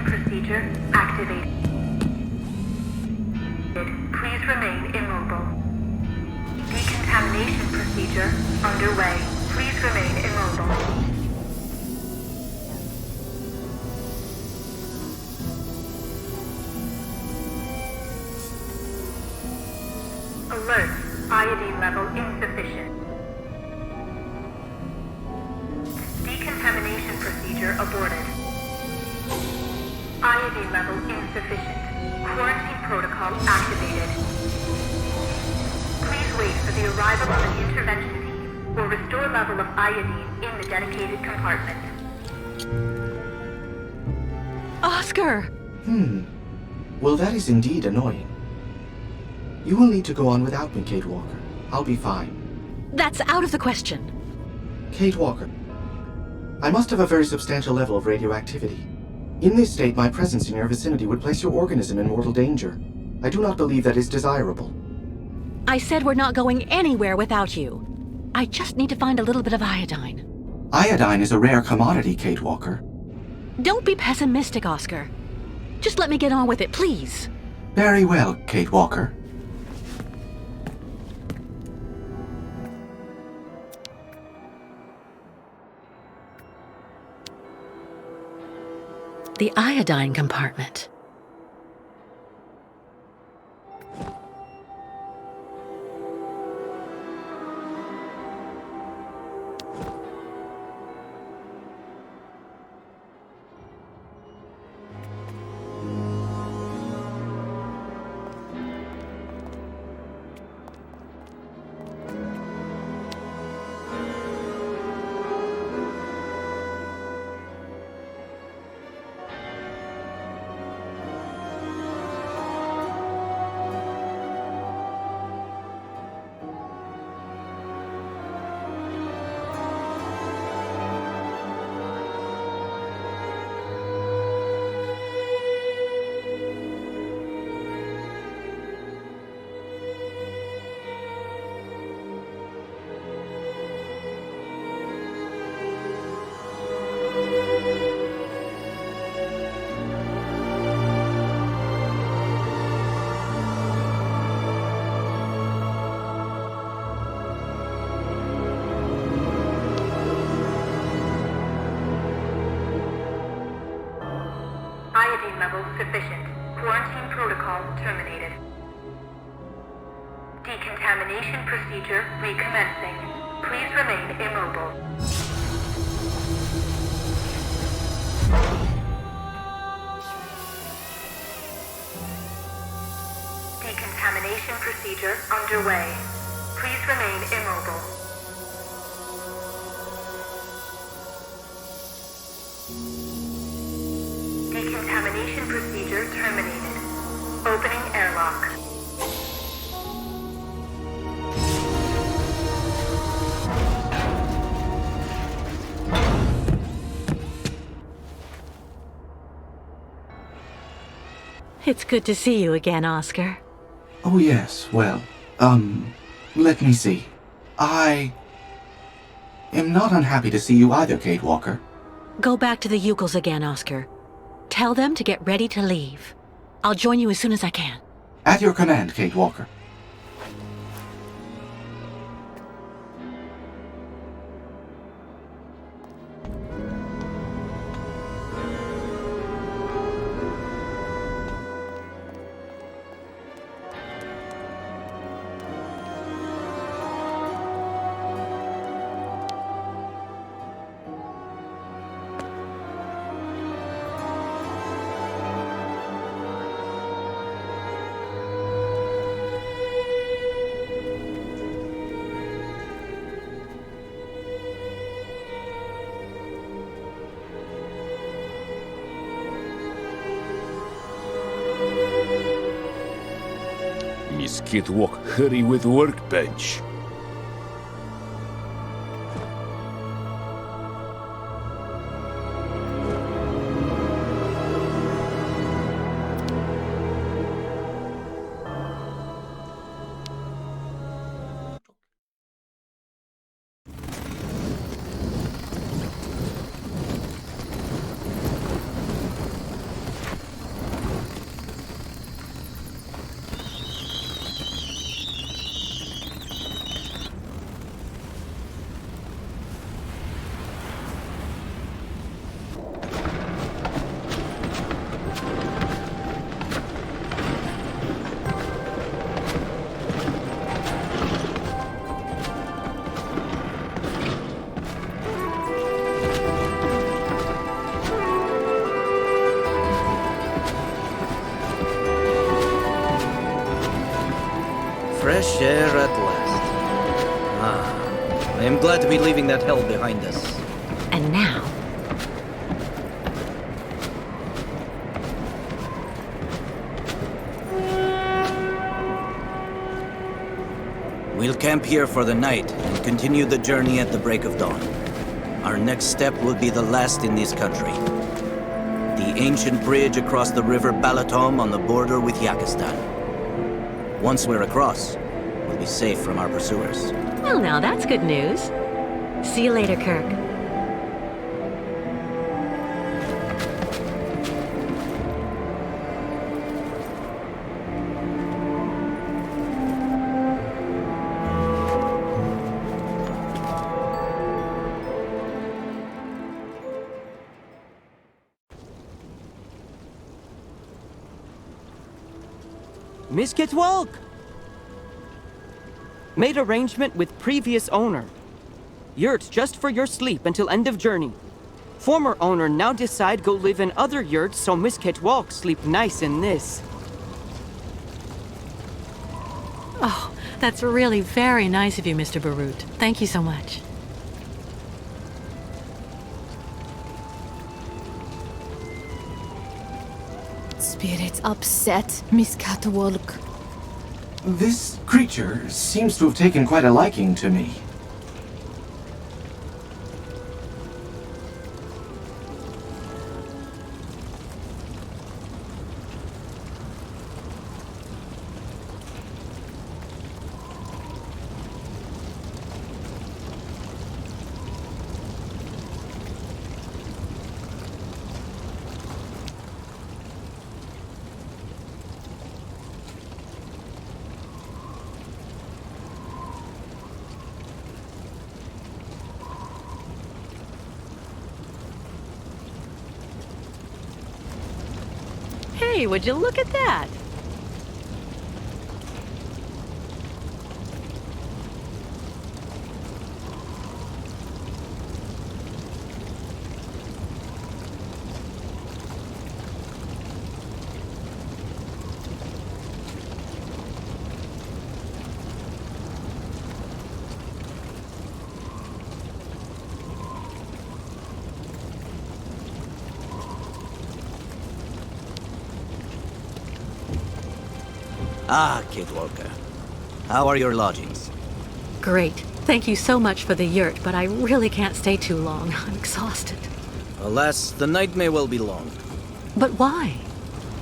Procedure activated. Please remain immobile. Decontamination procedure underway. Please remain immobile. Alert. Iodine level insufficient. Decontamination procedure aborted. Iodine level insufficient. Quarantine protocol activated. Please wait for the arrival of an intervention team or restore level of iodine in the dedicated compartment. Oscar! Well, that is indeed annoying. You will need to go on without me, Kate Walker. I'll be fine. That's out of the question. Kate Walker, I must have a very substantial level of radioactivity. In this state, my presence in your vicinity would place your organism in mortal danger. I do not believe that is desirable. I said we're not going anywhere without you. I just need to find a little bit of iodine. Iodine is a rare commodity, Kate Walker. Don't be pessimistic, Oscar. Just let me get on with it, please. Very well, Kate Walker. The iodine compartment. Iodine level sufficient. Quarantine protocol terminated. Decontamination procedure recommencing. Please remain immobile. Decontamination procedure underway. Please remain immobile. Decontamination procedure terminated. Opening airlock. It's good to see you again, Oscar. Oh yes, well, let me see. I am not unhappy to see you either, Kate Walker. Go back to the Youkoles again, Oscar. Tell them to get ready to leave. I'll join you as soon as I can. At your command, Kate Walker. Miss Kate Walker, hurry with workbench. Fresh air at last. Ah, I am glad to be leaving that hell behind us. And now... We'll camp here for the night and continue the journey at the break of dawn. Our next step will be the last in this country. The ancient bridge across the river Balatom on the border with Yakistan. Once we're across, we'll be safe from our pursuers. Well, now that's good news. See you later, Kirk. Miss Kitwalk! Made arrangement with previous owner. Yurt just for your sleep until end of journey. Former owner now decide go live in other yurts so Miss Kitwalk sleep nice in this. Oh, that's really very nice of you, Mr. Barut. Thank you so much. Spirit's upset, Miss Catwalk. This creature seems to have taken quite a liking to me. Hey, would you look at that? Ah, Kid Walker. How are your lodgings? Great. Thank you so much for the yurt, but I really can't stay too long. I'm exhausted. Alas, the night may well be long. But why?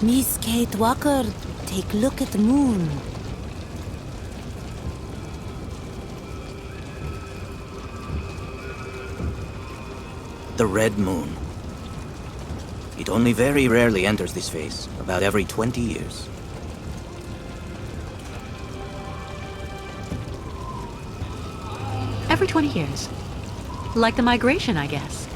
Miss Kate Walker, take a look at the moon. The Red Moon. It only very rarely enters this phase, about every 20 years. Every 20 years. Like the migration, I guess.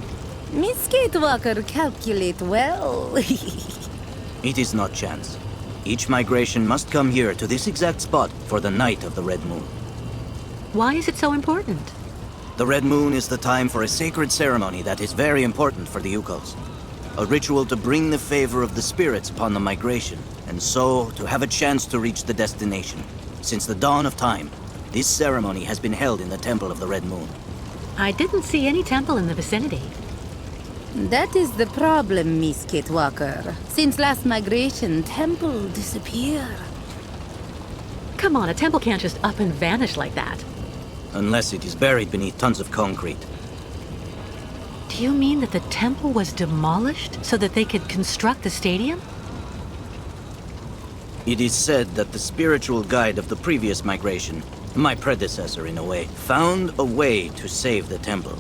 Miss Kate Walker calculate well. It is not chance. Each migration must come here to this exact spot for the night of the Red Moon. Why is it so important? The Red Moon is the time for a sacred ceremony that is very important for the Youkoles. A ritual to bring the favor of the spirits upon the migration, and so to have a chance to reach the destination. Since the dawn of time, this ceremony has been held in the Temple of the Red Moon. I didn't see any temple in the vicinity. That is the problem, Miss Kate Walker. Since last migration, temple disappear. Come on, a temple can't just up and vanish like that. Unless it is buried beneath tons of concrete. Do you mean that the temple was demolished so that they could construct the stadium? It is said that the spiritual guide of the previous migration, my predecessor in a way, found a way to save the temple.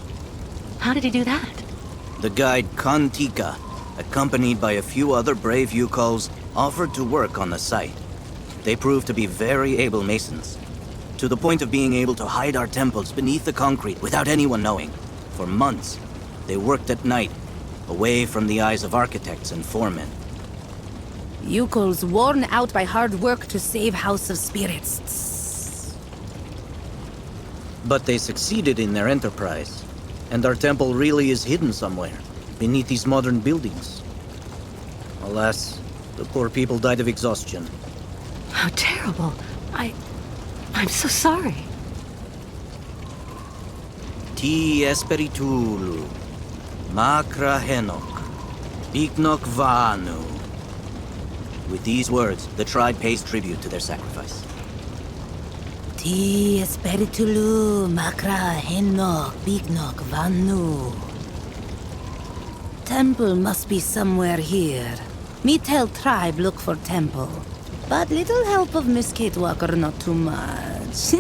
How did he do that? The guide Kantika, accompanied by a few other brave Youkoles, offered to work on the site. They proved to be very able masons, to the point of being able to hide our temples beneath the concrete without anyone knowing. For months, they worked at night, away from the eyes of architects and foremen. Youkoles worn out by hard work to save House of Spirits. But they succeeded in their enterprise. And our temple really is hidden somewhere, beneath these modern buildings. Alas, the poor people died of exhaustion. How terrible. I'm so sorry. Ti Esperitulu, Makra Henok, Biknok Vanu. With these words, the tribe pays tribute to their sacrifice. Ti Esperitulu, Makra Henok, Bignok Vanu. Temple must be somewhere here. Me tell tribe look for temple. But little help of Miss Kate Walker, not too much.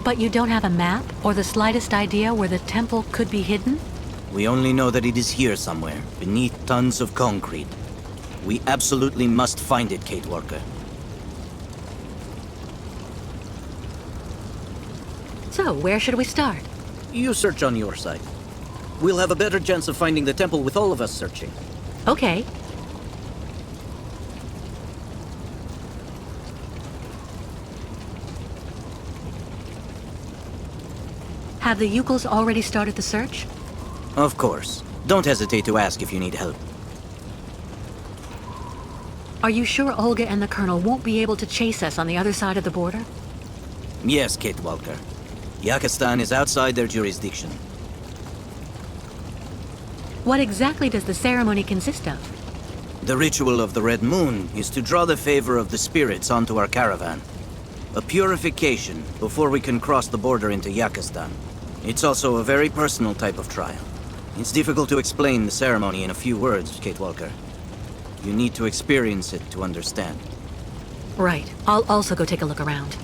But you don't have a map or the slightest idea where the temple could be hidden? We only know that it is here somewhere, beneath tons of concrete. We absolutely must find it, Kate Walker. So, where should we start? You search on your side. We'll have a better chance of finding the temple with all of us searching. Okay. Have the Youkoles already started the search? Of course. Don't hesitate to ask if you need help. Are you sure Olga and the Colonel won't be able to chase us on the other side of the border? Yes, Kate Walker. Yakistan is outside their jurisdiction. What exactly does the ceremony consist of? The ritual of the Red Moon is to draw the favor of the spirits onto our caravan. A purification before we can cross the border into Yakistan. It's also a very personal type of trial. It's difficult to explain the ceremony in a few words, Kate Walker. You need to experience it to understand. Right. I'll also go take a look around.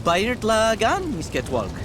Bairtlagan, Miss Kate Walker.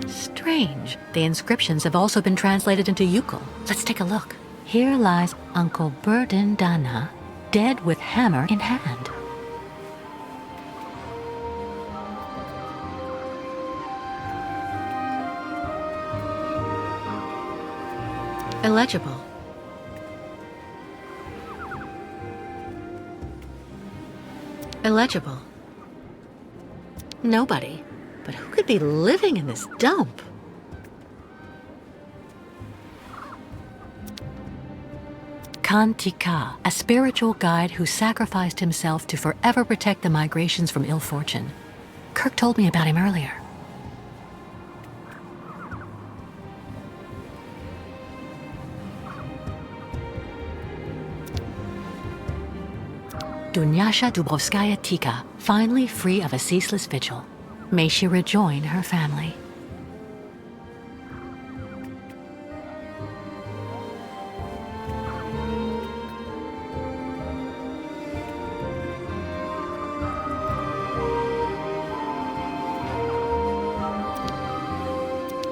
Strange. The inscriptions have also been translated into Youkole. Let's take a look. Here lies Uncle Burden Dana, dead with hammer in hand. Illegible. Illegible. Nobody. But who could be living in this dump? Kantika, a spiritual guide who sacrificed himself to forever protect the migrations from ill fortune. Kirk told me about him earlier. Dunyasha Dubrovskaya Tika, finally free of a ceaseless vigil. May she rejoin her family.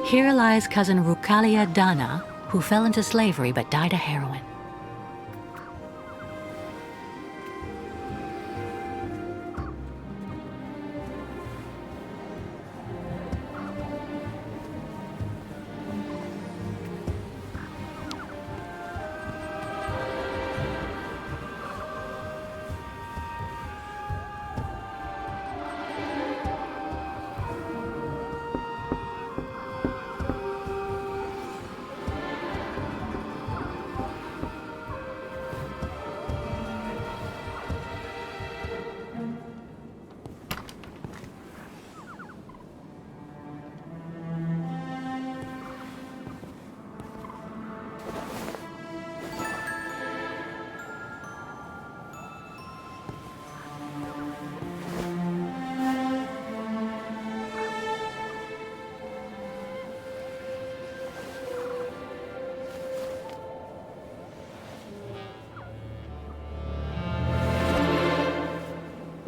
Here lies cousin Rukalia Dana, who fell into slavery but died of heroin.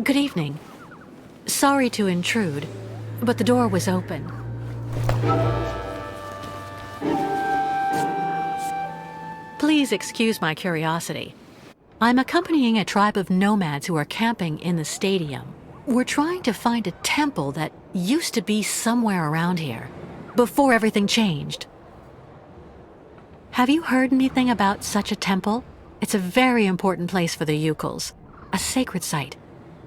Good evening. Sorry to intrude, but the door was open. Please excuse my curiosity. I'm accompanying a tribe of nomads who are camping in the stadium. We're trying to find a temple that used to be somewhere around here, before everything changed. Have you heard anything about such a temple? It's a very important place for the Youkoles, a sacred site.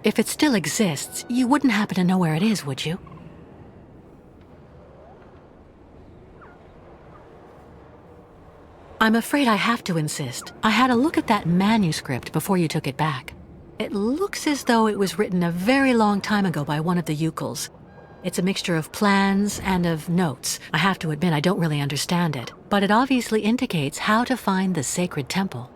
If it still exists, you wouldn't happen to know where it is, would you? I'm afraid I have to insist. I had a look at that manuscript before you took it back. It looks as though it was written a very long time ago by one of the Youkoles. It's a mixture of plans and of notes. I have to admit I don't really understand it, but it obviously indicates how to find the sacred temple.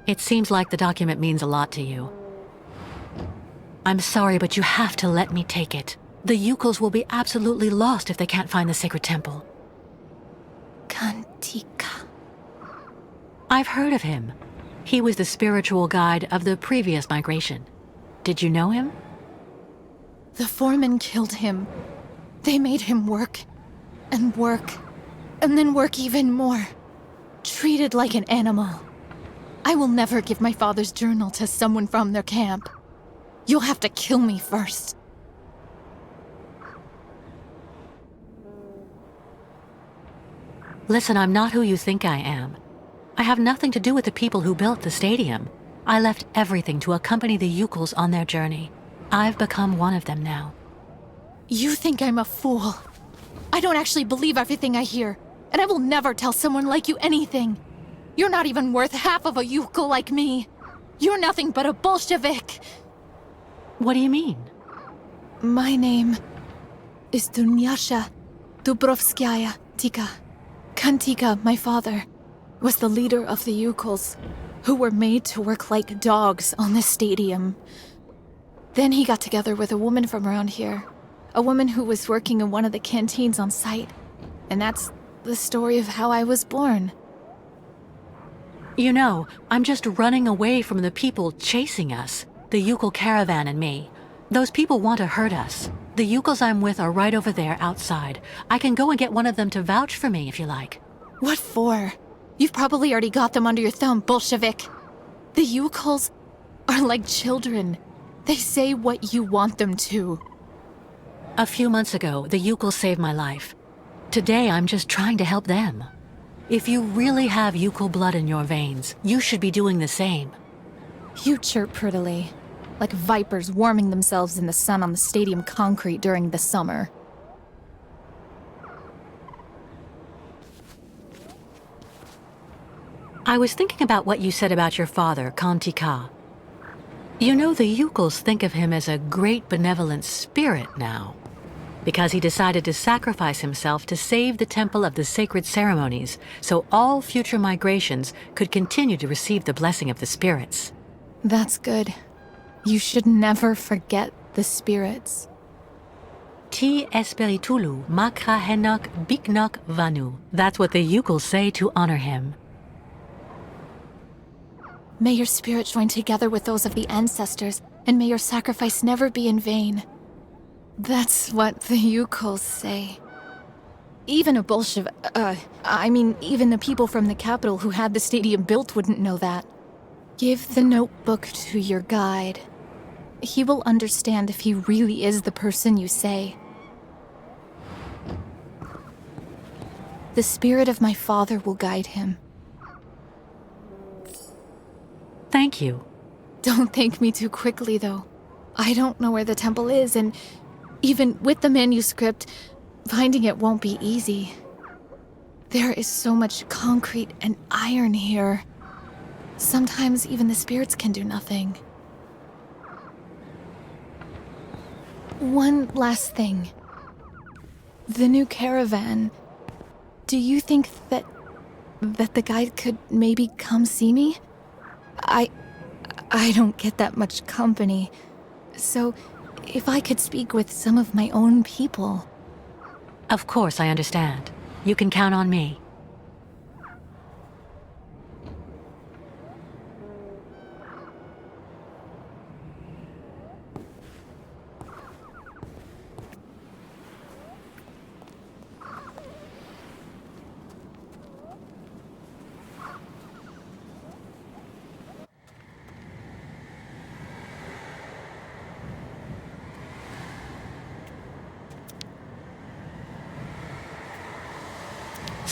It seems like the document means a lot to you. I'm sorry, but you have to let me take it. The Youkoles will be absolutely lost if they can't find the sacred temple. Kantika. I've heard of him. He was the spiritual guide of the previous migration. Did you know him? The foreman killed him. They made him work, and then work even more. Treated like an animal. I will never give my father's journal to someone from their camp. You'll have to kill me first. Listen, I'm not who you think I am. I have nothing to do with the people who built the stadium. I left everything to accompany the Youkoles on their journey. I've become one of them now. You think I'm a fool. I don't actually believe everything I hear, and I will never tell someone like you anything. You're not even worth half of a Youkole like me. You're nothing but a Bolshevik. What do you mean? My name is Dunyasha Dubrovskaya Tika. Kantika, my father, was the leader of the Youkoles, who were made to work like dogs on this stadium. Then he got together with a woman from around here, a woman who was working in one of the canteens on site. And that's the story of how I was born. You know, I'm just running away from the people chasing us. The Youkole caravan and me. Those people want to hurt us. The Youkoles I'm with are right over there outside. I can go and get one of them to vouch for me if you like. What for? You've probably already got them under your thumb, Bolshevik. The Youkoles are like children. They say what you want them to. A few months ago, the Youkole saved my life. Today, I'm just trying to help them. If you really have Youkole blood in your veins, you should be doing the same. You chirp prettily, like vipers warming themselves in the sun on the stadium concrete during the summer. I was thinking about what you said about your father, Kantika. You know, the Youkoles think of him as a great benevolent spirit now, because he decided to sacrifice himself to save the temple of the sacred ceremonies, so all future migrations could continue to receive the blessing of the spirits. That's good. You should never forget the spirits. Ti Espiritulu Makra Henok Biknok Vanu. That's what the Youkoles say to honor him. May your spirit join together with those of the ancestors, and may your sacrifice never be in vain. That's what the Youkoles say. Even a Bolshevik, even the people from the capital who had the stadium built wouldn't know that. Give the notebook to your guide. He will understand if he really is the person you say. The spirit of my father will guide him. Thank you. Don't thank me too quickly, though. I don't know where the temple is, and even with the manuscript, finding it won't be easy. There is so much concrete and iron here. Sometimes even the spirits can do nothing. One last thing. The new caravan. Do you think that the guide could maybe come see me? I don't get that much company. So, if I could speak with some of my own people. Of course, I understand. You can count on me.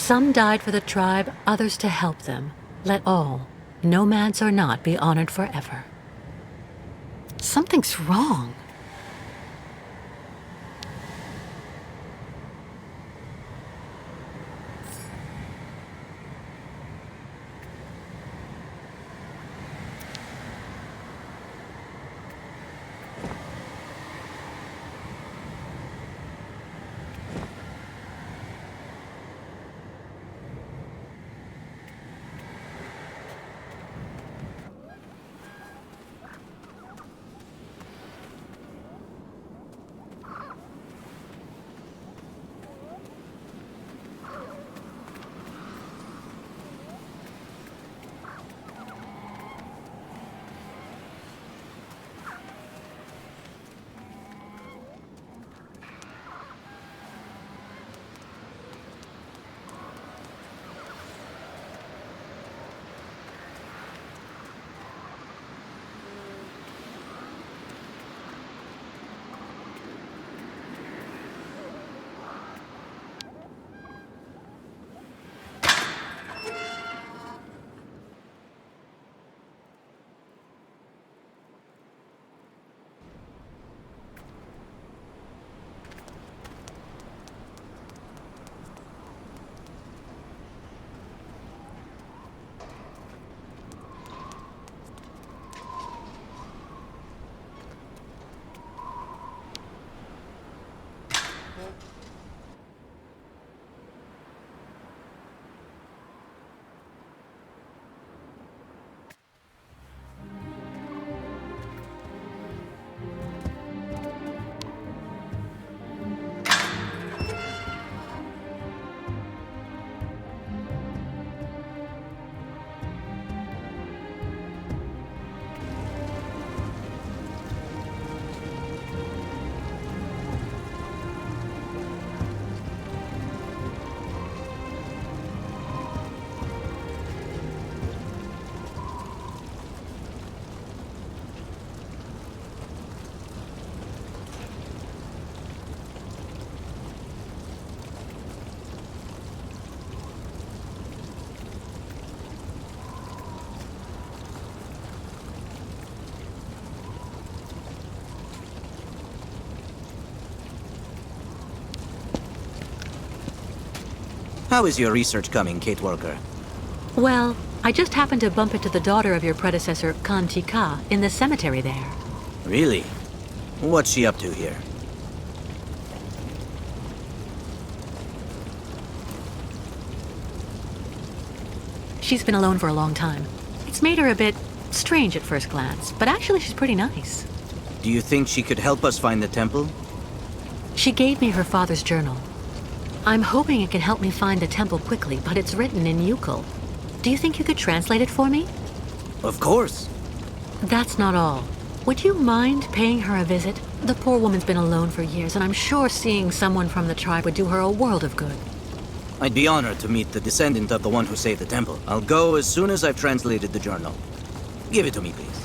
Some died for the tribe, others to help them. Let all, nomads or not, be honored forever. Something's wrong. How is your research coming, Kate Walker? Well, I just happened to bump into the daughter of your predecessor, Kantika, in the cemetery there. Really? What's she up to here? She's been alone for a long time. It's made her a bit strange at first glance, but actually she's pretty nice. Do you think she could help us find the temple? She gave me her father's journal. I'm hoping it can help me find the temple quickly, but it's written in Youkole. Do you think you could translate it for me? Of course. That's not all. Would you mind paying her a visit? The poor woman's been alone for years, and I'm sure seeing someone from the tribe would do her a world of good. I'd be honored to meet the descendant of the one who saved the temple. I'll go as soon as I've translated the journal. Give it to me, please.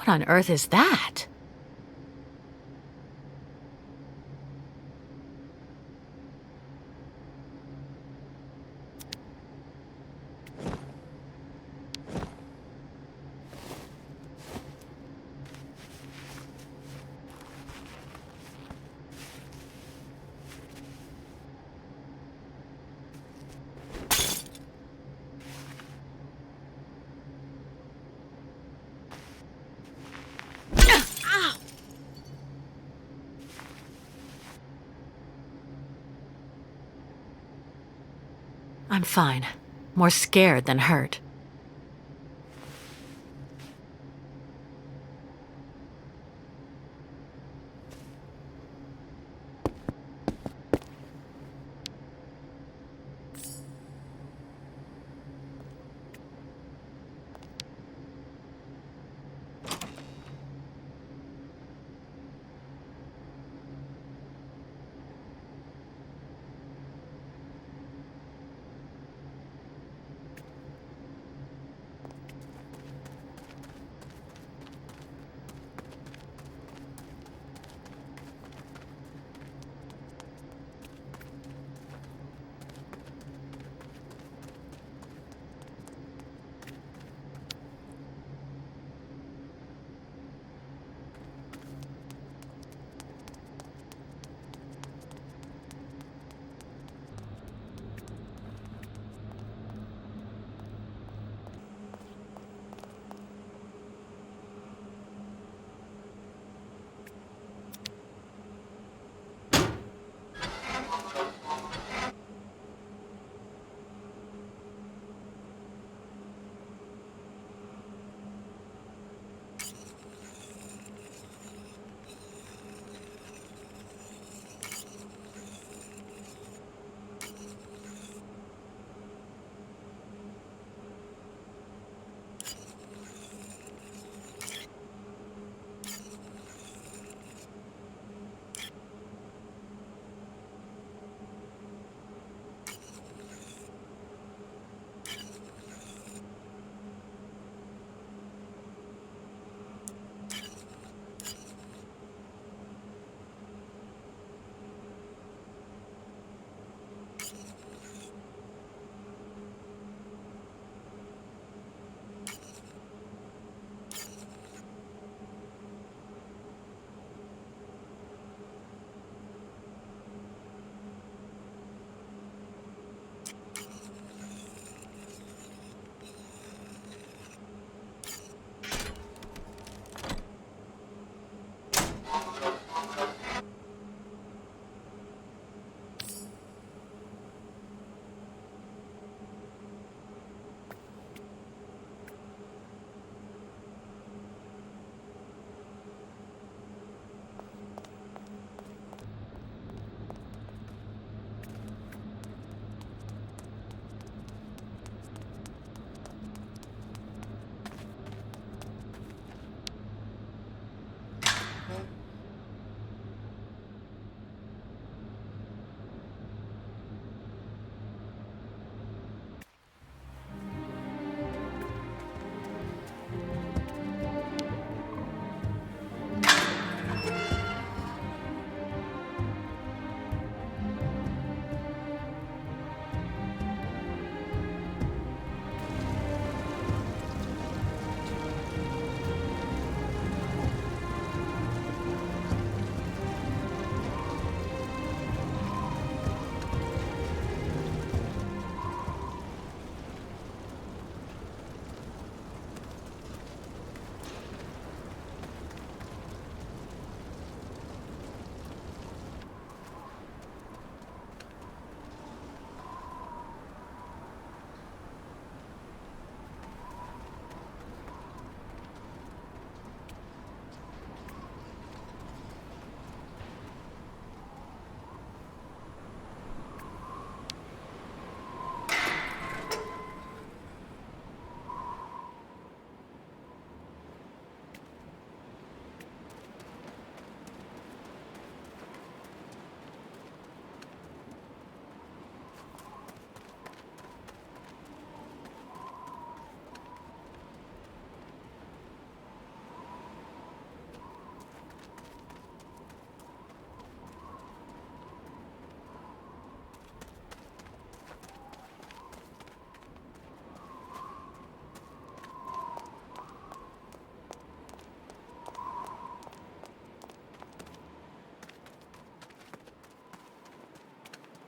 What on earth is that? I'm fine. More scared than hurt.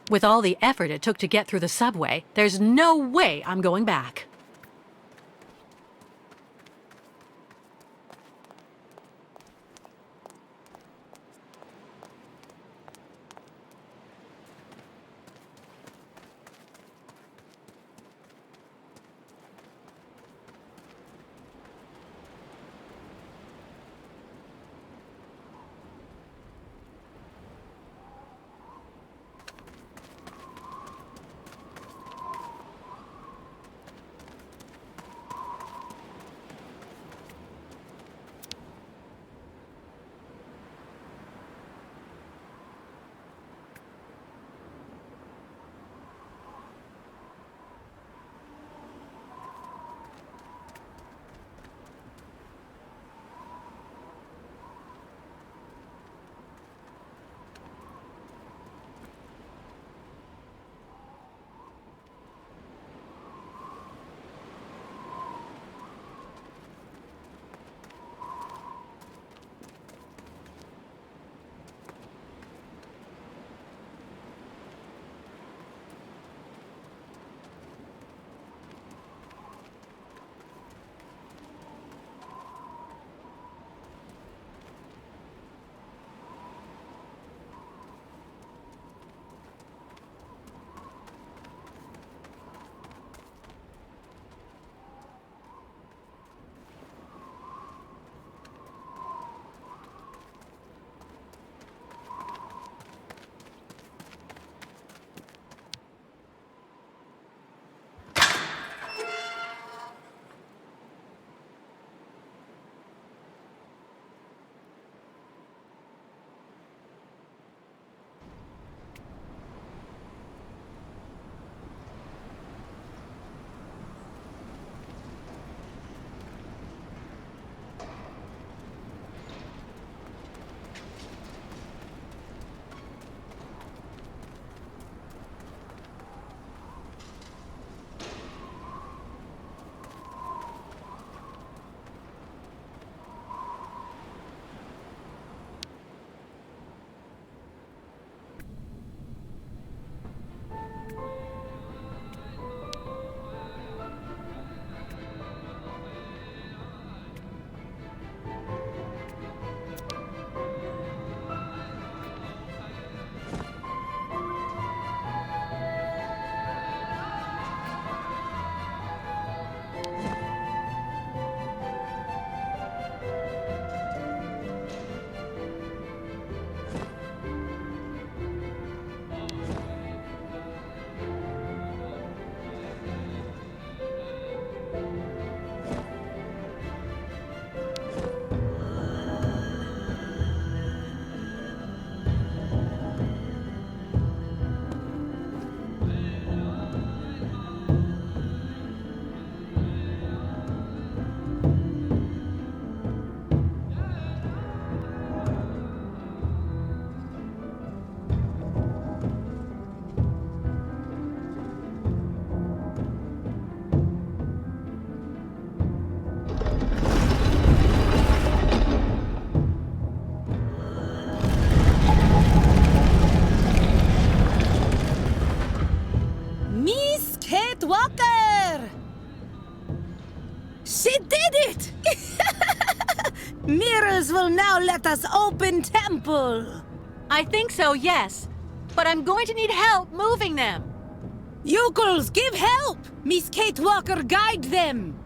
With all the effort it took to get through the subway, there's no way I'm going back. Mirrors will now let us open temple. I think so, yes. But I'm going to need help moving them. Youkles, give help! Miss Kate Walker, guide them!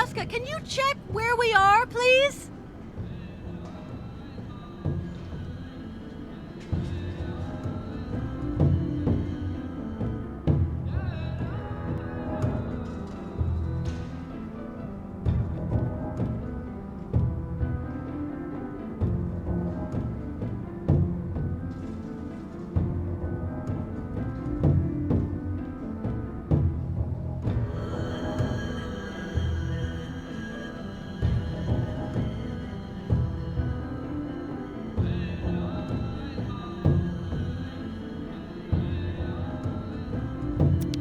Ayahuasca, can you check where we are, please?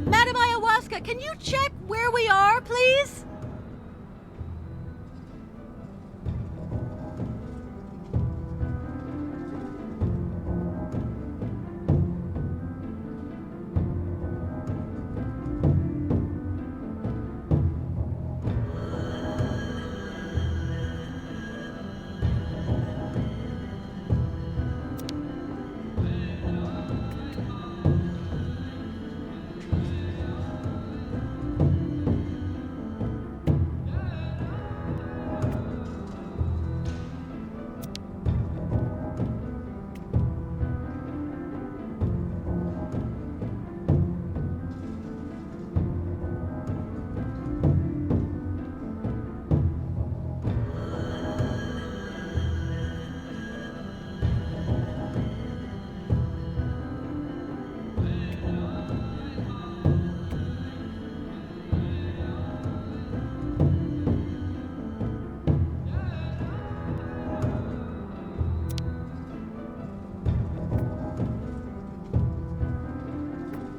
Madam Ayahuasca, can you check where we are, please?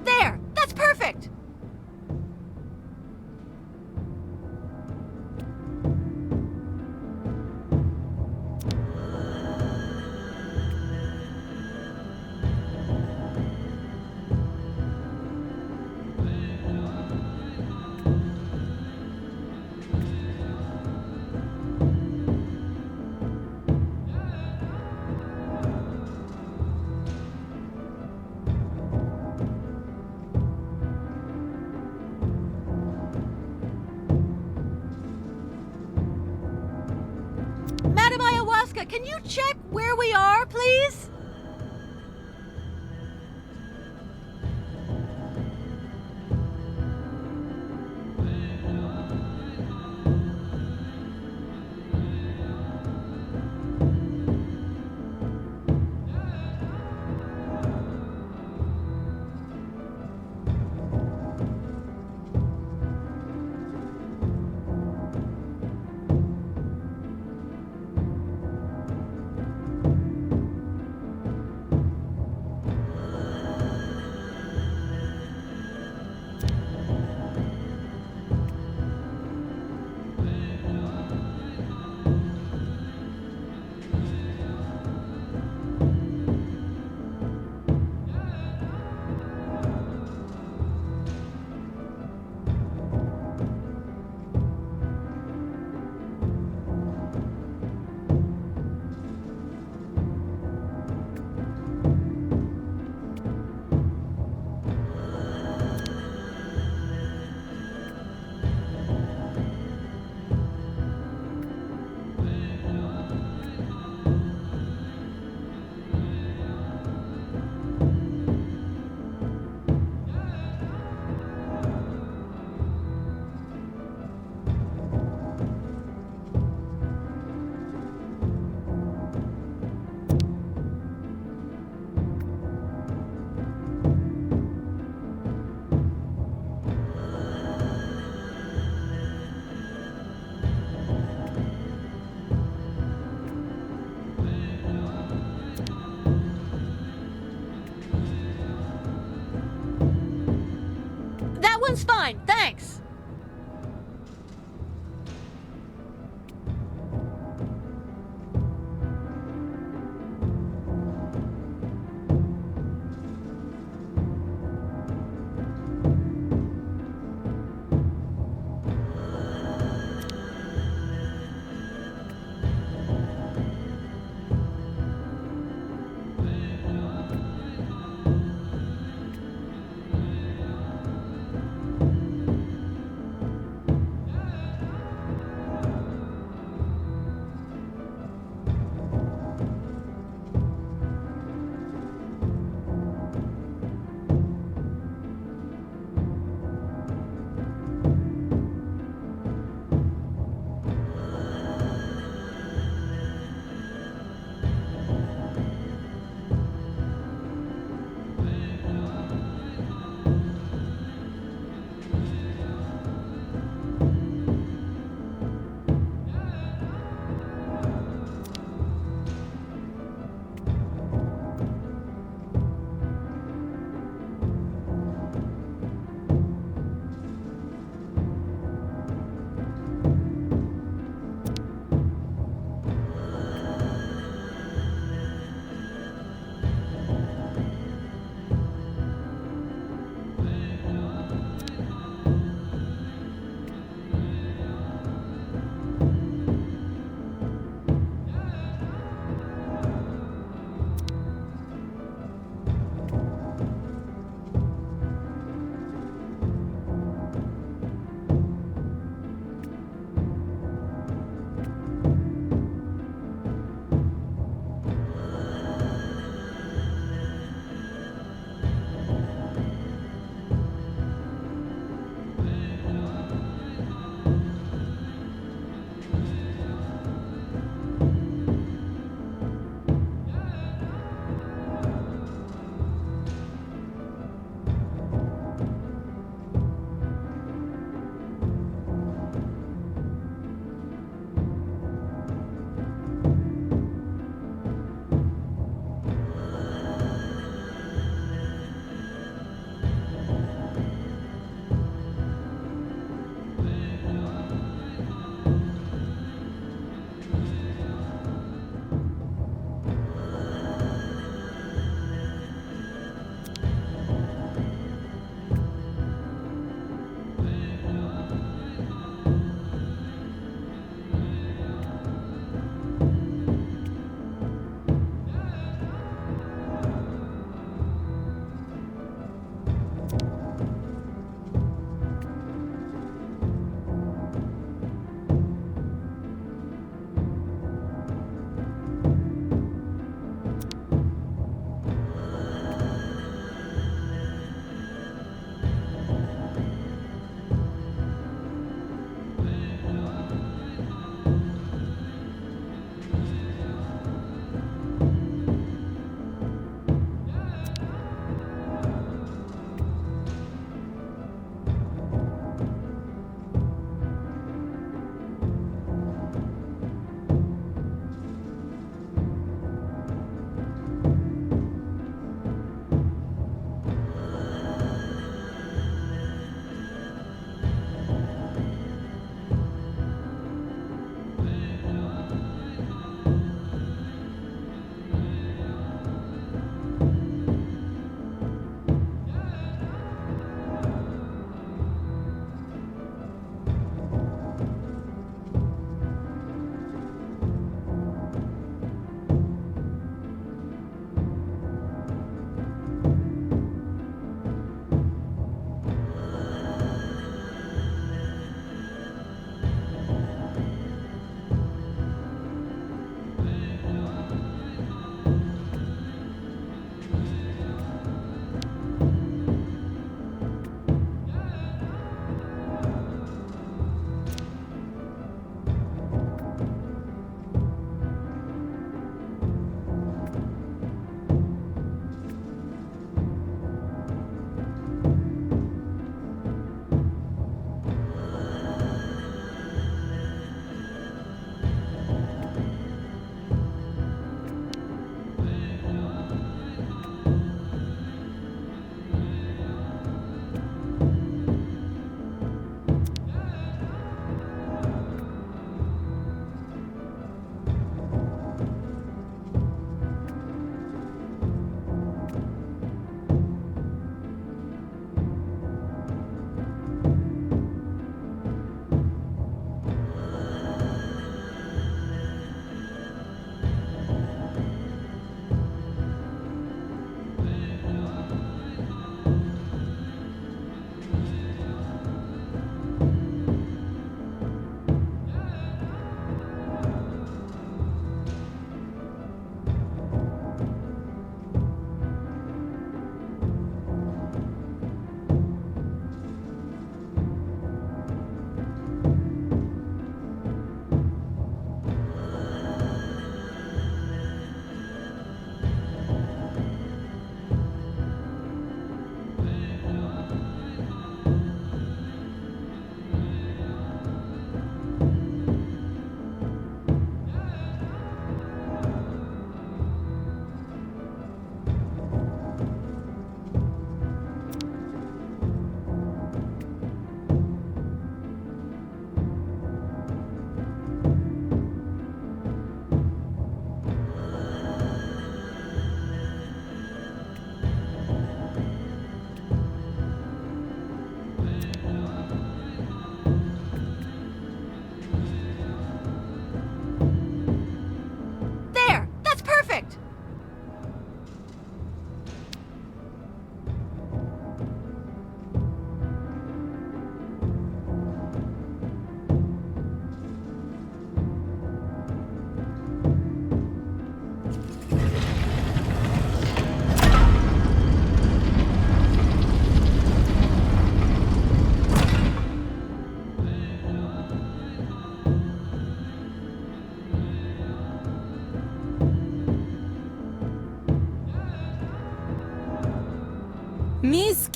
There! That's perfect! Madam Ayahuasca, can you check where we are, please? That one's fine, thanks.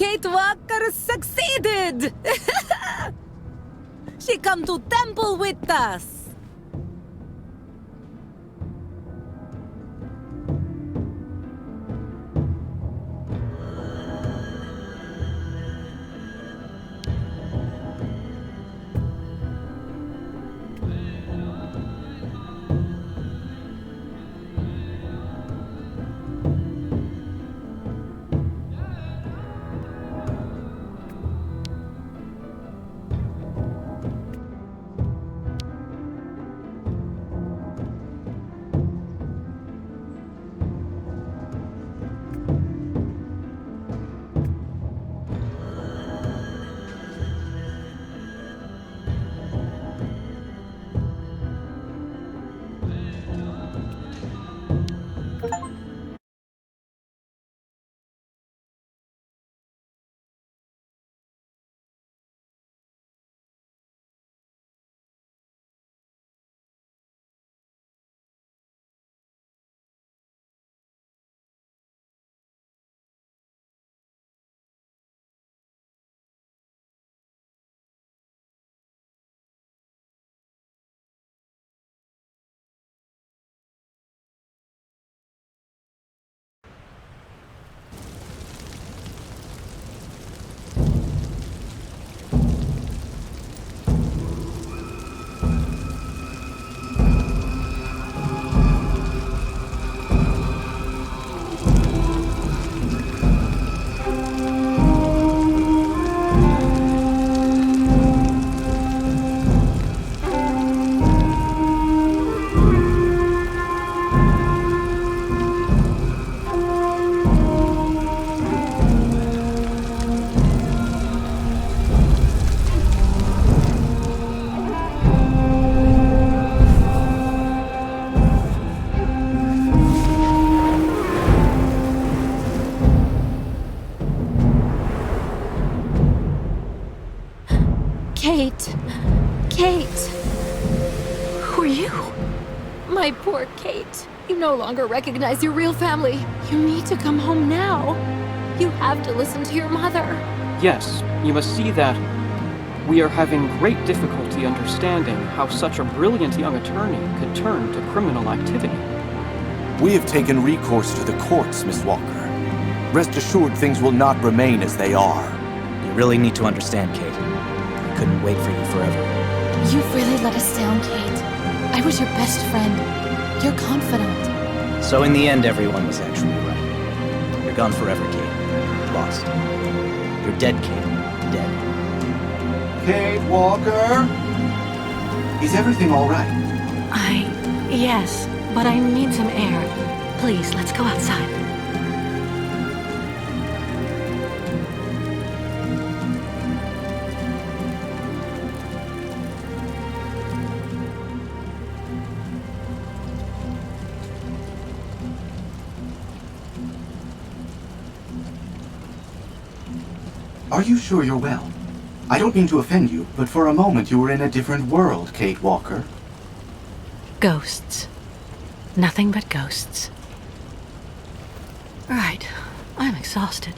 Kate Walker succeeded! She come to temple with us! Kate. Kate. Who are you? My poor Kate. You no longer recognize your real family. You need to come home now. You have to listen to your mother. Yes, you must see that we are having great difficulty understanding how such a brilliant young attorney could turn to criminal activity. We have taken recourse to the courts, Miss Walker. Rest assured things will not remain as they are. You really need to understand, Kate. I couldn't wait for you forever. You really let us down, Kate. I was your best friend. Your confidant. So in the end, everyone was actually right. You're gone forever, Kate. Lost. You're dead, Kate. Dead. Kate Walker? Is everything all right? Yes, but I need some air. Please, let's go outside. Are you sure you're well? I don't mean to offend you, but for a moment you were in a different world, Kate Walker. Ghosts. Nothing but ghosts. Right. I'm exhausted.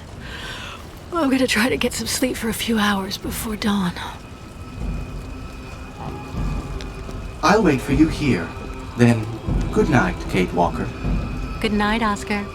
I'm gonna try to get some sleep for a few hours before dawn. I'll wait for you here. Then, good night, Kate Walker. Good night, Oscar.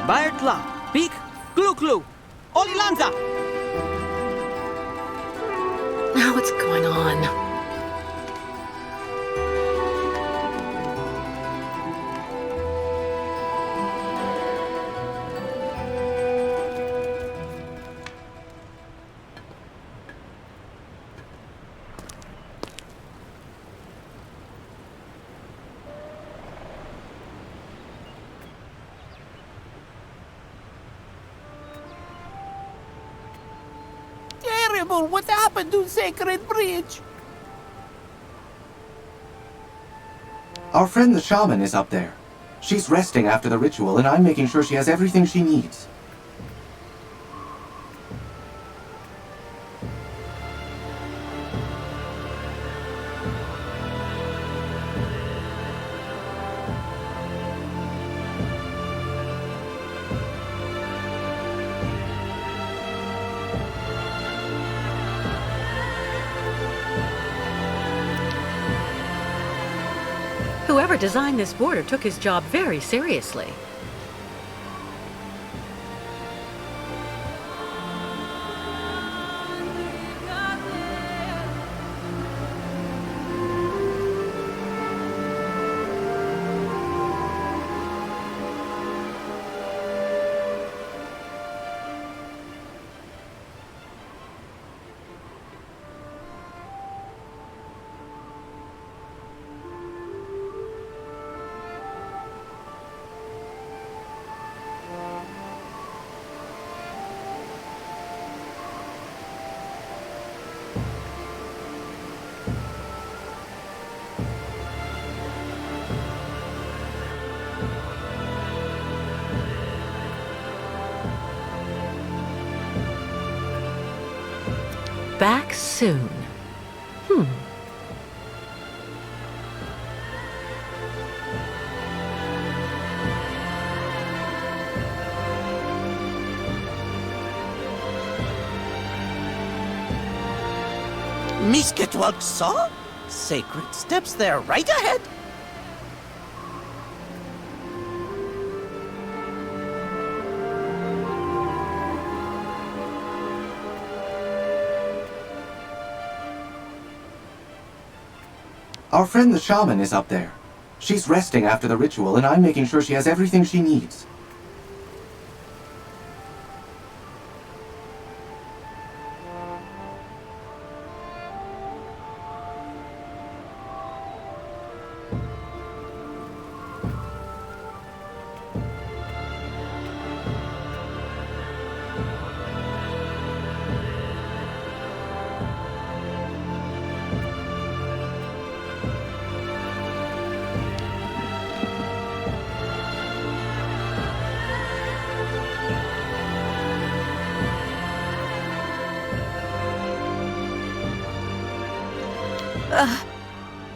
Baertla, Peak, Klu-Klu, Olilanza! Now what's going on? terrible! What happened to Sacred Bridge? Our friend the shaman is up there. She's resting after the ritual, and I'm making sure she has everything she needs. Whoever designed this border took his job very seriously. Back soon. Misketwalk saw? Sacred steps there, right ahead. Our friend the shaman is up there. She's resting after the ritual, and I'm making sure she has everything she needs.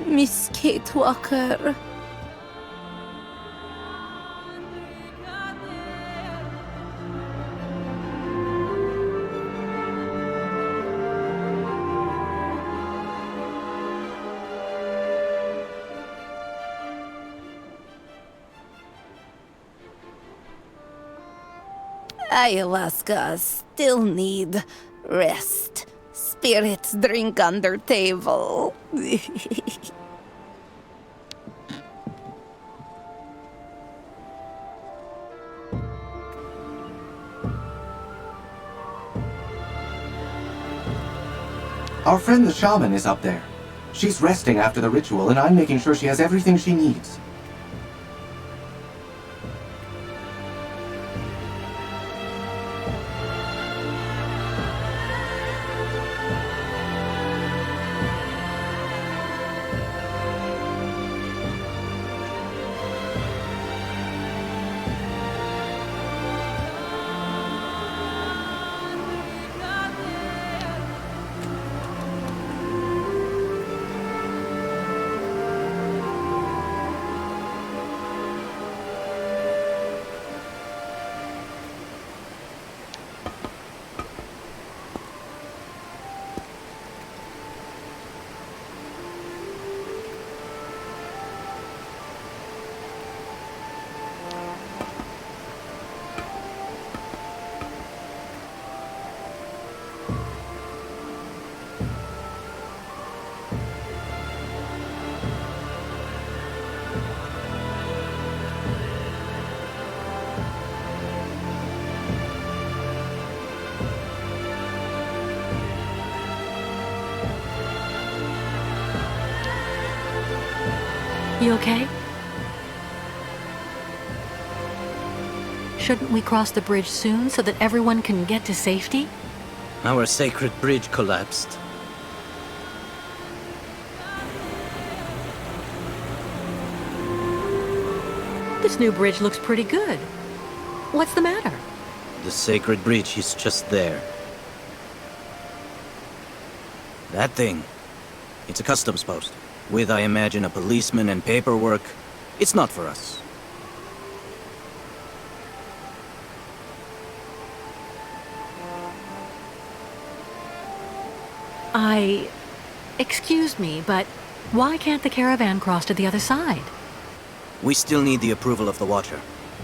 Miss Kate Walker. Ayahuasca still need rest. Spirits drink under table. Our friend the shaman is up there. She's resting after the ritual, and I'm making sure she has everything she needs. You okay? Shouldn't we cross the bridge soon so that everyone can get to safety? Our sacred bridge collapsed. This new bridge looks pretty good. What's the matter? The sacred bridge is just there. That thing. It's a customs post. With, I imagine, a policeman and paperwork. It's not for us. Excuse me, but why can't the caravan cross to the other side? We still need the approval of the Watcher.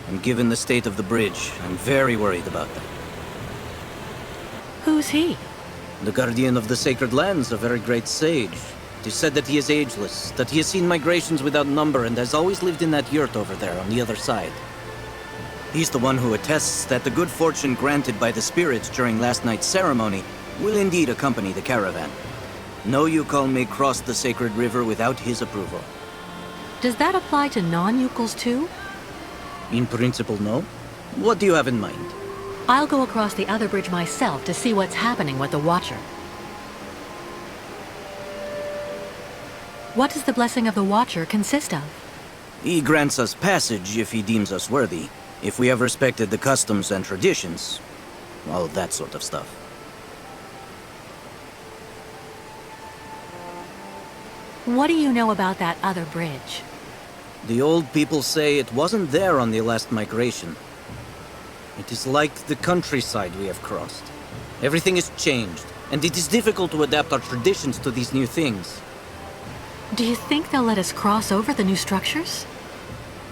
And given the state of the bridge, I'm very worried about that. Who's he? The Guardian of the Sacred Lands, a very great sage. It is said that he is ageless, that he has seen migrations without number and has always lived in that yurt over there on the other side. He's the one who attests that the good fortune granted by the spirits during last night's ceremony will indeed accompany the caravan. No Youkole may cross the sacred river without his approval. Does that apply to non-Youkoles too? In principle, no. What do you have in mind? I'll go across the other bridge myself to see what's happening with the Watcher. What does the blessing of the Watcher consist of? He grants us passage if he deems us worthy, if we have respected the customs and traditions, all that sort of stuff. What do you know about that other bridge? The old people say it wasn't there on the last migration. It is like the countryside we have crossed. Everything is changed, and it is difficult to adapt our traditions to these new things. Do you think they'll let us cross over the new structures?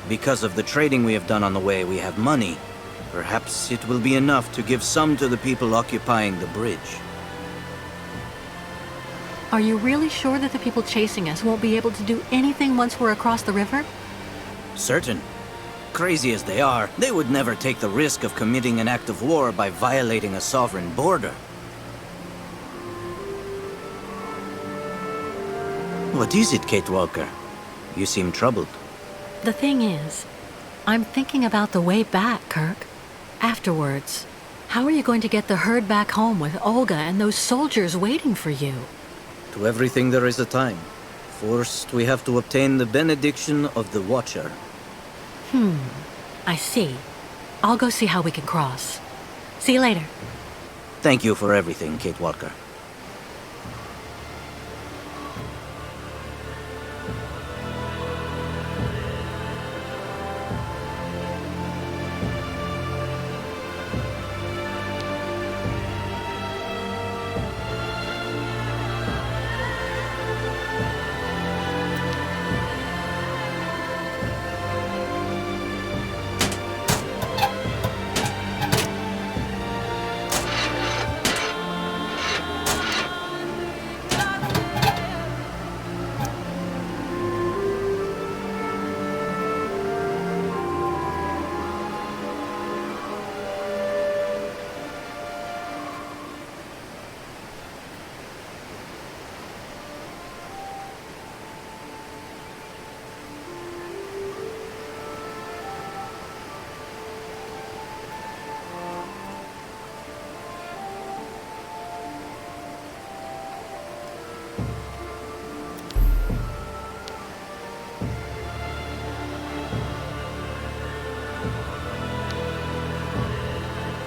Because of the trading we have done on the way, we have money. Perhaps it will be enough to give some to the people occupying the bridge. Are you really sure that the people chasing us won't be able to do anything once we're across the river? Certain. Crazy as they are, they would never take the risk of committing an act of war by violating a sovereign border. What is it, Kate Walker? You seem troubled. The thing is, I'm thinking about the way back, Kirk. Afterwards, how are you going to get the herd back home with Olga and those soldiers waiting for you? To everything there is a time. First, we have to obtain the benediction of the Watcher. I see. I'll go see how we can cross. See you later. Thank you for everything, Kate Walker.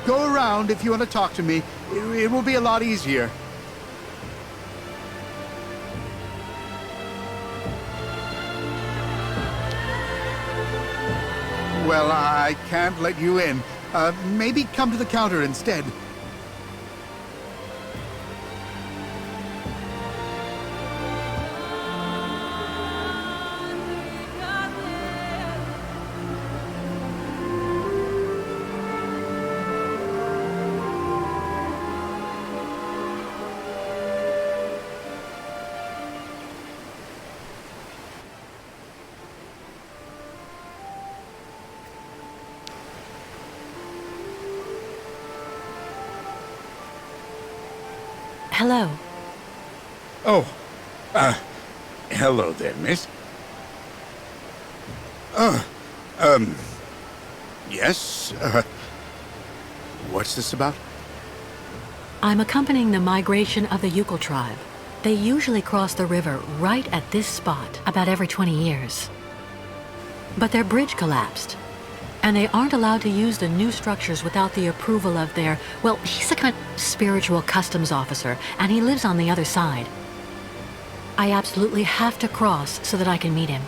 Go around if you want to talk to me. It will be a lot easier. Well, I can't let you in. Maybe come to the counter instead. Hello. Oh, hello there, miss. Yes, what's this about? I'm accompanying the migration of the Youkole tribe. They usually cross the river right at this spot about every 20 years. But their bridge collapsed, and they aren't allowed to use the new structures without the approval of their, well, he's a kind of spiritual customs officer, and he lives on the other side. I absolutely have to cross so that I can meet him.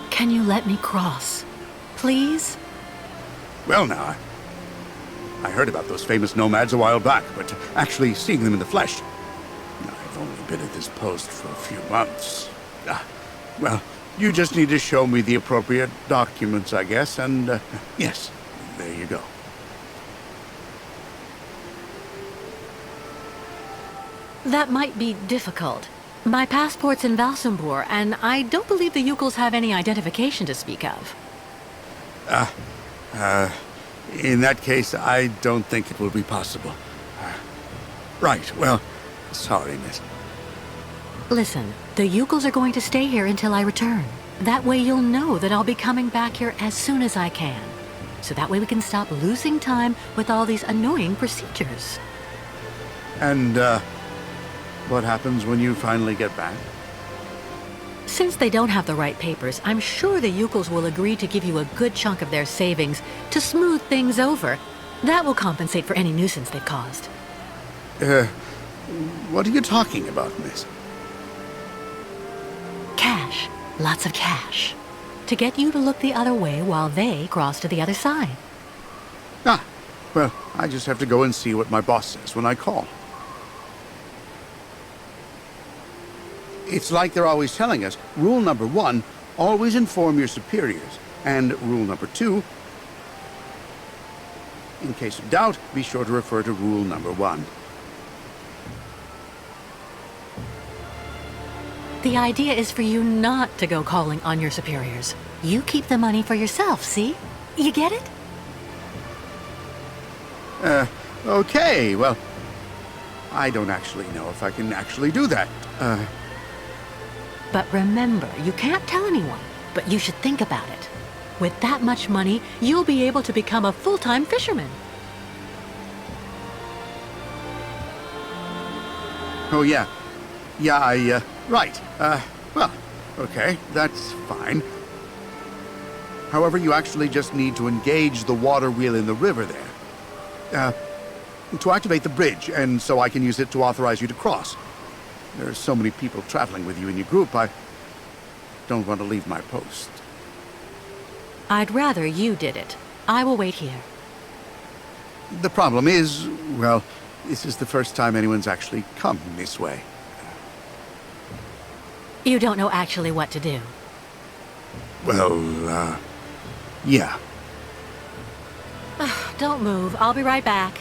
Can you let me cross? Please? Well, now, I heard about those famous nomads a while back, but actually seeing them in the flesh... I've only been at this post for a few months. Well, you just need to show me the appropriate documents, I guess, and, yes, there you go. That might be difficult. My passport's in Valsembor, and I don't believe the Youkoles have any identification to speak of. In that case, I don't think it will be possible. Right, well, sorry, miss. Listen, the Youkoles are going to stay here until I return. That way you'll know that I'll be coming back here as soon as I can. So that way we can stop losing time with all these annoying procedures. And, what happens when you finally get back? Since they don't have the right papers, I'm sure the Youkoles will agree to give you a good chunk of their savings to smooth things over. That will compensate for any nuisance they've caused. What are you talking about, miss? Cash. Lots of cash. To get you to look the other way while they cross to the other side. Well, I just have to go and see what my boss says when I call. It's like they're always telling us, rule number 1, always inform your superiors. And rule number 2, in case of doubt, be sure to refer to rule number 1. The idea is for you not to go calling on your superiors. You keep the money for yourself, see? You get it? Okay, well, I don't actually know if I can actually do that. But remember, you can't tell anyone, but you should think about it. With that much money, you'll be able to become a full-time fisherman. Oh, yeah. Yeah, right. Well, okay, that's fine. However, you actually just need to engage the water wheel in the river there. To activate the bridge, and so I can use it to authorize you to cross. There are so many people traveling with you in your group, I don't want to leave my post. I'd rather you did it. I will wait here. The problem is, well, this is the first time anyone's actually come this way. You don't know actually what to do. Well, yeah. Don't move. I'll be right back.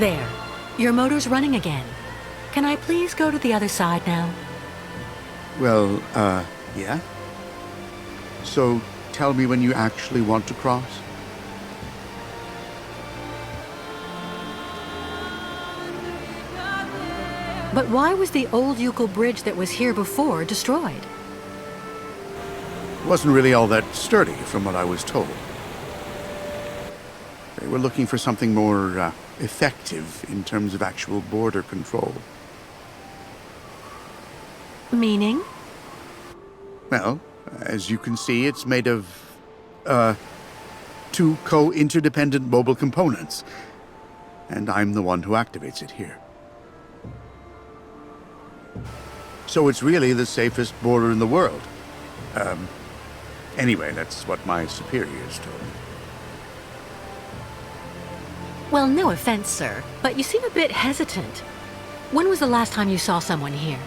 There. Your motor's running again. Can I please go to the other side now? Well, yeah? So, tell me when you actually want to cross? But why was the old Youkole bridge that was here before destroyed? It wasn't really all that sturdy, from what I was told. They were looking for something more, effective in terms of actual border control. Meaning? Well, as you can see, it's made of, two co-interdependent mobile components. And I'm the one who activates it here. So it's really the safest border in the world. Anyway, that's what my superiors told me. Well, no offense, sir, but you seem a bit hesitant. When was the last time you saw someone here?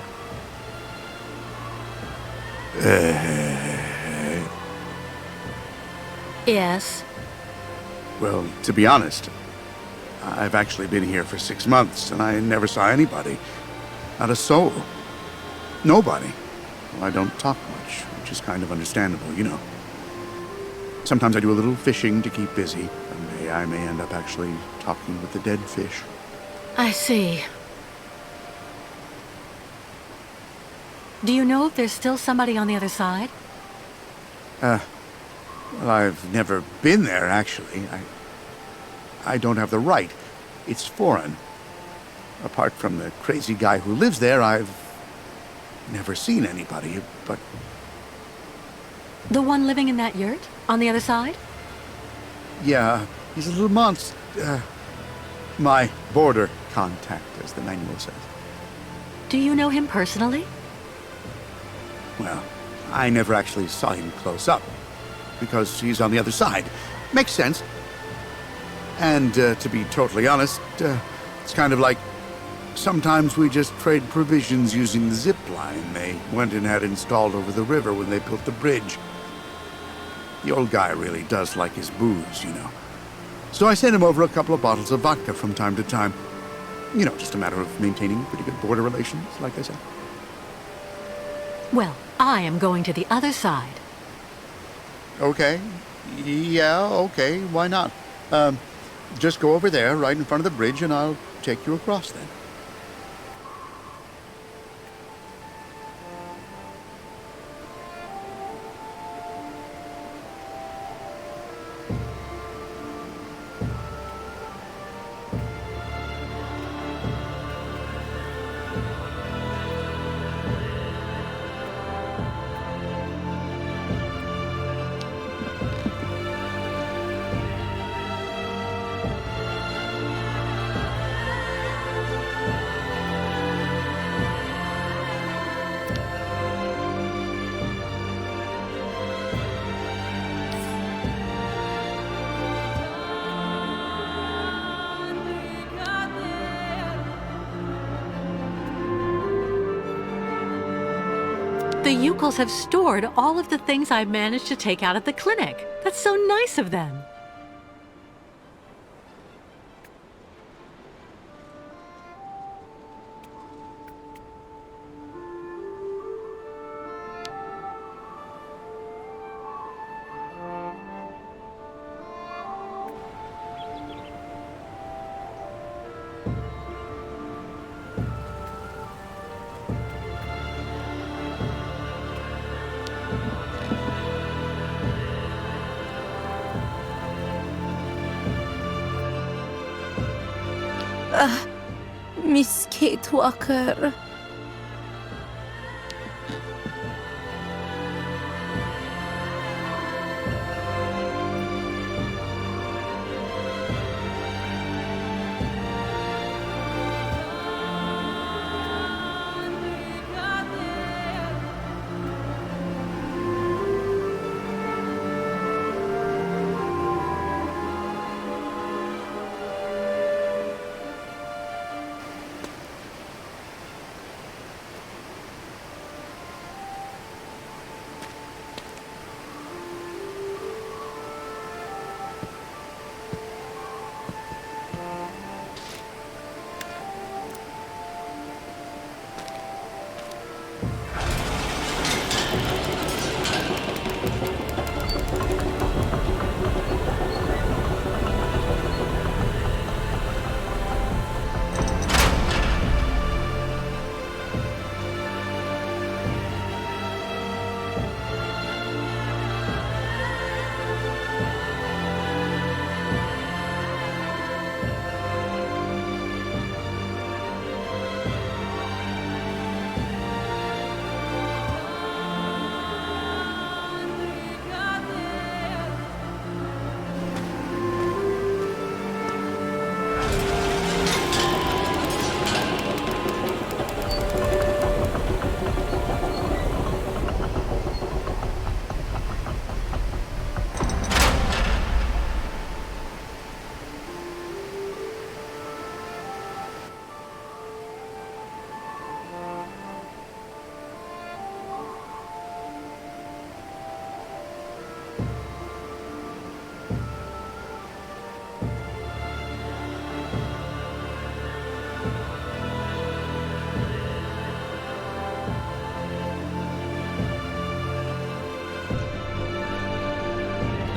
Yes? Well, to be honest, I've actually been here for 6 months, and I never saw anybody. Not a soul. Nobody. Well, I don't talk much, which is kind of understandable, you know. Sometimes I do a little fishing to keep busy. Someday I may end up actually talking with the dead fish. I see. Do you know if there's still somebody on the other side? Well, I've never been there, actually. I don't have the right. It's foreign. Apart from the crazy guy who lives there, I've never seen anybody, but... The one living in that yurt? On the other side? Yeah, he's a little monster. My border contact, as the manual says. Do you know him personally? Well, I never actually saw him close up, because he's on the other side. Makes sense. And, to be totally honest, it's kind of like sometimes we just trade provisions using the zip line they went and had installed over the river when they built the bridge. The old guy really does like his booze, you know. So I sent him over a couple of bottles of vodka from time to time. You know, just a matter of maintaining pretty good border relations, like I said. Well, I am going to the other side. Okay. Yeah, okay. Why not? Just go over there, right in front of the bridge, and I'll take you across then. The Youkoles have stored all of the things I managed to take out of the clinic. That's so nice of them. Miss Kate Walker.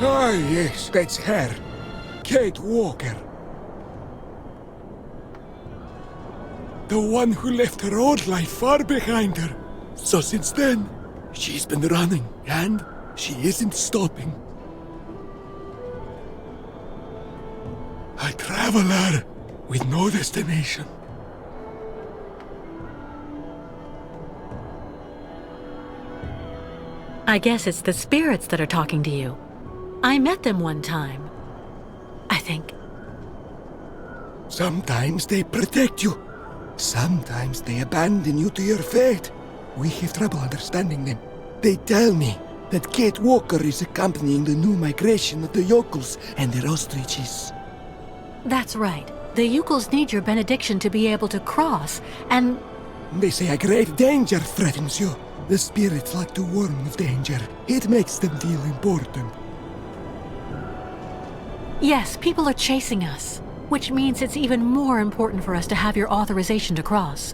Ah, yes, that's her. Kate Walker. The one who left her old life far behind her. So since then, she's been running, and she isn't stopping. A traveler with no destination. I guess it's the spirits that are talking to you. I met them one time. I think. Sometimes they protect you. Sometimes they abandon you to your fate. We have trouble understanding them. They tell me that Kate Walker is accompanying the new migration of the Youkles and their ostriches. That's right. The Youkols need your benediction to be able to cross, and... They say a great danger threatens you. The spirits like to warn of danger. It makes them feel important. Yes, people are chasing us, which means it's even more important for us to have your authorization to cross.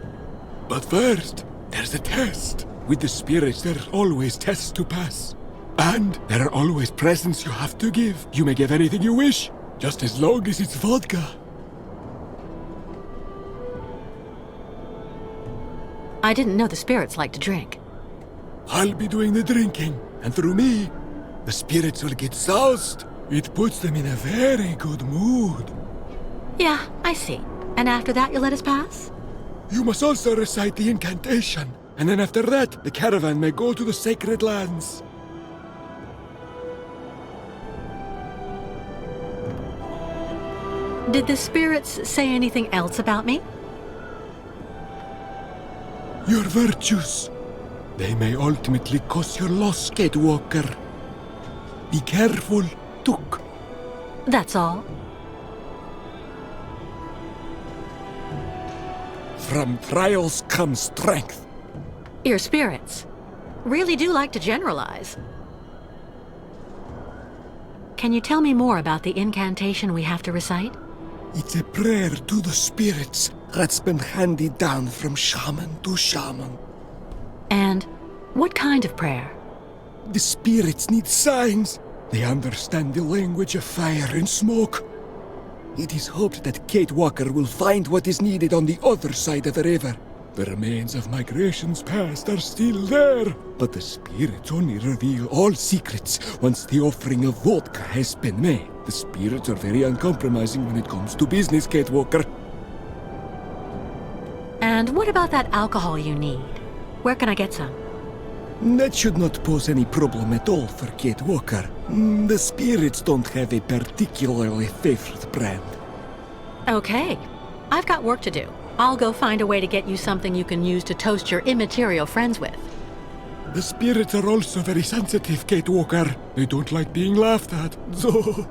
But first, there's a test. With the spirits, there are always tests to pass. And there are always presents you have to give. You may give anything you wish, just as long as it's vodka. I didn't know the spirits like to drink. I'll be doing the drinking, and through me, the spirits will get soused. It puts them in a very good mood. Yeah, I see. And after that, you'll let us pass? You must also recite the incantation, and then after that, the caravan may go to the sacred lands. Did the spirits say anything else about me? Your virtues. They may ultimately cause your loss, Kate Walker. Be careful, Took. That's all. From trials comes strength. Your spirits really do like to generalize. Can you tell me more about the incantation we have to recite? It's a prayer to the spirits that's been handed down from shaman to shaman. And what kind of prayer? The spirits need signs. They understand the language of fire and smoke. It is hoped that Kate Walker will find what is needed on the other side of the river. The remains of migrations past are still there, but the spirits only reveal all secrets once the offering of vodka has been made. The spirits are very uncompromising when it comes to business, Kate Walker. And what about that alcohol you need? Where can I get some? That should not pose any problem at all for Kate Walker. The spirits don't have a particularly favorite brand. Okay. I've got work to do. I'll go find a way to get you something you can use to toast your immaterial friends with. The spirits are also very sensitive, Kate Walker. They don't like being laughed at, so...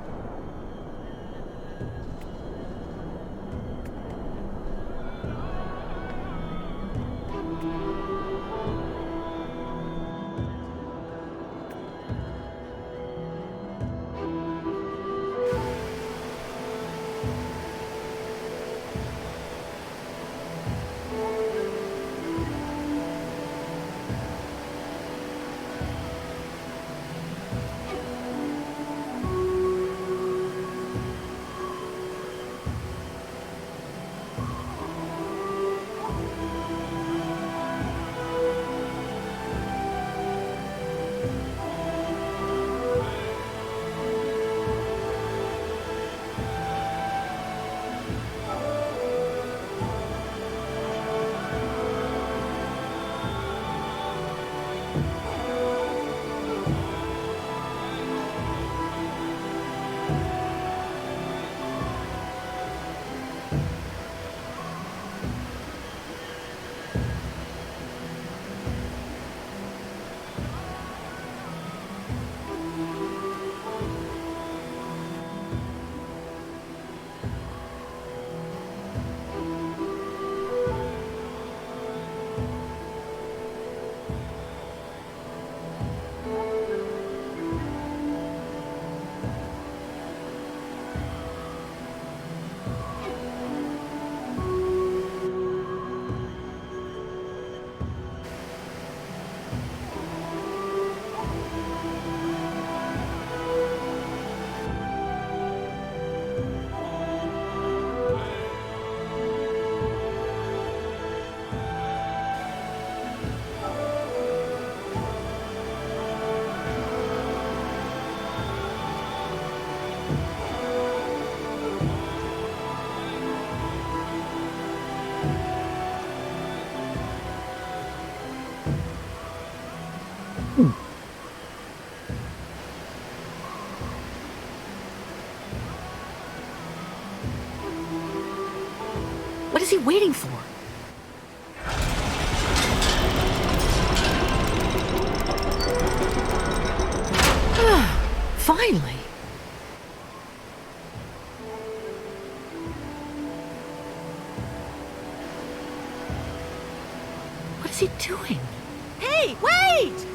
What is he waiting for? Finally. What is he doing? Hey, wait!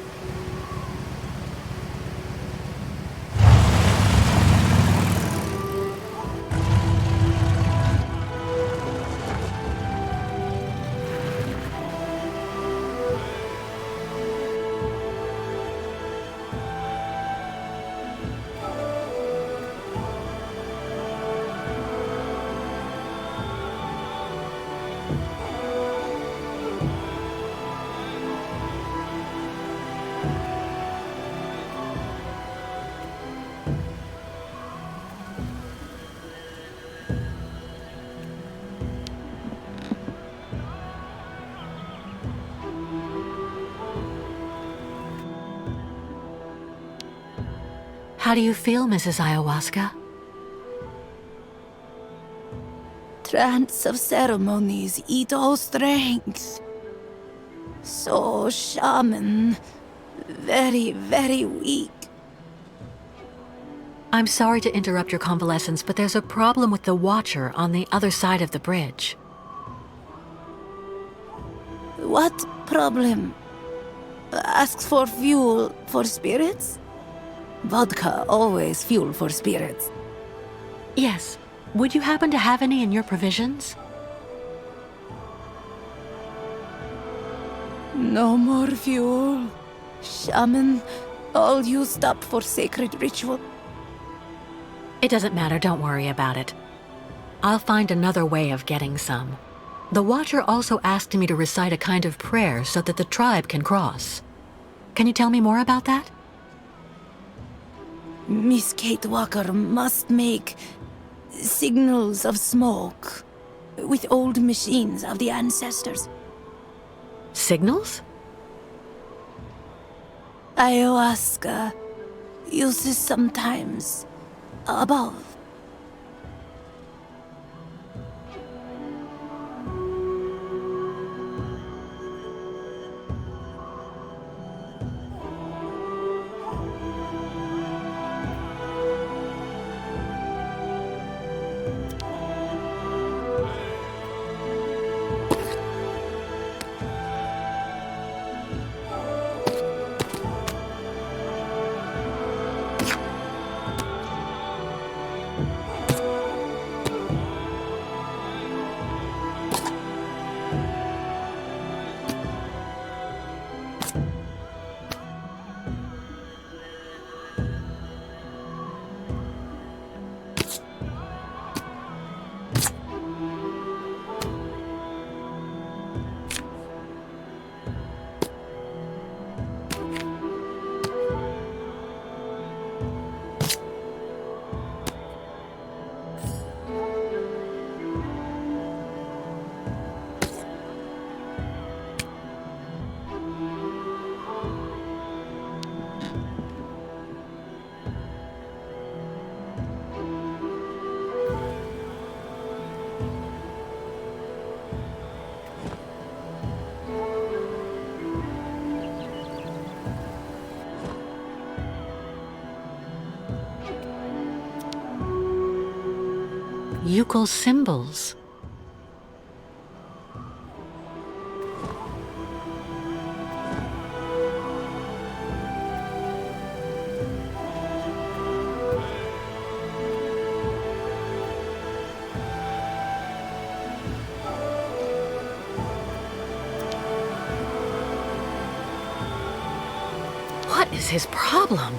How do you feel, Mrs. Ayahuasca? Trance of ceremonies eat all strength. So, shaman, very, very weak. I'm sorry to interrupt your convalescence, but there's a problem with the Watcher on the other side of the bridge. What problem? Asks for fuel for spirits? Vodka always fuel for spirits. Yes. Would you happen to have any in your provisions? No more fuel. Shaman, all used up for sacred ritual. It doesn't matter, don't worry about it. I'll find another way of getting some. The Watcher also asked me to recite a kind of prayer so that the tribe can cross. Can you tell me more about that? Miss Kate Walker must make signals of smoke with old machines of the ancestors. Signals? Ayahuasca uses sometimes above. Youkole symbols. What is his problem?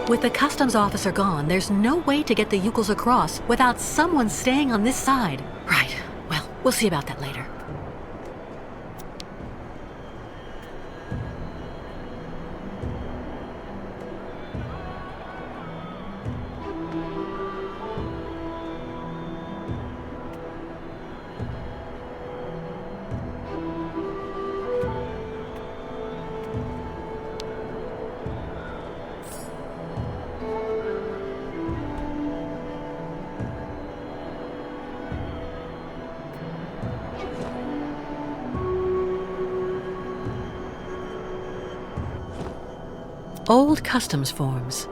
With the customs officer gone, there's no way to get the Youkoles across without someone staying on this side. Right. Well, we'll see about that later. Old customs forms.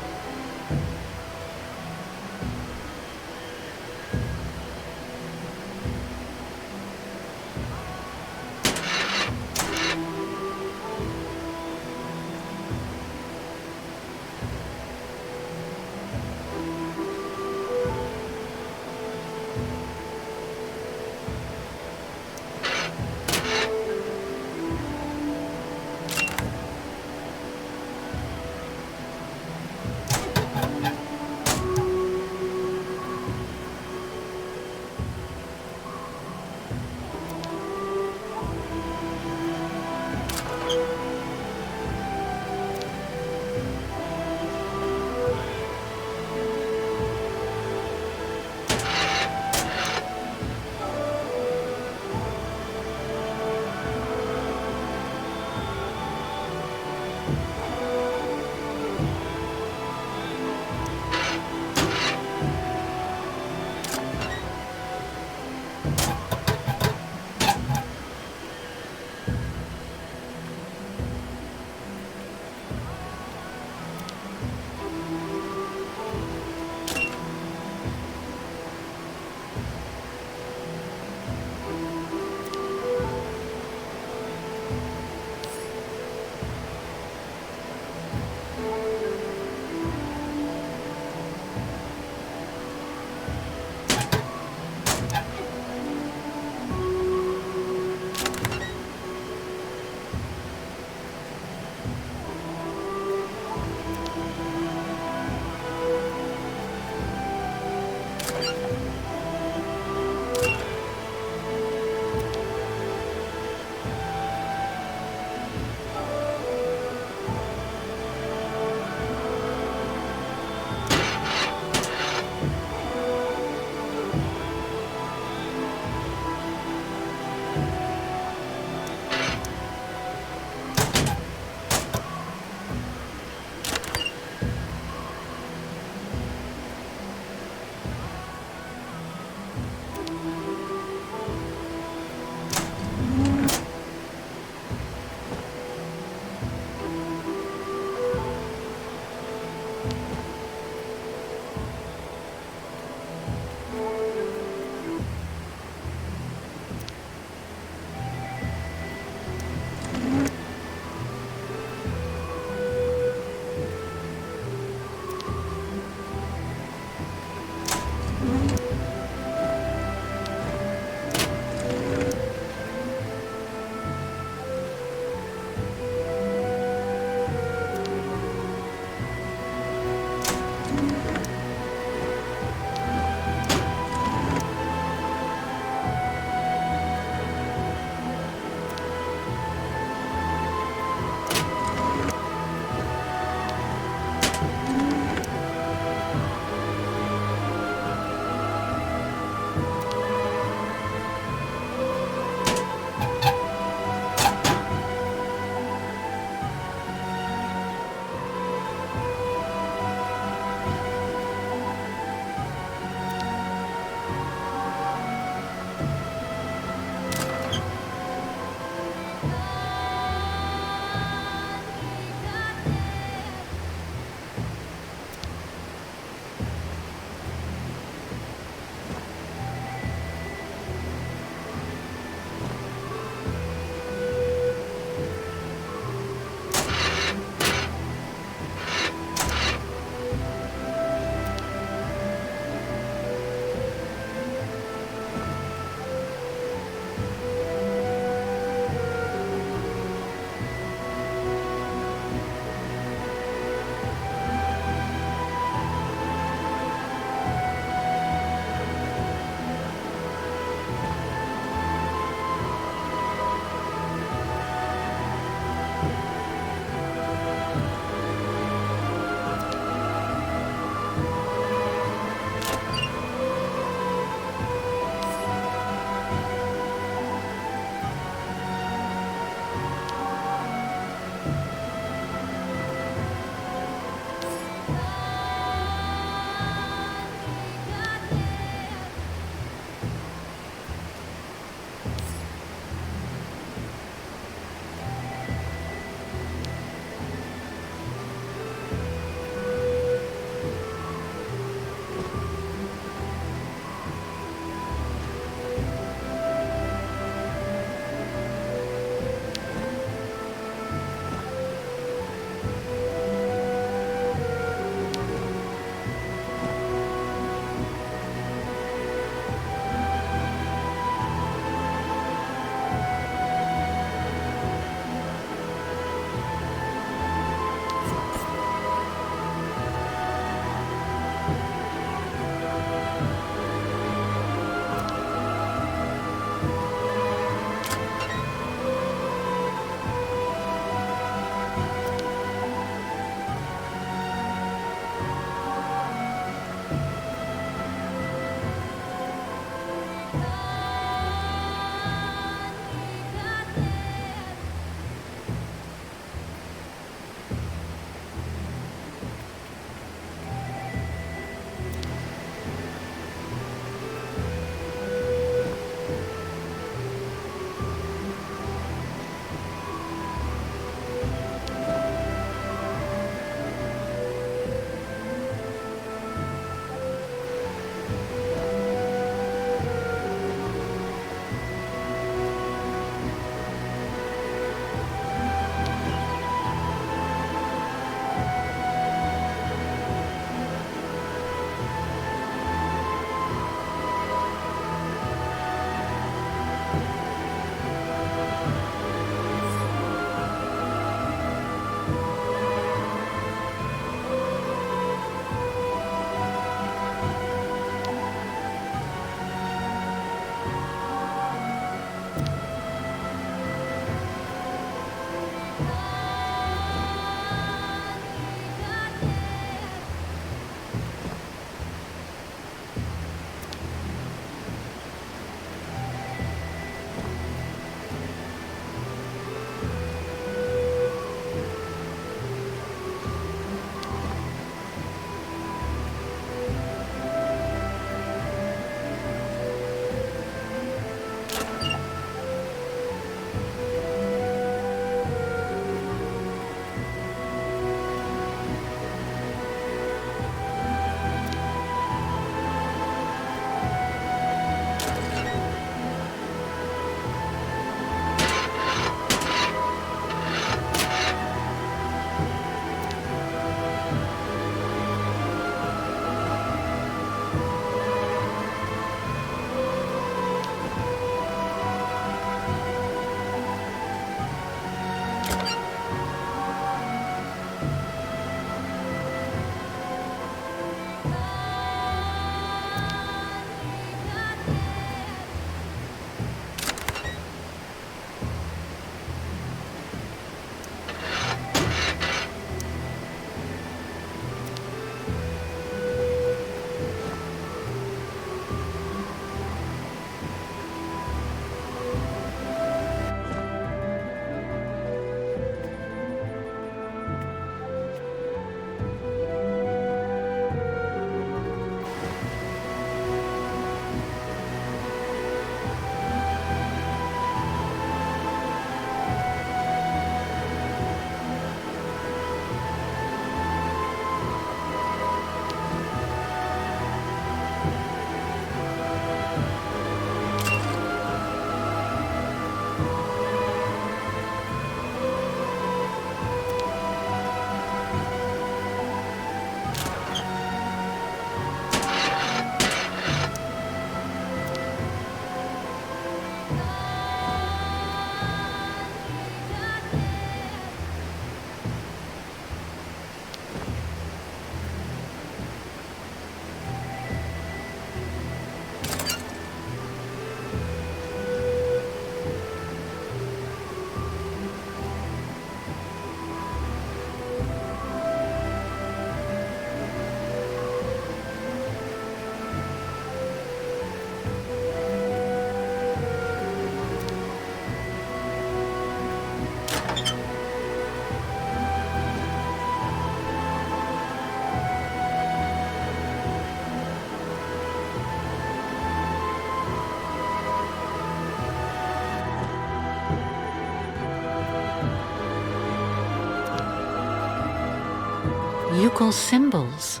Youkole symbols.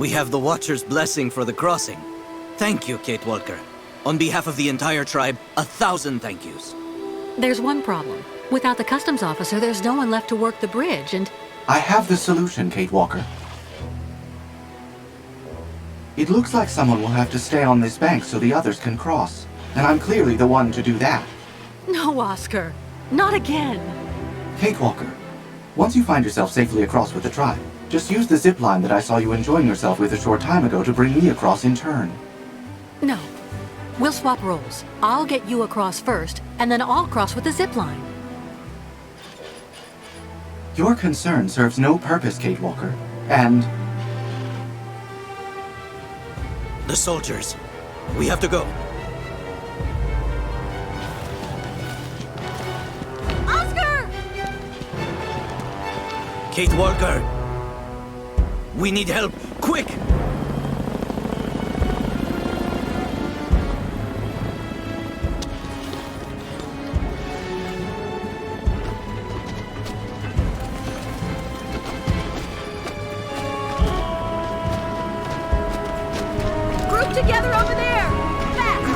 We have the Watcher's blessing for the crossing. Thank you, Kate Walker. On behalf of the entire tribe, 1,000 thank yous. There's one problem. Without the customs officer, there's no one left to work the bridge, and... I have the solution, Kate Walker. It looks like someone will have to stay on this bank so the others can cross. And I'm clearly the one to do that. No, Oscar. Not again. Kate Walker, once you find yourself safely across with the tribe, just use the zip line that I saw you enjoying yourself with a short time ago to bring me across in turn. No. We'll swap roles. I'll get you across first, and then I'll cross with the zip line. Your concern serves no purpose, Kate Walker. And... The soldiers. We have to go. Oscar! Kate Walker! We need help! Quick! Group together over there! Fast!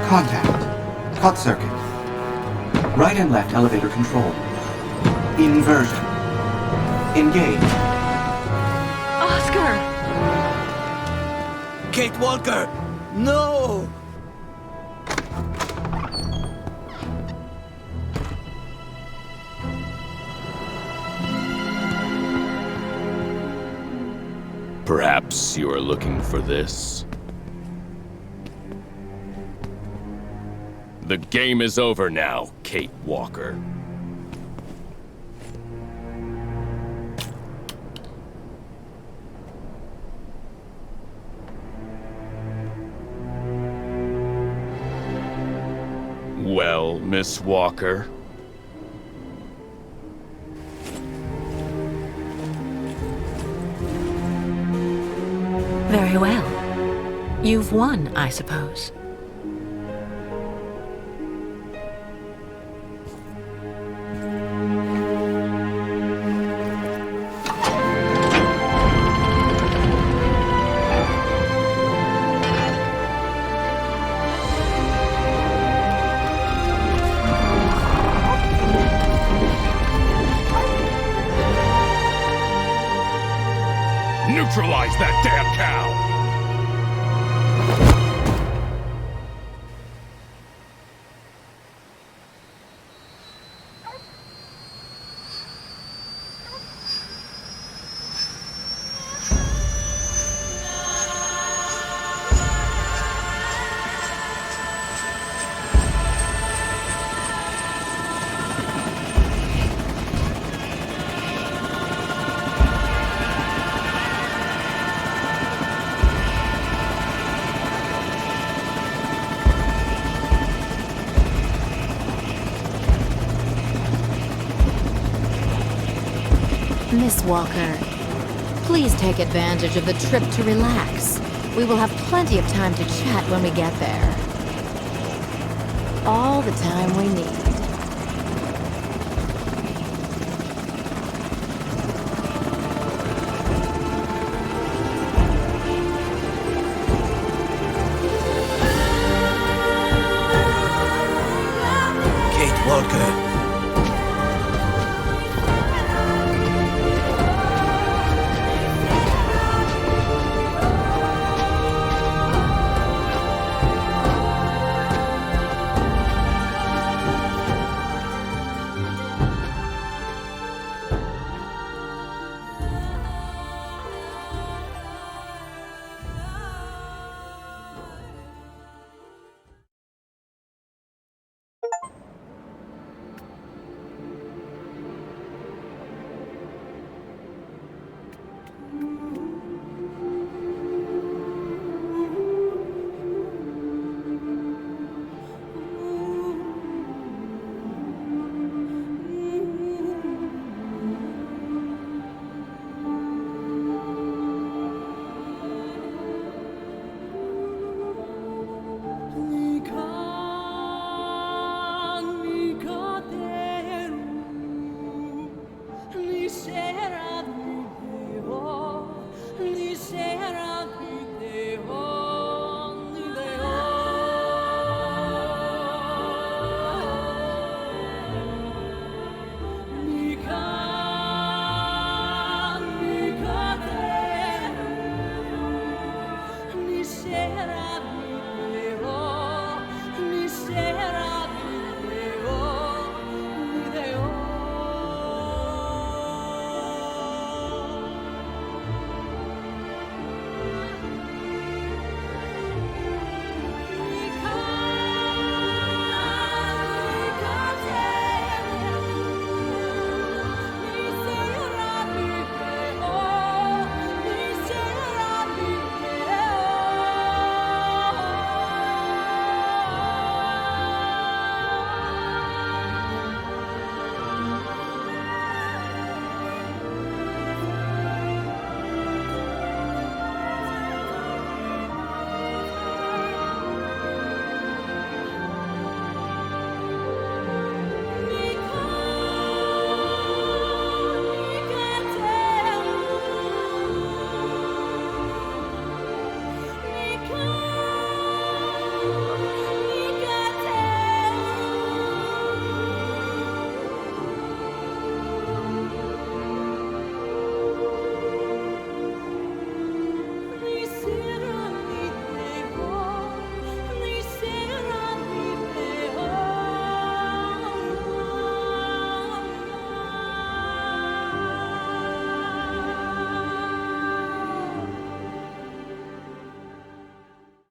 Contact. Cut circuit. Right and left elevator control. Inversion. Engage. Oscar! Kate Walker! No! Perhaps you are looking for this? The game is over now, Kate Walker. Well, Miss Walker? Very well. You've won, I suppose. Neutralize that damn cow! Miss Walker, please take advantage of the trip to relax. We will have plenty of time to chat when we get there. All the time we need.